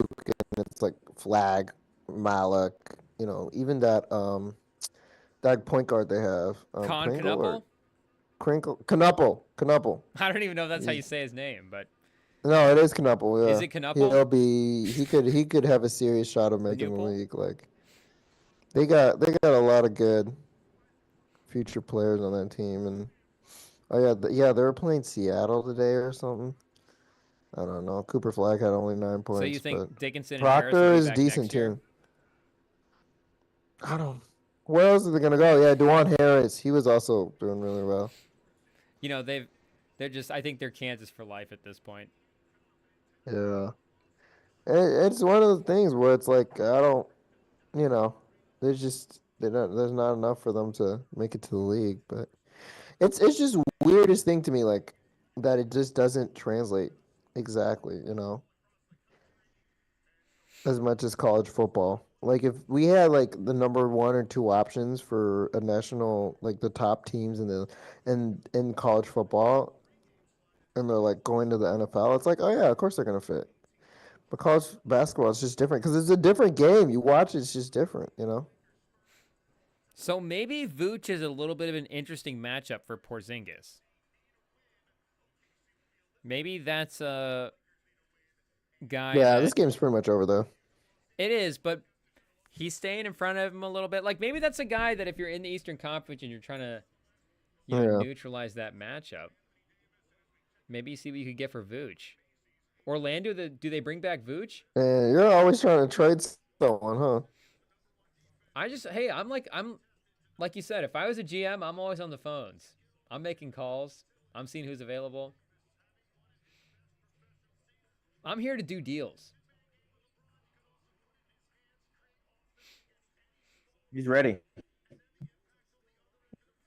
and it's like Flag, Malik, even that point guard they have, Con Pringle or Knuckle? Crinkle, Knuckle. I don't even know if that's how He's, you say his name, but no, it is Knuckle. is Yeah, it Knuckle? he could have a serious shot of making the Nupel? league. Like they got a lot of good future players on that team, and oh yeah, yeah, they were playing Seattle today or something. I don't know. Cooper Flag had only nine So you points, but think Dickinson and Harris will Proctor be is back decent next year? too. I don't. Where else are they gonna go? Yeah, Dewan Harris. He was also doing really well. They're just I think they're Kansas for life at this point. Yeah, it's one of the things where it's like I don't. You know, there's not enough for them to make it to the league. But it's just weirdest thing to me, like that it just doesn't translate exactly. As much as college football. Like if we had like the number one or two options for a national, like the top teams in college football, and they're like going to the NFL, it's like, oh yeah, of course they're gonna fit. But college basketball is just different because it's a different game. You watch, it's just different. So maybe Vooch is a little bit of an interesting matchup for Porzingis. Maybe that's a guy Yeah, this that game's pretty much over though. it is, but he's staying in front of him a little bit. Like maybe that's a guy that if you're in the Eastern Conference and you're trying to, Yeah, neutralize that matchup, maybe you see what you could get for Vooch. Orlando, do they bring back Vooch? and you're always trying to trade someone, huh? I'm like you said, if I was a GM, I'm always on the phones. I'm making calls. I'm seeing who's available. I'm here to do deals. He's ready.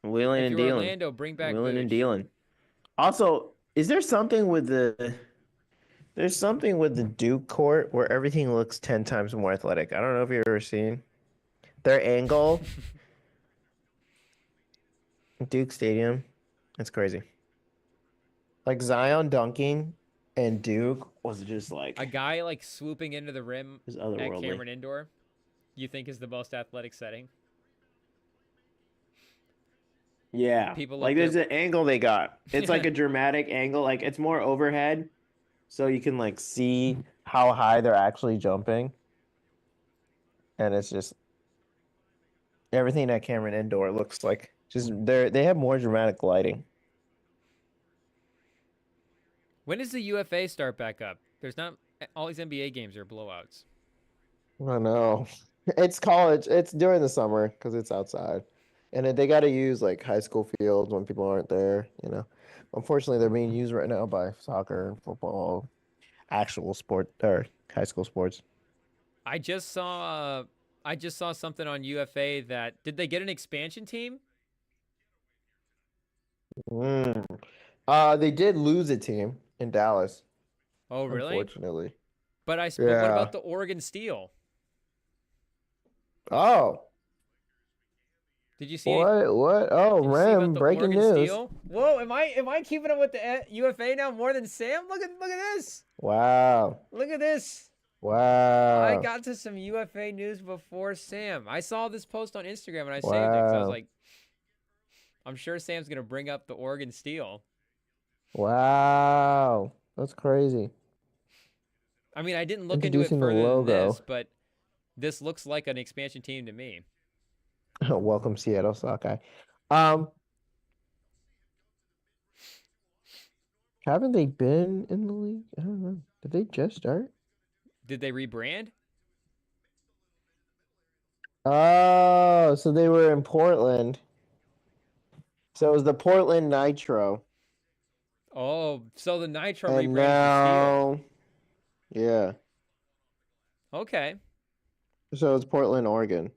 Wheeling If and you're dealing. Orlando, bring back Wheeling and Vooch. dealing. Also, is there something with there's something with the Duke court where everything looks 10 times more athletic. I don't know if you've ever seen their angle. Duke Stadium. It's crazy. Like Zion dunking and Duke was just like A guy like swooping into the rim just at otherworldly. Cameron Indoor, you think is the most athletic setting? Yeah. People Like up there's there. an angle they got. It's like a dramatic angle. Like it's more overhead. So you can like see how high they're actually jumping. And it's just everything at Cameron Indoor looks like they have more dramatic lighting. When does the UFA start back up? There's not all these NBA games are blowouts. I know. It's college. It's during the summer because it's outside. And they got to use like high school fields when people aren't there, you know. Unfortunately, they're being used right now by soccer, football, actual sport or high school sports. I just saw something on UFA that did they get an expansion team? Mm. They did lose a team in Dallas, Oh, really? unfortunately. But what Yeah. about the Oregon Steel? Oh, Did you see what? Oh, Did you see about Rem, the breaking Oregon news. Steel? Whoa, am I keeping up with the UFA now more than Sam? Look at this. Wow. Look at this. I Wow. got to some UFA news before Sam. I saw this post on Instagram and I saved it because I was Wow. like, I'm sure Sam's gonna bring up the Oregon Steel. Wow. That's crazy. I mean, I didn't look into it Introducing the further than logo. this, but this looks like an expansion team to me. Welcome, Seattle Sockeye. Um, haven't they been in the league? I don't know. Did they just start? Did they rebrand? Oh, so they were in Portland. So it was the Portland Nitro. Oh, so the Nitro And rebranded to now, yeah. Steel. Okay. So it's Portland, Oregon,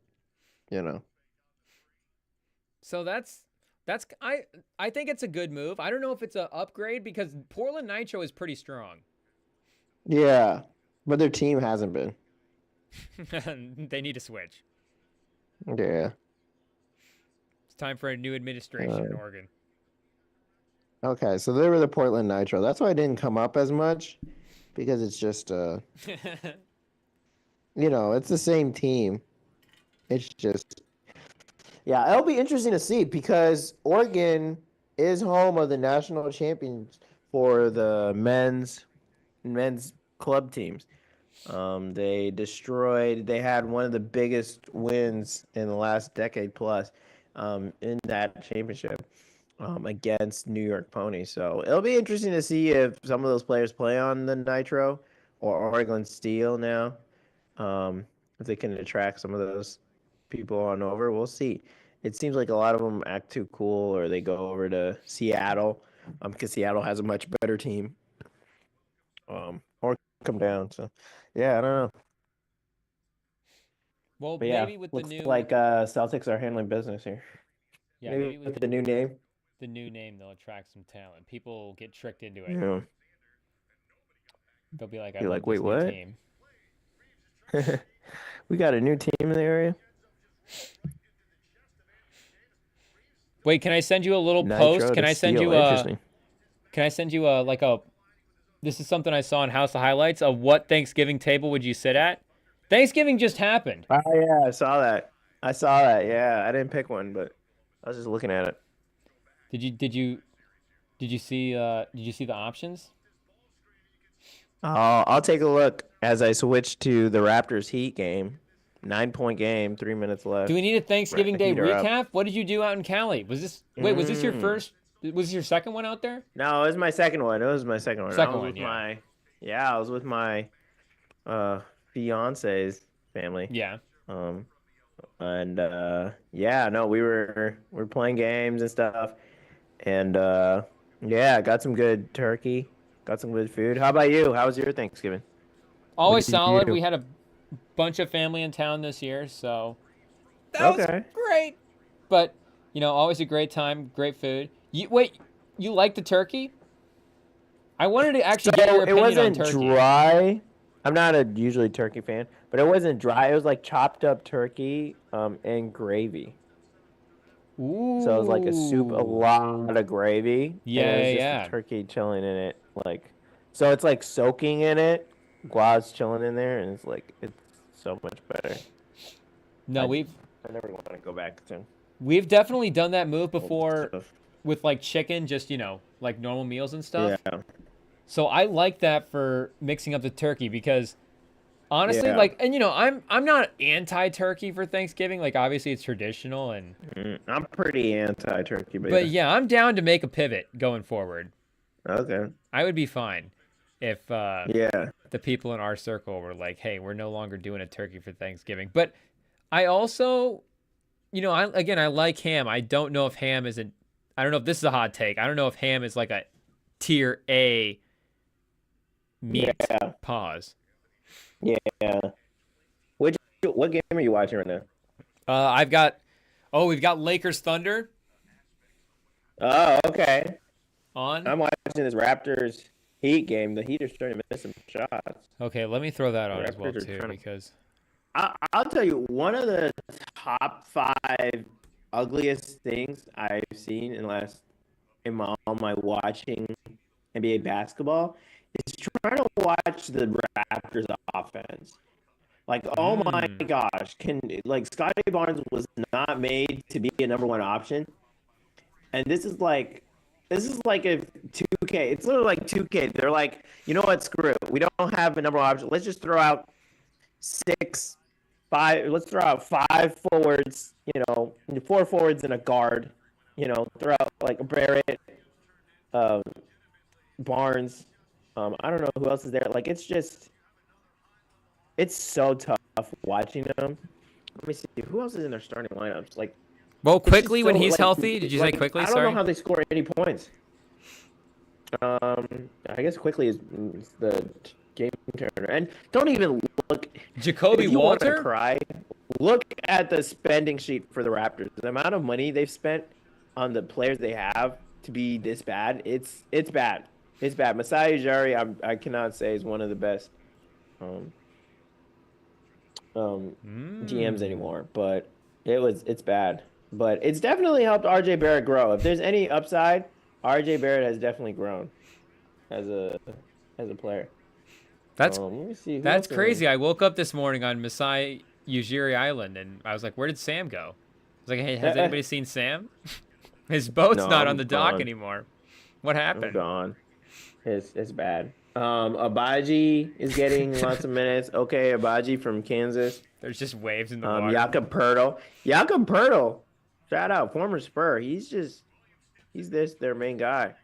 you know. So that's I think it's a good move. I don't know if it's an upgrade because Portland Nitro is pretty strong. Yeah. But their team hasn't been. They need to switch. Yeah. It's time for a new administration in Oregon. Okay, so they were the Portland Nitro. That's why it didn't come up as much because it's just you know, it's the same team. It's just yeah, it'll be interesting to see because Oregon is home of the national champions for the men's club teams. They had one of the biggest wins in the last decade plus in that championship against New York Pony. So it'll be interesting to see if some of those players play on the Nitro or Oregon Steel now. If they can attract some of those people on over, we'll see. It seems like a lot of them act too cool or they go over to Seattle because Seattle has a much better team. Or come down. So, yeah, I don't know. Well, But yeah, maybe with the looks new like Celtics are handling business here. yeah, Maybe maybe with the new name. the new name they'll attract some talent. People get tricked into it. Yeah. They'll be like, I You're love like, wait, this new what? team. We got a new team in the area. Wait, can I send you a little Nitro post? to Can I send Steel. you a Interesting. Can I send you a like a this is something I saw in House of Highlights of what Thanksgiving table would you sit at? Thanksgiving just happened. Oh yeah, I saw that. Yeah, I didn't pick one, but I was just looking at it. Did you see the options? I'll take a look as I switch to the Raptors Heat game. 9-point game, 3 minutes left. Do we need a Thanksgiving Day Heat are up. recap? What did you do out in Cali? Was this was this your first? Was this your second one out there? No, it was my second one. I was with my fiance's family. Yeah. Yeah, no, we're playing games and stuff. And yeah, got some good turkey, got some good food. How about you? How was your Thanksgiving? Always did you solid. do? We had a bunch of family in town this year, so that was great. But you know, always a great time, great food. You like the turkey? I wanted to actually get your opinion on wasn't turkey. dry. I'm not a usually turkey fan, but it wasn't dry. It was like chopped up turkey and gravy. Ooh. So it was like a soup, a lot of gravy. Yeah, and it was just yeah. the turkey chilling in it, like so it's like soaking in it. Guav's chilling in there, and it's so much better. No, I we've never want to go back to definitely done that move before stuff. with like chicken, just like normal meals and stuff. Yeah. So I like that for mixing up the turkey because honestly, Yeah. like, and I'm not anti-turkey for Thanksgiving. Like, obviously it's traditional I'm pretty anti-turkey, but yeah, I'm down to make a pivot going forward. Okay. I would be fine if Yeah. the people in our circle were like, "Hey, we're no longer doing a turkey for Thanksgiving." But I also, I like ham. I don't know if ham is a I don't know if this is a hot take. I don't know if ham is like a tier A meat. Yeah. Pause. Yeah. What game are you watching right now? We've got Lakers Thunder Oh, okay. on. I'm watching this Raptors Heat game. The Heat are starting to miss some shots. Okay, let me throw that The on as well Raptors are too, trying to. because I'll tell you, one of the top 5 ugliest things I've seen all my watching NBA basketball is trying to watch the Raptors offense. Like, oh my gosh, Scotty Barnes was not made to be a number 1 option. And this is like if 2K, it's literally like 2K. They're like, you know what, screw it. We don't have a number 1 option. Let's just throw out 5. Let's throw out 5 forwards, 4 forwards and a guard. Throw out like Barrett, um, Barnes. I don't know who else is there. Like, it's so tough watching them. Let me see who else is in their starting lineups. Like, well, it's just quickly when so, he's like, healthy. Did you say like, quickly? I don't Sorry. know how they score any points. I guess quickly is the game turner. And don't even look. Jacoby If you want to Walter? cry, look at the spending sheet for the Raptors. The amount of money they've spent on the players they have to be this bad, it's bad. It's bad. Masai Ujiri, I cannot say is one of the best GMs anymore, but it's bad. But it's definitely helped RJ Barrett grow. If there's any upside, RJ Barrett has definitely grown as a player. That's Let me see. That's crazy. I woke up this morning on Masai Ujiri Island, and I was like, "Where did Sam go?" I was like, "Hey, has anybody seen Sam? His boat's No, not I'm on the dock gone. anymore. What I'm happened?" gone. It's bad. Abaji is getting lots of minutes. Okay, Abaji from Kansas. There's just waves in the water. Jakob Pertl. Shout out, former Spur. He's their main guy.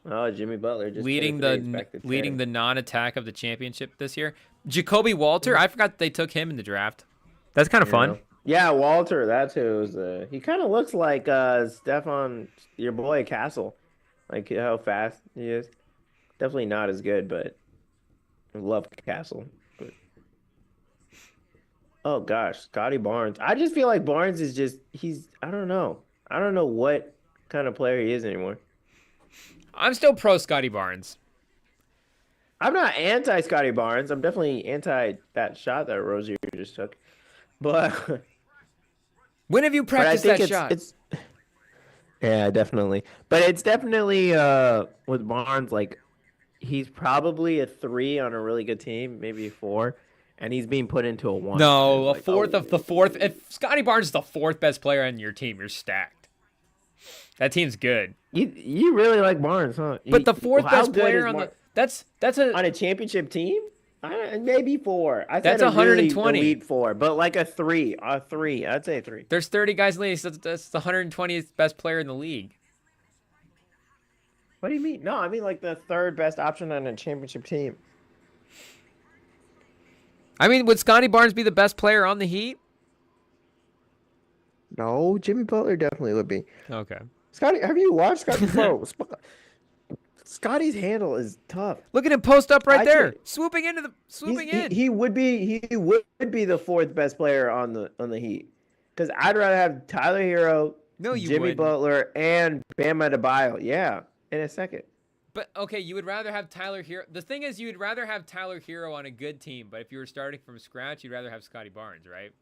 Oh, Jimmy Butler just leading the non-attack of the championship this year. Jacoby Walter, I forgot they took him in the draft. That's kind of fun. Yeah, Walter. That's who. He kind of looks like Stefan, your boy Castle. Like how fast he is. Definitely not as good, but I love Castle. But oh gosh, Scotty Barnes. I just feel like Barnes is I don't know. I don't know what kind of player he is anymore. I'm still pro Scotty Barnes. I'm not anti Scotty Barnes. I'm definitely anti that shot that Rozier just took. But when have you practiced that shot? Yeah, definitely. But it's definitely with Barnes, like he's probably a 3 on a really good team, maybe a 4, and he's being put into a 1. No, fourth of the fourth. If Scotty Barnes is the 4th best player on your team, you're stacked. That team's good. You really like Barnes, huh? But the 4th best player on that's on a championship team? Maybe 4. I that's said 120. Really elite 4, but like a 3. I'd say a 3. There's 30 guys in the league. So that's the 120th best player in the league. What do you mean? No, I mean like the 3rd best option on a championship team. I mean, would Scotty Barnes be the best player on the Heat? No, Jimmy Butler definitely would be. Okay. Scotty, have you watched Scotty? Bro, Scotty's handle is tough. Look at him post up right there, swooping in. He would be the 4th best player on the Heat, because I'd rather have Tyler Hero, Jimmy Butler, and Bam Adebayo. Yeah, in a second. But okay, you would rather have Tyler Hero. The thing is, you would rather have Tyler Hero on a good team, but if you were starting from scratch, you'd rather have Scotty Barnes, right?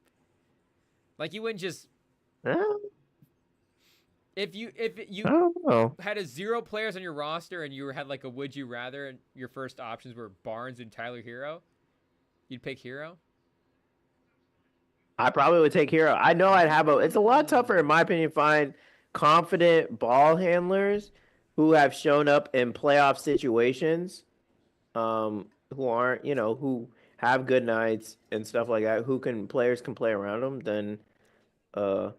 Like you wouldn't just. If you had 0 players on your roster and you had like a would you rather and your first options were Barnes and Tyler Hero, you'd pick Hero? I probably would take Hero. I know it's a lot tougher in my opinion to find confident ball handlers who have shown up in playoff situations, who aren't, who have good nights and stuff like that, players can play around them than a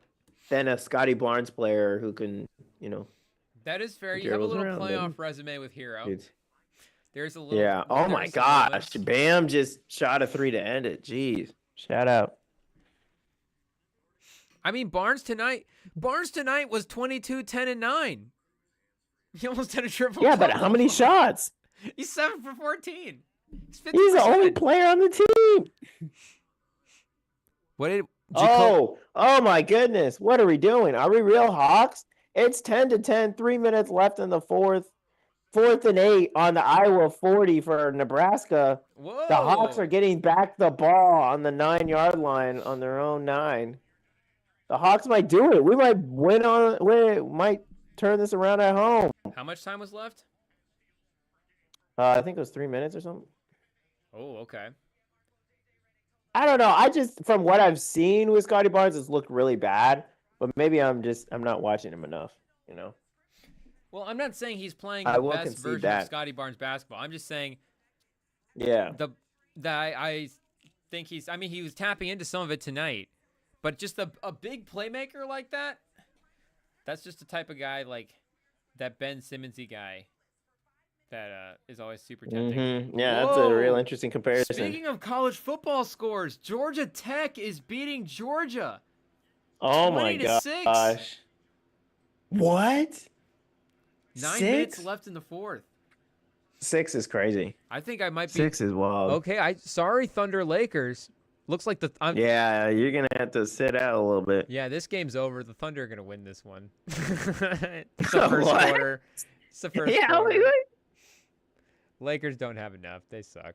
Scotty Barnes player who can, That is fair. You have a Dribbles little around, playoff baby. resume with Hero. Dude. There's a little. Yeah. Oh there my are some gosh. moments. Bam just shot a 3 to end it. Jeez. Shout out. I mean, Barnes tonight was 22, 10, and 9. He almost had a triple. Yeah, but how many shots? He's 7 for 14. He's 50%. He's the only player on the team. What did? Oh my goodness. What are we doing? Are we real Hawks? It's 10 to 10, 3 minutes left in the fourth. 4th and 8 on the Iowa 40 for Nebraska. Whoa. The Hawks are getting back the ball on the 9-yard line on their own 9. The Hawks might do it. We might might turn this around at home. How much time was left? I think it was 3 minutes or something. Oh, okay. I don't know. I just, from what I've seen with Scotty Barnes, it's looked really bad. But maybe I'm not watching him enough, you know? Well, I'm not saying he's playing I the will best concede version that. of Scotty Barnes basketball. I'm just saying Yeah. I think he was tapping into some of it tonight. But just a big playmaker like that, that's just the type of guy like that Ben Simmonsy guy that is always super tempting. Yeah, that's a real interesting comparison. Speaking of college football scores, Georgia Tech is beating Georgia. Oh my 20-6. gosh. What? 9 6? minutes left in the fourth. 6 is crazy. I think I might be 6 is wild. okay. Sorry, Thunder Lakers. Looks like Yeah, you're gonna have to sit out a little bit. Yeah, this game's over. The Thunder are gonna win this one. It's the first quarter. It's the first quarter. Lakers don't have enough. They suck.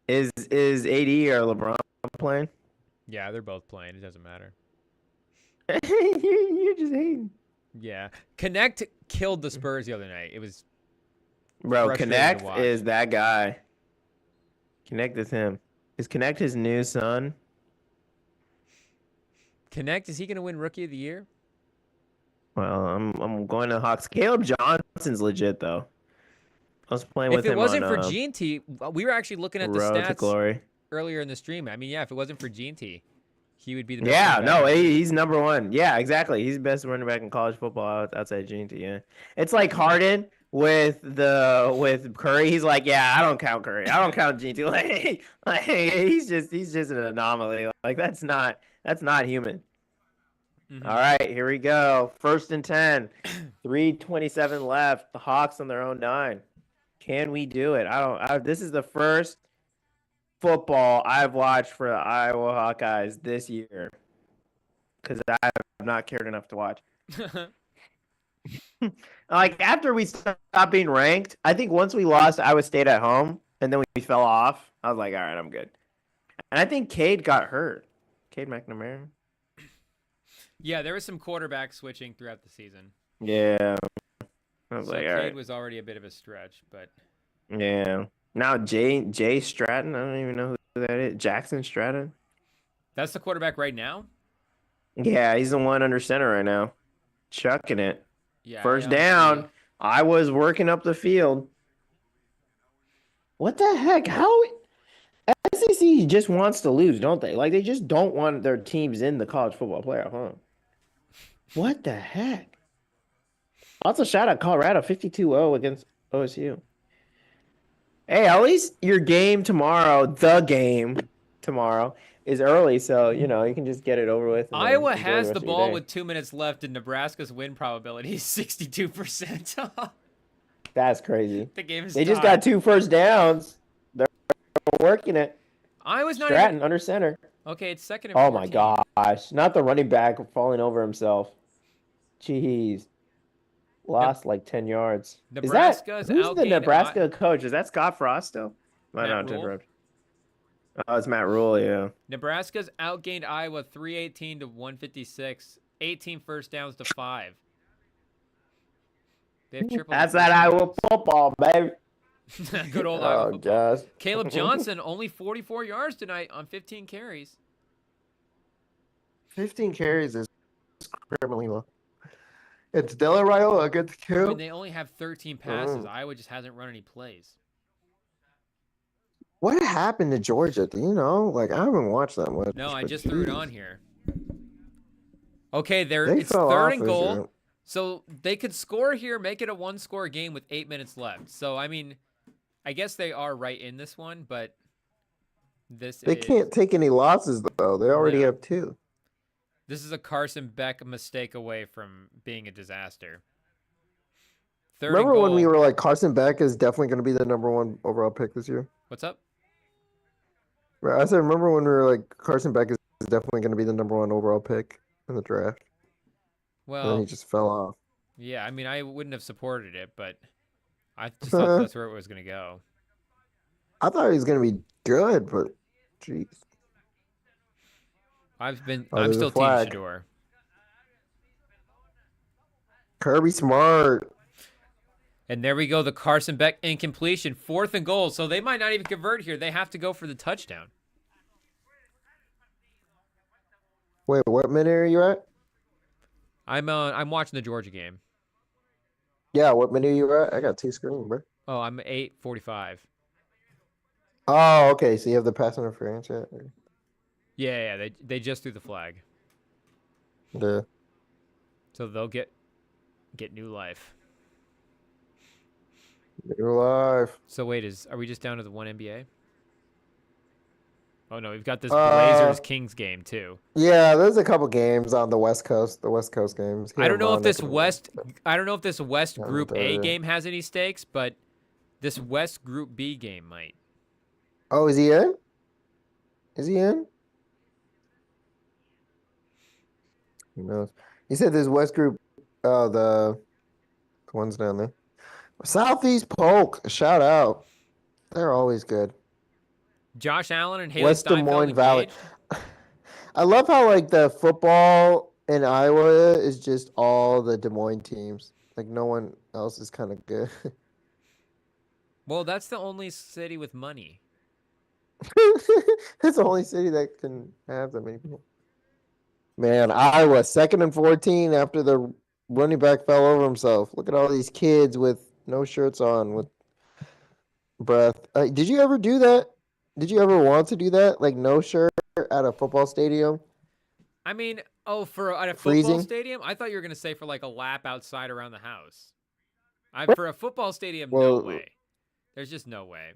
Is AD or LeBron playing? Yeah, they're both playing. It doesn't matter. You're just hating. Yeah, Connect killed the Spurs the other night. It was Bro, frustrating to Connect watch. is that guy. Connect is him. Is Connect his new son? Connect. Is he gonna win Rookie of the Year? Well, I'm going to Hawks. Caleb Johnson's legit though. I was playing with If it him wasn't on, for G&T, we were actually looking at the Road to stats Glory. earlier in the stream. I mean, yeah, if it wasn't for G&T, he would be the best. Yeah, running no, back. he's number one. Yeah, exactly. He's the best running back in college football outside G&T. Yeah, it's like Harden with Curry. He's like, yeah, I don't count Curry. I don't count G&T. Like he's just an anomaly. Like that's not human. Mhm. All right, here we go. 1st and 10. 3:27 left. The Hawks on their own 9. Can we do it? This is the first football I've watched for the Iowa Hawkeyes this year because I have not cared enough to watch. Like after we stopped being ranked, I think once we lost, Iowa State at home, and then we fell off. I was like, all right, I'm good. And I think Cade got hurt. Cade McNamara. Yeah, there was some quarterback switching throughout the season. Yeah. I was So like, Cade all right. was already a bit of a stretch, but Yeah. Now Jay Stratton, I don't even know who that is. Jackson Stratton. that's the quarterback right now. Yeah, he's the one under center right now, chucking it. Yeah. First yeah, down. I was working up the field. What the heck? How? SEC just wants to lose, don't they? Like they just don't want their teams in the college football playoff, huh? What the heck? Also, shout out Colorado 52-0 against OSU. Hey, at least your game tomorrow, the game tomorrow, is early, so you know you can just get it over with. and then Iowa enjoy has rest the of your ball day. with 2 minutes left, and Nebraska's win probability is 62%. That's crazy. The game is They just tied. got 2 first downs. They're working it. Iowa's not Stratton even... under center. Okay, it's 2nd and Oh my 14. gosh. Not the running back falling over himself. Jeez. Lost like 10 yards. Nebraska's Who's the outgained Nebraska coach? Is that Scott Frost still? Might Matt not Rule? interrupt. Oh, it's Matt Rule, yeah. Nebraska's outgained Iowa 318 to 156, 18 first downs to 5. They've tripled. That's that Iowa football, baby. Good old Iowa Oh football. gosh. Caleb Johnson only 44 yards tonight on 15 carries. 15 carries is criminally low. It's Del Rio against I mean, Q. they only have 13 passes. Iowa just hasn't run any plays. What happened to Georgia? Do you know? Like, I haven't watched that much. No, I but just threw it geez. on here. Okay, They it's fell 3rd off and this goal. year. So they could score here, make it a 1-score game with 8 minutes left. So, I mean, I guess they are right in this one, but They can't take any losses, though. They already No. have 2. This is a Carson Beck mistake away from being a disaster. Third and Remember when we goal. were like, Carson Beck is definitely going to be the #1 overall pick this year? What's up? Right, I said, remember when we were like, Carson Beck is definitely going to be the #1 overall pick in the draft? And then he Well, just fell off. yeah, I mean, I wouldn't have supported it, but I just thought that's where it was going to go. I thought he was going to be good, but jeez. I'm there's a still Team flag. Shador. Kirby Smart. And there we go, the Carson Beck incompletion. 4th and goal. So they might not even convert here. They have to go for the touchdown. Wait, what minute are you at? I'm watching the Georgia game. Yeah, what minute are you at? I got 2 screens, bro. Oh, I'm 8:45. Oh, okay. So you have the pass interference yet? Yeah, they just threw the flag. Yeah. So they'll get new life. You're live. So wait, are we just down to the one NBA? Oh no, we've got this Blazers Kings game too. Yeah, there's a couple games on the West Coast. The West Coast games. I don't know if this West Yeah, Group A yeah. game has any stakes, but this West Group B game might. Oh, is he in? Is he in? Who knows? He said there's West Group. Oh, the ones down there. Southeast Polk. Shout out. They're always good. Josh Allen and Haley West Des Steinfeld Moines Valley. engaged? I love how like the football in Iowa is just all the Des Moines teams. Like no one else is kind of good. Well, that's the only city with money. It's the only city that can have that many people. Man, Iowa 2nd and 14 after the running back fell over himself. Look at all these kids with no shirts on with breath. Did you ever do that? Did you ever want to do that? Like no shirt at a football stadium? I mean, at a football Freezing? stadium? I thought you were going to say for like a lap outside around the house. For a football stadium, no Well- way. There's just no way.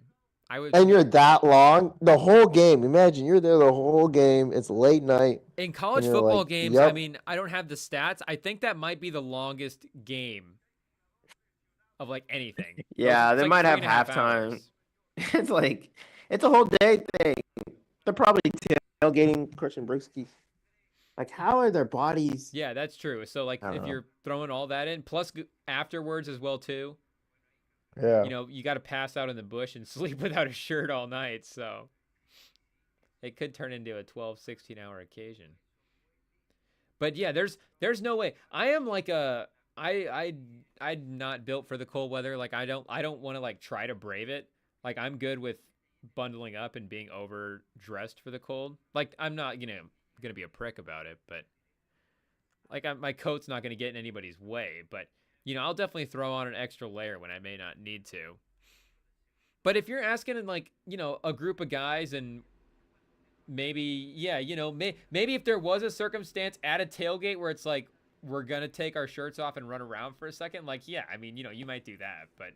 And you're that long? The whole game. Imagine you're there the whole game. It's late night. In college and you're football like, games, I "Yep." mean, I don't have the stats. I think that might be the longest game of like anything. Yeah, It's they like might have 3.5 halftime. hours. It's a whole day thing. They're probably tailgating Christian Brewski. Like, how are their bodies? Yeah, that's true. So like I don't if know. you're throwing all that in, plus afterwards as well too, Yeah. you know, you got to pass out in the bush and sleep without a shirt all night. So it could turn into a 12, 16-hour occasion. But yeah, there's no way. I am like I'm not built for the cold weather. Like I don't want to like try to brave it. Like I'm good with bundling up and being overdressed for the cold. Like I'm not, gonna be a prick about it, but like my coat's not gonna get in anybody's way. But I'll definitely throw on an extra layer when I may not need to. But if you're asking in like a group of guys and maybe maybe if there was a circumstance at a tailgate where it's like we're gonna take our shirts off and run around for a second, like I mean you might do that, but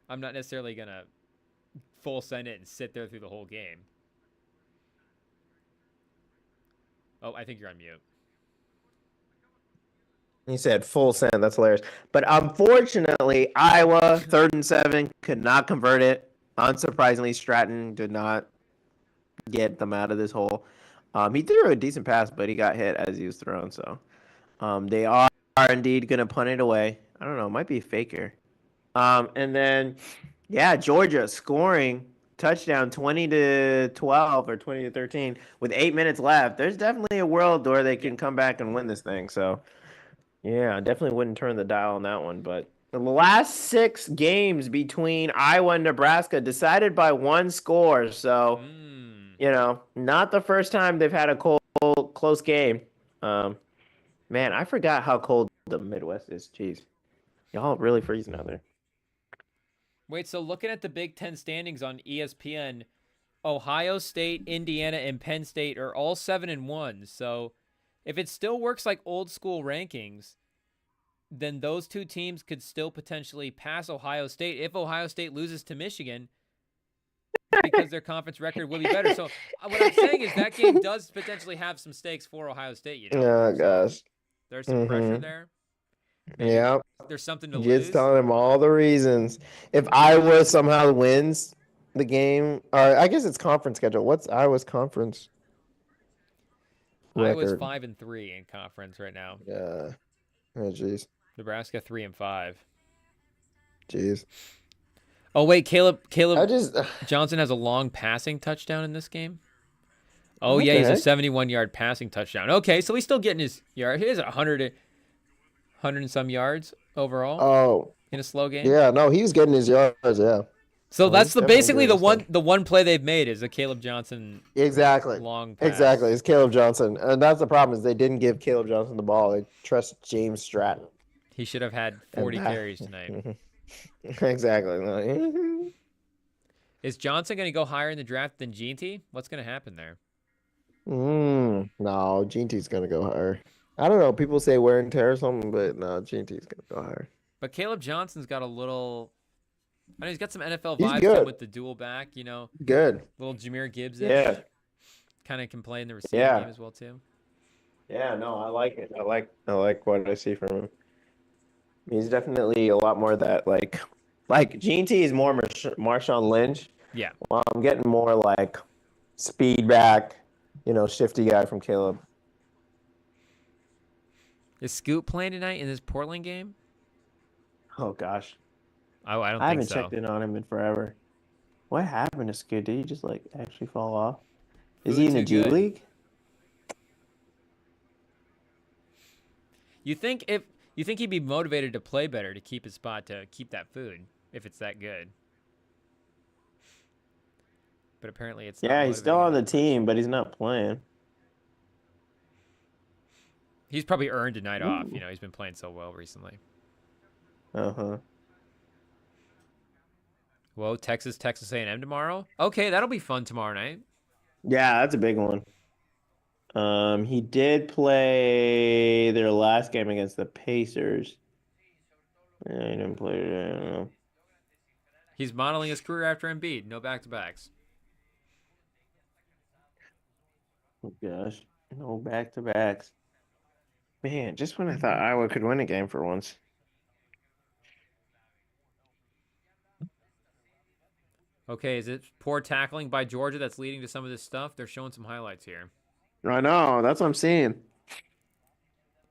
I'm not necessarily gonna full send it and sit there through the whole game. Oh, I think you're on mute. He said full send. That's hilarious. But unfortunately, Iowa 3rd and 7 could not convert it. Unsurprisingly, Stratton did not get them out of this hole. He threw a decent pass, but he got hit as he was thrown. So they are indeed going to punt it away. I don't know. It might be a faker. And then, yeah, Georgia scoring touchdown 20-12 or 20-13 with 8 minutes left. There's definitely a world where they can come back and win this thing. So, yeah, I definitely wouldn't turn the dial on that one. But the last 6 games between Iowa and Nebraska decided by 1 score. So, not the first time they've had a close game. Man, I forgot how cold the Midwest is. Jeez. Y'all really freezing out there. Wait, so looking at the Big Ten standings on ESPN, Ohio State, Indiana, and Penn State are all 7-1. So if it still works like old school rankings, then those two teams could still potentially pass Ohio State if Ohio State loses to Michigan because their conference record will be better. So what I'm saying is that game does potentially have some stakes for Ohio State, you know? Oh, So gosh. there's some pressure there. Maybe Yeah. there's something to Just lose. telling him all the reasons. If Iowa somehow wins the game, or I guess it's conference schedule. What's Iowa's conference Iowa's record? 5-3 in conference right now. Yeah. Oh, jeez. Nebraska 3-5. Jeez. Oh wait, Caleb I just Johnson has a long passing touchdown in this game. Oh What yeah, the he's a heck? 71-yard passing touchdown. Okay, so he's still getting his yard. He has 100 and some yards overall Oh, in a slow game. yeah. No, he was getting his yards. Yeah. So Well, that's he's definitely basically doing the his thing. one play they've made is a Caleb Johnson Exactly. long pass. Exactly. It's Caleb Johnson, and that's the problem is they didn't give Caleb Johnson the ball. They trust James Stratton. He should have had 40 carries tonight. Exactly. Is Johnson going to go higher in the draft than Jeanty? What's going to happen there? No, Gene-T's gonna go higher. I don't know. People say wear and tear or something, but no, Gene-T's gonna go higher. But Caleb Johnson's got a little. I mean, he's got some NFL He's vibes good. with the dual back, you know, Good. little Jameer Gibbs. Yeah. Kind of can play in the receiving Yeah. game as well too. Yeah, no, I like it. I like what I see from him. He's definitely a lot more that like Gene T is more Marshawn Lynch. Yeah. Well, I'm getting more like speed back, shifty guy from Caleb. Is Scoot playing tonight in this Portland game? Oh gosh, I don't I think haven't so. checked in on him in forever. What happened to Scoot? Did he just actually fall off? Is he in the Too G good. League? You think he'd be motivated to play better to keep his spot to keep that food if it's that good? But apparently it's not Yeah, he's still motivating on him. the team, but he's not playing. He's probably earned a night off. You know, he's been playing so well recently. Uh-huh. Whoa, Texas A&M tomorrow? Okay, that'll be fun tomorrow night. Yeah, that's a big one. He did play their last game against the Pacers. Yeah, he didn't play. I don't know. He's modeling his career after Embiid. No back-to-backs. Oh gosh, no back-to-backs. Man, just when I thought Iowa could win a game for once. Okay, is it poor tackling by Georgia that's leading to some of this stuff? They're showing some highlights here. I know, that's what I'm seeing.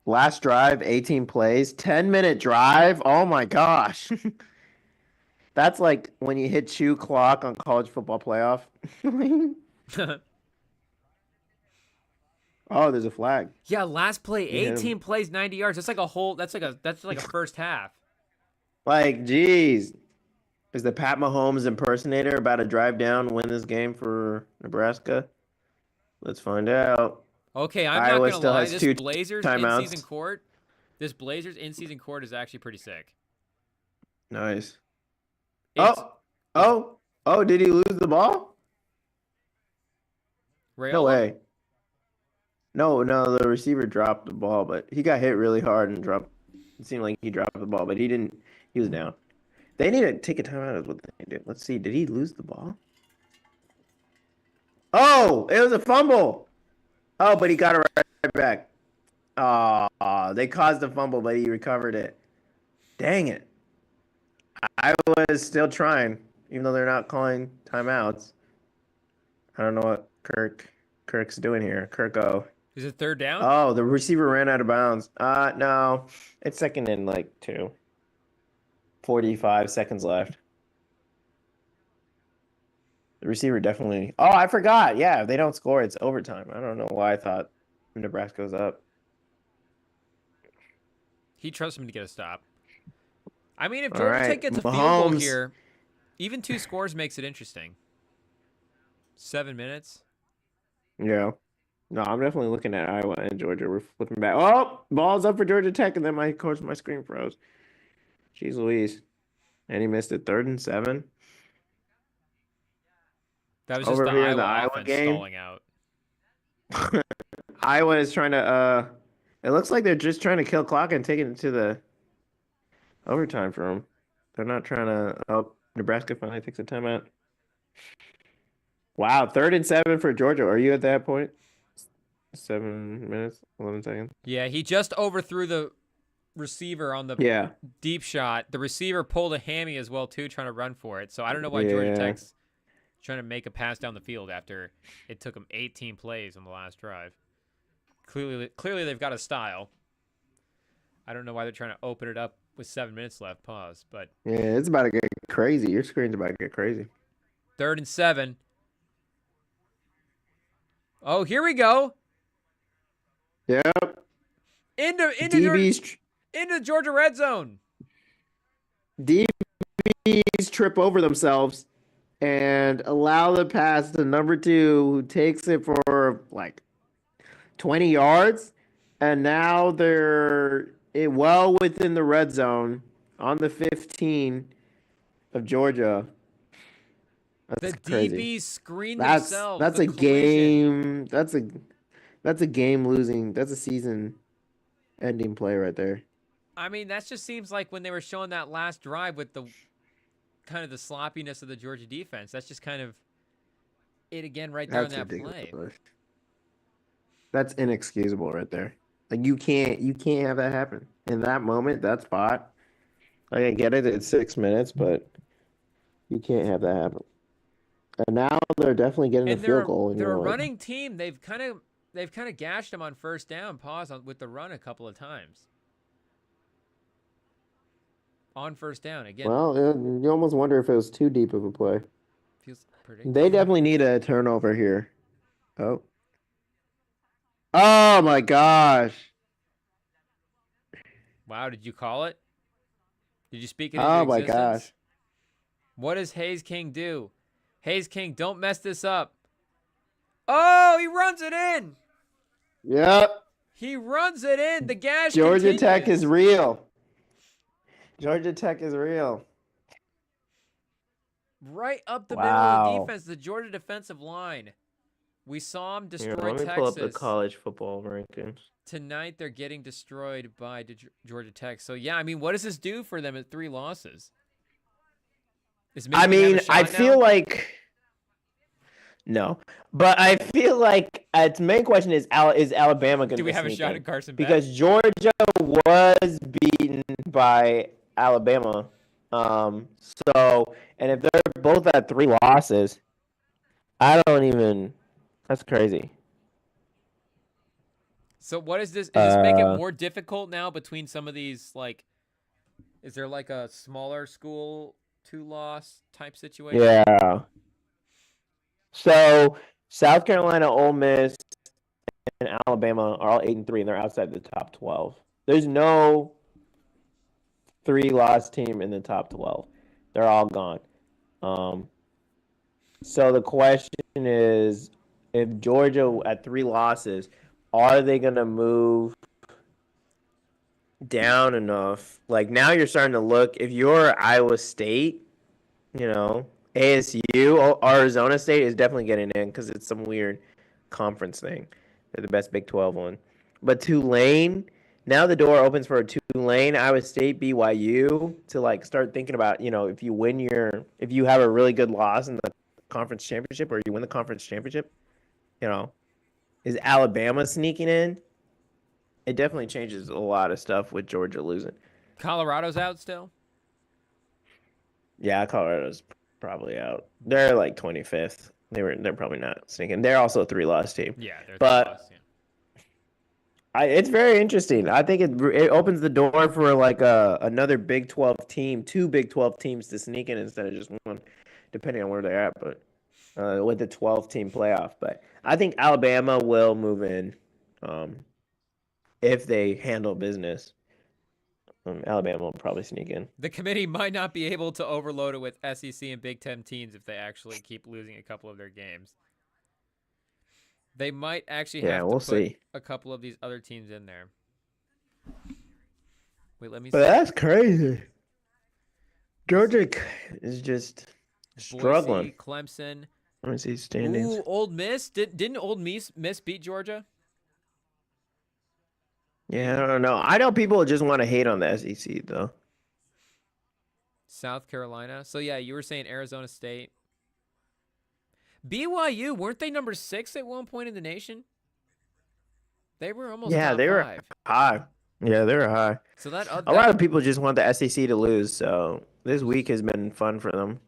Last drive, 18 plays, 10-minute drive. Oh my gosh. That's like when you hit chew clock on college football playoff. Oh, there's a flag. Yeah, last play, You hit 18 him. plays, 90 yards. That's like a whole. That's like a first half. Like, geez. Is the Pat Mahomes impersonator about to drive down and win this game for Nebraska? Let's find out. Okay, I'm Iowa not gonna still lie. has This two Blazers timeouts. in-season court. This Blazers in-season court is actually pretty sick. Nice. It's, Oh, did he lose the ball? Rayola? No way. No, the receiver dropped the ball, but he got hit really hard and dropped. It seemed like he dropped the ball, but he didn't. He was down. They need to take a timeout is what they did. Let's see. Did he lose the ball? Oh, it was a fumble. Oh, but he got it right back. Oh, they caused the fumble, but he recovered it. Dang it. I was still trying, even though they're not calling timeouts. I don't know what Kirk's doing here. Kirko. Is it third down? Oh, the receiver ran out of bounds. No. It's second and 2. 45 seconds left. The receiver definitely. Oh, I forgot. Yeah, if they don't score, it's overtime. I don't know why I thought Nebraska was up. He trusts him to get a stop. I mean, if All Georgia right, Tech gets a field goal Mahomes. here, even 2 scores makes it interesting. 7 minutes. Yeah. No, I'm definitely looking at Iowa and Georgia. We're flipping back. Oh, ball's up for Georgia Tech, and then my screen froze. Jeez Louise. And he missed it. 3rd and 7. That was just Over the here in Iowa the Iowa offense game. stalling out. Iowa is trying to it looks like they're just trying to kill clock and take it to the overtime for them. They're not trying to. Oh, Nebraska finally takes a timeout. Wow, 3rd and 7 for Georgia. Are you at that point? 7 minutes, 11 seconds. Yeah, he just overthrew the receiver on the Yeah. deep shot. The receiver pulled a hammy as well too, trying to run for it. So I don't know why Georgia Tech's trying to make a pass down the field after it took them 18 plays on the last drive. Clearly they've got a style. I don't know why they're trying to open it up with 7 minutes left. Pause. But Yeah, it's about to get crazy. Your screen's about to get crazy. 3rd and 7. Oh, here we go. Yep. Into Georgia red zone. DBs trip over themselves and allow the pass to number 2, who takes it for like 20 yards. And now they're well within the red zone on the 15 of Georgia. That's crazy. DBs screen themselves. That's a game. That's a game losing. That's a season ending play right there. I mean, that just seems like when they were showing that last drive with the kind of the sloppiness of the Georgia defense. That's just kind of it again right there on that play. That's inexcusable right there. Like you can't have that happen in that moment, that spot. Like, I get it, it's 6 minutes, but you can't have that happen. And now they're definitely getting a field goal. They're a running team. They've kind of gashed them on first down. With the run a couple of times. On first down again. Well, you almost wonder if it was too deep of a play. Feels predictable. They definitely need a turnover here. Oh. Oh my gosh. Wow, did you call it? Did you speak it into Oh my existence? gosh. What does Hayes King do? Hayes King, don't mess this up. Oh, he runs it in. Yep. He runs it in. The gash Georgia continues. Tech is real. Georgia Tech is real. Right up the middle of the defense, the Georgia defensive line. We saw him destroy Let me Texas. pull up the college football rankings. Tonight they're getting destroyed by Georgia Tech. So yeah, I mean, what does this do for them at 3 losses? I feel like no, but I feel like its main question is Alabama going to? Do we have a shot at Carson Beck? Because Georgia was beaten by Alabama. So, and if they're both at 3 losses, I don't even. That's crazy. So what is this? Does this make it more difficult now between some of these? Like, is there like a smaller school 2-loss type situation? Yeah. So South Carolina, Ole Miss, and Alabama are all 8-3, and they're outside the top 12. There's no 3-loss team in the top 12. They're all gone. So the question is, if Georgia at 3 losses, are they going to move down enough? Like, now you're starting to look, if you're Iowa State, ASU, Arizona State is definitely getting in because it's some weird conference thing. They're the best Big 12 one. But Tulane, now the door opens for a Tulane, Iowa State, BYU to like start thinking about, if you have a really good loss in the conference championship or you win the conference championship, is Alabama sneaking in? It definitely changes a lot of stuff with Georgia losing. Colorado's out still? Yeah, Colorado's probably out. They're like 25th. They're probably not sneaking. They're also a 3-loss team. Yeah, they're 3-loss. Yeah. It's very interesting. I think it opens the door for like another Big 12 team, 2 Big 12 teams to sneak in instead of just one, depending on where they're at. But with the 12-team playoff, but I think Alabama will move in if they handle business. Alabama will probably sneak in. The committee might not be able to overload it with SEC and Big Ten teams if they actually keep losing a couple of their games. They might actually have to put a couple of these other teams in there. Wait, let me see. But that's crazy. Georgia is just struggling. Boise, Clemson. Let me see standings. Ooh, Old Miss. Didn't Old Miss beat Georgia? Yeah, I don't know. I know people just want to hate on the SEC, though. South Carolina. So, yeah, you were saying Arizona State. BYU, weren't they number 6 at one point in the nation? They were almost Yeah, top they were 5. high. Yeah, they were high. So that A lot of people just want the SEC to lose, so this week has been fun for them.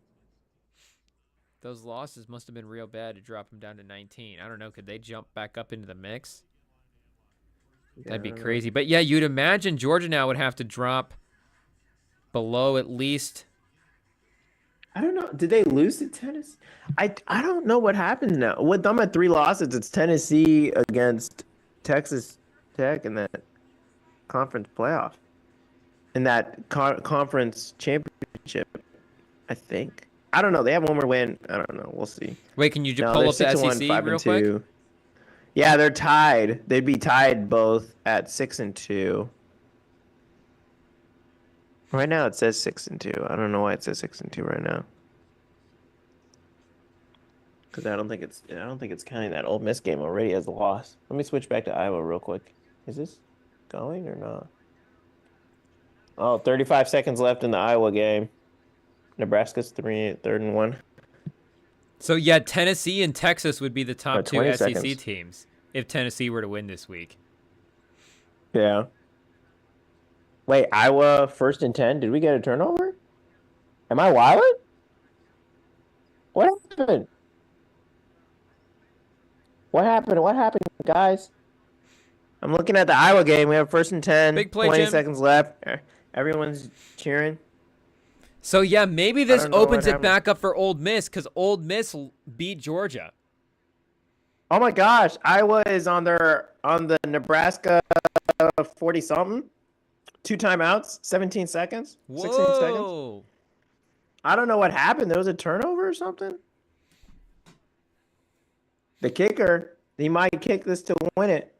those losses must have been real bad to drop them down to 19. I don't know. Could they jump back up into the mix? That'd be crazy. But, yeah, you'd imagine Georgia now would have to drop below at least. I don't know. Did they lose to Tennessee? I don't know what happened now. With them at 3 losses, it's Tennessee against Texas Tech in that conference playoff. In that conference championship, I think. I don't know. They have one more win. I don't know. We'll see. Wait, can you just No, pull they're up the 6-1, SEC real quick? 5-2. Yeah, they're tied. They'd be tied both at 6-2. Right now it says 6-2. I don't know why it says 6-2 right now. Because I don't think it's counting that Ole Miss game already as a loss. Let me switch back to Iowa real quick. Is this going or not? Oh, 35 seconds left in the Iowa game. Nebraska's 3rd-and-1. So, yeah, Tennessee and Texas would be the top 2 20 SEC seconds. teams if Tennessee were to win this week. Yeah. Wait, Iowa 1st-and-10? Did we get a turnover? Am I wild? What happened? What happened? What happened, guys? I'm looking at the Iowa game. We have 1st-and-10. Big play, 20 Jim. seconds left. Everyone's cheering. So, yeah, maybe this don't know opens what it happened. back up for Old Miss because Old Miss beat Georgia. Oh my gosh, Iowa is on the Nebraska 40-something. 2 timeouts, 17 seconds, 16 seconds. Whoa. I don't know what happened. There was a turnover or something. The kicker, he might kick this to win it.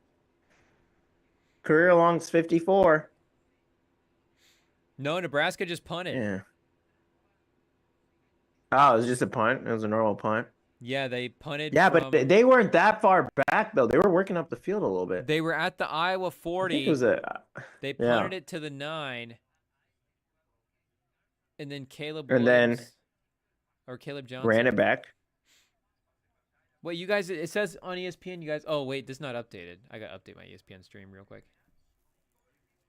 Career long's 54. No, Nebraska just punted. Yeah. Oh, it was just a punt. It was a normal punt. Yeah, they punted. Yeah, from, but they weren't that far back though. They were working up the field a little bit. they were at the Iowa I 40. think it was a They yeah. punted it to the 9. And then Caleb And Williams then or Caleb Johnson ran it back. Wait, you guys, it says on ESPN, you guys, oh, wait, this is not updated. I got to update my ESPN stream real quick.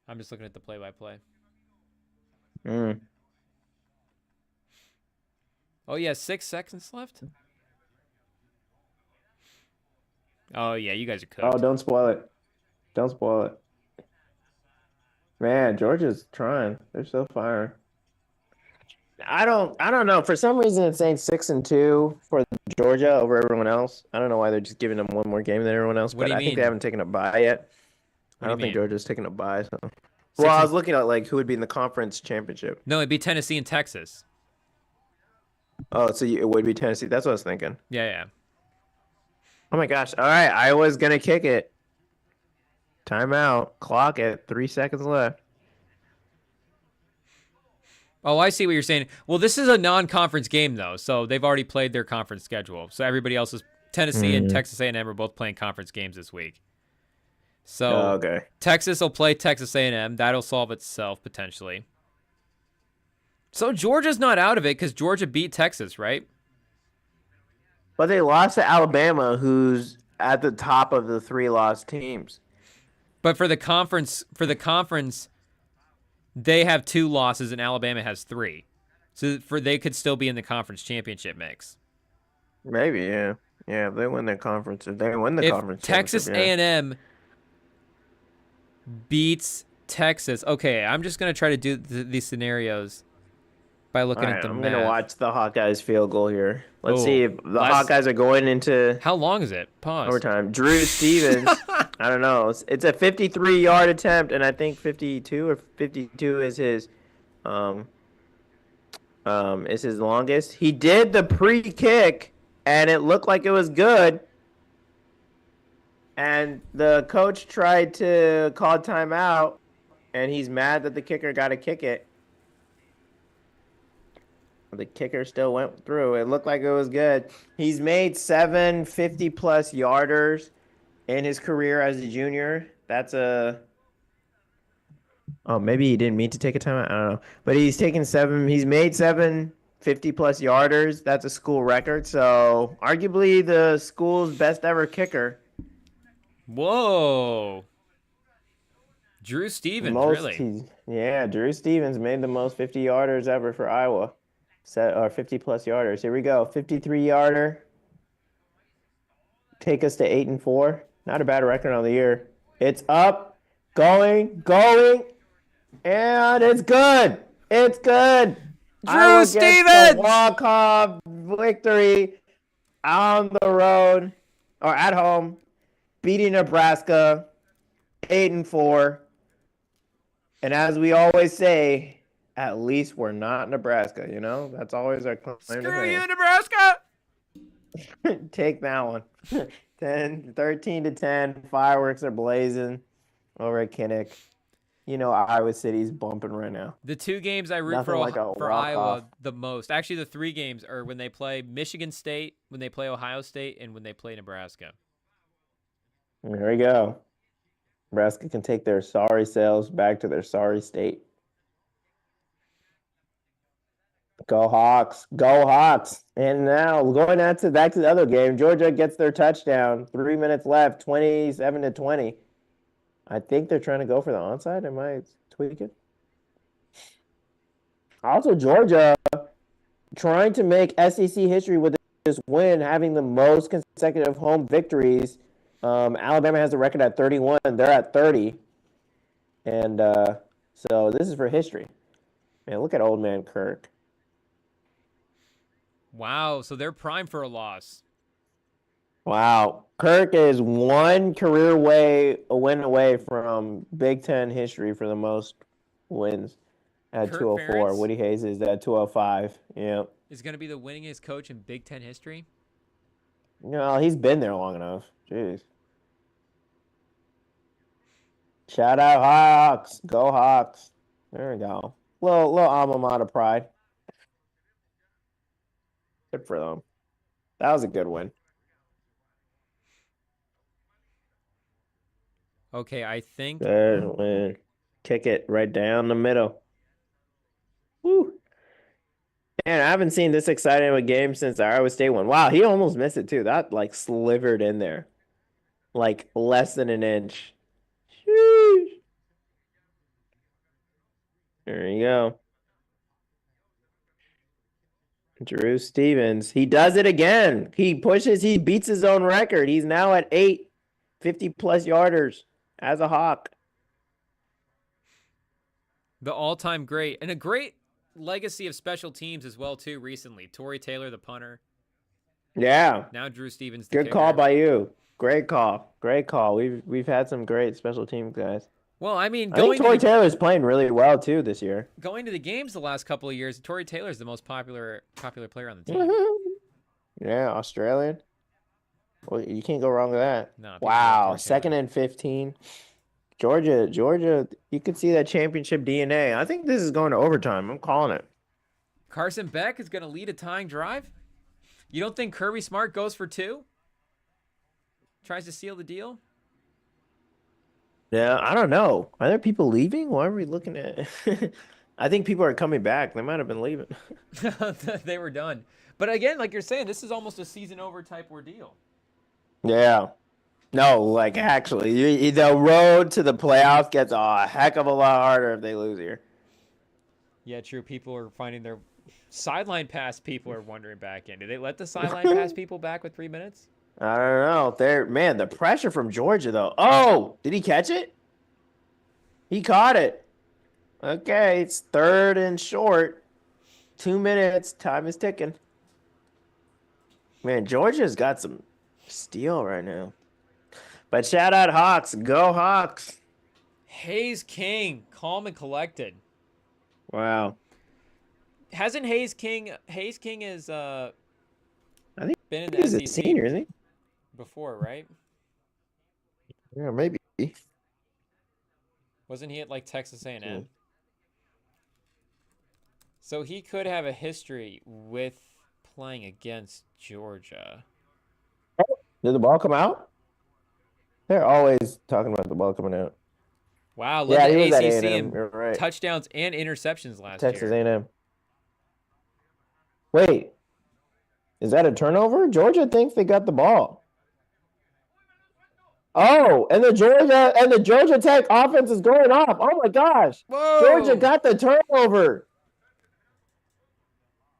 I'm just looking at the play-by-play. Oh, yeah, 6 seconds left? Oh, yeah, you guys are cooked. Oh, don't spoil it. Don't spoil it. Man, Georgia's trying. They're so firing. I don't know. For some reason, it's saying 6-2 for Georgia over everyone else. I don't know why they're just giving them one more game than everyone else. What do But you I think mean? they haven't taken a bye yet. What I do you don't think mean? Georgia's taking a bye. So. Well, I was looking at like who would be in the conference championship. No, it'd be Tennessee and Texas. Oh, so it would be Tennessee. That's what I was thinking. Yeah, yeah. Oh my gosh! All right, Iowa's gonna kick it. Timeout. Clock at 3 seconds left. Oh, I see what you're saying. Well, this is a non-conference game, though, so they've already played their conference schedule. So everybody else is Tennessee and Texas A&M are both playing conference games this week. So Okay. Texas will play Texas A&M. That'll solve itself potentially. So Georgia's not out of it because Georgia beat Texas, right? But they lost to Alabama, who's at the top of the 3 lost teams. But for the conference, they have 2 losses and Alabama has 3. So they could still be in the conference championship mix. Maybe, yeah. Yeah, if they win their conference, if they win the If conference Texas championship, yeah. A&M beats Texas, okay, I'm just going to try to do these scenarios by looking All at right, the I'm math. gonna watch the Hawkeyes field goal here. Let's Oh, see if the last- Hawkeyes are going into How long is it? Pause. overtime. Drew Stevens, I don't know. It's a 53-yard attempt, and I think 52 is his longest. He did the pre-kick, and it looked like it was good. And the coach tried to call timeout, and he's mad that the kicker got to kick it. The kicker still went through. It looked like it was good. He's made 7 50-plus yarders in his career as a junior. That's a Oh, maybe he didn't mean to take a timeout. I don't know. But he's taken 7. He's made 7 50-plus yarders. That's a school record. So arguably the school's best ever kicker. Whoa. Drew Stevens, really? Yeah, Drew Stevens made the most 50-yarders ever for Iowa. Or 50-plus yarders. Here we go. 53-yarder. Take us to 8-4. Not a bad record on the year. It's up, going, and it's good. It's good. Drew Stevens! Walk-off victory on the road or at home, beating Nebraska 8-4. And as we always say, at least we're not Nebraska, you know? That's always our claim to Screw fame. you, Nebraska! Take that one. 13-10. Fireworks are blazing over at Kinnick. You know Iowa City's bumping right now. The 2 games I root Nothing like a for walk-off. Iowa the most. Actually, the 3 games are when they play Michigan State, when they play Ohio State, and when they play Nebraska. There we go. Nebraska can take their sorry selves back to their sorry state. Go Hawks. Go Hawks. And now going back to the other game, Georgia gets their touchdown. 3 minutes left, 27-20. I think they're trying to go for the onside. Am I tweaking? Also, Georgia trying to make SEC history with this win, having the most consecutive home victories. Alabama has the record at 31. They're at 30. And so this is for history. Man, look at old man Kirk. Wow, so they're primed for a loss. Wow. Kirk is one career win away from Big Ten history for the most wins at Kirk 204. Ferentz Woody Hayes is at 205. Yeah. is going to be the winningest coach in Big Ten history. No, he's been there long enough. Jeez. Shout out Hawks. Go Hawks. There we go. Little alma mater pride. Good for them. That was a good win. Okay, I think Good win. Kick it right down the middle. Woo. Man, I haven't seen this exciting of a game since the Iowa State one. Wow, he almost missed it too. That like slivered in there. Like less than an inch. Sheesh. There you go. Drew Stevens. He does it again. He beats his own record. He's now at 8 50-plus yarders as a Hawk. the all-time great and a great legacy of special teams as well too recently. Torrey Taylor, the punter. Yeah. Now Drew Stevens, the Good kicker. call by you. Great call. Great call. We've had some great special teams guys. Well, I mean, I think Torrey Taylor's playing really well too this year. going to the games the last couple of years, Torrey Taylor's the most popular player on the team. Yeah, Australian. Well, you can't go wrong with that. No, people love Wow, Torrey 2nd Taylor. and 15. Georgia, you could see that championship DNA. I think this is going to overtime. I'm calling it. Carson Beck is going to lead a tying drive. You don't think Kirby Smart goes for 2? Tries to seal the deal? Yeah, I don't know. Are there people leaving? Why are we looking at I think people are coming back. They might have been leaving. They were done. But again, like you're saying, this is almost a season over type ordeal. Yeah. No, like actually, the road to the playoffs gets a heck of a lot harder if they lose here. Yeah, true. People are finding their sideline pass. People are wondering back in. Did they let the sideline pass people back with 3 minutes? I don't know. Man, the pressure from Georgia though. Oh, did he catch it? He caught it. Okay, it's 3rd and short. 2 minutes. Time is ticking. Man, Georgia's got some steel right now. But shout out Hawks. Go Hawks. Hayes King, calm and collected. Wow. Hasn't Hayes King has I think been in the he's a SEC senior, isn't he? before, right? Yeah, maybe. Wasn't he at like Texas A&M? Yeah. So he could have a history with playing against Georgia. Did the ball come out? They're always talking about the ball coming out. Wow, Yeah, led he was the at ACC A&M. in You're right. touchdowns and interceptions last Texas year. A&M. Wait, is that a turnover? Georgia thinks they got the ball. Oh, and the Georgia Tech offense is going off. Oh my gosh. Georgia Whoa! got the turnover.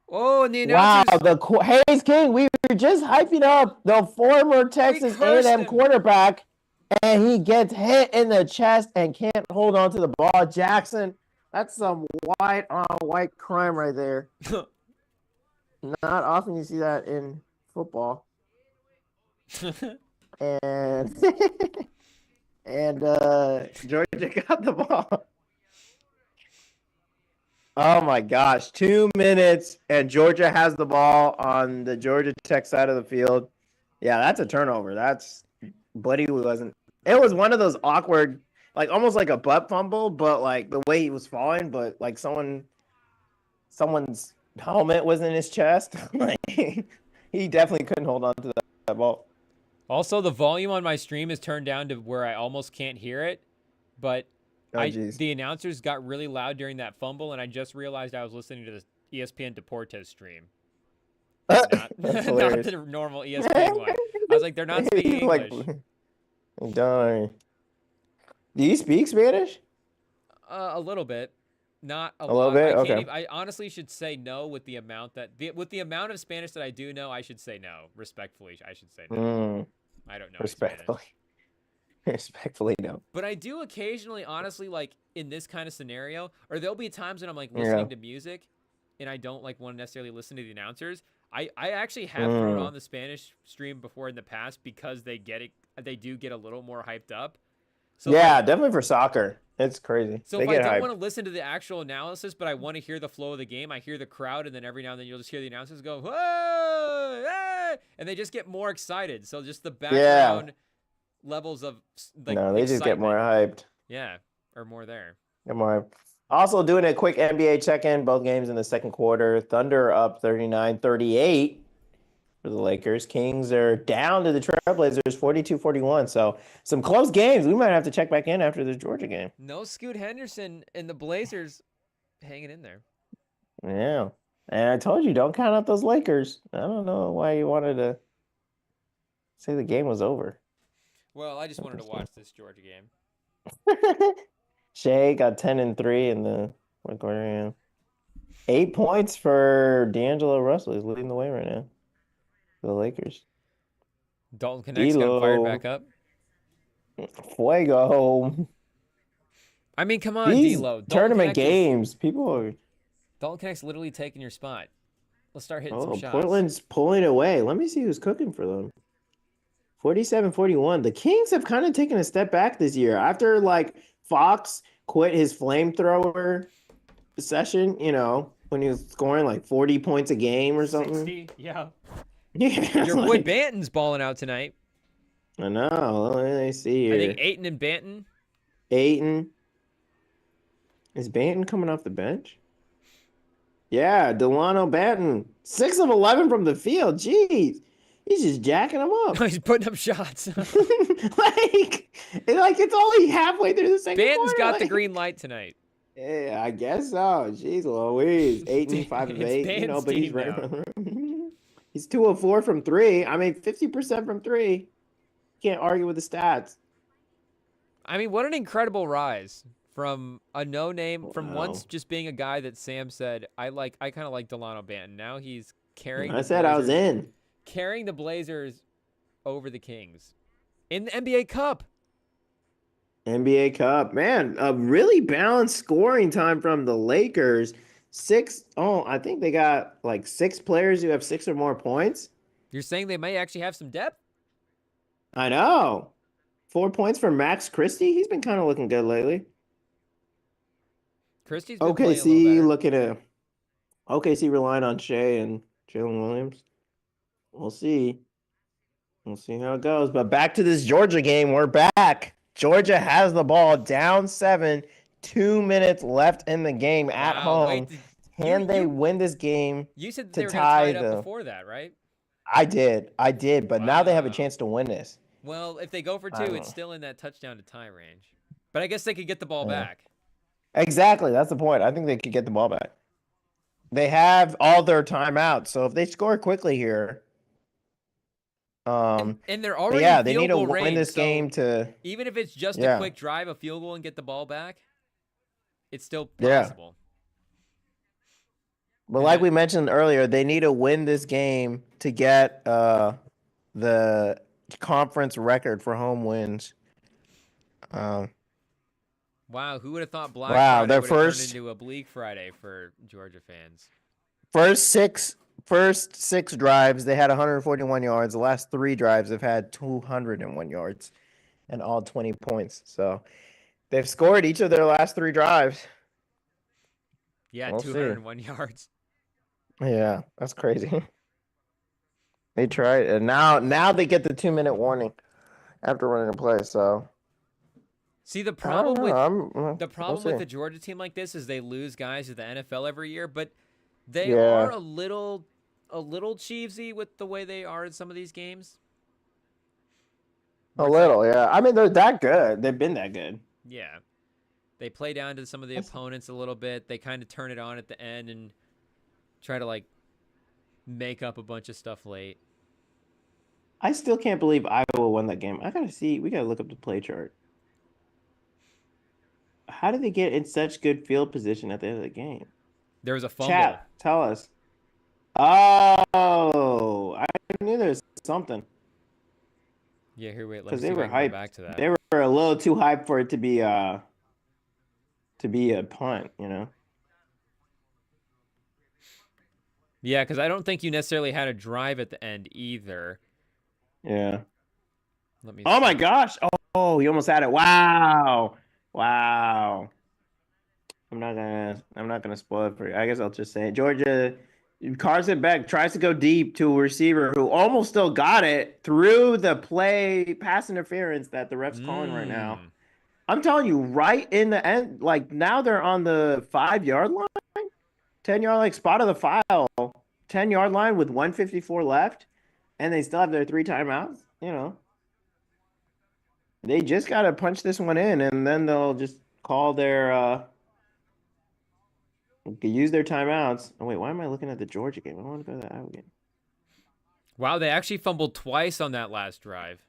Oh, and the Wow, announcers. Hayes King, we were just hyping up the former Texas cursed A&M him. quarterback, and he gets hit in the chest and can't hold on to the ball. Jackson, that's some white on white crime right there. Not often you see that in football. And Georgia got the ball. Oh my gosh, 2 minutes and Georgia has the ball on the Georgia Tech side of the field. Yeah, that's a turnover. That's Buddy wasn't. It was one of those awkward, like almost like a butt fumble, but like the way he was falling, but like someone's helmet was in his chest. Like he definitely couldn't hold on to that ball. Also, the volume on my stream is turned down to where I almost can't hear it, but the announcers got really loud during that fumble, and I just realized I was listening to the ESPN Deportes stream. Not the normal ESPN one. I was like, they're not speaking English. Darn. Do you speak Spanish? A little bit. Not a lot. Little bit? Okay. I honestly should say no with the amount of Spanish that I do know. I should say no. Respectfully, I should say no. I don't know. Respectfully. Respectfully, no. But I do occasionally, honestly, like in this kind of scenario, or there'll be times when I'm like listening to music and I don't like want to necessarily listen to the announcers. I actually have thrown on the Spanish stream before in the past because they do get a little more hyped up. So yeah, definitely for soccer. It's crazy. So if I don't want to listen to the actual analysis, but I want to hear the flow of the game, I hear the crowd, and then every now and then you'll just hear the announcers go, whoa, hey! And they just get more excited. So just the background levels of like they just get more hyped. Yeah, or more there. Get more hyped. Also doing a quick NBA check-in, both games in the second quarter. Thunder up 39-38 for the Lakers. Kings are down to the Trailblazers 42-41. So some close games. We might have to check back in after the Georgia game. No Scoot Henderson and the Blazers hanging in there. Yeah. And I told you, don't count out those Lakers. I don't know why you wanted to say the game was over. Well, I just wanted to watch this Georgia game. Shea got 10 and 3 in the fourth quarter. 8 points for D'Angelo Russell. He's leading the way right now. The Lakers. Dalton Connect's got fired back up. Fuego. I mean, come on, D'Lo. Tournament games. People are. Dalton Connect's literally taking your spot. Let's start hitting some shots. Portland's pulling away. Let me see who's cooking for them. 47-41. The Kings have kind of taken a step back this year. After, like, Fox quit his flamethrower session, when he was scoring, like, 40 points a game or something. 60, yeah. Your boy Banton's balling out tonight. I know. Let me see here. I think Ayton and Banton. Ayton. Is Banton coming off the bench? Yeah, Delano Banton. 6 of 11 from the field. Jeez. He's just jacking them up. He's putting up shots. It's only halfway through the second quarter. Banton's got the green light tonight. Yeah, I guess so. Jeez Louise. 8 5 of 8. But he's right. He's 2 of 4 from 3. I mean, 50% from 3. Can't argue with the stats. I mean, what an incredible rise from a no-name, from once just being a guy that Sam said, I kind of like Delano Banton. Now he's carrying. I said I was in. Carrying the Blazers over the Kings in the NBA Cup. NBA Cup. Man, a really balanced scoring time from the Lakers. I think they got like 6 players who have 6 or more points. You're saying they may actually have some depth? I know. 4 points for Max Christie. He's been kind of looking good lately. Christie's been playing a little better. Looking at OKC relying on Shea and Jalen Williams. We'll see. We'll see how it goes. But back to this Georgia game. We're back. Georgia has the ball down 7. 2 minutes left in the game at home. Can they win this game? You said they were going to tie it up before that, right? I did. But now they have a chance to win this. Well, if they go for 2, it's still in that touchdown to tie range. But I guess they could get the ball Yeah. back. Exactly. That's the point. I think they could get the ball back. They have all their timeouts, so if they score quickly here, And they're but already yeah, in they field need to goal win range, this so game to even if it's just a yeah, quick drive, a field goal, and get the ball back, it's still yeah. possible. But And like that- we mentioned earlier, they need to win this game to get the conference record for home wins. Wow, who would have thought Black Wow, Friday their would have turned first into a Bleak Friday for Georgia fans? first six drives, they had 141 yards. The last 3 drives, they've had 201 yards and all 20 points. So they've scored each of their last 3 drives. Yeah, We'll see. 201 yards. Yeah, that's crazy. They tried, and now they get the 2-minute warning after running a play. So See, the I don't problem know. with the We'll problem with see. the Georgia team like this is they lose guys to the NFL every year, but they Yeah. are a little Chiefsy with the way they are in some of these games. A Where it's like- little, yeah. I mean, they're that good. They've been that good. yeah. They play down to some of the opponents a little bit. They kind of turn it on at the end and try to like make up a bunch of stuff late. I still can't believe Iowa won that game. We gotta look up the play chart. How did they get in such good field position at the end of the game? There was a fumble. Chat, tell us. Oh, I knew there was something Yeah, here wait, let me because see they if were I can go hyped. back to that. They were a little too hyped for it to be a punt, you know. Yeah, because I don't think you necessarily had a drive at the end either. Yeah. Let me Oh my see. gosh! Oh, he almost had it. Wow, wow. I'm not gonna spoil it for you. I guess I'll just say it. Georgia, Carson Beck tries to go deep to a receiver who almost still got it through the play pass interference that the ref's calling right now. Mm. I'm telling you, right in the end, like now they're on the 5-yard line, 10-yard like spot of the file, 10-yard line with 154 left, and they still have their 3 timeouts. You know, they just gotta punch this one in, and then they'll just call their use their timeouts. Oh wait, why am I looking at the Georgia game? I want to go to the Iowa game. Wow, they actually fumbled twice on that last drive.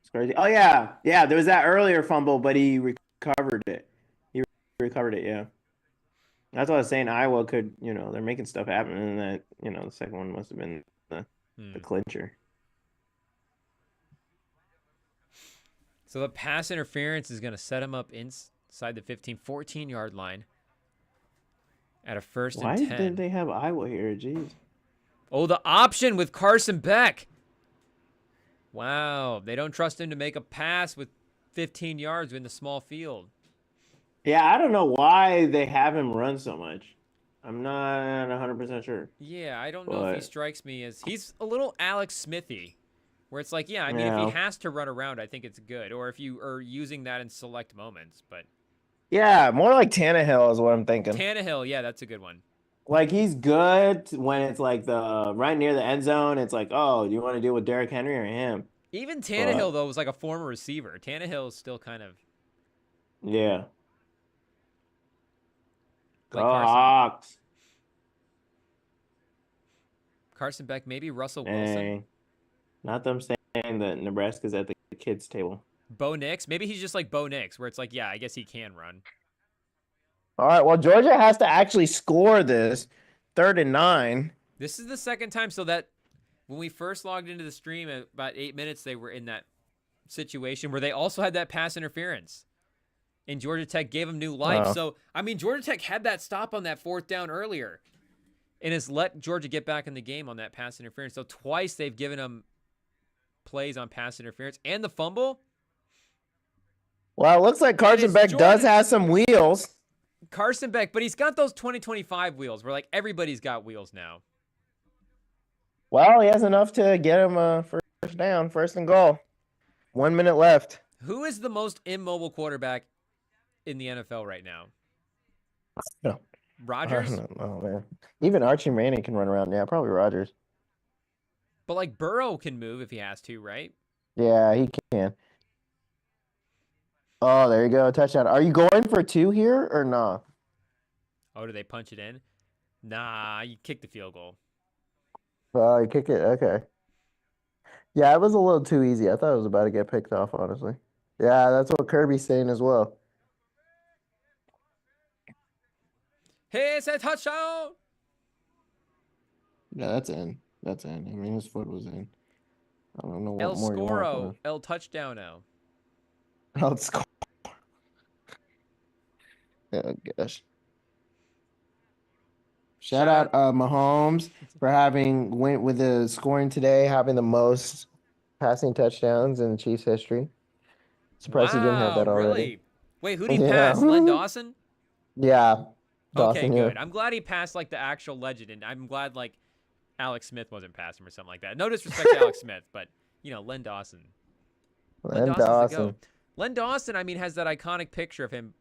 It's crazy. Oh yeah, yeah. There was that earlier fumble, but he recovered it. He recovered it. Yeah. That's what I was saying. Iowa could, they're making stuff happen, and that, the second one must have been the clincher. So the pass interference is going to set him up inside the 14-yard line at a first and 10. Why did they have Iowa here? Jeez. Oh, the option with Carson Beck. Wow, they don't trust him to make a pass with 15 yards in the small field. Yeah, I don't know why they have him run so much. I'm not 100% sure. Yeah, I don't know if he strikes me as he's a little Alex Smithy, where it's like, yeah, I mean, if he has to run around, I think it's good, or if you are using that in select moments. But yeah, more like Tannehill is what I'm thinking. Tannehill, yeah, that's a good one. Like he's good when it's like the right near the end zone. It's like, oh, do you want to deal with Derrick Henry or him? Even Tannehill though was like a former receiver. Tannehill is still kind of yeah. like Hawks. Carson Beck, maybe Russell Wilson. Not them saying that Nebraska's at the kids' table. Bo Nix, maybe he's just like Bo Nix, where it's like, yeah, I guess he can run. All right, well, Georgia has to actually score this 3rd and 9. This is the second time, so that when we first logged into the stream at about 8 minutes, they were in that situation where they also had that pass interference. And Georgia Tech gave them new life. So, I mean, Georgia Tech had that stop on that 4th down earlier and has let Georgia get back in the game on that pass interference. So twice they've given them plays on pass interference and the fumble. Well, it looks like Carson Beck does have some wheels. Carson Beck, but he's got those 2025 wheels where, like, everybody's got wheels now. Well, he has enough to get him a first down, 1st and goal. 1 minute left. Who is the most immobile quarterback in the NFL right now? No. Rodgers? Oh, man. Even Archie Manning can run around. Yeah, probably Rodgers. But, like, Burrow can move if he has to, right? Yeah, he can. Oh, there you go. Touchdown. Are you going for 2 here or not? Oh, do they punch it in? Nah, you kick the field goal. Oh, you kick it. Okay. Yeah, it was a little too easy. I thought it was about to get picked off, honestly. Yeah, that's what Kirby's saying as well. Hey, it's a touchdown! Yeah, that's in. That's in. I mean, his foot was in. I don't know what El more you want Scoro, from El Touchdowno. him. Let's go. Oh, gosh. Shout out Mahomes for went with the scoring today, having the most passing touchdowns in Chiefs history. Surprised he didn't have Wow, that already. really? Wait, who'd he Yeah. pass? Len Dawson? Yeah. Okay, Dawson, good. yeah. I'm glad he passed like the actual legend, and I'm glad like Alex Smith wasn't passing him or something like that. No disrespect to Alex Smith, but you know, Len Dawson. Len And Dawson's the Dawson. goat. Len Dawson, I mean, has that iconic picture of him,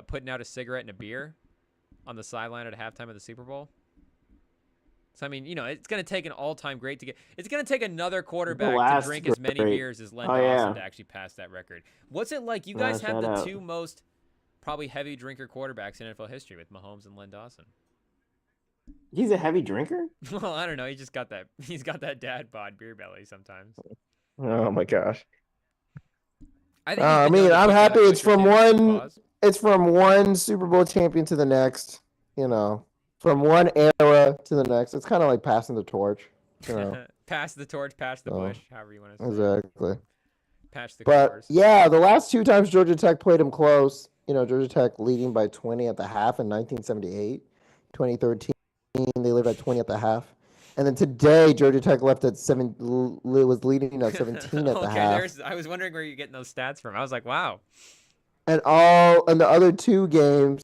putting out a cigarette and a beer on the sideline at halftime of the Super Bowl. So, I mean, you know, it's going to take an all-time great to get... It's going to take another quarterback to last drink as many great. beers as Len Oh, Dawson yeah. to actually pass that record. What's it like? You guys have shout the out. 2 most probably heavy drinker quarterbacks in NFL history with Mahomes and Len Dawson. He's a heavy drinker? Well, I don't know. He's got that dad bod beer belly sometimes. Oh my gosh. I think I he's been mean, known to I'm put down happy a it's push or from two. one Pause. it's from one Super Bowl champion to the next, you know. From one era to the next. It's kind of like passing the torch, you know. Pass the torch, pass the Oh, bush, however you want to say it. Exactly. Pass the But cars. yeah, the last 2 times Georgia Tech played them close, you know, Georgia Tech leading by 20 at the half in 1978, 2013 they led by 20 at the half. And then today Georgia Tech left at was leading at 17 at the half. I was wondering where you're getting those stats from. I was like, wow. And the other 2 games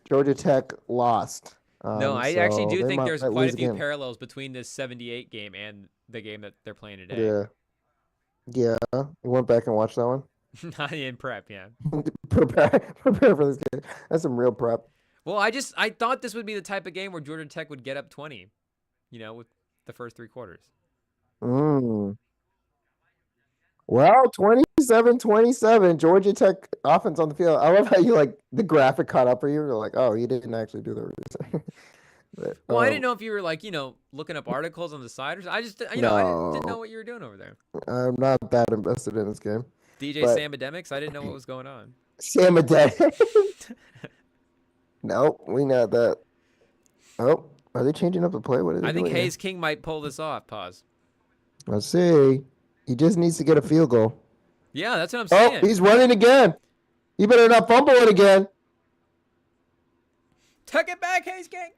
Georgia Tech lost. No, I actually do think there's quite a few game. parallels between this 78 game and the game that they're playing today. Yeah. Yeah. You went back and watched that one? Not in prep, yeah. prepare for this game. That's some real prep. Well, I thought this would be the type of game where Georgia Tech would get up 20, you know, with the first 3 quarters. Well, 27-27, Georgia Tech offense on the field. I love how you like the graphic caught up for you. You're like, oh, you didn't actually do the research. But, Well, I didn't know if you were like, you know, looking up articles on the side or something. I just, you know, I didn't know what you were doing over there. I'm not that invested in this game. DJ But- Samademics, I didn't know what was going on. Sam a day. Nope, we know that. Oh, are they changing up the play? What are they I think doing here? Hayes King might pull this off. Pause. Let's see. He just needs to get a field goal. Yeah, that's what I'm Oh, saying. he's running again. You better not fumble it again. Tuck it back, Hayes King.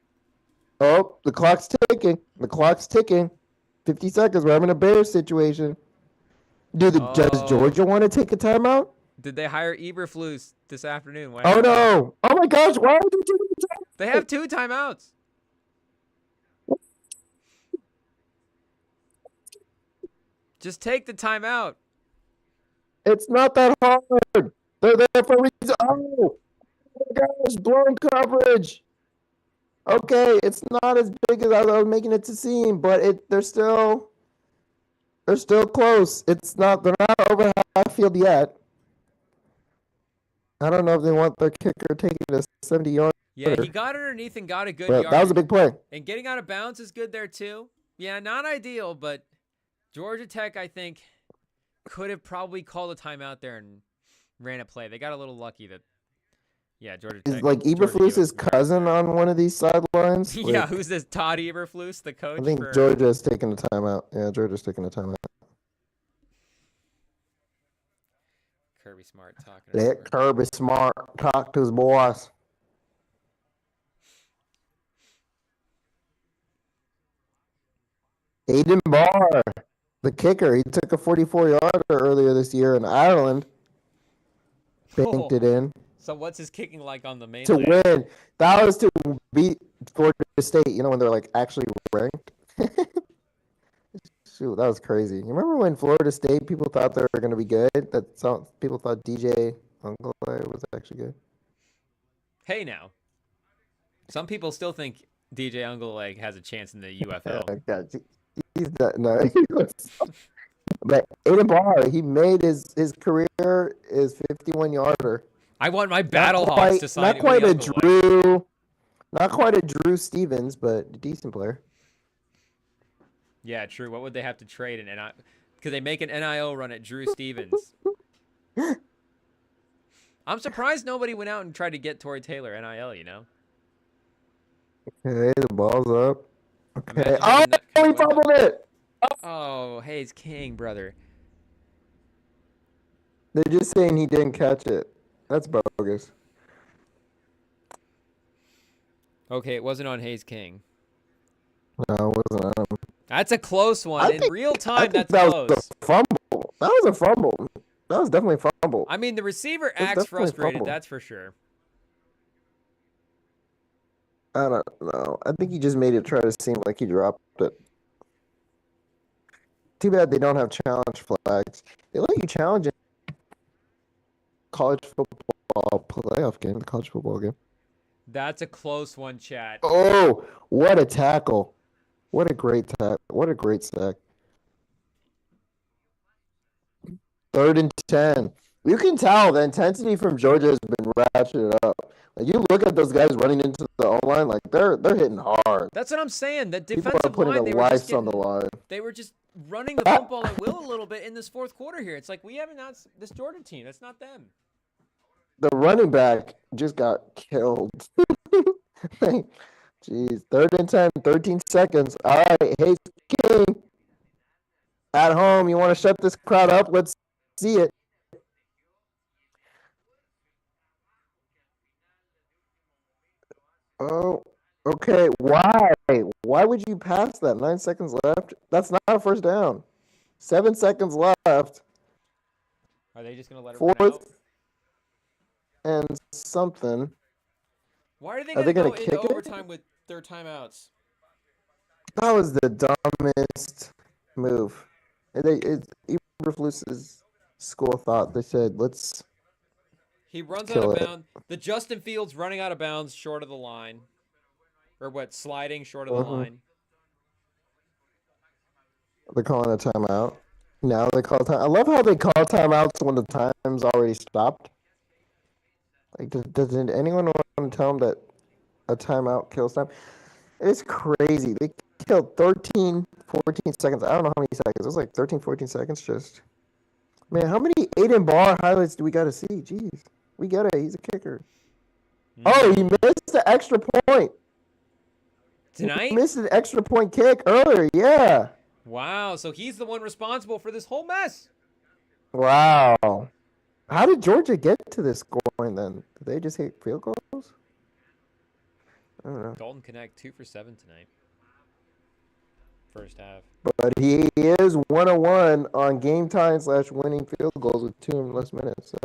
Oh, the clock's ticking. The clock's ticking. 50 seconds. We're having a Bears situation. Does Oh. Georgia want to take a timeout? Did they hire Eberflus this afternoon? Why Oh, not? no. Oh, my gosh. Why are they taking the timeout? They have 2 timeouts. Just take the timeout. It's not that hard. They're there for a reason. Oh, my gosh. Blown coverage. Okay, it's not as big as I was making it to seem, but they're still close. They're not over half field yet. I don't know if they want their kicker taking a 70-yard. Yeah, he got underneath and got a good But yard. that was a big play. And getting out of bounds is good there too. Yeah, not ideal, but Georgia Tech, I think, could have probably called a timeout there and ran a play. They got a little lucky that, yeah, Georgia Tech. Is like Georgia gave Eberflus's up. cousin on one of these sidelines? Yeah, Like, who's this? Todd Eberflus, the coach? I think for... Georgia's taking a timeout. Yeah, Georgia's taking a timeout. Kirby Smart talking. Let Kirby Smart talk to his boys. Aiden Barr, the kicker, he took a 44-yarder earlier this year in Ireland. Banked it in So what's his kicking like on the main? to win. That was to beat Florida State, you know, when they're like actually ranked. Shoot, that was crazy. You remember when Florida State people thought they were going to be good? People thought DJ Uncle was actually good. Hey now, some people still think DJ Ungle has a chance in the UFL. God, he's not. No, But Aiden Barr, he made his career is 51-yarder. I want my Battle Hawks to sign Not quite Uli a Uglewhite. Drew, not quite a Drew Stevens, but a decent player. Yeah, true. What would they have to trade in? Could they make an NIL run at Drew Stevens? I'm surprised nobody went out and tried to get Torrey Taylor NIL, you know? Okay, the ball's up. Okay. Imagine Oh, having that he kind of weapon. fumbled it. Oh, Hayes King, brother. They're just saying he didn't catch it. That's bogus. Okay, it wasn't on Hayes King. No, it wasn't on him. That's a close one. In real time, that's that close. was a fumble. That was a fumble. That was definitely a fumble. I mean, the receiver That's acts definitely a frustrated, fumble. that's for sure. I don't know. I think he just made it try to seem like he dropped it. Too bad they don't have challenge flags. They let you challenge in college football playoff game, the college football game. That's a close one, chat. Oh, what a tackle. What a great tackle. What a great sack. 3rd and 10. You can tell the intensity from Georgia has been ratcheted up. Like you look at those guys running into the O-line, like they're hitting hard. That's what I'm saying. That People are defensive putting line, their they were just lives on the getting, line. they were just running the football at will a little bit in this fourth quarter here. It's like we haven't not this Georgia team. That's not them. The running back just got killed. Jeez, 3rd and 10, 13 seconds. All right, Hayes King. At home, you want to shut this crowd up? Let's see it. Oh, okay. Why? Why would you pass that? 9 seconds left. That's not a first down. 7 seconds left. Are they just gonna let it run out? 4th and something. Why are they Are they gonna gonna go kick into it? overtime with their timeouts? That was the dumbest move. Eberflus's school of thought. They said, let's He runs out kill of it. bounds. The Justin Fields running out of bounds short of the line. Or what, sliding short of the line. They're calling a timeout. Now they call time. I love how they call timeouts when the time's already stopped. Like, does anyone want to tell them that a timeout kills time? It's crazy. They killed 13, 14 seconds. I don't know how many seconds. It was like 13, 14 seconds just. Man, how many Aiden Barr highlights do we got to see? Jeez. We get it. He's a kicker. Oh, he missed the extra point. Tonight? He missed an extra point kick earlier. Yeah. Wow, so he's the one responsible for this whole mess. Wow. How did Georgia get to this scoring then? Did they just hit field goals? I don't know. Dalton Connect 2 for 7 tonight. First half. But he is 101 on game time / winning field goals with 2 and less minutes. So.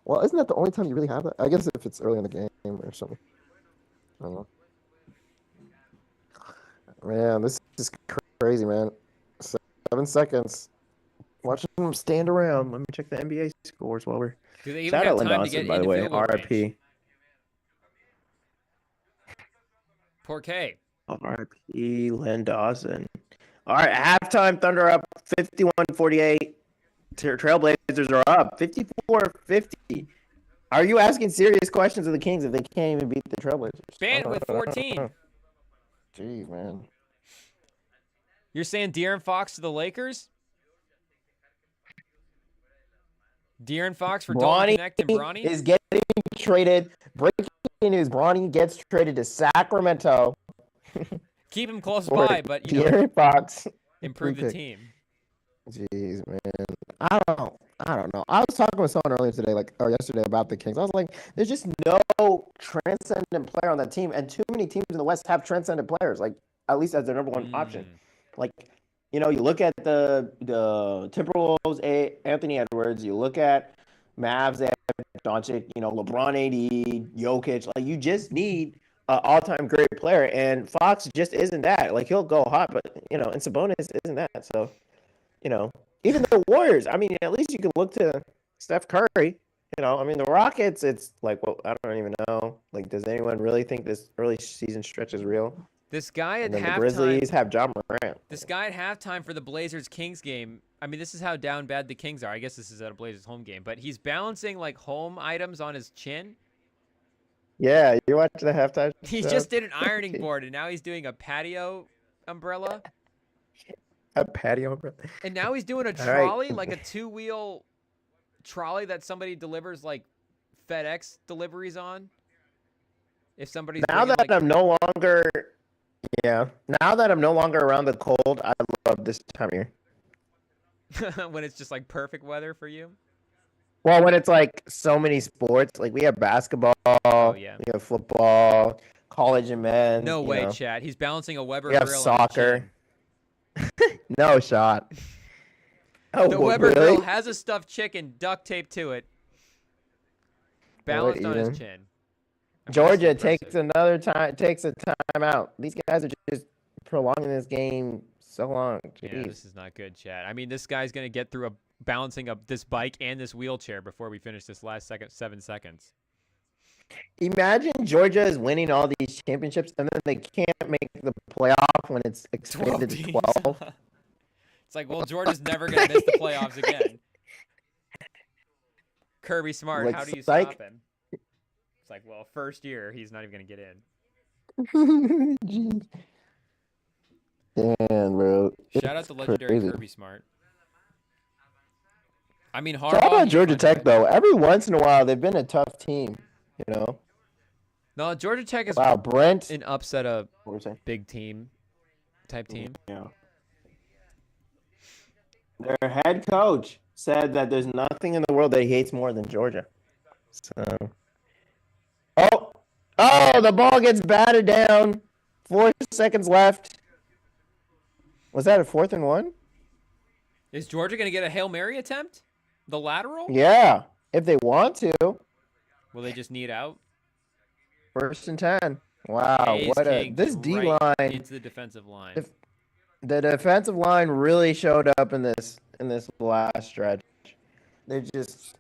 Well, isn't that the only time you really have that? I guess if it's early in the game or something. I don't know. Man, this is crazy, man. 7 seconds. Watching them stand around. Let me check the NBA scores while we're. Do they even Shout have out Len time to Dawson, get by the into way. field goal range? RIP. Poor K. RIP Len Dawson. All right, halftime, Thunder up 51-48. Trailblazers are up 54-50. Are you asking serious questions of the Kings if they can't even beat the Trailblazers? Banned with 14. Gee, man. You're saying De'Aaron Fox to the Lakers? De'Aaron Fox for Dalton Connect and Bronny? is getting traded. Breaking news, Bronny gets traded to Sacramento. Keep him close by, but, you know, De'Aaron Fox. improve the pick. team. Jeez, man. I don't know. I was talking with someone earlier today, or yesterday, about the Kings. I was like, there's just no transcendent player on that team, and too many teams in the West have transcendent players, like at least as their number one option. Like, you know, you look at the Timberwolves, Anthony Edwards. You look at Mavs, they have Doncic. You know, LeBron, AD, Jokic. Like, you just need an all-time great player, and Fox just isn't that. Like, he'll go hot, but you know, and Sabonis isn't that. So, you know, even the Warriors. I mean, at least you can look to Steph Curry. You know, I mean, the Rockets. It's like, well, I don't even know. Like, does anyone really think this early season stretch is real? This guy at And then the halftime. Grizzlies have John Morant. This guy at halftime for the Blazers-Kings game. I mean, this is how down bad the Kings are. I guess this is at a Blazers home game, but he's balancing like home items on his chin. Yeah, you watching the halftime? He show? just did an ironing board, and now he's doing a patio umbrella. A patio umbrella. And now he's doing a All right. trolley, like a 2-wheel trolley that somebody delivers like FedEx deliveries on. If somebody's Now bringing, that I'm no longer, now that I'm no longer around the cold, I love this time of year. when it's just like perfect weather for you. Well, when it's like so many sports, like we have basketball, yeah. we have football, college and men. No you way, know. Chad. He's balancing a Weber We have grill on his soccer. chin. No shot. Oh, The what, Weber really? grill has a stuffed chicken duct taped to it, balanced on his even? chin. I mean, Georgia that's takes impressive. takes a timeout. These guys are just prolonging this game so long. Yeah, Jeez. this is not good, Chad. I mean, this guy's gonna get through balancing up this bike and this wheelchair before we finish this last 7 seconds. Imagine Georgia is winning all these championships and then they can't make the playoff when it's expanded to teams. 12. It's like, well, Georgia's never gonna miss the playoffs again. Kirby Smart, Like, how do you psych. stop him? It's like, well, first year he's not even gonna get in. Jeez. Damn, bro. Shout out It's to legendary crazy. Kirby Smart. I mean, Shout Harbaugh. out he's Georgia fine, Tech but- though. Every once in a while, they've been a tough team. You know. No, Georgia Tech is Wow, Brent. an upset a What was I saying? big team type team. Yeah. Their head coach said that there's nothing Nothing in the world that he hates more than Georgia. So. Oh, the ball gets batted down. 4 seconds left. Was that a 4th and 1? Is Georgia gonna get a Hail Mary attempt? The lateral? Yeah, if they want to. Will they just need out? 1st and 10. Wow, Hayes what a King this D line. into the defensive line. If- The defensive line really showed up in this last stretch. They just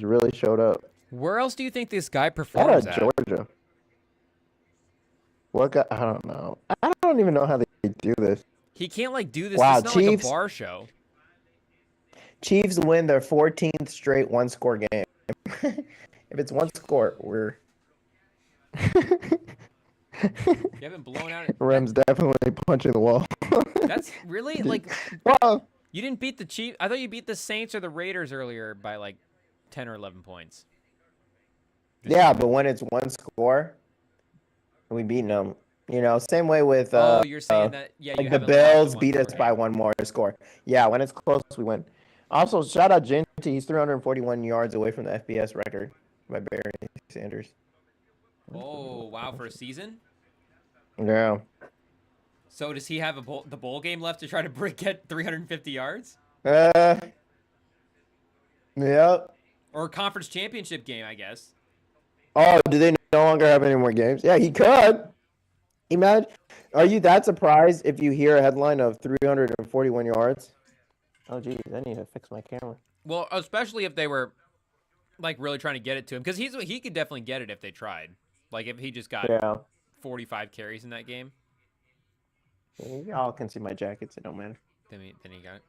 really showed up. Where else do you think this guy Shout performs out at? Georgia. What guy? I don't know. I don't even know how they do this. He can't like do this. Wow, It's not like Chiefs. a bar show. Chiefs win their 14th straight one-score game. If it's one score, we're You haven't blown out. Rem's definitely punching the wall. That's really like Well, you didn't beat the Chiefs. I thought you beat the Saints or the Raiders earlier by like 10 or 11 points. yeah, but when it's one score, we beating them. You know, same way with Oh, you're saying that? Yeah, you like the haven't lost Bills one beat us score by game. one more score. Yeah, when it's close, we win. Also, shout out Jinty. He's 341 yards away from the FBS record by Barry Sanders. Oh wow, for a season. Yeah. So does he have the bowl game left to try to get 350 yards Yep. or a conference championship game? I guess. Oh, do they no longer have any more games? Yeah, he could. Imagine. Are you that surprised if you hear a headline of 341 yards? Oh, geez, I need to fix my camera. Well, especially if they were like really trying to get it to him, because he could definitely get it if they tried. Like if he just got Yeah. 45 carries in that game, Y'all can see my jackets. It don't matter. then he got it.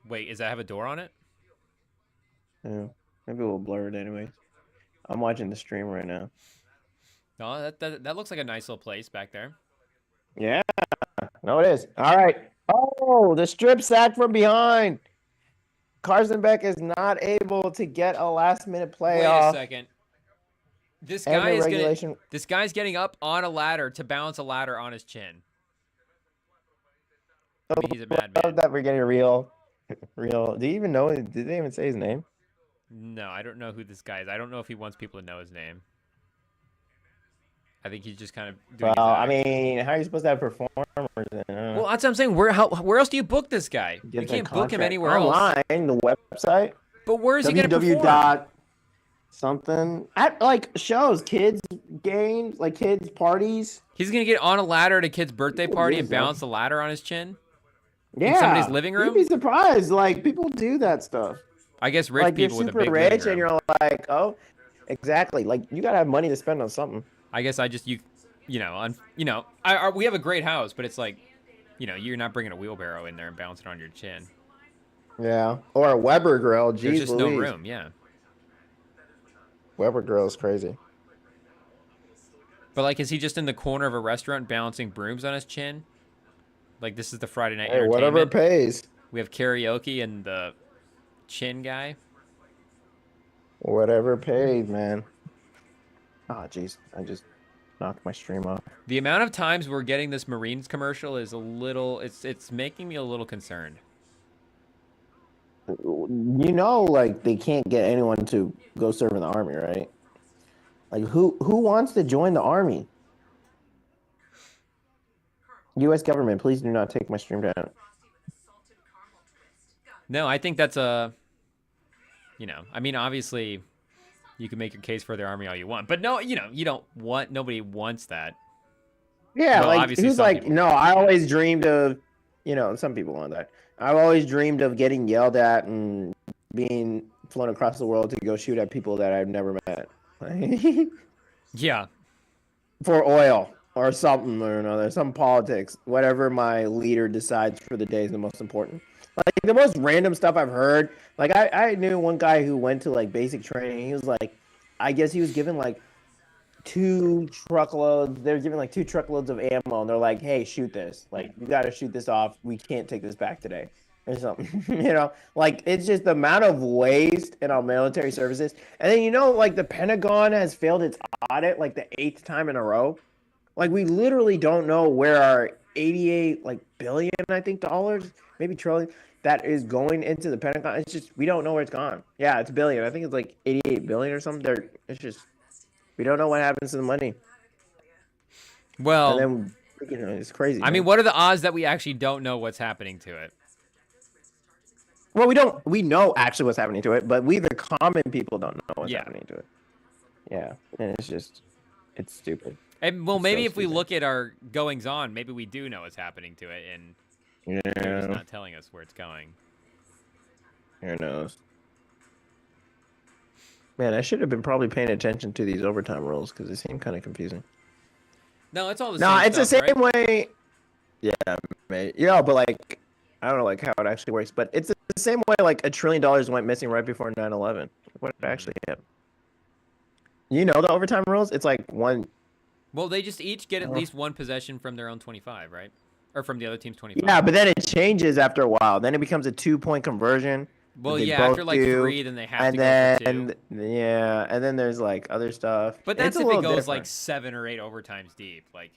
Wait, does that have a door on it? Yeah. Maybe we'll blur it anyways. I'm watching the stream right now. No, that looks like a nice little place back there. Yeah. No, it is. All right. Oh, the strip sack from behind. Carson Beck is not able to get a last-minute Wait a playoff. second. This And guy the is regulation. this guy's getting up on a ladder to balance a ladder on his chin. I mean, he's a I madman. love that we're getting real. Do you even know? Did they even say his name? No, I don't know who this guy is. I don't know if he wants people to know his name. I think he's just kind of doing Well, his I act. mean, how are you supposed to have performers? Then? I don't know. Well, that's what I'm saying. Where else do you book this guy? You Get the can't book him contract. anywhere else. Online, the website. But where is he going to www perform? dot something at like shows, kids games, like kids parties. He's going to get on a ladder at a kid's birthday People party do and that. balance the ladder on his chin? Yeah, somebody's living room? You'd be surprised. Like people do that stuff. I guess rich Like you're people with a super big living rich room. and you're like, oh, exactly. Like you gotta have money to spend on something. I guess we have a great house, but it's like, you're not bringing a wheelbarrow in there and bouncing on your chin. Yeah. Or a Weber grill. There's Jeez just no Louise. room. Yeah. Weber grill is crazy. But like, is he just in the corner of a restaurant balancing brooms on his chin? Like, this is the Friday night Hey, whatever entertainment. it pays. We have karaoke and the chin guy. Whatever it pays, man. Oh, jeez. I just knocked my stream off. The amount of times we're getting this Marines commercial is a little. It's making me a little concerned. You know, like, they can't get anyone to go serve in the army, right? Like, who wants to join the army? U.S. government, please do not take my stream down. No, I think that's I mean, obviously, you can make your case for the army all you want, but no, you don't want. Nobody wants that. Yeah, Well, like, obviously who's some like, people no, I always dreamed of, some people want that. I've always dreamed of getting yelled at and being flown across the world to go shoot at people that I've never met. Yeah. For oil or something or another, some politics, whatever my leader decides for the day is the most important. Like, the most random stuff I've heard, like, I knew one guy who went to, like, basic training. He was like, I guess he was given, like, 2 truckloads. They're giving, like, 2 truckloads of ammo, and they're like, hey, shoot this. Like, you got to shoot this off. We can't take this back today or something. Like, it's just the amount of waste in our military services. And then, like, the Pentagon has failed its audit, like, the 8th time in a row. Like, we literally don't know where our 88, like, billion, I think, dollars, maybe trillion, that is going into the Pentagon. It's just, we don't know where it's gone. Yeah, it's billion. I think it's like 88 billion or something. It's just, we don't know what happens to the money. Well, and then, it's crazy. I mean, what are the odds that we actually don't know what's happening to it? Well, we know actually what's happening to it, but we, the common people, don't know what's happening to it. Yeah, and it's stupid. And well, maybe if we look at our goings on, maybe we do know what's happening to it, and they're just not telling us where it's going. Who knows? Man, I should have been probably paying attention to these overtime rules because they seem kind of confusing. No, it's all the same. No, it's the same right? way. Yeah, mate. Yeah, but like, I don't know like how it actually works, but it's the same way like $1 trillion went missing right before 9/11. What actually happened? The overtime rules? It's like one. Well, they just each get at least one possession from their own 25, right? Or from the other team's 25. Yeah, but then it changes after a while. Then it becomes a 2-point conversion. Well, yeah, after like 3, then they have to go for 2. Yeah, and then there's like other stuff. But that's if it goes like 7 or 8 overtimes deep. Like,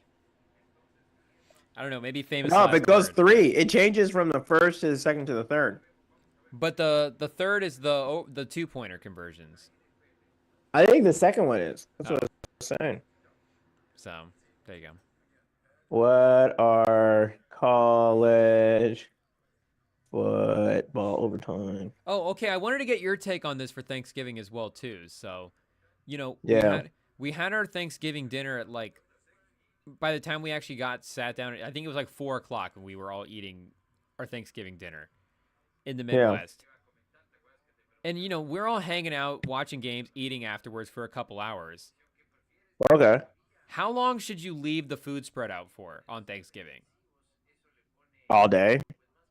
I don't know, maybe famous. No, if it goes 3, it changes from the first to the second to the third. But the third is the 2-pointer conversions. I think the second one is. That's what I was saying. So, there you go. What are college football overtime? Oh, okay. I wanted to get your take on this for Thanksgiving as well, too. So, we had our Thanksgiving dinner at like, by the time we actually sat down, I think it was like 4 o'clock when we were all eating our Thanksgiving dinner in the Midwest. Yeah. And, we're all hanging out, watching games, eating afterwards for a couple hours. Okay. How long should you leave the food spread out for on Thanksgiving? All day.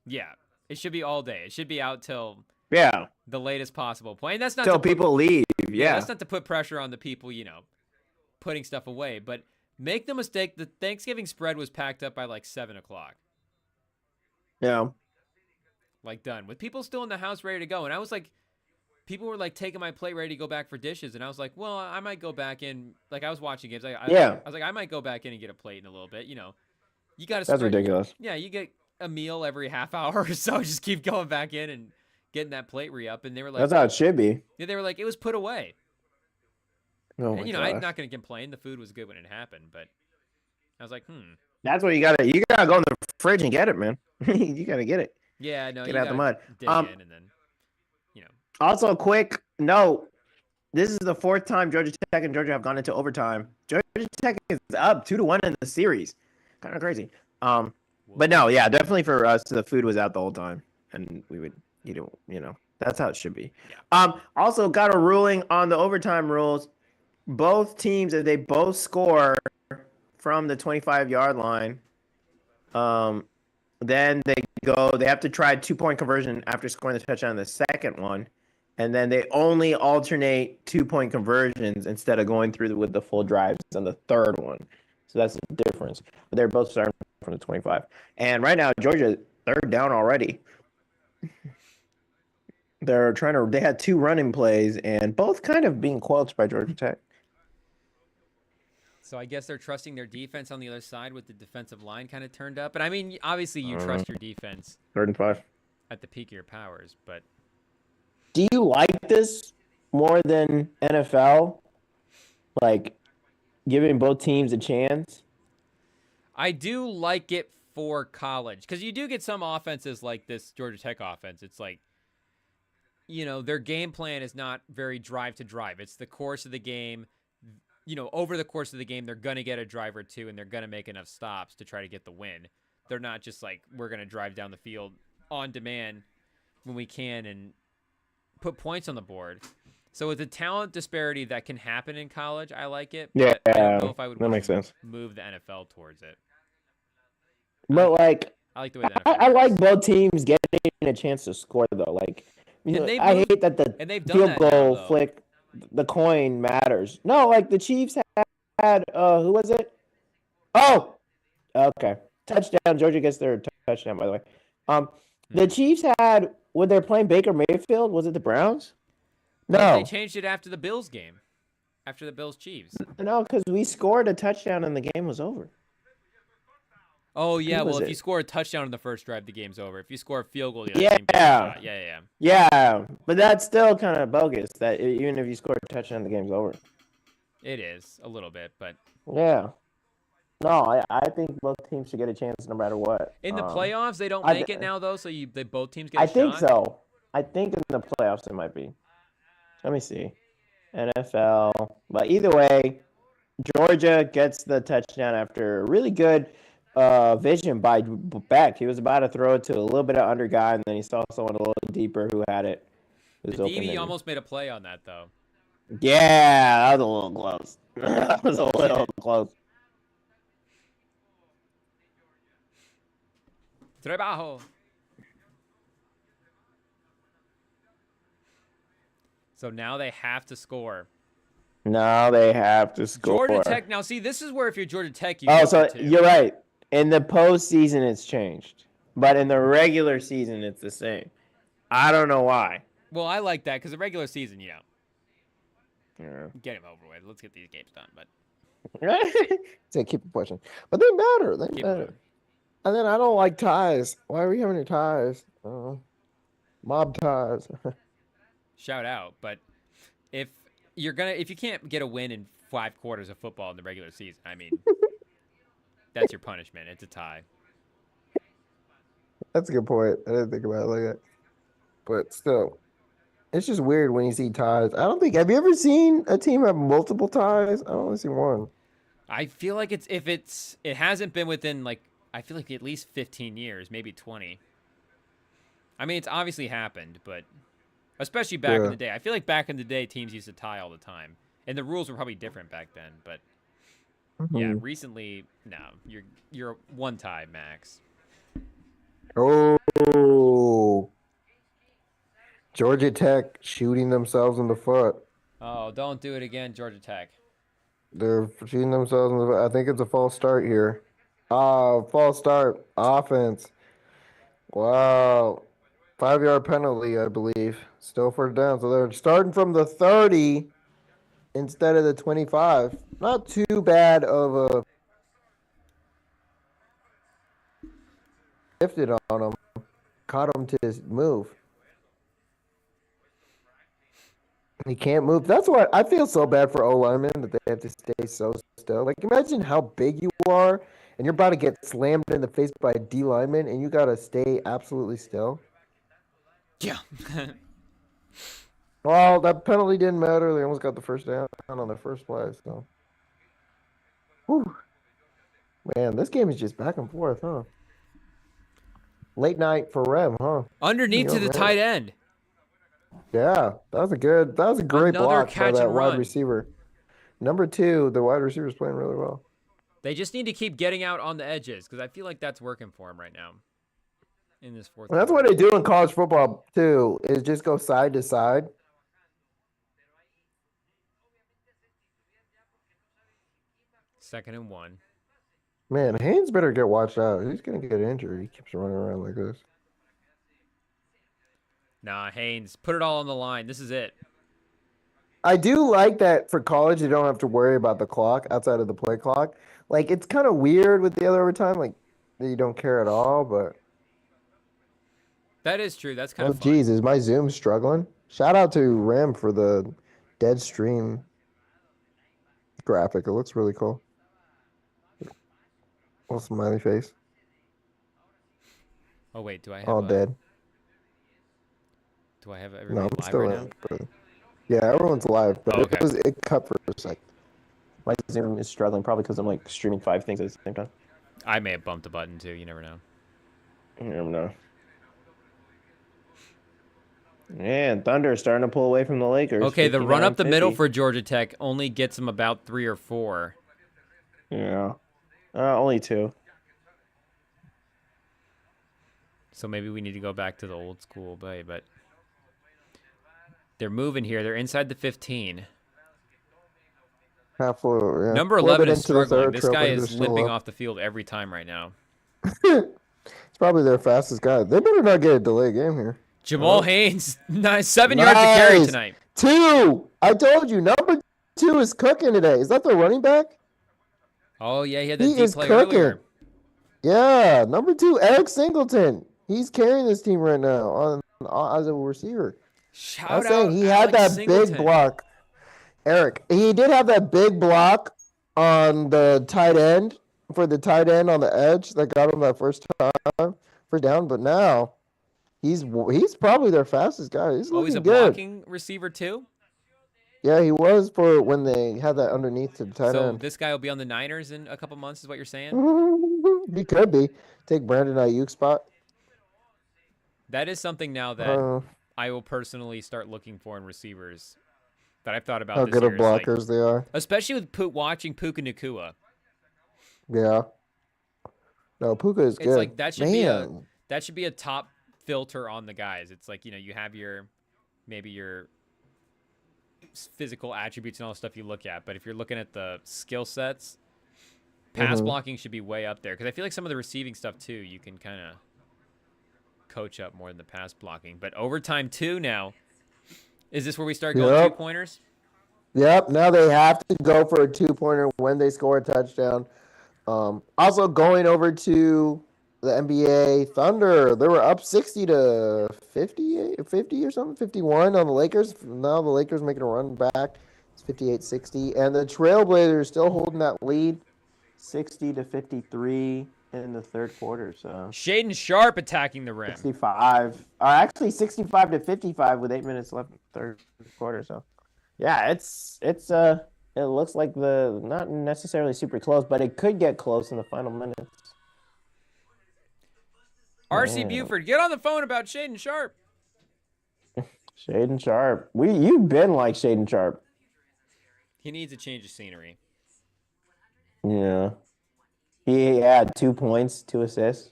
Yeah, it should be all day. It should be out till the latest possible point. And that's not till people leave. Yeah, that's not to put pressure on the people, putting stuff away. But make no mistake, the Thanksgiving spread was packed up by like 7 o'clock. Yeah, like done with people still in the house ready to go. And I was like, people were like taking my plate ready to go back for dishes, and I was like, well, I might go back in. Like I was watching games. I was like, I might go back in and get a plate in a little bit. You got to. That's ridiculous. Yeah, you get a meal every half hour or so. Just keep going back in and getting that plate re-up. And they were like, that's how it should be. Yeah, they were like, it was put away. Oh and my I'm not going to complain. The food was good when it happened, but I was like, That's what you gotta go in the fridge and get it, man. You gotta get it. Yeah, no, get out the mud. Dig in and then. Also, quick note: this is the 4th time Georgia Tech and Georgia have gone into overtime. Georgia Tech is up 2-1 in the series. Kind of crazy. But no, yeah, definitely for us, the food was out the whole time, and we would eat it. That's how it should be. Yeah. Also got a ruling on the overtime rules. both teams, if they both score from the 25-yard line, then they have to try 2-point conversion after scoring the touchdown on the second one. And then they only alternate 2-point conversions instead of going through with the full drives on the third one. So that's the difference. But they're both starting from the 25. And right now, Georgia, third down already. They had 2 running plays and both kind of being quelched by Georgia Tech. So I guess they're trusting their defense on the other side with the defensive line kind of turned up. But I mean, obviously you trust your defense 3rd and 5. at the peak of your powers. But do you like this more than NFL? Like giving both teams a chance? I do like it for college because you do get some offenses like this Georgia Tech offense. It's like, you know, their game plan is not very drive to drive. It's the course of the game. You know, over the course of the game, they're going to get a drive or two and they're going to make enough stops to try to get the win. They're not just like, we're going to drive down the field on demand when we can and put points on the board. So with the talent disparity that can happen in college, I like it. Yeah, I don't know if I would that makes sense. move the NFL towards it. But like, I like the way the NFL I like works. both teams getting a chance to score though. Like, you know, I hate that the field goal flick, the coin matters. No, like the Chiefs had who was it? Oh, okay, touchdown. Georgia gets their touchdown, by the way. The Chiefs had when they're playing Baker Mayfield. Was it the Browns? No, they changed it after the Bills game, after the Bills Chiefs. No, because we scored a touchdown and the game was over. Oh yeah, well if you score a touchdown in the first drive, the game's over. If you score a field goal, yeah. But that's still kind of bogus. That even if you score a touchdown, the game's over. It is a little bit, but yeah. No, I think both teams should get a chance no matter what. In the playoffs, they don't make it now though, so both teams get a shot? I think so. I think in the playoffs it might be. Let me see. NFL. But either way, Georgia gets the touchdown after a really good vision by Beck. He was about to throw it to a little bit of under guy, and then he saw someone a little deeper who had it. The DB almost made a play on that, though. Yeah, that was a little close. That was a little close. Trabajo. So now they have to score. Georgia Tech. Now, see, this is where if you're Georgia Tech, you're right. In the postseason, it's changed, but in the regular season, it's the same. I don't know why. Well, I like that because the regular season, Yeah. get him over with. Let's get these games done. But Say keep it pushing, but they matter. They matter. And then I don't like ties. Why are we having any ties? Mob ties. Shout out, but if you can't get a win in 5 quarters of football in the regular season, I mean, that's your punishment. It's a tie. That's a good point. I didn't think about it like that. But still, it's just weird when you see ties. Have you ever seen a team have multiple ties? I only see one. I feel like it hasn't been within I feel like at least 15 years, maybe 20. I mean, it's obviously happened, but especially back in the day. I feel like back in the day, teams used to tie all the time. And the rules were probably different back then. But, yeah, recently, no. You're one tie, max. Oh. Georgia Tech shooting themselves in the foot. Oh, don't do it again, Georgia Tech. They're shooting themselves in the foot. I think it's a false start here. False start. Offense. Wow. 5-yard penalty, I believe. Still first down. So they're starting from the 30 instead of the 25. Not too bad of a lifted on him. Caught him to his move. He can't move. That's why I feel so bad for O-linemen that they have to stay so still. Like, imagine how big you are and you're about to get slammed in the face by a D lineman and you got to stay absolutely still. Yeah. Well, that penalty didn't matter. They almost got the first down on the first play. So, whew. Man, this game is just back and forth, huh? Late night for Rem, huh? Underneath to the tight end. Yeah, that was a great block by that wide receiver. Number 2, the wide receiver is playing really well. They just need to keep getting out on the edges because I feel like that's working for him right now in this fourth And that's quarter. what they do in college football too, is just go side to side. Second and 1. Man, Haynes better get watched out. He's gonna get injured. He keeps running around like this. Nah, Haynes, put it all on the line. This is it. I do like that for college, you don't have to worry about the clock outside of the play clock. Like, it's kind of weird with the other overtime, like, that you don't care at all, but... That is true. That's kind Oh, of fun. geez, is my Zoom struggling? Shout out to Rem for the dead stream graphic. It looks really cool. Oh, smiley face. Oh, wait. Do I have All dead. Do I have No, everybody I'm live still right in. now? But... Yeah, everyone's live, but Okay. it cut for a sec. My Zoom is struggling probably because I'm like streaming 5 things at the same time. I may have bumped a button too. You never know. You never know. Man, Thunder starting to pull away from the Lakers. Okay, the run up the middle 59-50. for Georgia Tech only gets them about 3 or 4. Yeah. Only 2. So maybe we need to go back to the old school way, but they're moving here. They're inside the 15. Half full, yeah. Number A little 11 bit is into the struggling. third, This guy Trailblazers is still limping up. off the field every time right now. It's probably their fastest guy. They better not get a delay game here. Jamal Haynes, 7 yards to carry Nice. tonight. 2! I told you, number 2 is cooking today. Is that the running back? Oh, yeah, he had the He deep is play cooking. earlier. Yeah, number 2, Eric Singleton. He's carrying this team right now as a receiver. Shout I was out saying he had Alex that Singleton. big block. Eric, he did have that big block on the tight end for the tight end on the edge that got him that first time for down. But now he's probably their fastest guy. He's Oh, looking he's a good. blocking receiver too? Yeah, he was for when they had that underneath to the tight So end. this guy will be on the Niners in a couple months is what you're saying? He could be. Take Brandon Ayuk's spot. That is something now that I will personally start looking for in receivers that I've thought about How this good year. of is, like, blockers they are. especially with watching Puka Nacua. Yeah. No, Puka is It's good. like that should Man. be a top filter on the guys. It's like, you have your physical attributes and all the stuff you look at, but if you're looking at the skill sets, pass blocking should be way up there because I feel like some of the receiving stuff too, you can kind of coach up more than the pass blocking. But overtime 2 now. Is this where we start going 2-pointers? Yep. Now they have to go for a 2-pointer when they score a touchdown. Also going over to the NBA Thunder, they were up 60 to 50 or something, 51 on the Lakers. Now the Lakers making a run back. It's 58-60, and the Trailblazers still holding that lead, 60 to 53 in the third quarter. So Shaden Sharp attacking the rim. 65. Actually 65 to 55 with 8 minutes left in the third quarter. So yeah, it looks like not necessarily super close, but it could get close in the final minutes. R.C. Buford, get on the phone about Shaden Sharp. Shaden Sharp. You've been like Shaden Sharp. He needs a change of scenery. Yeah. He had 2 points, 2 assists.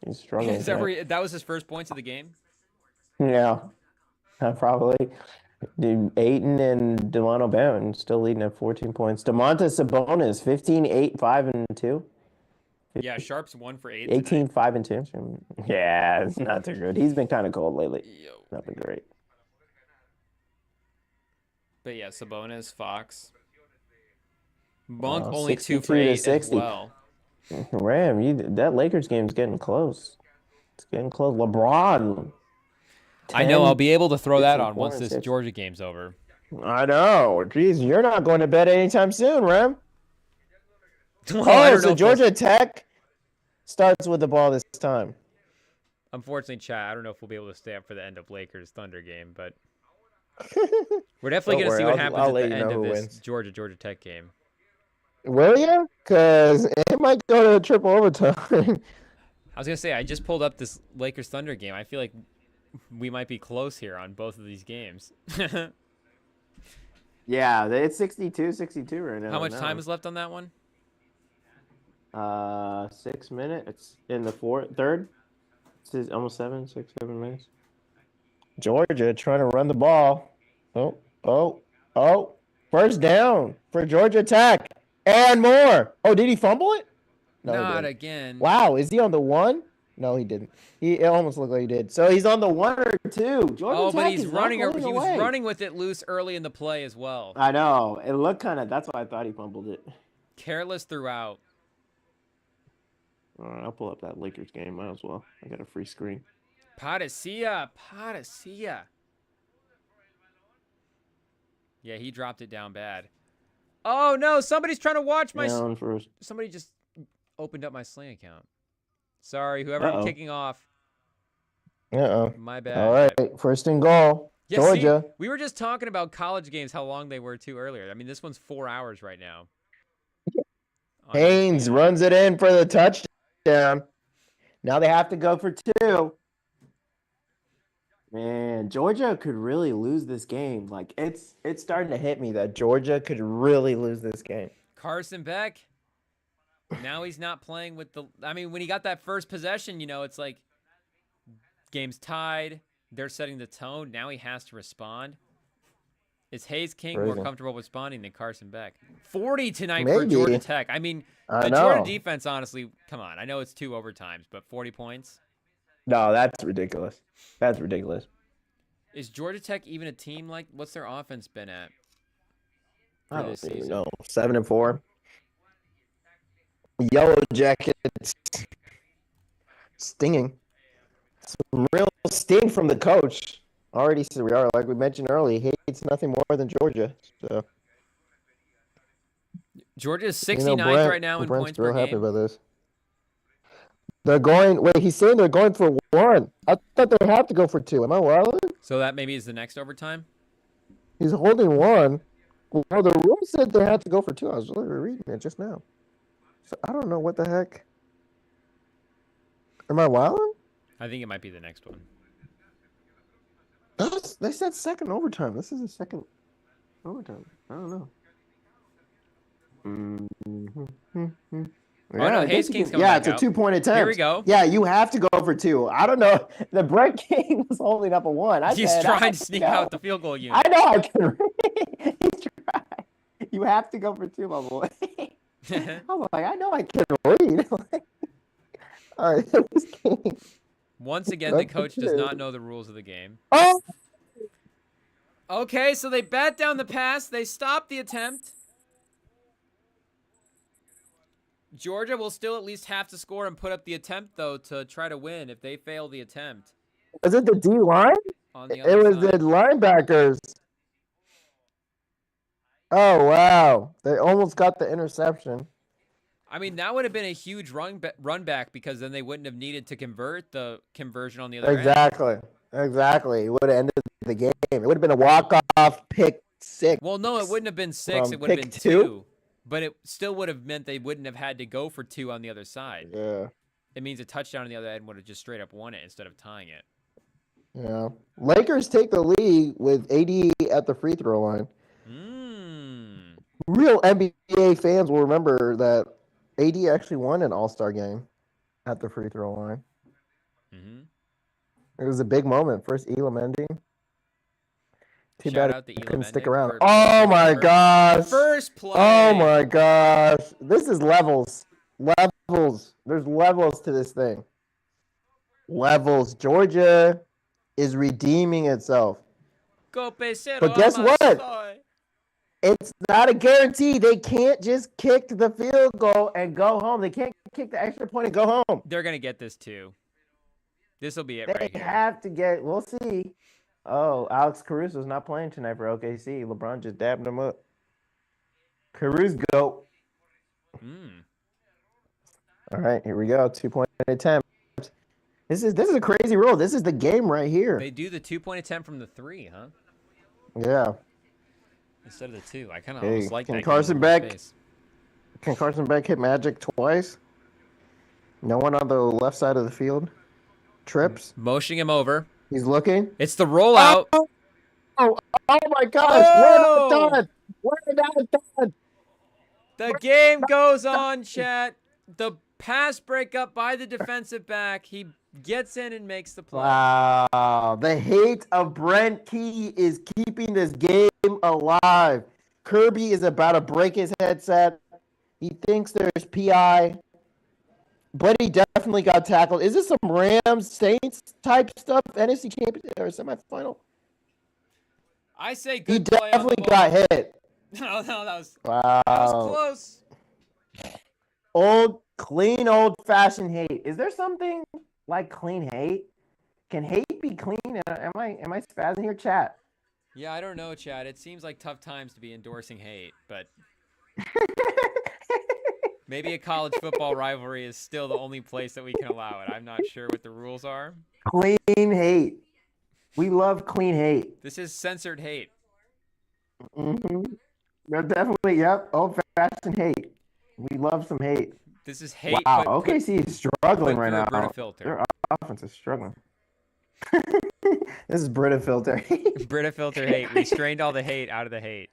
He's struggling. That was his first points of the game? Yeah. Probably. Dude, Ayton and Delano Banton still leading at 14 points. Domantas Sabonis, 15, 8, 5, and 2. Yeah, Sharp's 1 for 8. 18, 5, and 2. Yeah, it's not too good. He's been kind of cold lately. Yo. Not been great. But yeah, Sabonis, Fox. Monk Wow, only 2 for 62 to 8 as 60. well. That Lakers game's getting close. It's getting close. LeBron. I know, 10, I'll be able to throw that 16, on once 4, this 6. Georgia game's over. I know. Jeez, you're not going to bed anytime soon, Rem. Well, I don't know So if Georgia Tech starts with the ball this time. unfortunately, chat, I don't know if we'll be able to stay up for the end of Lakers Thunder game, but we're definitely going to see what happens I'll at let the you end know of who this wins. Georgia Tech game. Will you? Because it might go to triple overtime. I was going to say, I just pulled up this Lakers Thunder game. I feel like we might be close here on both of these games. Yeah, it's 62 right now. How much time is left on that one? 6 minutes. It's in the third. It's almost 7 minutes. Georgia trying to run the ball. Oh. First down for Georgia Tech. And more. Oh, did he fumble it? No, he Not didn't. again. Wow, is he on the 1? No, he didn't. It almost looked like he did. So he's on the 1 or 2. Georgia Oh, Tech but he's is running. not pulling He was away. running with it loose early in the play as well. I know. It looked kind of. That's why I thought he fumbled it. Careless throughout. All right, I'll pull up that Lakers game. Might as well. I got a free screen. Padecia. Yeah, he dropped it down bad. Oh no! Somebody's trying to watch my. Down first. Somebody just opened up my Sling account. Sorry, whoever I'm kicking off. My bad. All right, first and goal. Yeah, Georgia. See, we were just talking about college games, how long they were too earlier. I mean, this one's 4 hours right now. Haynes runs it in for the touchdown. Now they have to go for 2. Man, Georgia could really lose this game. Like It's starting to hit me that Georgia could really lose this game. Carson Beck. Now he's not playing with the. I mean, when he got that first possession, you know, it's like game's tied. They're setting the tone. Now he has to respond. Is Hayes King more comfortable responding than Carson Beck? 40 tonight for Georgia Tech. I mean, the Georgia defense, honestly, come on. I know it's 2 overtimes, but 40 points? No, that's ridiculous. That's ridiculous. Is Georgia Tech even a team like? What's their offense been at? I don't even know. 7-4. Yellow Jackets stinging. Some real sting from the coach. Already, so we are like we mentioned earlier. He hates nothing more than Georgia. So Georgia's 69th right now in points per game. Happy about this. They're going. Wait, he's saying they're going for 1. I thought they have to go for 2. Am I wild? So that maybe is the next overtime. He's holding 1. Well, the rule said they had to go for 2. I was literally reading it just now. So I don't know what the heck. Am I wild? I think it might be the next one. They said second overtime. This is a second overtime. I don't know. Oh, no, Hayes King's coming back it's a 2-point attempt. Here we go. Yeah, you have to go for 2. I don't know. The Brett King was holding up a 1. He's trying to sneak out the field goal unit. I know I can read. He's trying. You have to go for 2, my boy. I'm like, I know I can read. All right, it was King. Once again, the coach does not know the rules of the game. Oh! Okay, so they bat down the pass. They stop the attempt. Georgia will still at least have to score and put up the attempt, though, to try to win if they fail the attempt. Was it the D line? It was the linebackers. Oh, wow. They almost got the interception. I mean, that would have been a huge run back because then they wouldn't have needed to convert the conversion on the other end. Exactly. It would have ended the game. It would have been a walk-off pick 6. Well, no, it wouldn't have been 6. It would have been 2. But it still would have meant they wouldn't have had to go for 2 on the other side. Yeah. It means a touchdown on the other end would have just straight up won it instead of tying it. Yeah. Lakers take the lead with AD at the free throw line. Real NBA fans will remember that AD actually won an All-Star game at the free throw line. It was a big moment. First Elam ending. Too bad he couldn't stick around. Oh my gosh. First play. Oh my gosh. This is levels. Levels. There's levels to this thing. Levels. Georgia is redeeming itself. But guess what? It's not a guarantee. They can't just kick the field goal and go home. They can't kick the extra point and go home. They're going to get this too. This will be it right here. They have to get, we'll see. Oh, Alex Caruso's not playing tonight for OKC. LeBron just dabbed him up. Caruso go. All right, here we go. 2-point attempt. This is a crazy rule. This is the game right here. They do the 2-point attempt from the 3, huh? Yeah. Instead of the 2. I kind of almost like that. Can Carson Beck hit Magic twice? No one on the left side of the field. Trips. Motioning him over. He's looking. It's the rollout. Oh my gosh, we're not Oh! done. We're not done. The game goes on, chat. The pass breakup by the defensive back. He gets in and makes the play. Wow. The hate of Brent Key is keeping this game alive. Kirby is about to break his headset. He thinks there's PI, but he definitely got tackled. Is this some Rams Saints type stuff? NFC Championship or semifinal? I say He good play on the definitely ball. got hit. No, that Wow. was close. Clean, old-fashioned hate. Is there something like clean hate? Can hate be clean? Am I spazzing here, chat? Yeah, I don't know, Chad. It seems like tough times to be endorsing hate, but maybe a college football rivalry is still the only place that we can allow it. I'm not sure what the rules are. Clean hate. We love clean hate. This is censored hate. Mm-hmm. They're definitely, yep, old-fashioned hate. We love some hate. This is hate. Wow, OKC is struggling right through a now. Brita filter. Their offense is struggling. This is Brita filter. Brita filter hate. We strained all the hate out of the hate.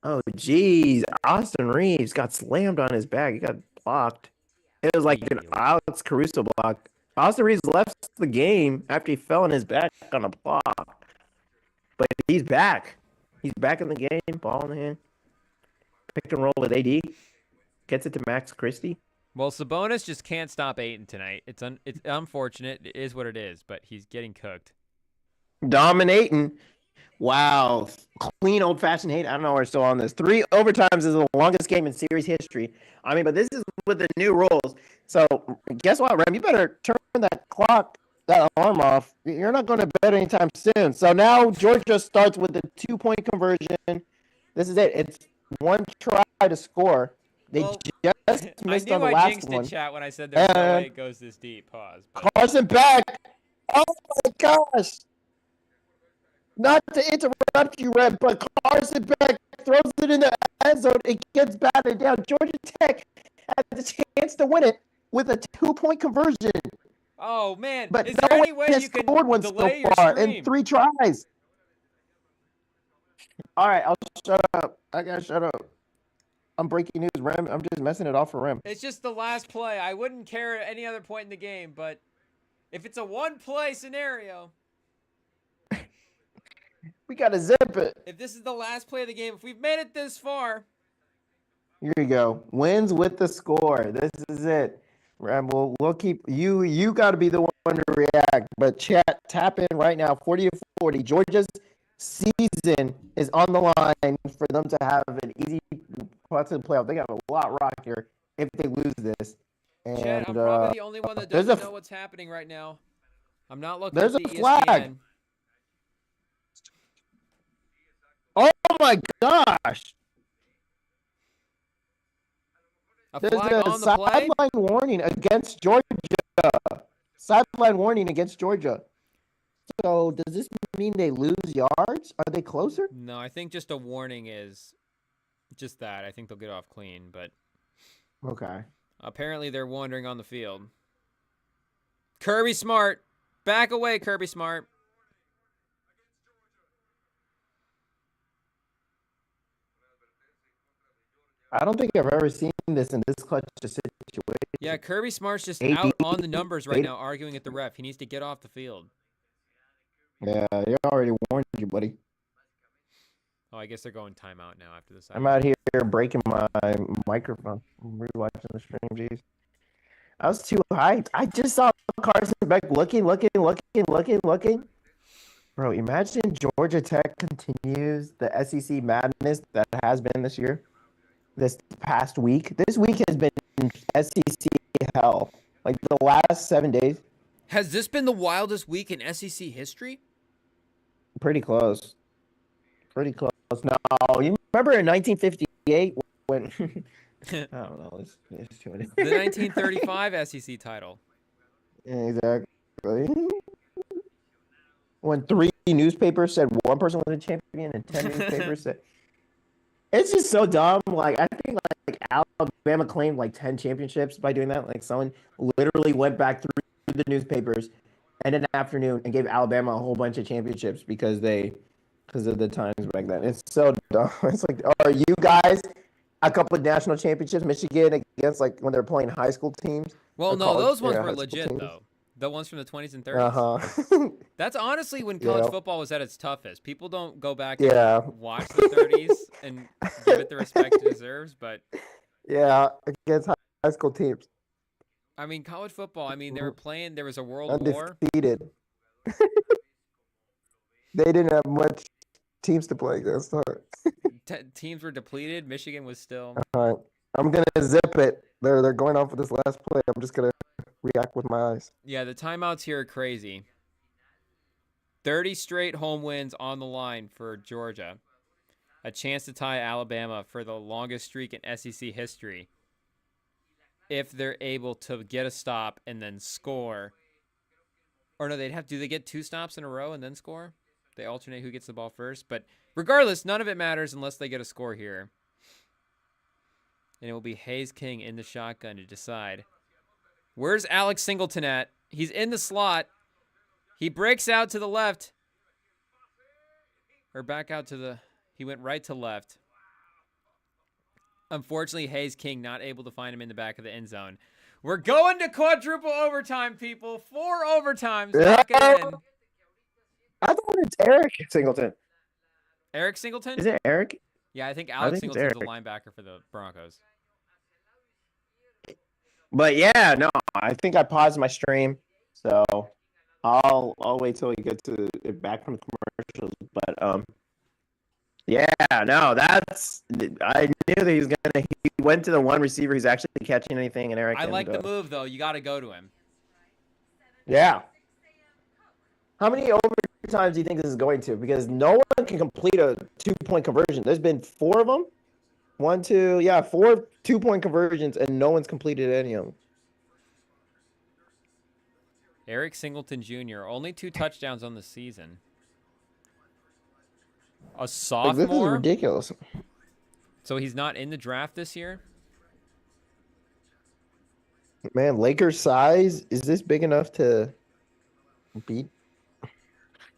Oh, geez. Austin Reeves got slammed on his back. He got blocked. It was like an Alex Caruso block. Austin Reeves left the game after he fell on his back on a block. But he's back. He's back in the game. Ball in the hand. Pick and roll with AD. Gets it to Max Christie. Well, Sabonis just can't stop Ayton tonight. It's unfortunate. It is what it is, but he's getting cooked. Dominating. Wow. Clean old-fashioned hate. I don't know we're still on this. 3 overtimes is the longest game in series history. I mean, but this is with the new rules. So guess what, Rem? You better turn that clock, that alarm off. You're not going to bed anytime soon. So now Georgia starts with the 2-point conversion. This is it. It's one try to score. They just missed on the I last jinxed one. It, chat, when I said there's no way it goes this deep. Pause. Carson back. Oh my gosh. Not to interrupt you, Red, but Carson Beck throws it in the end zone. It gets batted down. Georgia Tech had the chance to win it with a 2-point conversion. Oh, man. But is no there any one way has you can scored one so delay your far stream? in 3 tries. All right, I'll shut up. I got to shut up. I'm breaking news, Rem. I'm just messing it off for Rem. It's just the last play. I wouldn't care at any other point in the game, but if it's a one-play scenario... We got to zip it. If this is the last play of the game, if we've made it this far... Here you go. Wins with the score. This is it. Rem, we'll keep... You got to be the one to react. But chat, tap in right now. 40-40. Georgia's season is on the line for them to have an easy path to the playoff. They got a lot rockier if they lose this. And Chad, I'm probably the only one that doesn't know what's happening right now. I'm not looking at the ESPN. Flag. Oh my gosh! There's a sideline warning against Georgia. Sideline warning against Georgia. So does this mean they lose yards? Are they closer? No, I think just a warning is just that. I think they'll get off clean, but okay. Apparently they're wandering on the field. Kirby Smart. Back away, Kirby Smart. I don't think I've ever seen this in this clutch situation. Yeah, Kirby Smart's just out on the numbers right now, arguing at the ref. He needs to get off the field. Yeah, they already warned you, buddy. Oh, I guess they're going timeout now after this. I'm out here breaking my microphone. I'm rewatching the stream, jeez. I was too hyped. I just saw Carson Beck looking. Bro, imagine Georgia Tech continues the SEC madness that has been this year. This past week. This week has been SEC hell. Like the last 7 days. Has this been the wildest week in SEC history? Pretty close. Pretty close. No, you remember in 1958 when... I don't know. It's too many. The 1935 SEC title. Exactly. When 3 newspapers said one person was a champion and 10 newspapers said... It's just so dumb. Like, I think like Alabama claimed like 10 championships by doing that. Like, someone literally went back through the newspapers in an afternoon and gave Alabama a whole bunch of championships because they because of the times back then. It's so dumb. It's like, are you guys a couple of national championships, Michigan against like when they're playing high school teams? Well, or no, college, those ones high were school legit teams? though. The ones from the 20s and 30s. Uh-huh. That's honestly when college Yeah. football was at its toughest. People don't go back Yeah. and watch the 30s and give it the respect it deserves, but Yeah, against high school teams. I mean, college football, I mean, they were playing, there was a world war. Undefeated. They didn't have much teams to play against. All Teams were depleted. Michigan was still. right. I'm going to zip it. They're going off with this last play. I'm just going to react with my eyes. Yeah, the timeouts here are crazy. 30 straight home wins on the line for Georgia. A chance to tie Alabama for the longest streak in SEC history. If they're able to get a stop and then score. Or no, do they get 2 stops in a row and then score? They alternate who gets the ball first. But regardless, none of it matters unless they get a score here. And it will be Hayes King in the shotgun to decide. Where's Alex Singleton at? He's in the slot. He breaks out to the left. Or back out to the... He went right to left. Unfortunately, Hayes King not able to find him in the back of the end zone. We're going to quadruple overtime, people. 4 overtimes. Lock it in. I thought it's Eric Singleton. Eric Singleton? Is it Eric? Yeah, I think Alex think it's Singleton's a Eric. linebacker for the Broncos. But yeah, no, I think I paused my stream, so I'll wait till we get to it back from commercials. But yeah, no, I knew that he was gonna. He went to the one receiver who's actually catching anything, and Eric. I like the move, though. You got to go to him. Yeah. How many overtimes do you think this is going to? Because no one can complete a 2-point conversion. There's been 4 of them. 1, 2, yeah, 4 2-point conversions, and no one's completed any of them. Eric Singleton Jr., only 2 touchdowns on the season. A Like, sophomore? this is ridiculous. So he's not in the draft this year? Man, Lakers size, is this big enough to beat?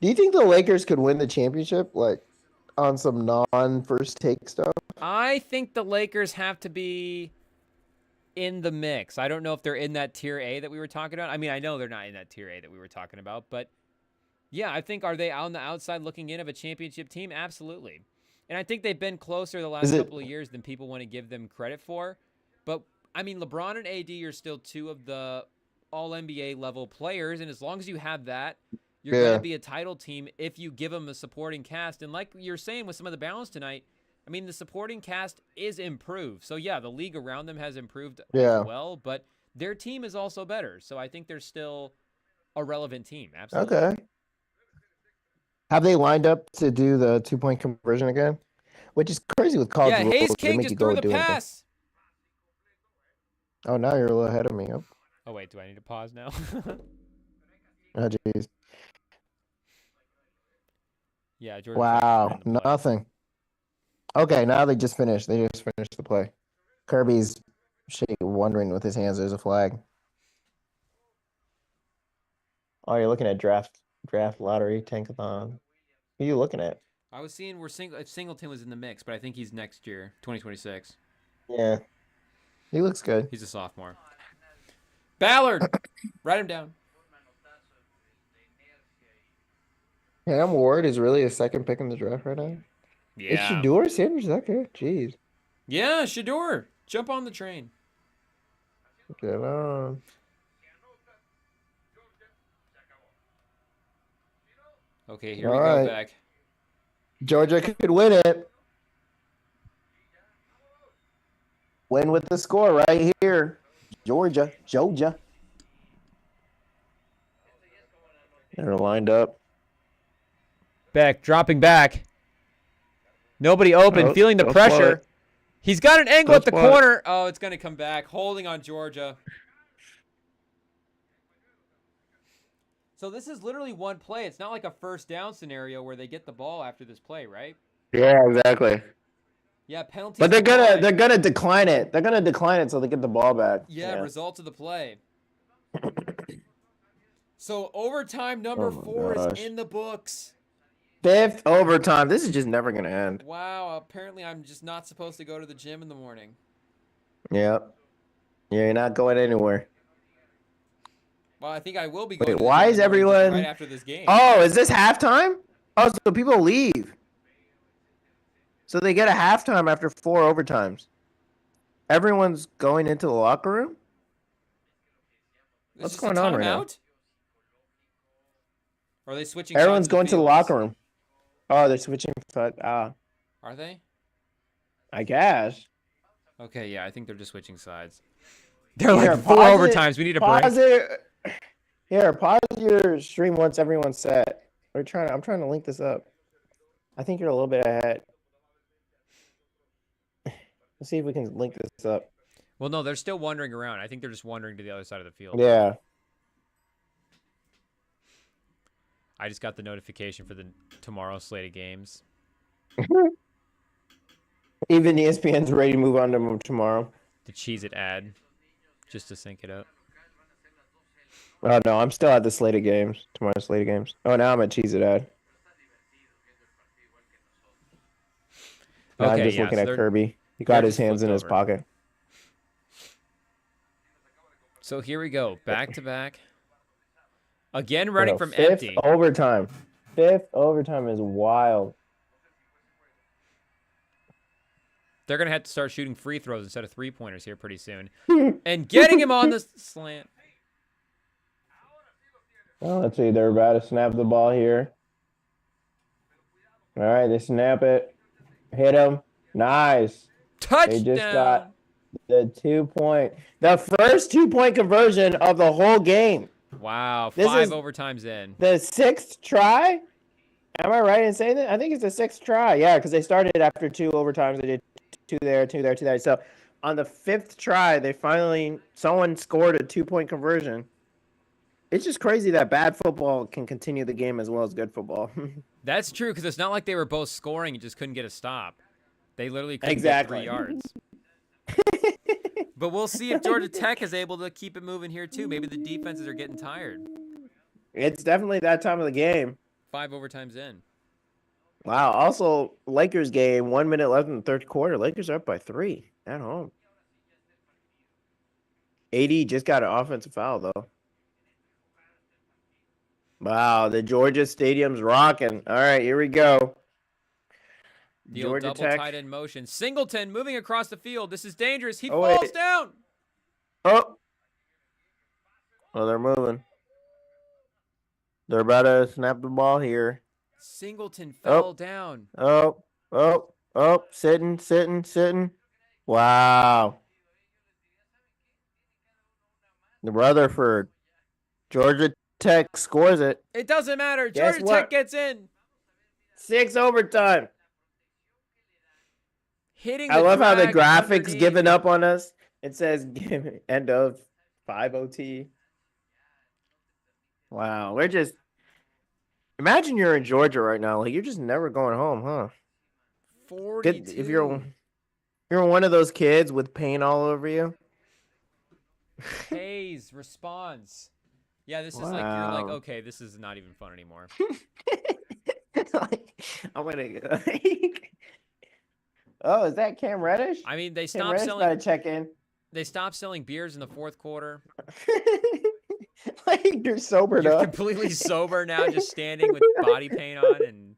Do you think the Lakers could win the championship, like, on some non-first take stuff? I think the Lakers have to be in the mix. I don't know if they're in that tier A that we were talking about. I mean, I know they're not in that tier A that we were talking about, but yeah, I think, are they on the outside looking in of a championship team? Absolutely. And I think they've been closer the last couple of years than people want to give them credit for. But, I mean, LeBron and AD are still 2 of the all-NBA level players, and as long as you have that, you're going to be a title team if you give them a supporting cast. And like you're saying with some of the balance tonight, I mean, the supporting cast is improved. So, yeah, the league around them has improved as well, but their team is also better. So I think they're still a relevant team. Absolutely. Okay. Have they lined up to do the 2-point conversion again? Which is crazy with college Yeah, rules. Hayes They King make just you go threw the do anything. pass. Oh, now you're a little ahead of me. Oh, wait, do I need to pause now? Oh, jeez. Yeah, Jordan. Wow, nothing. Okay, now they just finished. They just finished the play. Kirby's wondering with his hands. There's a flag. Oh, you're looking at draft lottery tankathon. Who are you looking at? I was seeing where Singleton was in the mix, but I think he's next year, 2026. Yeah, he looks good. He's a sophomore. Ballard, write him down. Cam Ward is really a second pick in the draft right now. Yeah. Is Shador Sanders okay? Jeez. Yeah, Shador. Jump on the train. Get on. Okay, here we go back. Georgia could win it. Win with the score right here. Georgia. They're lined up. Beck dropping back. Nobody open, feeling the pressure. He's got an angle at the corner. Oh, it's going to come back. Holding on Georgia. So this is literally one play. It's not like a first down scenario where they get the ball after this play, right? Yeah, exactly. Yeah, penalty. But they're gonna decline it. They're gonna decline it so they get the ball back. Yeah, results of the play. So overtime number 4 is in the books. 5th overtime. This is just never gonna end. Wow, apparently I'm just not supposed to go to the gym in the morning. Yep. Yeah, you're not going anywhere. Well, I think I will be going Wait, to the why gym in is the morning just right everyone? after this game. Oh, is this halftime? Oh, so people leave. So they get a halftime after 4 overtimes. Everyone's going into the locker room? Is What's this going a on right now? timeout? Or are they switching Everyone's sides of going the to the field? locker room. Oh, they're switching. Are they? I guess. Okay, yeah, I think they're just switching sides. They're Here, like 4 pause it- overtimes. We need a Pause break. it. Here, pause your stream once everyone's set. I'm trying to link this up. I think you're a little bit ahead. Let's see if we can link this up. Well, no, they're still wandering around. I think they're just wandering to the other side of the field. Yeah. I just got the notification for the tomorrow slate of games. Even ESPN's ready to move on to tomorrow. The Cheez-It ad, just to sync it up. Oh no, I'm still at the slate of games. Tomorrow's slate of games. Oh, now I'm at Cheez-It ad. Now I'm just looking at Kirby. He got his hands in his pocket. So here we go, back to back. Again, running from fifth empty. overtime. 5th overtime is wild. They're going to have to start shooting free throws instead of three-pointers here pretty soon. And getting him on the slant. Oh, let's see. They're about to snap the ball here. All right, they snap it. Hit him. Nice. Touchdown. They just got the 2-point. The first 2-point conversion of the whole game. Wow, This 5 is overtimes in. The 6th try? Am I right in saying that? I think it's the 6th try. Yeah, because they started after 2 overtimes. They did 2 there, 2 there, 2 there. So on the 5th try, someone scored a 2-point conversion. It's just crazy that bad football can continue the game as well as good football. That's true, because it's not like they were both scoring and just couldn't get a stop. They literally couldn't get 3 yards. But we'll see if Georgia Tech is able to keep it moving here, too. Maybe the defenses are getting tired. It's definitely that time of the game. 5 overtimes in. Wow. Also, Lakers game, 1 minute left in the third quarter. Lakers are up by 3 at home. AD just got an offensive foul, though. Wow, the Georgia Stadium's rocking. All right, here we go. The old double tight end motion. Singleton moving across the field. This is dangerous. He wait. falls down. Oh, they're moving. They're about to snap the ball here. Singleton fell down. Oh, sitting. Wow. The Rutherford. Georgia Tech scores it. It doesn't matter. Guess Georgia what? Tech gets in. 6 overtime. Hitting I love how the graphics underneath. giving up on us. It says end of 5 OT. Wow, we're just imagine you're in Georgia right now. Like you're just never going home, huh? 42. If you're one of those kids with paint all over you. Hayes responds. Yeah, this is like you're like, okay, this is not even fun anymore. I'm gonna Oh, is that Cam Reddish? I mean, they Cam stopped Reddish selling. gotta check in. They stopped selling beers in the fourth quarter. Like you're sobered You're up. completely sober now, just standing with body paint on and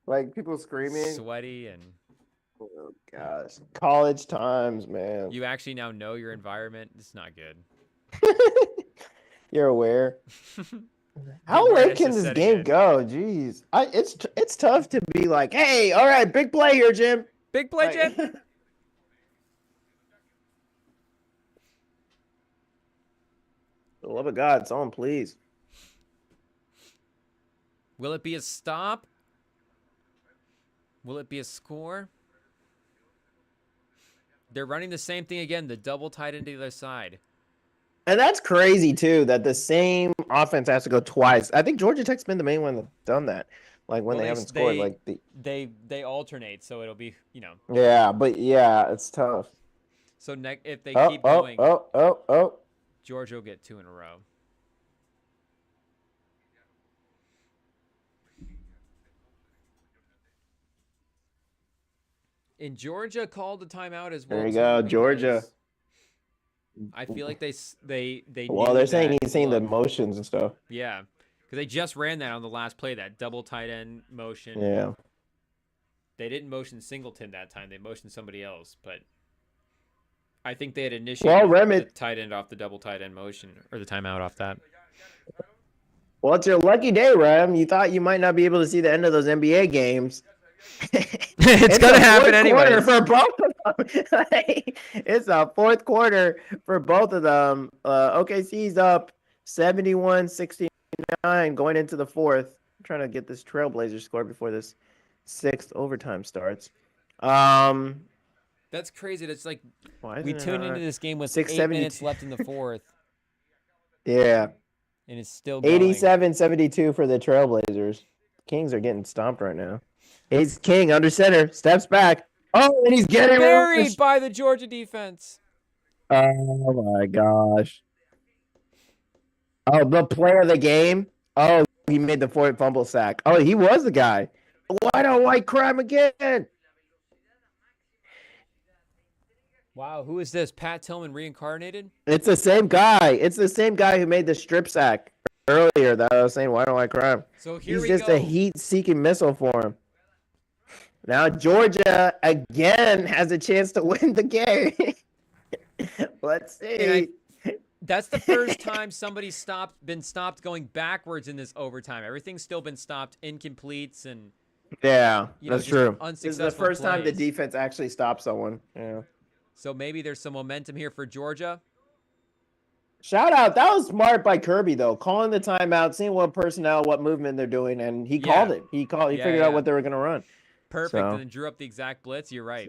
like people screaming. sweaty and. Oh gosh, college times, man. You actually now know your environment. It's not good. You're aware. How late can this game go? Jeez, it's tough to be like, hey, all right, big play here, Jim. Big play, Jim. For the love of God, someone please. Will it be a stop? Will it be a score? They're running the same thing again, the double tight end to the other side. And that's crazy, too, that the same offense has to go twice. I think Georgia Tech's been the main one that's done that. Like, when they haven't scored. Like They alternate, so it'll be, Yeah, but, yeah, it's tough. So if they keep going, Georgia will get 2 in a row. And Georgia called the timeout as well. There you too, go, Georgia. because I feel like they Well, knew they're saying that he's seeing the look. motions and stuff. Yeah, because they just ran that on the last play, that double tight end motion. Yeah. They didn't motion Singleton that time. They motioned somebody else, but I think they had initiated the tight end off the double tight end motion, or the timeout off that. Well, it's your lucky day, Ram. You thought you might not be able to see the end of those NBA games. It's going to happen anyway. For both of them. It's a fourth quarter for both of them. OKC's up 71-69 going into the fourth. I'm trying to get this Trailblazer score before this sixth overtime starts. That's crazy. That's like we tuned into this game with 8 minutes left in the fourth. Yeah. And it's still going. 87-72 for the Trailblazers. Kings are getting stomped right now. He's King under center, steps back. Oh, and he's getting buried by the Georgia defense. Oh my gosh. Oh, the player of the game. Oh, he made the fourth fumble sack. Oh, he was the guy. Why don't white crime again? Wow, who is this? Pat Tillman reincarnated? It's the same guy. It's the same guy who made the strip sack earlier that I was saying, why don't I crime? So here He's just a heat-seeking missile for him. Now Georgia again has a chance to win the game. Let's see. That's the first time somebody's been stopped going backwards in this overtime. Everything's still been stopped, incompletes, and that's true. This is the first time the defense actually stopped someone. Yeah. So maybe there's some momentum here for Georgia. Shout out. That was smart by Kirby, though. Calling the timeout, seeing what personnel, what movement they're doing, and he called it. He figured out what they were going to run. Perfect, and then drew up the exact blitz. You're right.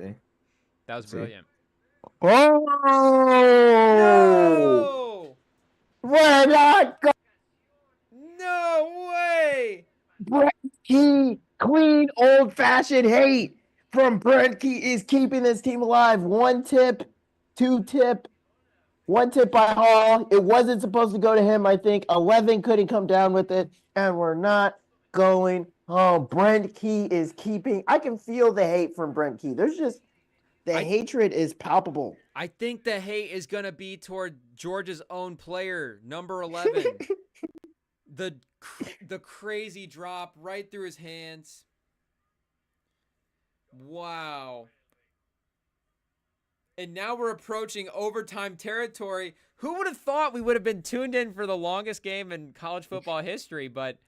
That was brilliant. Oh! No! We're not going. No way! Brent Key, clean, old-fashioned hate from Brent Key is keeping this team alive. 1 tip, 2 tip, 1 tip by Hall. It wasn't supposed to go to him, I think. 11 couldn't come down with it, and we're not going home. Brent Key is keeping. I can feel the hate from Brent Key. There's just hatred is palpable. I think the hate is going to be toward Georgia's own player, number 11. the crazy drop right through his hands. Wow. And now we're approaching overtime territory. Who would have thought we would have been tuned in for the longest game in college football history? But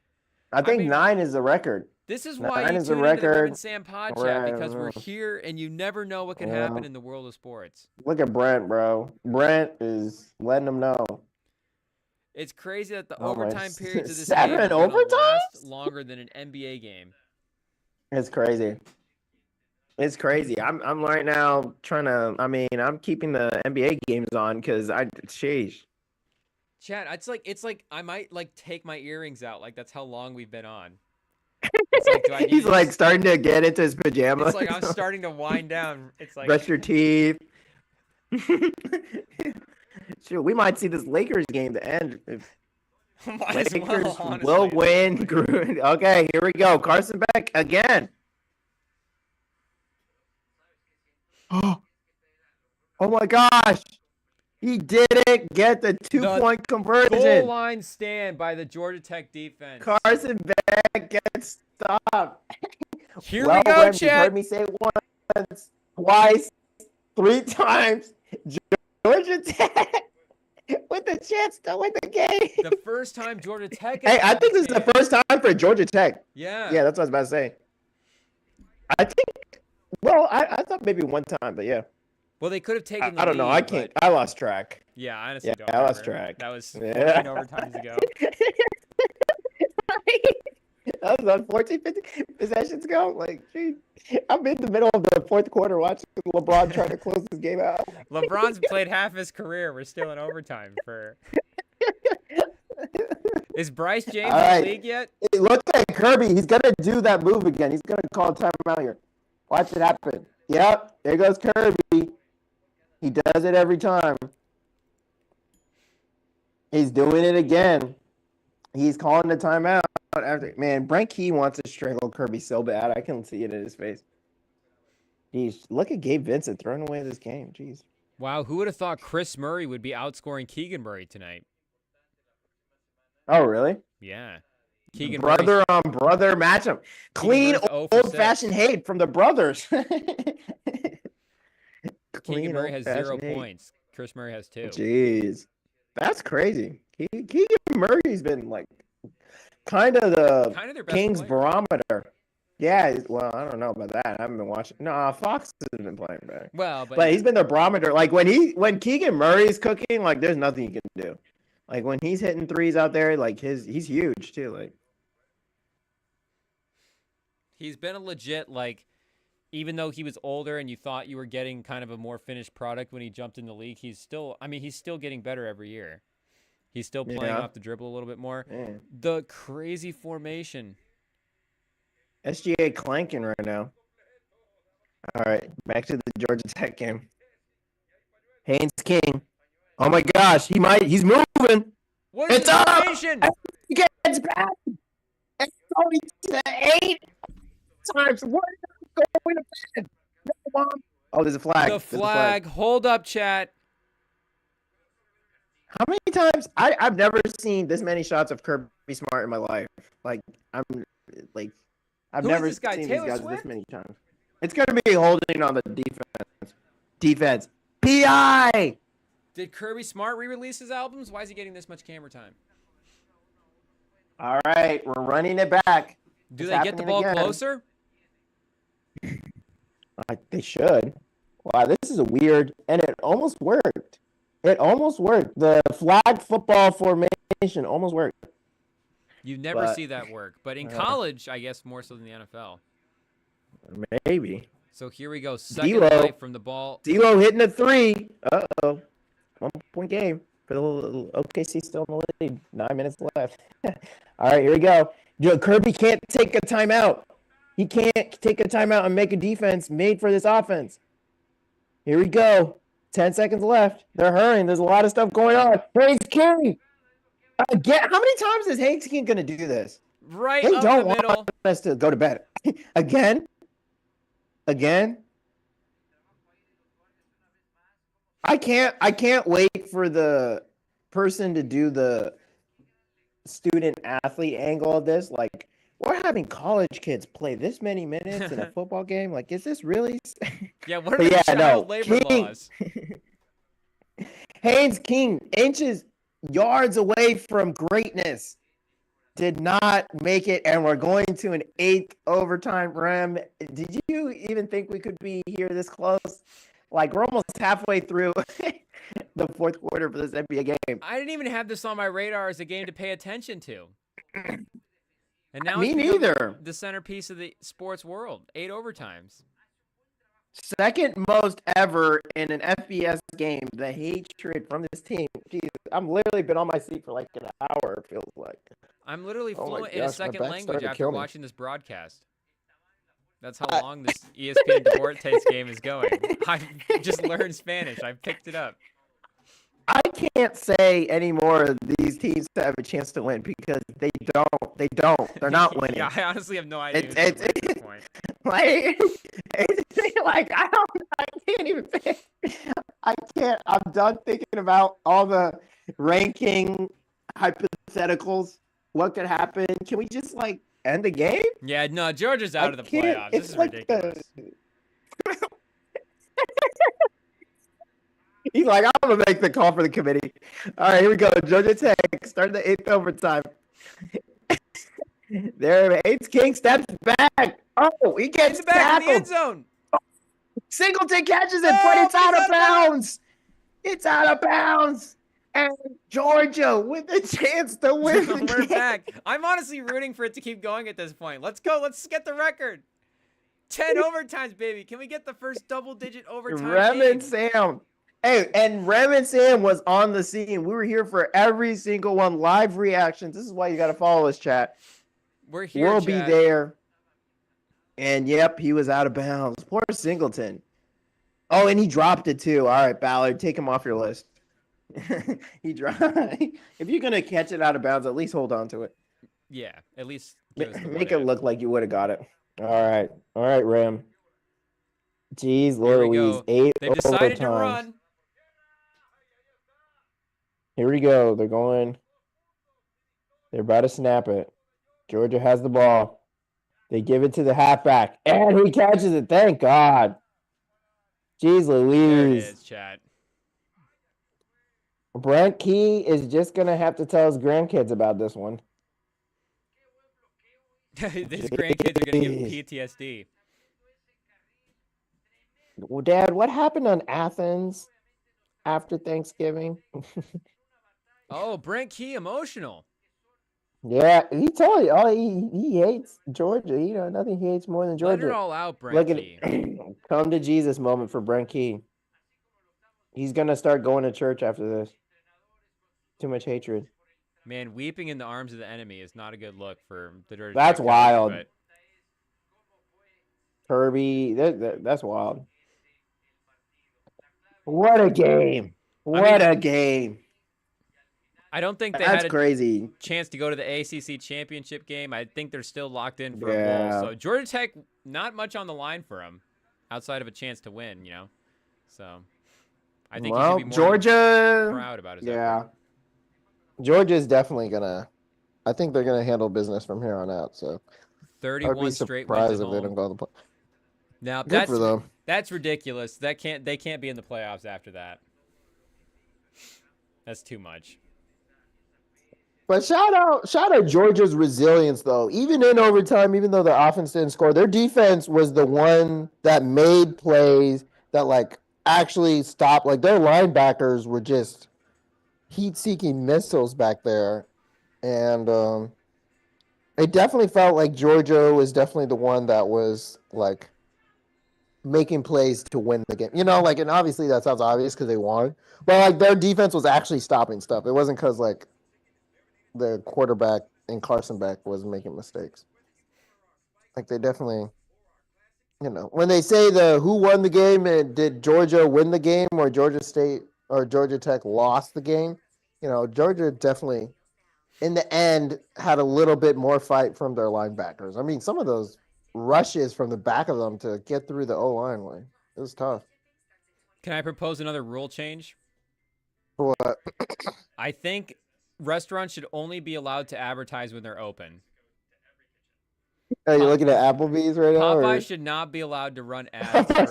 I think 9 is the record. This is why you tune into the Rev and Sam podcast, because we're here and you never know what can happen in the world of sports. Look at Brent, bro. Brent is letting them know. It's crazy that the overtime periods of this game are going to last longer than an NBA game. It's crazy. It's crazy. I'm right now trying to. I mean, I'm keeping the NBA games on because sheesh. Chad, it's like I might take my earrings out. Like that's how long we've been on. He's like starting to get into his pajamas. It's like I'm starting to wind down. It's like brush your teeth. Shoot, we might see this Lakers game to end. Lakers will win. Okay, here we go. Carson Beck again. Oh my gosh. He didn't get the 2-point conversion. Goal line stand by the Georgia Tech defense. Carson Beck gets stopped. Here we go, Chad. You heard me say it once, twice, 3 times. Georgia Tech with a chance to win the game. The first time Georgia Tech. Hey, I think this is the first time for Georgia Tech. Yeah. Yeah, that's what I was about to say. I think. Well, I thought maybe one time, but yeah. Well, they could have taken the I don't know. I can't. I lost track. Yeah, I honestly don't I lost track. That was 14 overtimes ago. That was on 14, 15 possessions ago. Like, geez, I'm in the middle of the fourth quarter watching LeBron trying to close this game out. LeBron's played half his career. We're still in overtime for. Is Bryce James in the league yet? It looks like Kirby. He's gonna do that move again. He's gonna call timeout here. Watch it happen. Yep, there goes Kirby. He does it every time. He's doing it again. He's calling the timeout after. Man, Brent Key wants to strangle Kirby so bad. I can see it in his face. Jeez, look at Gabe Vincent throwing away this game. Jeez. Wow, who would have thought Chris Murray would be outscoring Keegan Murray tonight? Oh, really? Yeah. Keegan Murray. Brother on brother matchup. Clean, Murray's 0 for old-fashioned 6. hate from the brothers. Keegan Murray has 0 old-fashioned hate. points. Chris Murray has 2. Jeez. That's crazy. Keegan Murray's been like kind of the Kind of their best Kings player. barometer. Yeah, well, I don't know about that. I haven't been watching. No, Fox has been playing better. Well, But he's been the barometer. Like when Keegan Murray's cooking, like there's nothing you can do. Like when he's hitting threes out there, like he's huge too. Like he's been a legit, like, even though he was older and you thought you were getting kind of a more finished product when he jumped in the league, he's still getting better every year. He's still playing off the dribble a little bit more. man. The crazy formation. SGA clanking right now. All right, back to the Georgia Tech game. Haynes King. Oh my gosh, he's moving. What is It's the up! formation? He gets back. It's going to 8 times. What is going to bed? No, Mom. Oh, there's a flag. The There's a flag. Hold up, chat. How many times? I've never seen this many shots of Kirby Smart in my life. Like I've Who is never this guy, seen Taylor these guys Swift? this many times. It's gonna be holding on the defense. Defense. PI. Did Kirby Smart re-release his albums? Why is he getting this much camera time? All right, we're running it back. Do It's they get the happening ball again. closer? They should. Wow, this is a weird, and it almost worked. It almost worked. The flag football formation almost worked. You never But- see that work. But in college, I guess more so than the NFL. Maybe. So here we go. Second D'Lo. play from the ball. D'Lo hitting a 3. Uh-oh. 1-point game. For the little OKC still in the lead. 9 minutes left. All right, here we go. Kirby can't take a timeout. He can't take a timeout and make a defense made for this offense. Here we go. 10 seconds left. They're hurrying. There's a lot of stuff going on. Haynes King. Again, how many times is Haynes King going to do this? Right They up don't the want middle. us to go to bed. Again? I can't wait for the person to do the student athlete angle of this. Like, we're having college kids play this many minutes in a football game. Like, is this really? Yeah, what are But the yeah, child no, labor King- laws? Haynes King, inches, yards away from greatness, did not make it, and we're going to an 8th overtime. Rem, did you even think we could be here this close? Like, we're almost halfway through the 4th quarter for this NBA game. I didn't even have this on my radar as a game to pay attention to. And now Me it's become neither. the centerpiece of the sports world. 8 overtimes. Second most ever in an FBS game. The hatred from this team. Jeez, I'm literally been on my seat for like an hour, it feels like. I'm literally Oh my fluent in a gosh, my second back language started to after kill me. watching this broadcast. That's how long this E ESPN Deportes game is going. I just learned Spanish. I picked it up. I can't say any more of these teams that have a chance to win because they don't. They're not winning. Yeah, I honestly have no idea. It's- who's gonna win at this point. Like, it's like I can't even think. I can't. I'm done thinking about all the ranking hypotheticals. What could happen? Can we just like end the game? Yeah, no, Georgia's out of the can't- playoffs. This it's is like ridiculous. He's like, I'm gonna make the call for the committee. All right, here we go. Georgia Tech start the 8th overtime. There, Haynes King steps back. Oh, he gets It's back in the end tackled. zone. Singleton catches it, Oh, but it's but out it's of bounds. It's out of bounds. And Georgia with a chance to win the We're game. back. I'm honestly rooting for it to keep going at this point. Let's go. Let's get the record. 10 overtimes, baby. Can we get the first double-digit overtime Rem game? and Sam. Hey, and Rem and Sam was on the scene. We were here for every single one. Live reactions. This is why you got to follow us, chat. We're here, We'll Chad. be there. And yep, he was out of bounds. Poor Singleton. Oh, and he dropped it too. All right, Ballard, take him off your list. He dropped. If you're gonna catch it out of bounds, at least hold on to it. Yeah, at least give us the Make what it if. look like you would have got it. All right, Ram. Jeez Here we Louise, go. 8 They've decided to overtimes. run. Here we go. They're going. They're about to snap it. Georgia has the ball. They give it to the halfback, and he catches it. Thank God. Jeez There it Louise. is, chat. Brent Key is just going to have to tell his grandkids about this one. His grandkids are going to Jeez. get PTSD. Well, Dad, what happened on Athens after Thanksgiving? Oh, Brent Key emotional. Yeah, he told you. Oh, he hates Georgia. You know, nothing he hates more than Let Georgia. it all out, Brent Look at Key. it. Come to Jesus moment for Brent Key. He's going to start going to church after this. Too much hatred. Man, weeping in the arms of the enemy is not a good look for the Georgia That's Tech coach, wild. but Kirby, that's wild. What a game. What a game. I don't think they That's had a crazy. chance to go to the ACC championship game. I think they're still locked in for a Yeah. bowl. So Georgia Tech, not much on the line for them, outside of a chance to win. You know, so I think he should be more Georgia, proud about his yeah. effort. Georgia's definitely gonna. I think they're gonna handle business from here on out. So I'd be 31 straight wins surprised at if they don't home. go to the play. Now Good for them. that's ridiculous. They can't be in the playoffs after that. That's too much. But shout out Georgia's resilience though. Even in overtime, even though the offense didn't score, their defense was the one that made plays that like actually stopped. Like their linebackers were just heat-seeking missiles back there, and it definitely felt like Georgia was definitely the one that was like making plays to win the game. You know, like, and obviously that sounds obvious because they won, but like their defense was actually stopping stuff. It wasn't because like the quarterback and Carson Beck was making mistakes. Like they definitely, you know, when they say who won the game and did Georgia win the game or Georgia State or Georgia Tech lost the game, you know, Georgia definitely in the end had a little bit more fight from their linebackers. I mean, some of those rushes from the back of them to get through the O-line, like, it was tough. Can I propose another rule change? What? I think restaurants should only be allowed to advertise when they're open. Are you looking at Applebee's right now? Popeye should not be allowed to run ads for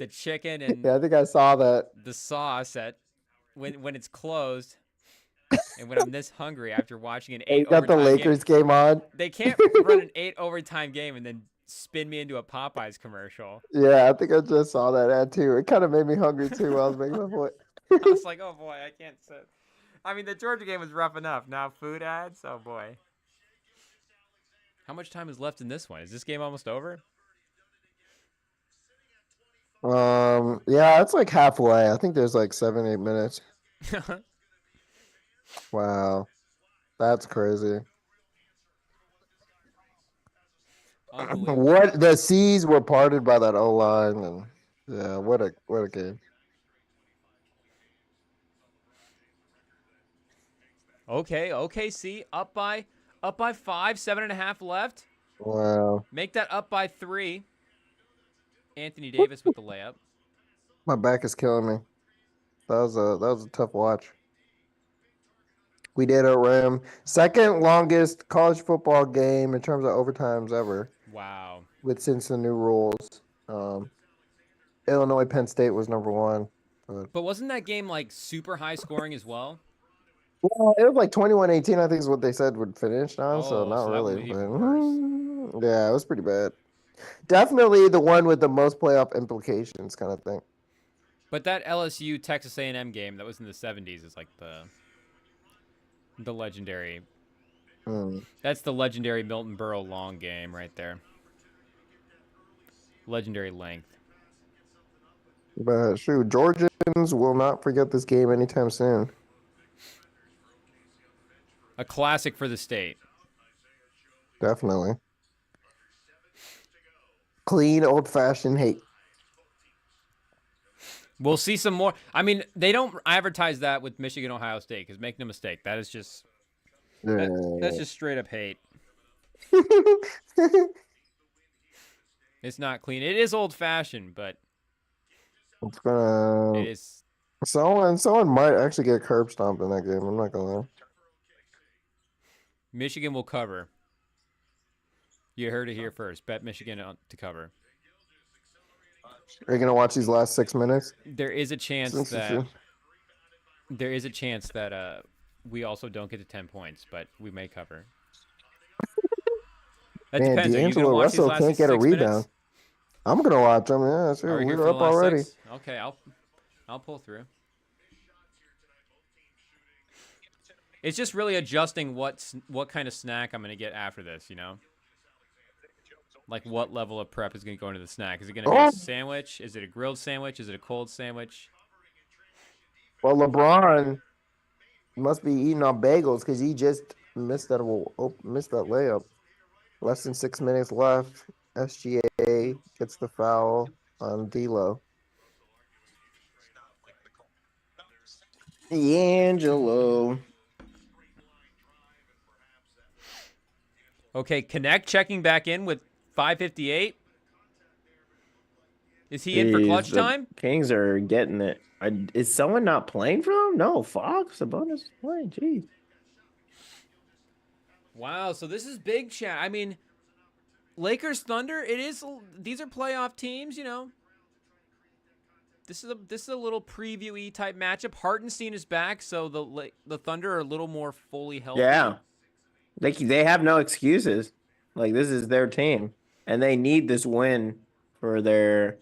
the chicken and Yeah, I think I saw that. the sauce at when it's closed. And when I'm this hungry after watching an 8 You got the overtime Lakers game, game on. they can't run an 8 overtime game and then spin me into a Popeyes commercial. Yeah, I think I just saw that ad too. It kind of made me hungry too while I was making my point. I was like, oh boy, I can't sit. I mean, the Georgia game was rough enough. Now food ads, oh boy. How much time is left in this one? Is this game almost over? Yeah, it's like halfway. I think there's like 7-8 minutes. Wow, that's crazy. Unbelievable. What the seas were parted by that O line, and yeah, what a game. Okay, OKC up by 5, 7.5 left. Wow, Make that up by 3. Anthony Davis with the layup. my back is killing me. That was a tough watch. We did a Ram second longest college football game in terms of overtimes ever. Wow. Since the new rules. Illinois Penn State was number 1. But wasn't that game like super high scoring as well? Well, it was like 21-18, I think is what they said would finish on, so Oh, not so that really. was even But, yeah, it was pretty bad. Definitely the one with the most playoff implications kind of thing. But that LSU Texas A&M game that was in the 70s is like the legendary. That's the legendary Milton Berle long game right there. Legendary length. But shoot, Georgians will not forget this game anytime soon. A classic for the state. Definitely. Clean, old-fashioned hate. We'll see some more. I mean, they don't advertise that with Michigan, Ohio State, because make no mistake, that is just that's just straight up hate. It's not clean. It is old-fashioned, but It's gonna. it is. Someone might actually get curb stomped in that game. I'm not gonna lie. Michigan will cover. You heard it here first. Bet Michigan to cover. Are you gonna watch these last 6 minutes? There is a chance Since that we also don't get to 10 points, but we may cover. That Man, depends. Are you gonna D'Angelo watch these Russell last can't get a 6 minutes? rebound. I'm gonna watch them. Yeah, sure. Are we here We're for up the last already. 6? Okay, I'll pull through. It's just really adjusting what kind of snack I'm gonna get after this, you know? Like what level of prep is gonna go into the snack? Is it gonna be a sandwich? Is it a grilled sandwich? Is it a cold sandwich? Well, LeBron must be eating on bagels because he just missed that layup. Less than 6 minutes left. SGA gets the foul on D'Lo. D'Angelo. Okay, Connect checking back in with 5:58. Is he in for Jeez, clutch the time? Kings are getting it. Is someone not playing for them? No, Fox, Sabonis is playing. Jeez. Wow, so this is big chat. I mean, Lakers Thunder, these are playoff teams, you know. This is a little preview-y type matchup. Hartenstein is back, so the Thunder are a little more fully healthy. Yeah. They have no excuses. Like, this is their team. And they need this win for their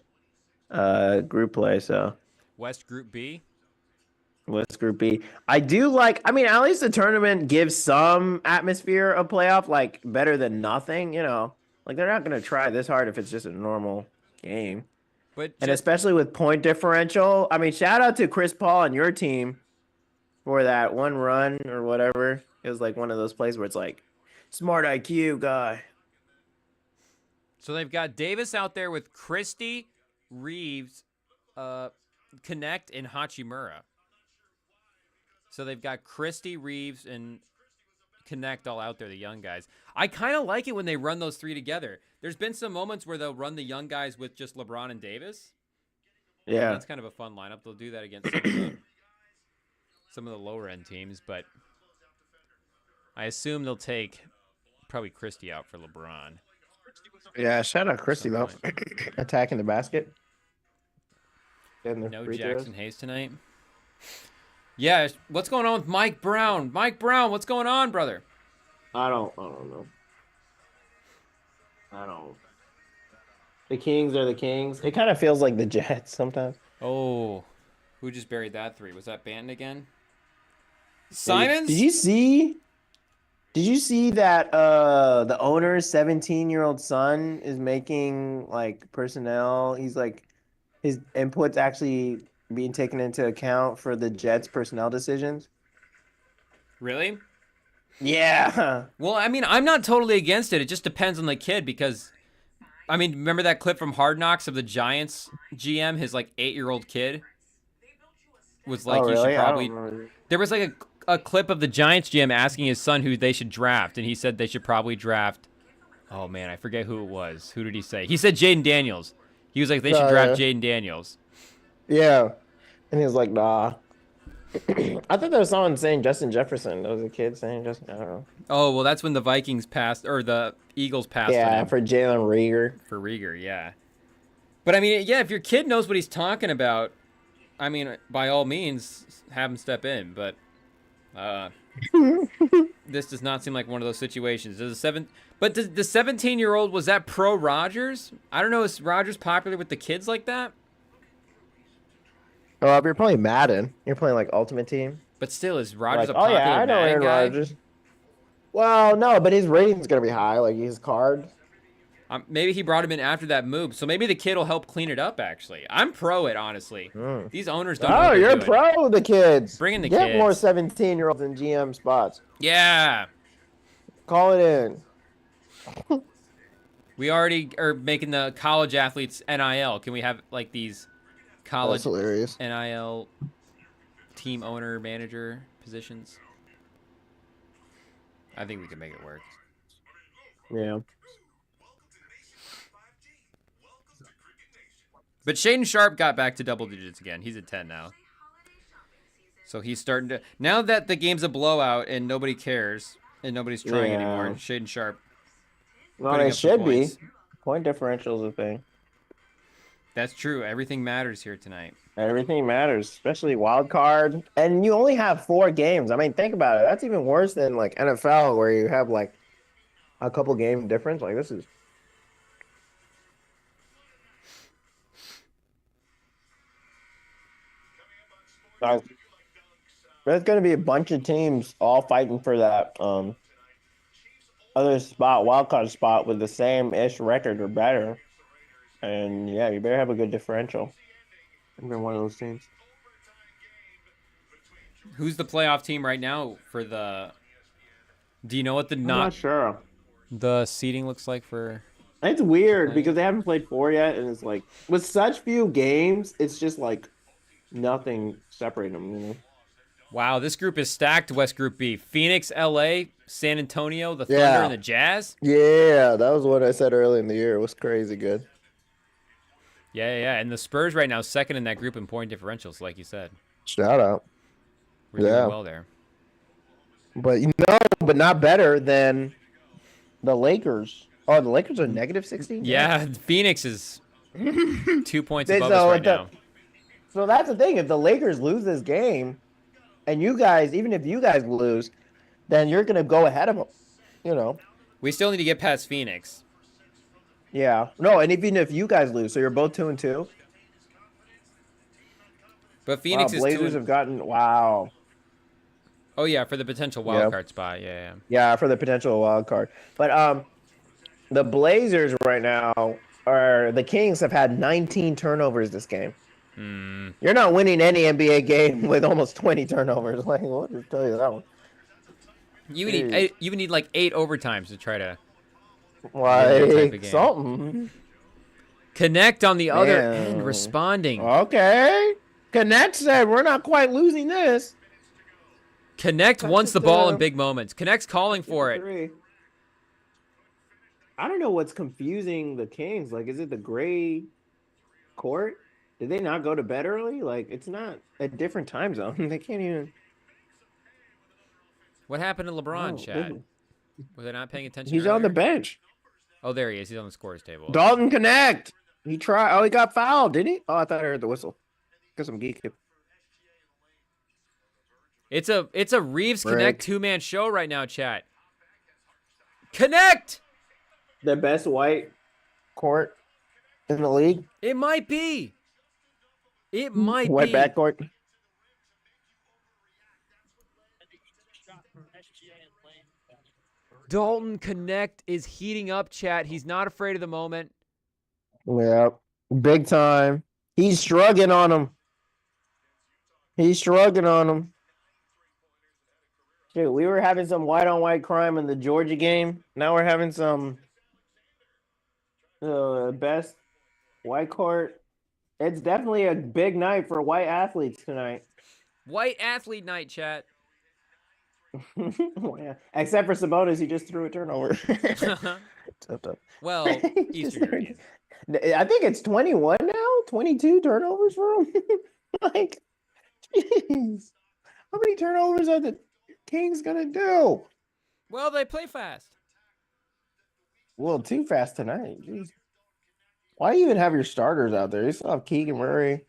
group play, so West Group B. West Group B. I do like, I mean, at least the tournament gives some atmosphere of playoff, like better than nothing, you know. Like, they're not gonna try this hard if it's just a normal game. And especially with point differential. I mean, shout out to Chris Paul and your team for that one run or whatever. It was like one of those plays where it's like, smart IQ guy. So they've got Davis out there with Christie, Reeves, Connect, and Hachimura. So they've got Christie, Reeves, and Connect all out there, the young guys. I kind of like it when they run those three together. There's been some moments where they'll run the young guys with just LeBron and Davis. Yeah. That's kind of a fun lineup. They'll do that against some of the lower end teams, but I assume they'll take probably Christie out for LeBron. Yeah, shout out Christie though. Attacking the basket. No Jackson Hayes tonight. Yeah, what's going on with Mike Brown? Mike Brown, what's going on, brother? I don't know. I don't. The Kings are the Kings. It kind of feels like the Jets sometimes. Oh, who just buried that three? Was that Banton again? Simons? Did you see that the owner's 17-year-old son is making like personnel? He's like his input's actually being taken into account for the Jets personnel decisions. Really? Yeah. Well, I mean, I'm not totally against it. It just depends on the kid because, I mean, remember that clip from Hard Knocks of the Giants GM? His like 8-year-old kid was like, really? You should probably. There was like a clip of the Giants GM asking his son who they should draft, and he said they should probably draft. Oh man, I forget who it was. Who did he say? He said Jaden Daniels. He was like, they should draft Jaden Daniels. Yeah, and he was like, nah. I thought there was someone saying Justin Jefferson. There was a kid saying Justin. I don't know. Oh well, that's when the Vikings passed or the Eagles passed. Yeah, for Jalen Reagor. For Reagor, yeah. But I mean, yeah, if your kid knows what he's talking about, I mean, by all means, have him step in. But this does not seem like one of those situations. Does the 17-year-old, was that pro Rodgers? I don't know. Is Rodgers popular with the kids like that? Oh, if you're playing Madden, you're playing like Ultimate Team. But still, is Rodgers Like, a popular I know Madden Aaron guy? Rodgers. Well, no, but his rating's gonna be high. Like his card. Maybe he brought him in after that move, so maybe the kid will help clean it up. Actually, I'm pro it. Honestly, These owners don't. know what you're they're doing. pro the kids. Bring in the Get kids. more 17-year-olds in GM spots. Yeah. Call it in. We already are making the college athletes NIL. Can we have like these college That's hilarious. NIL team owner manager positions? I think we can make it work. Yeah. But Shaden Sharp got back to double digits again. He's at 10 now. So he's starting to... Now that the game's a blowout and nobody cares and nobody's trying anymore, Shaden Sharp Well, putting it up some should be. points. Point differential is a thing. That's true. Everything matters here tonight. Everything matters, especially wild card. And you only have 4 games. I mean, think about it. That's even worse than like NFL where you have like a couple game difference. Like this is... There's going to be a bunch of teams all fighting for that other spot, wild card spot with the same-ish record or better. And yeah, you better have a good differential. I've been one of those teams. Who's the playoff team right now for the... Do you know what the I'm not sure. the seating looks like for... It's weird because they haven't played 4 yet, and it's like with such few games, it's just like nothing separating them. You know? Wow, this group is stacked. West Group B: Phoenix, LA, San Antonio, the Thunder, and the Jazz. Yeah, that was what I said early in the year. It was crazy good. Yeah. And the Spurs right now second in that group in point differentials, like you said. Shout out. We're doing well there. But but not better than the Lakers. Oh, the Lakers are negative 16? Yeah, Phoenix is 2 points above us right now. So that's the thing. If the Lakers lose this game, and you guys, even if you guys lose, then you're going to go ahead of them. You know? We still need to get past Phoenix. Yeah. No, and even if you guys lose, so you're both 2-2. But Phoenix is Blazers have gotten... Wow. Oh, yeah, for the potential wild card spot. Yeah, for the potential wild card. But the Blazers right now, or the Kings, have had 19 turnovers this game. You're not winning any NBA game with almost 20 turnovers. Like, we'll just tell you that one. You would need like 8 overtimes to try to like something. Connect on the other end, responding. Okay. Connect said we're not quite losing this. Connect wants the ball in big moments. Connect's calling for it. I don't know what's confusing the Kings. Like, is it the gray court? Did they not go to bed early? Like, it's not a different time zone. They can't even. What happened to LeBron, Chad? Were they not paying attention? He's on the bench. Oh, there he is. He's on the scores table. Dalton Connect. He tried. Oh, he got fouled, didn't he? Oh, I thought I heard the whistle. Because I'm geeking. It's a Reeves Connect 2-man show right now, chat. Connect! The best white court in the league? It might be. It might white be. White backcourt. Dalton Connect is heating up, chat. He's not afraid of the moment. Yeah, big time. He's shrugging on him. Dude, we were having some white-on-white crime in the Georgia game. Now we're having some best white court. It's definitely a big night for white athletes tonight. White athlete night, chat. Except for Sabonis, he just threw a turnover. Well, Eastern European. I think it's 21 now, 22 turnovers for him. Like, jeez. How many turnovers are the Kings gonna do? Well, they play fast. Well, too fast tonight. Jeez. Why do you even have your starters out there? You still have Keegan Murray.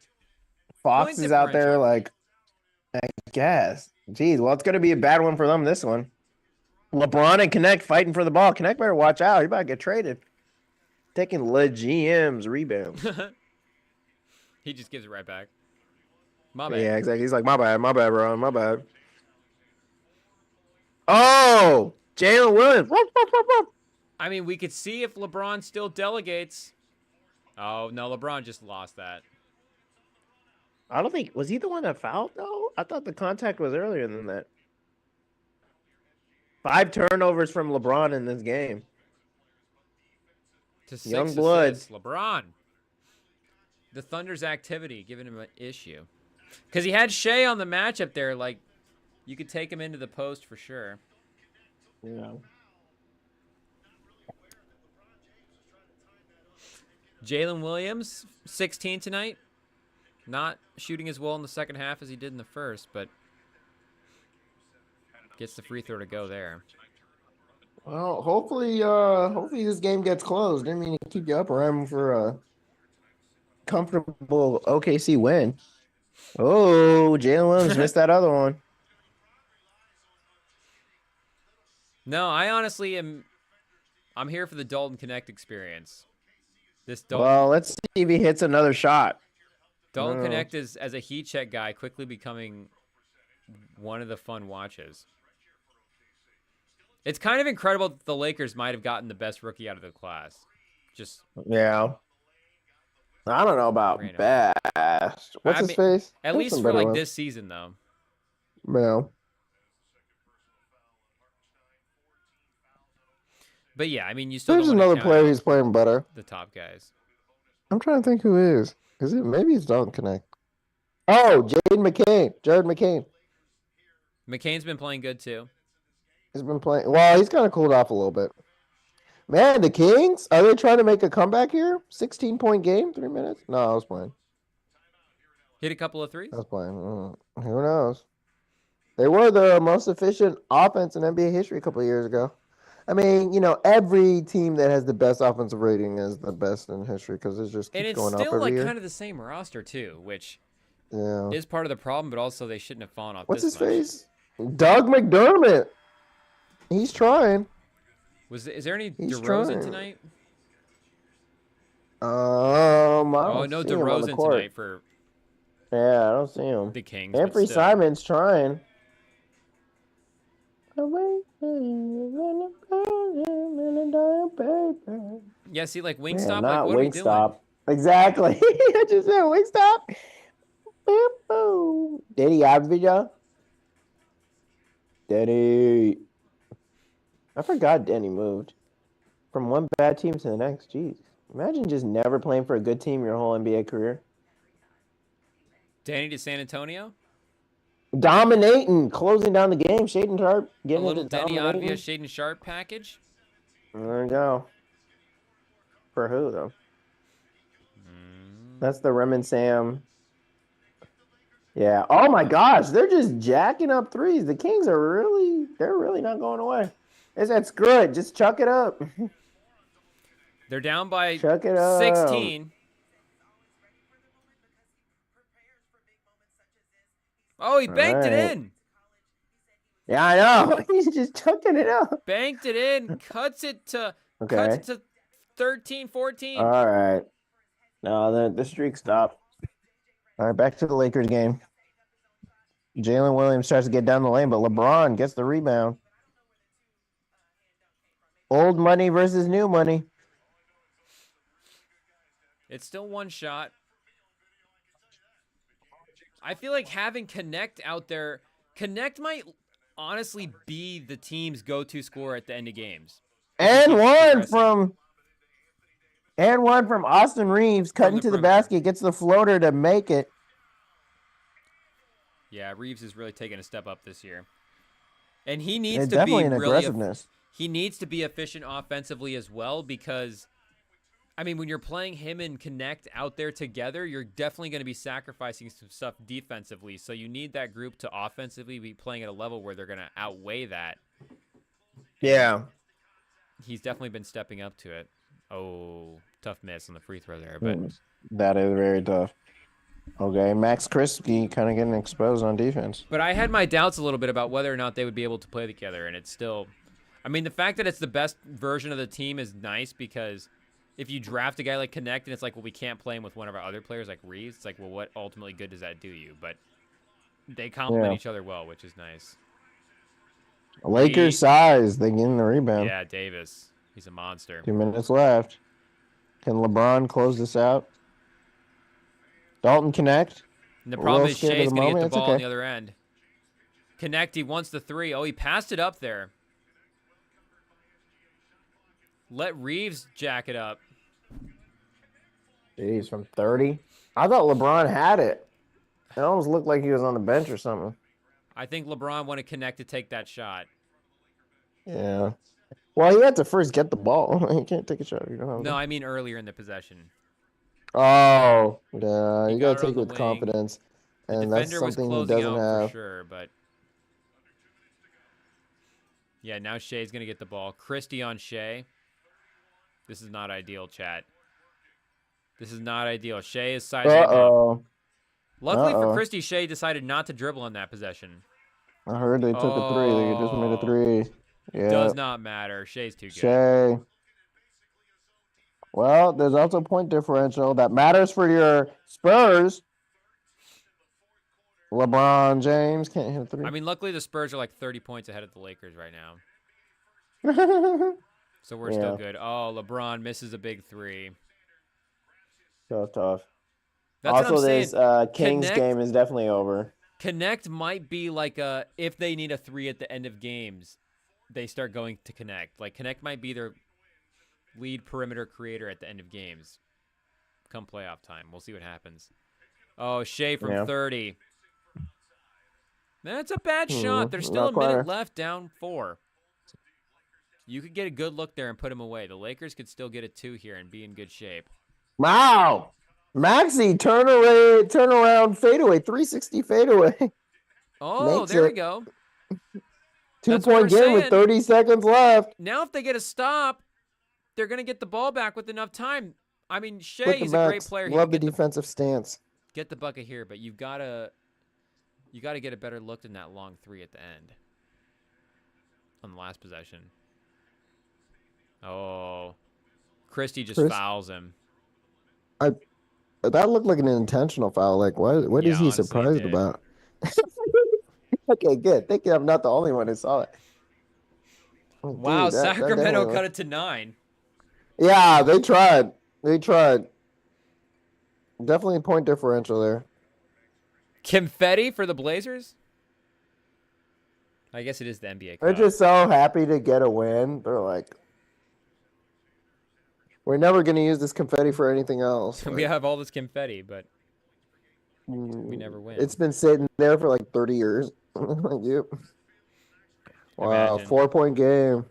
Fox is out there, like, I guess. Jeez, well, it's going to be a bad one for them, this one. LeBron and Connect fighting for the ball. Connect better watch out. He about to get traded. Taking Le GM's rebounds. He just gives it right back. My bad. Yeah, exactly. He's like, my bad, bro. My bad. Oh! Jalen Williams. I mean, we could see if LeBron still delegates. Oh, no, LeBron just lost that. I don't think... Was he the one that fouled, though? I thought the contact was earlier than that. 5 turnovers from LeBron in this game. To 6 Young blood. assists. LeBron. The Thunder's activity giving him an issue. Because he had Shea on the matchup there. Like, you could take him into the post for sure. Yeah. Jalen Williams, 16 tonight. Not shooting as well in the second half as he did in the first, but gets the free throw to go there. Well, hopefully this game gets closed. Didn't mean to keep you up around for a comfortable OKC win. Oh, Jalen Williams missed that other one. No, I honestly am. I'm here for the Dalton Connect experience. This Dalton, Well, let's see if he hits another shot. Dalton Connect is, as a heat check guy, quickly becoming one of the fun watches. It's kind of incredible that the Lakers might have gotten the best rookie out of the class. Just Yeah. I don't know about Random. best. What's I his mean, face? at There's least some for better like ones. this season, though. No. But yeah, I mean, you still There's don't wanna another count player out who's playing better. the top guys. I'm trying to think who is. Is it? Maybe it's Dalton Connect. Oh, Jaden McCain. Jared McCain. McCain's been playing good too. He's been playing. Well, he's kind of cooled off a little bit. Man, the Kings, are they trying to make a comeback here? 16-point game, 3 minutes? No, I was playing. Hit a couple of threes. I was playing. Who knows? They were the most efficient offense in NBA history a couple of years ago. I mean, you know, every team that has the best offensive rating is the best in history because it just And keeps it's going up still every like year. kind of the same roster too, which Yeah. is part of the problem, but also they shouldn't have fallen off. What's this his much. face? Doug McDermott. He's trying. Is there any He's DeRozan trying. tonight? I Oh don't no, see him on the DeRozan court. tonight for Yeah, I don't see him. the Kings. but Anthony still. Simon's trying. Yeah, see, like Man, Wingstop, like not what are we doing? Wingstop. Exactly. I just said Wingstop. Boop, boop. Did he have video? Denny. I forgot Denny moved from one bad team to the next. Jeez. Imagine just never playing for a good team your whole NBA career. Danny to San Antonio. Dominating, closing down the game. Shaden Sharp A getting little into Denny dominating. Advia, Shaden Sharp package. There we go. For who though? Mm. That's the Rem and Sam. Yeah. Oh my gosh, they're just jacking up threes. The Kings are they're really not going away. They said, screw it, just chuck it up. They're down by Chuck it up. 16. Oh, he banked it Alright. in. Yeah, I know. He's just chucking it up. Banked it in. Cuts it to Okay. 13, 14. All right. No, the streak stopped. All right, back to the Lakers game. Jalen Williams tries to get down the lane, but LeBron gets the rebound. Old money versus new money. It's still one shot. I feel like having Connect out there, Connect might honestly be the team's go-to scorer at the end of games. And keeps one progressing. from Austin Reeves cutting the to the perimeter. basket, gets the floater to make it. Yeah, Reeves is really taking a step up this year. And he needs Yeah, to be definitely an really aggressiveness. he needs to be efficient offensively as well because I mean, when you're playing him and Connect out there together, you're definitely going to be sacrificing some stuff defensively. So you need that group to offensively be playing at a level where they're going to outweigh that. Yeah. He's definitely been stepping up to it. Oh, tough miss on the free throw there, but That is very tough. Okay, Max Christie kind of getting exposed on defense. But I had my doubts a little bit about whether or not they would be able to play together, and it's still, I mean, the fact that it's the best version of the team is nice because if you draft a guy like Connect and it's like, well, we can't play him with one of our other players like Reeves, it's like, well, what ultimately good does that do you? But they complement each other well, which is nice. Lakers size, they getting the rebound. Yeah, Davis, he's a monster. 2 minutes left. Can LeBron close this out? Dalton Connect. And the A problem little is scared of Shea's the going to get moment. the It's ball on okay. the other end. Connect, he wants the three. Oh, he passed it up there. Let Reeves jack it up. Jeez, from 30. I thought LeBron had it. It almost looked like he was on the bench or something. I think LeBron wanted Connect to take that shot. Yeah. Well, you have to first get the ball. You can't take a shot. You don't have No, I mean earlier in the possession. Oh, yeah. He You got gotta it take on it the with wing. confidence, The and that's defender was something he closing doesn't out for have. sure, but yeah, now Shea's gonna get the ball. Christie on Shea. This is not ideal, chat. This is not ideal. Shea is sizing him up. Uh-oh. Luckily for Uh-oh. Christie, Shea decided not to dribble on that possession. I heard they took a three. They just made a Oh, three. Yeah. does not matter. Shea's too good. Shea. Well, there's also point differential that matters for your Spurs. LeBron James can't hit a three. I mean, luckily the Spurs are like 30 points ahead of the Lakers right now. So we're still good. Oh, LeBron misses a big three. Tough. That's what I'm Also, saying. this Kings game is definitely over. Connect might be like if they need a three at the end of games, they start going to Connect. Like Connect might be their lead perimeter creator at the end of games. Come playoff time, we'll see what happens. Oh, Shea from 30. That's a bad shot. There's still a minute left, down 4. You could get a good look there and put him away. The Lakers could still get a 2 here and be in good shape. Wow. Maxey, turn around, fadeaway, 360 fadeaway. Oh, Makes there it. we go. 2-point game with 30 seconds left. Now if they get a stop, they're going to get the ball back with enough time. I mean, Shea, he's a great player. Love the defensive stance. Get the bucket here, but you've got to get a better look than that long 3 at the end. On the last possession. Oh. Christie just fouls him. That looked like an intentional foul. Like, what is he surprised about? Okay, good. Thank you. I'm not the only one who saw it. Oh, wow, dude, Sacramento cut it to 9. Yeah, they tried. Definitely a point differential there. Confetti for the Blazers? I guess it is the NBA Cup. They're just so happy to get a win. They're like, we're never going to use this confetti for anything else. We have all this confetti, but we never win. It's been sitting there for like 30 years. Yep. Wow, Imagine. 4-point game.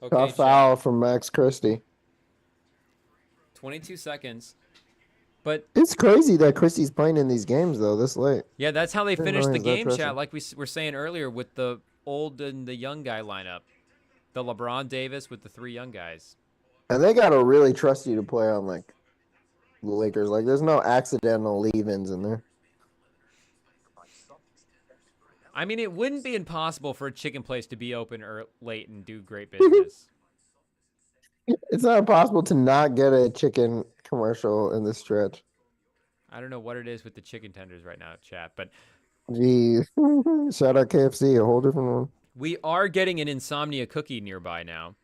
Okay, Tough foul from Max Christie. 22 seconds. But it's crazy that Christie's playing in these games, though, this late. Yeah, that's how they finished the game, chat, like we were saying earlier with the old and the young guy lineup. The LeBron Davis with the 3 young guys. And they got to really trust you to play on, like, the Lakers. Like, there's no accidental leave-ins in there. I mean, it wouldn't be impossible for a chicken place to be open late and do great business. It's not impossible to not get a chicken commercial in this stretch. I don't know what it is with the chicken tenders right now, chat, but... Geez. Shout out KFC, a whole different one. We are getting an insomnia cookie nearby now.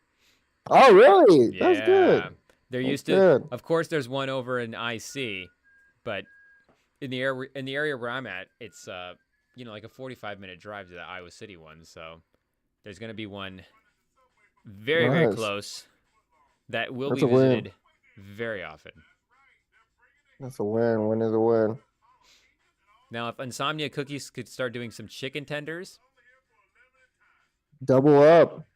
Oh, really? Yeah. That's good. There used to... Of course, there's one over in IC, but in the area where I'm at, it's... you know, like a 45-minute drive to the Iowa City one. So there's going to be one very, very close that will be visited very often. That's a win. Win is a win. Now, if Insomnia Cookies could start doing some chicken tenders. Double up.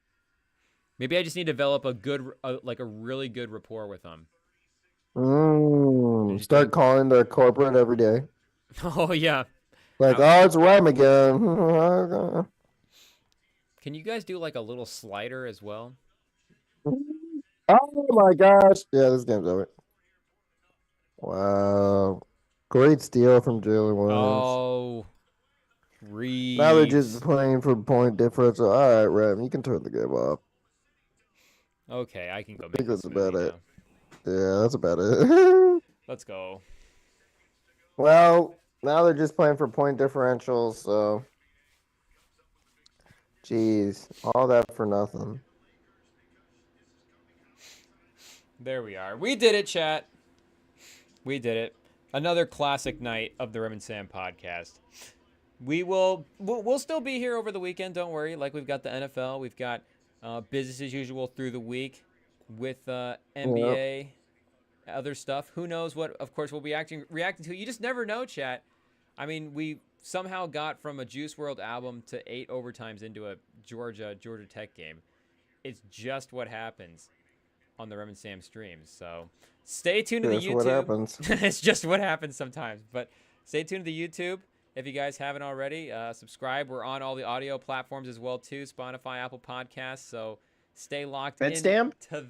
Maybe I just need to develop a good, like a really good rapport with them. Start calling their corporate every day. Oh, yeah. Like, oh, it's Rem again. Can you guys do like a little slider as well? Oh my gosh. Yeah, this game's over. Wow. Great steal from Jalen Williams. Oh. Reeves. Now they're just playing for point differential. All right, Rem, you can turn the game off. Okay, I can go. I think that's about it. Yeah, that's about it. Let's go. Well, now they're just playing for point differentials, so. Jeez, all that for nothing. There we are. We did it, chat. We did it. Another classic night of the Rem and Sam podcast. We'll still be here over the weekend. Don't worry. Like, we've got the NFL. We've got business as usual through the week with NBA, other stuff. Who knows what, of course, we'll be reacting to. You just never know, chat. I mean, we somehow got from a Juice World album to 8 overtimes into a Georgia Tech game. It's just what happens on the Rem and Sam streams. So stay tuned to the That's YouTube. what happens. It's just what happens sometimes. But stay tuned to the YouTube. If you guys haven't already, subscribe. We're on all the audio platforms as well too, Spotify, Apple Podcasts. So stay locked in BETSTAMP? to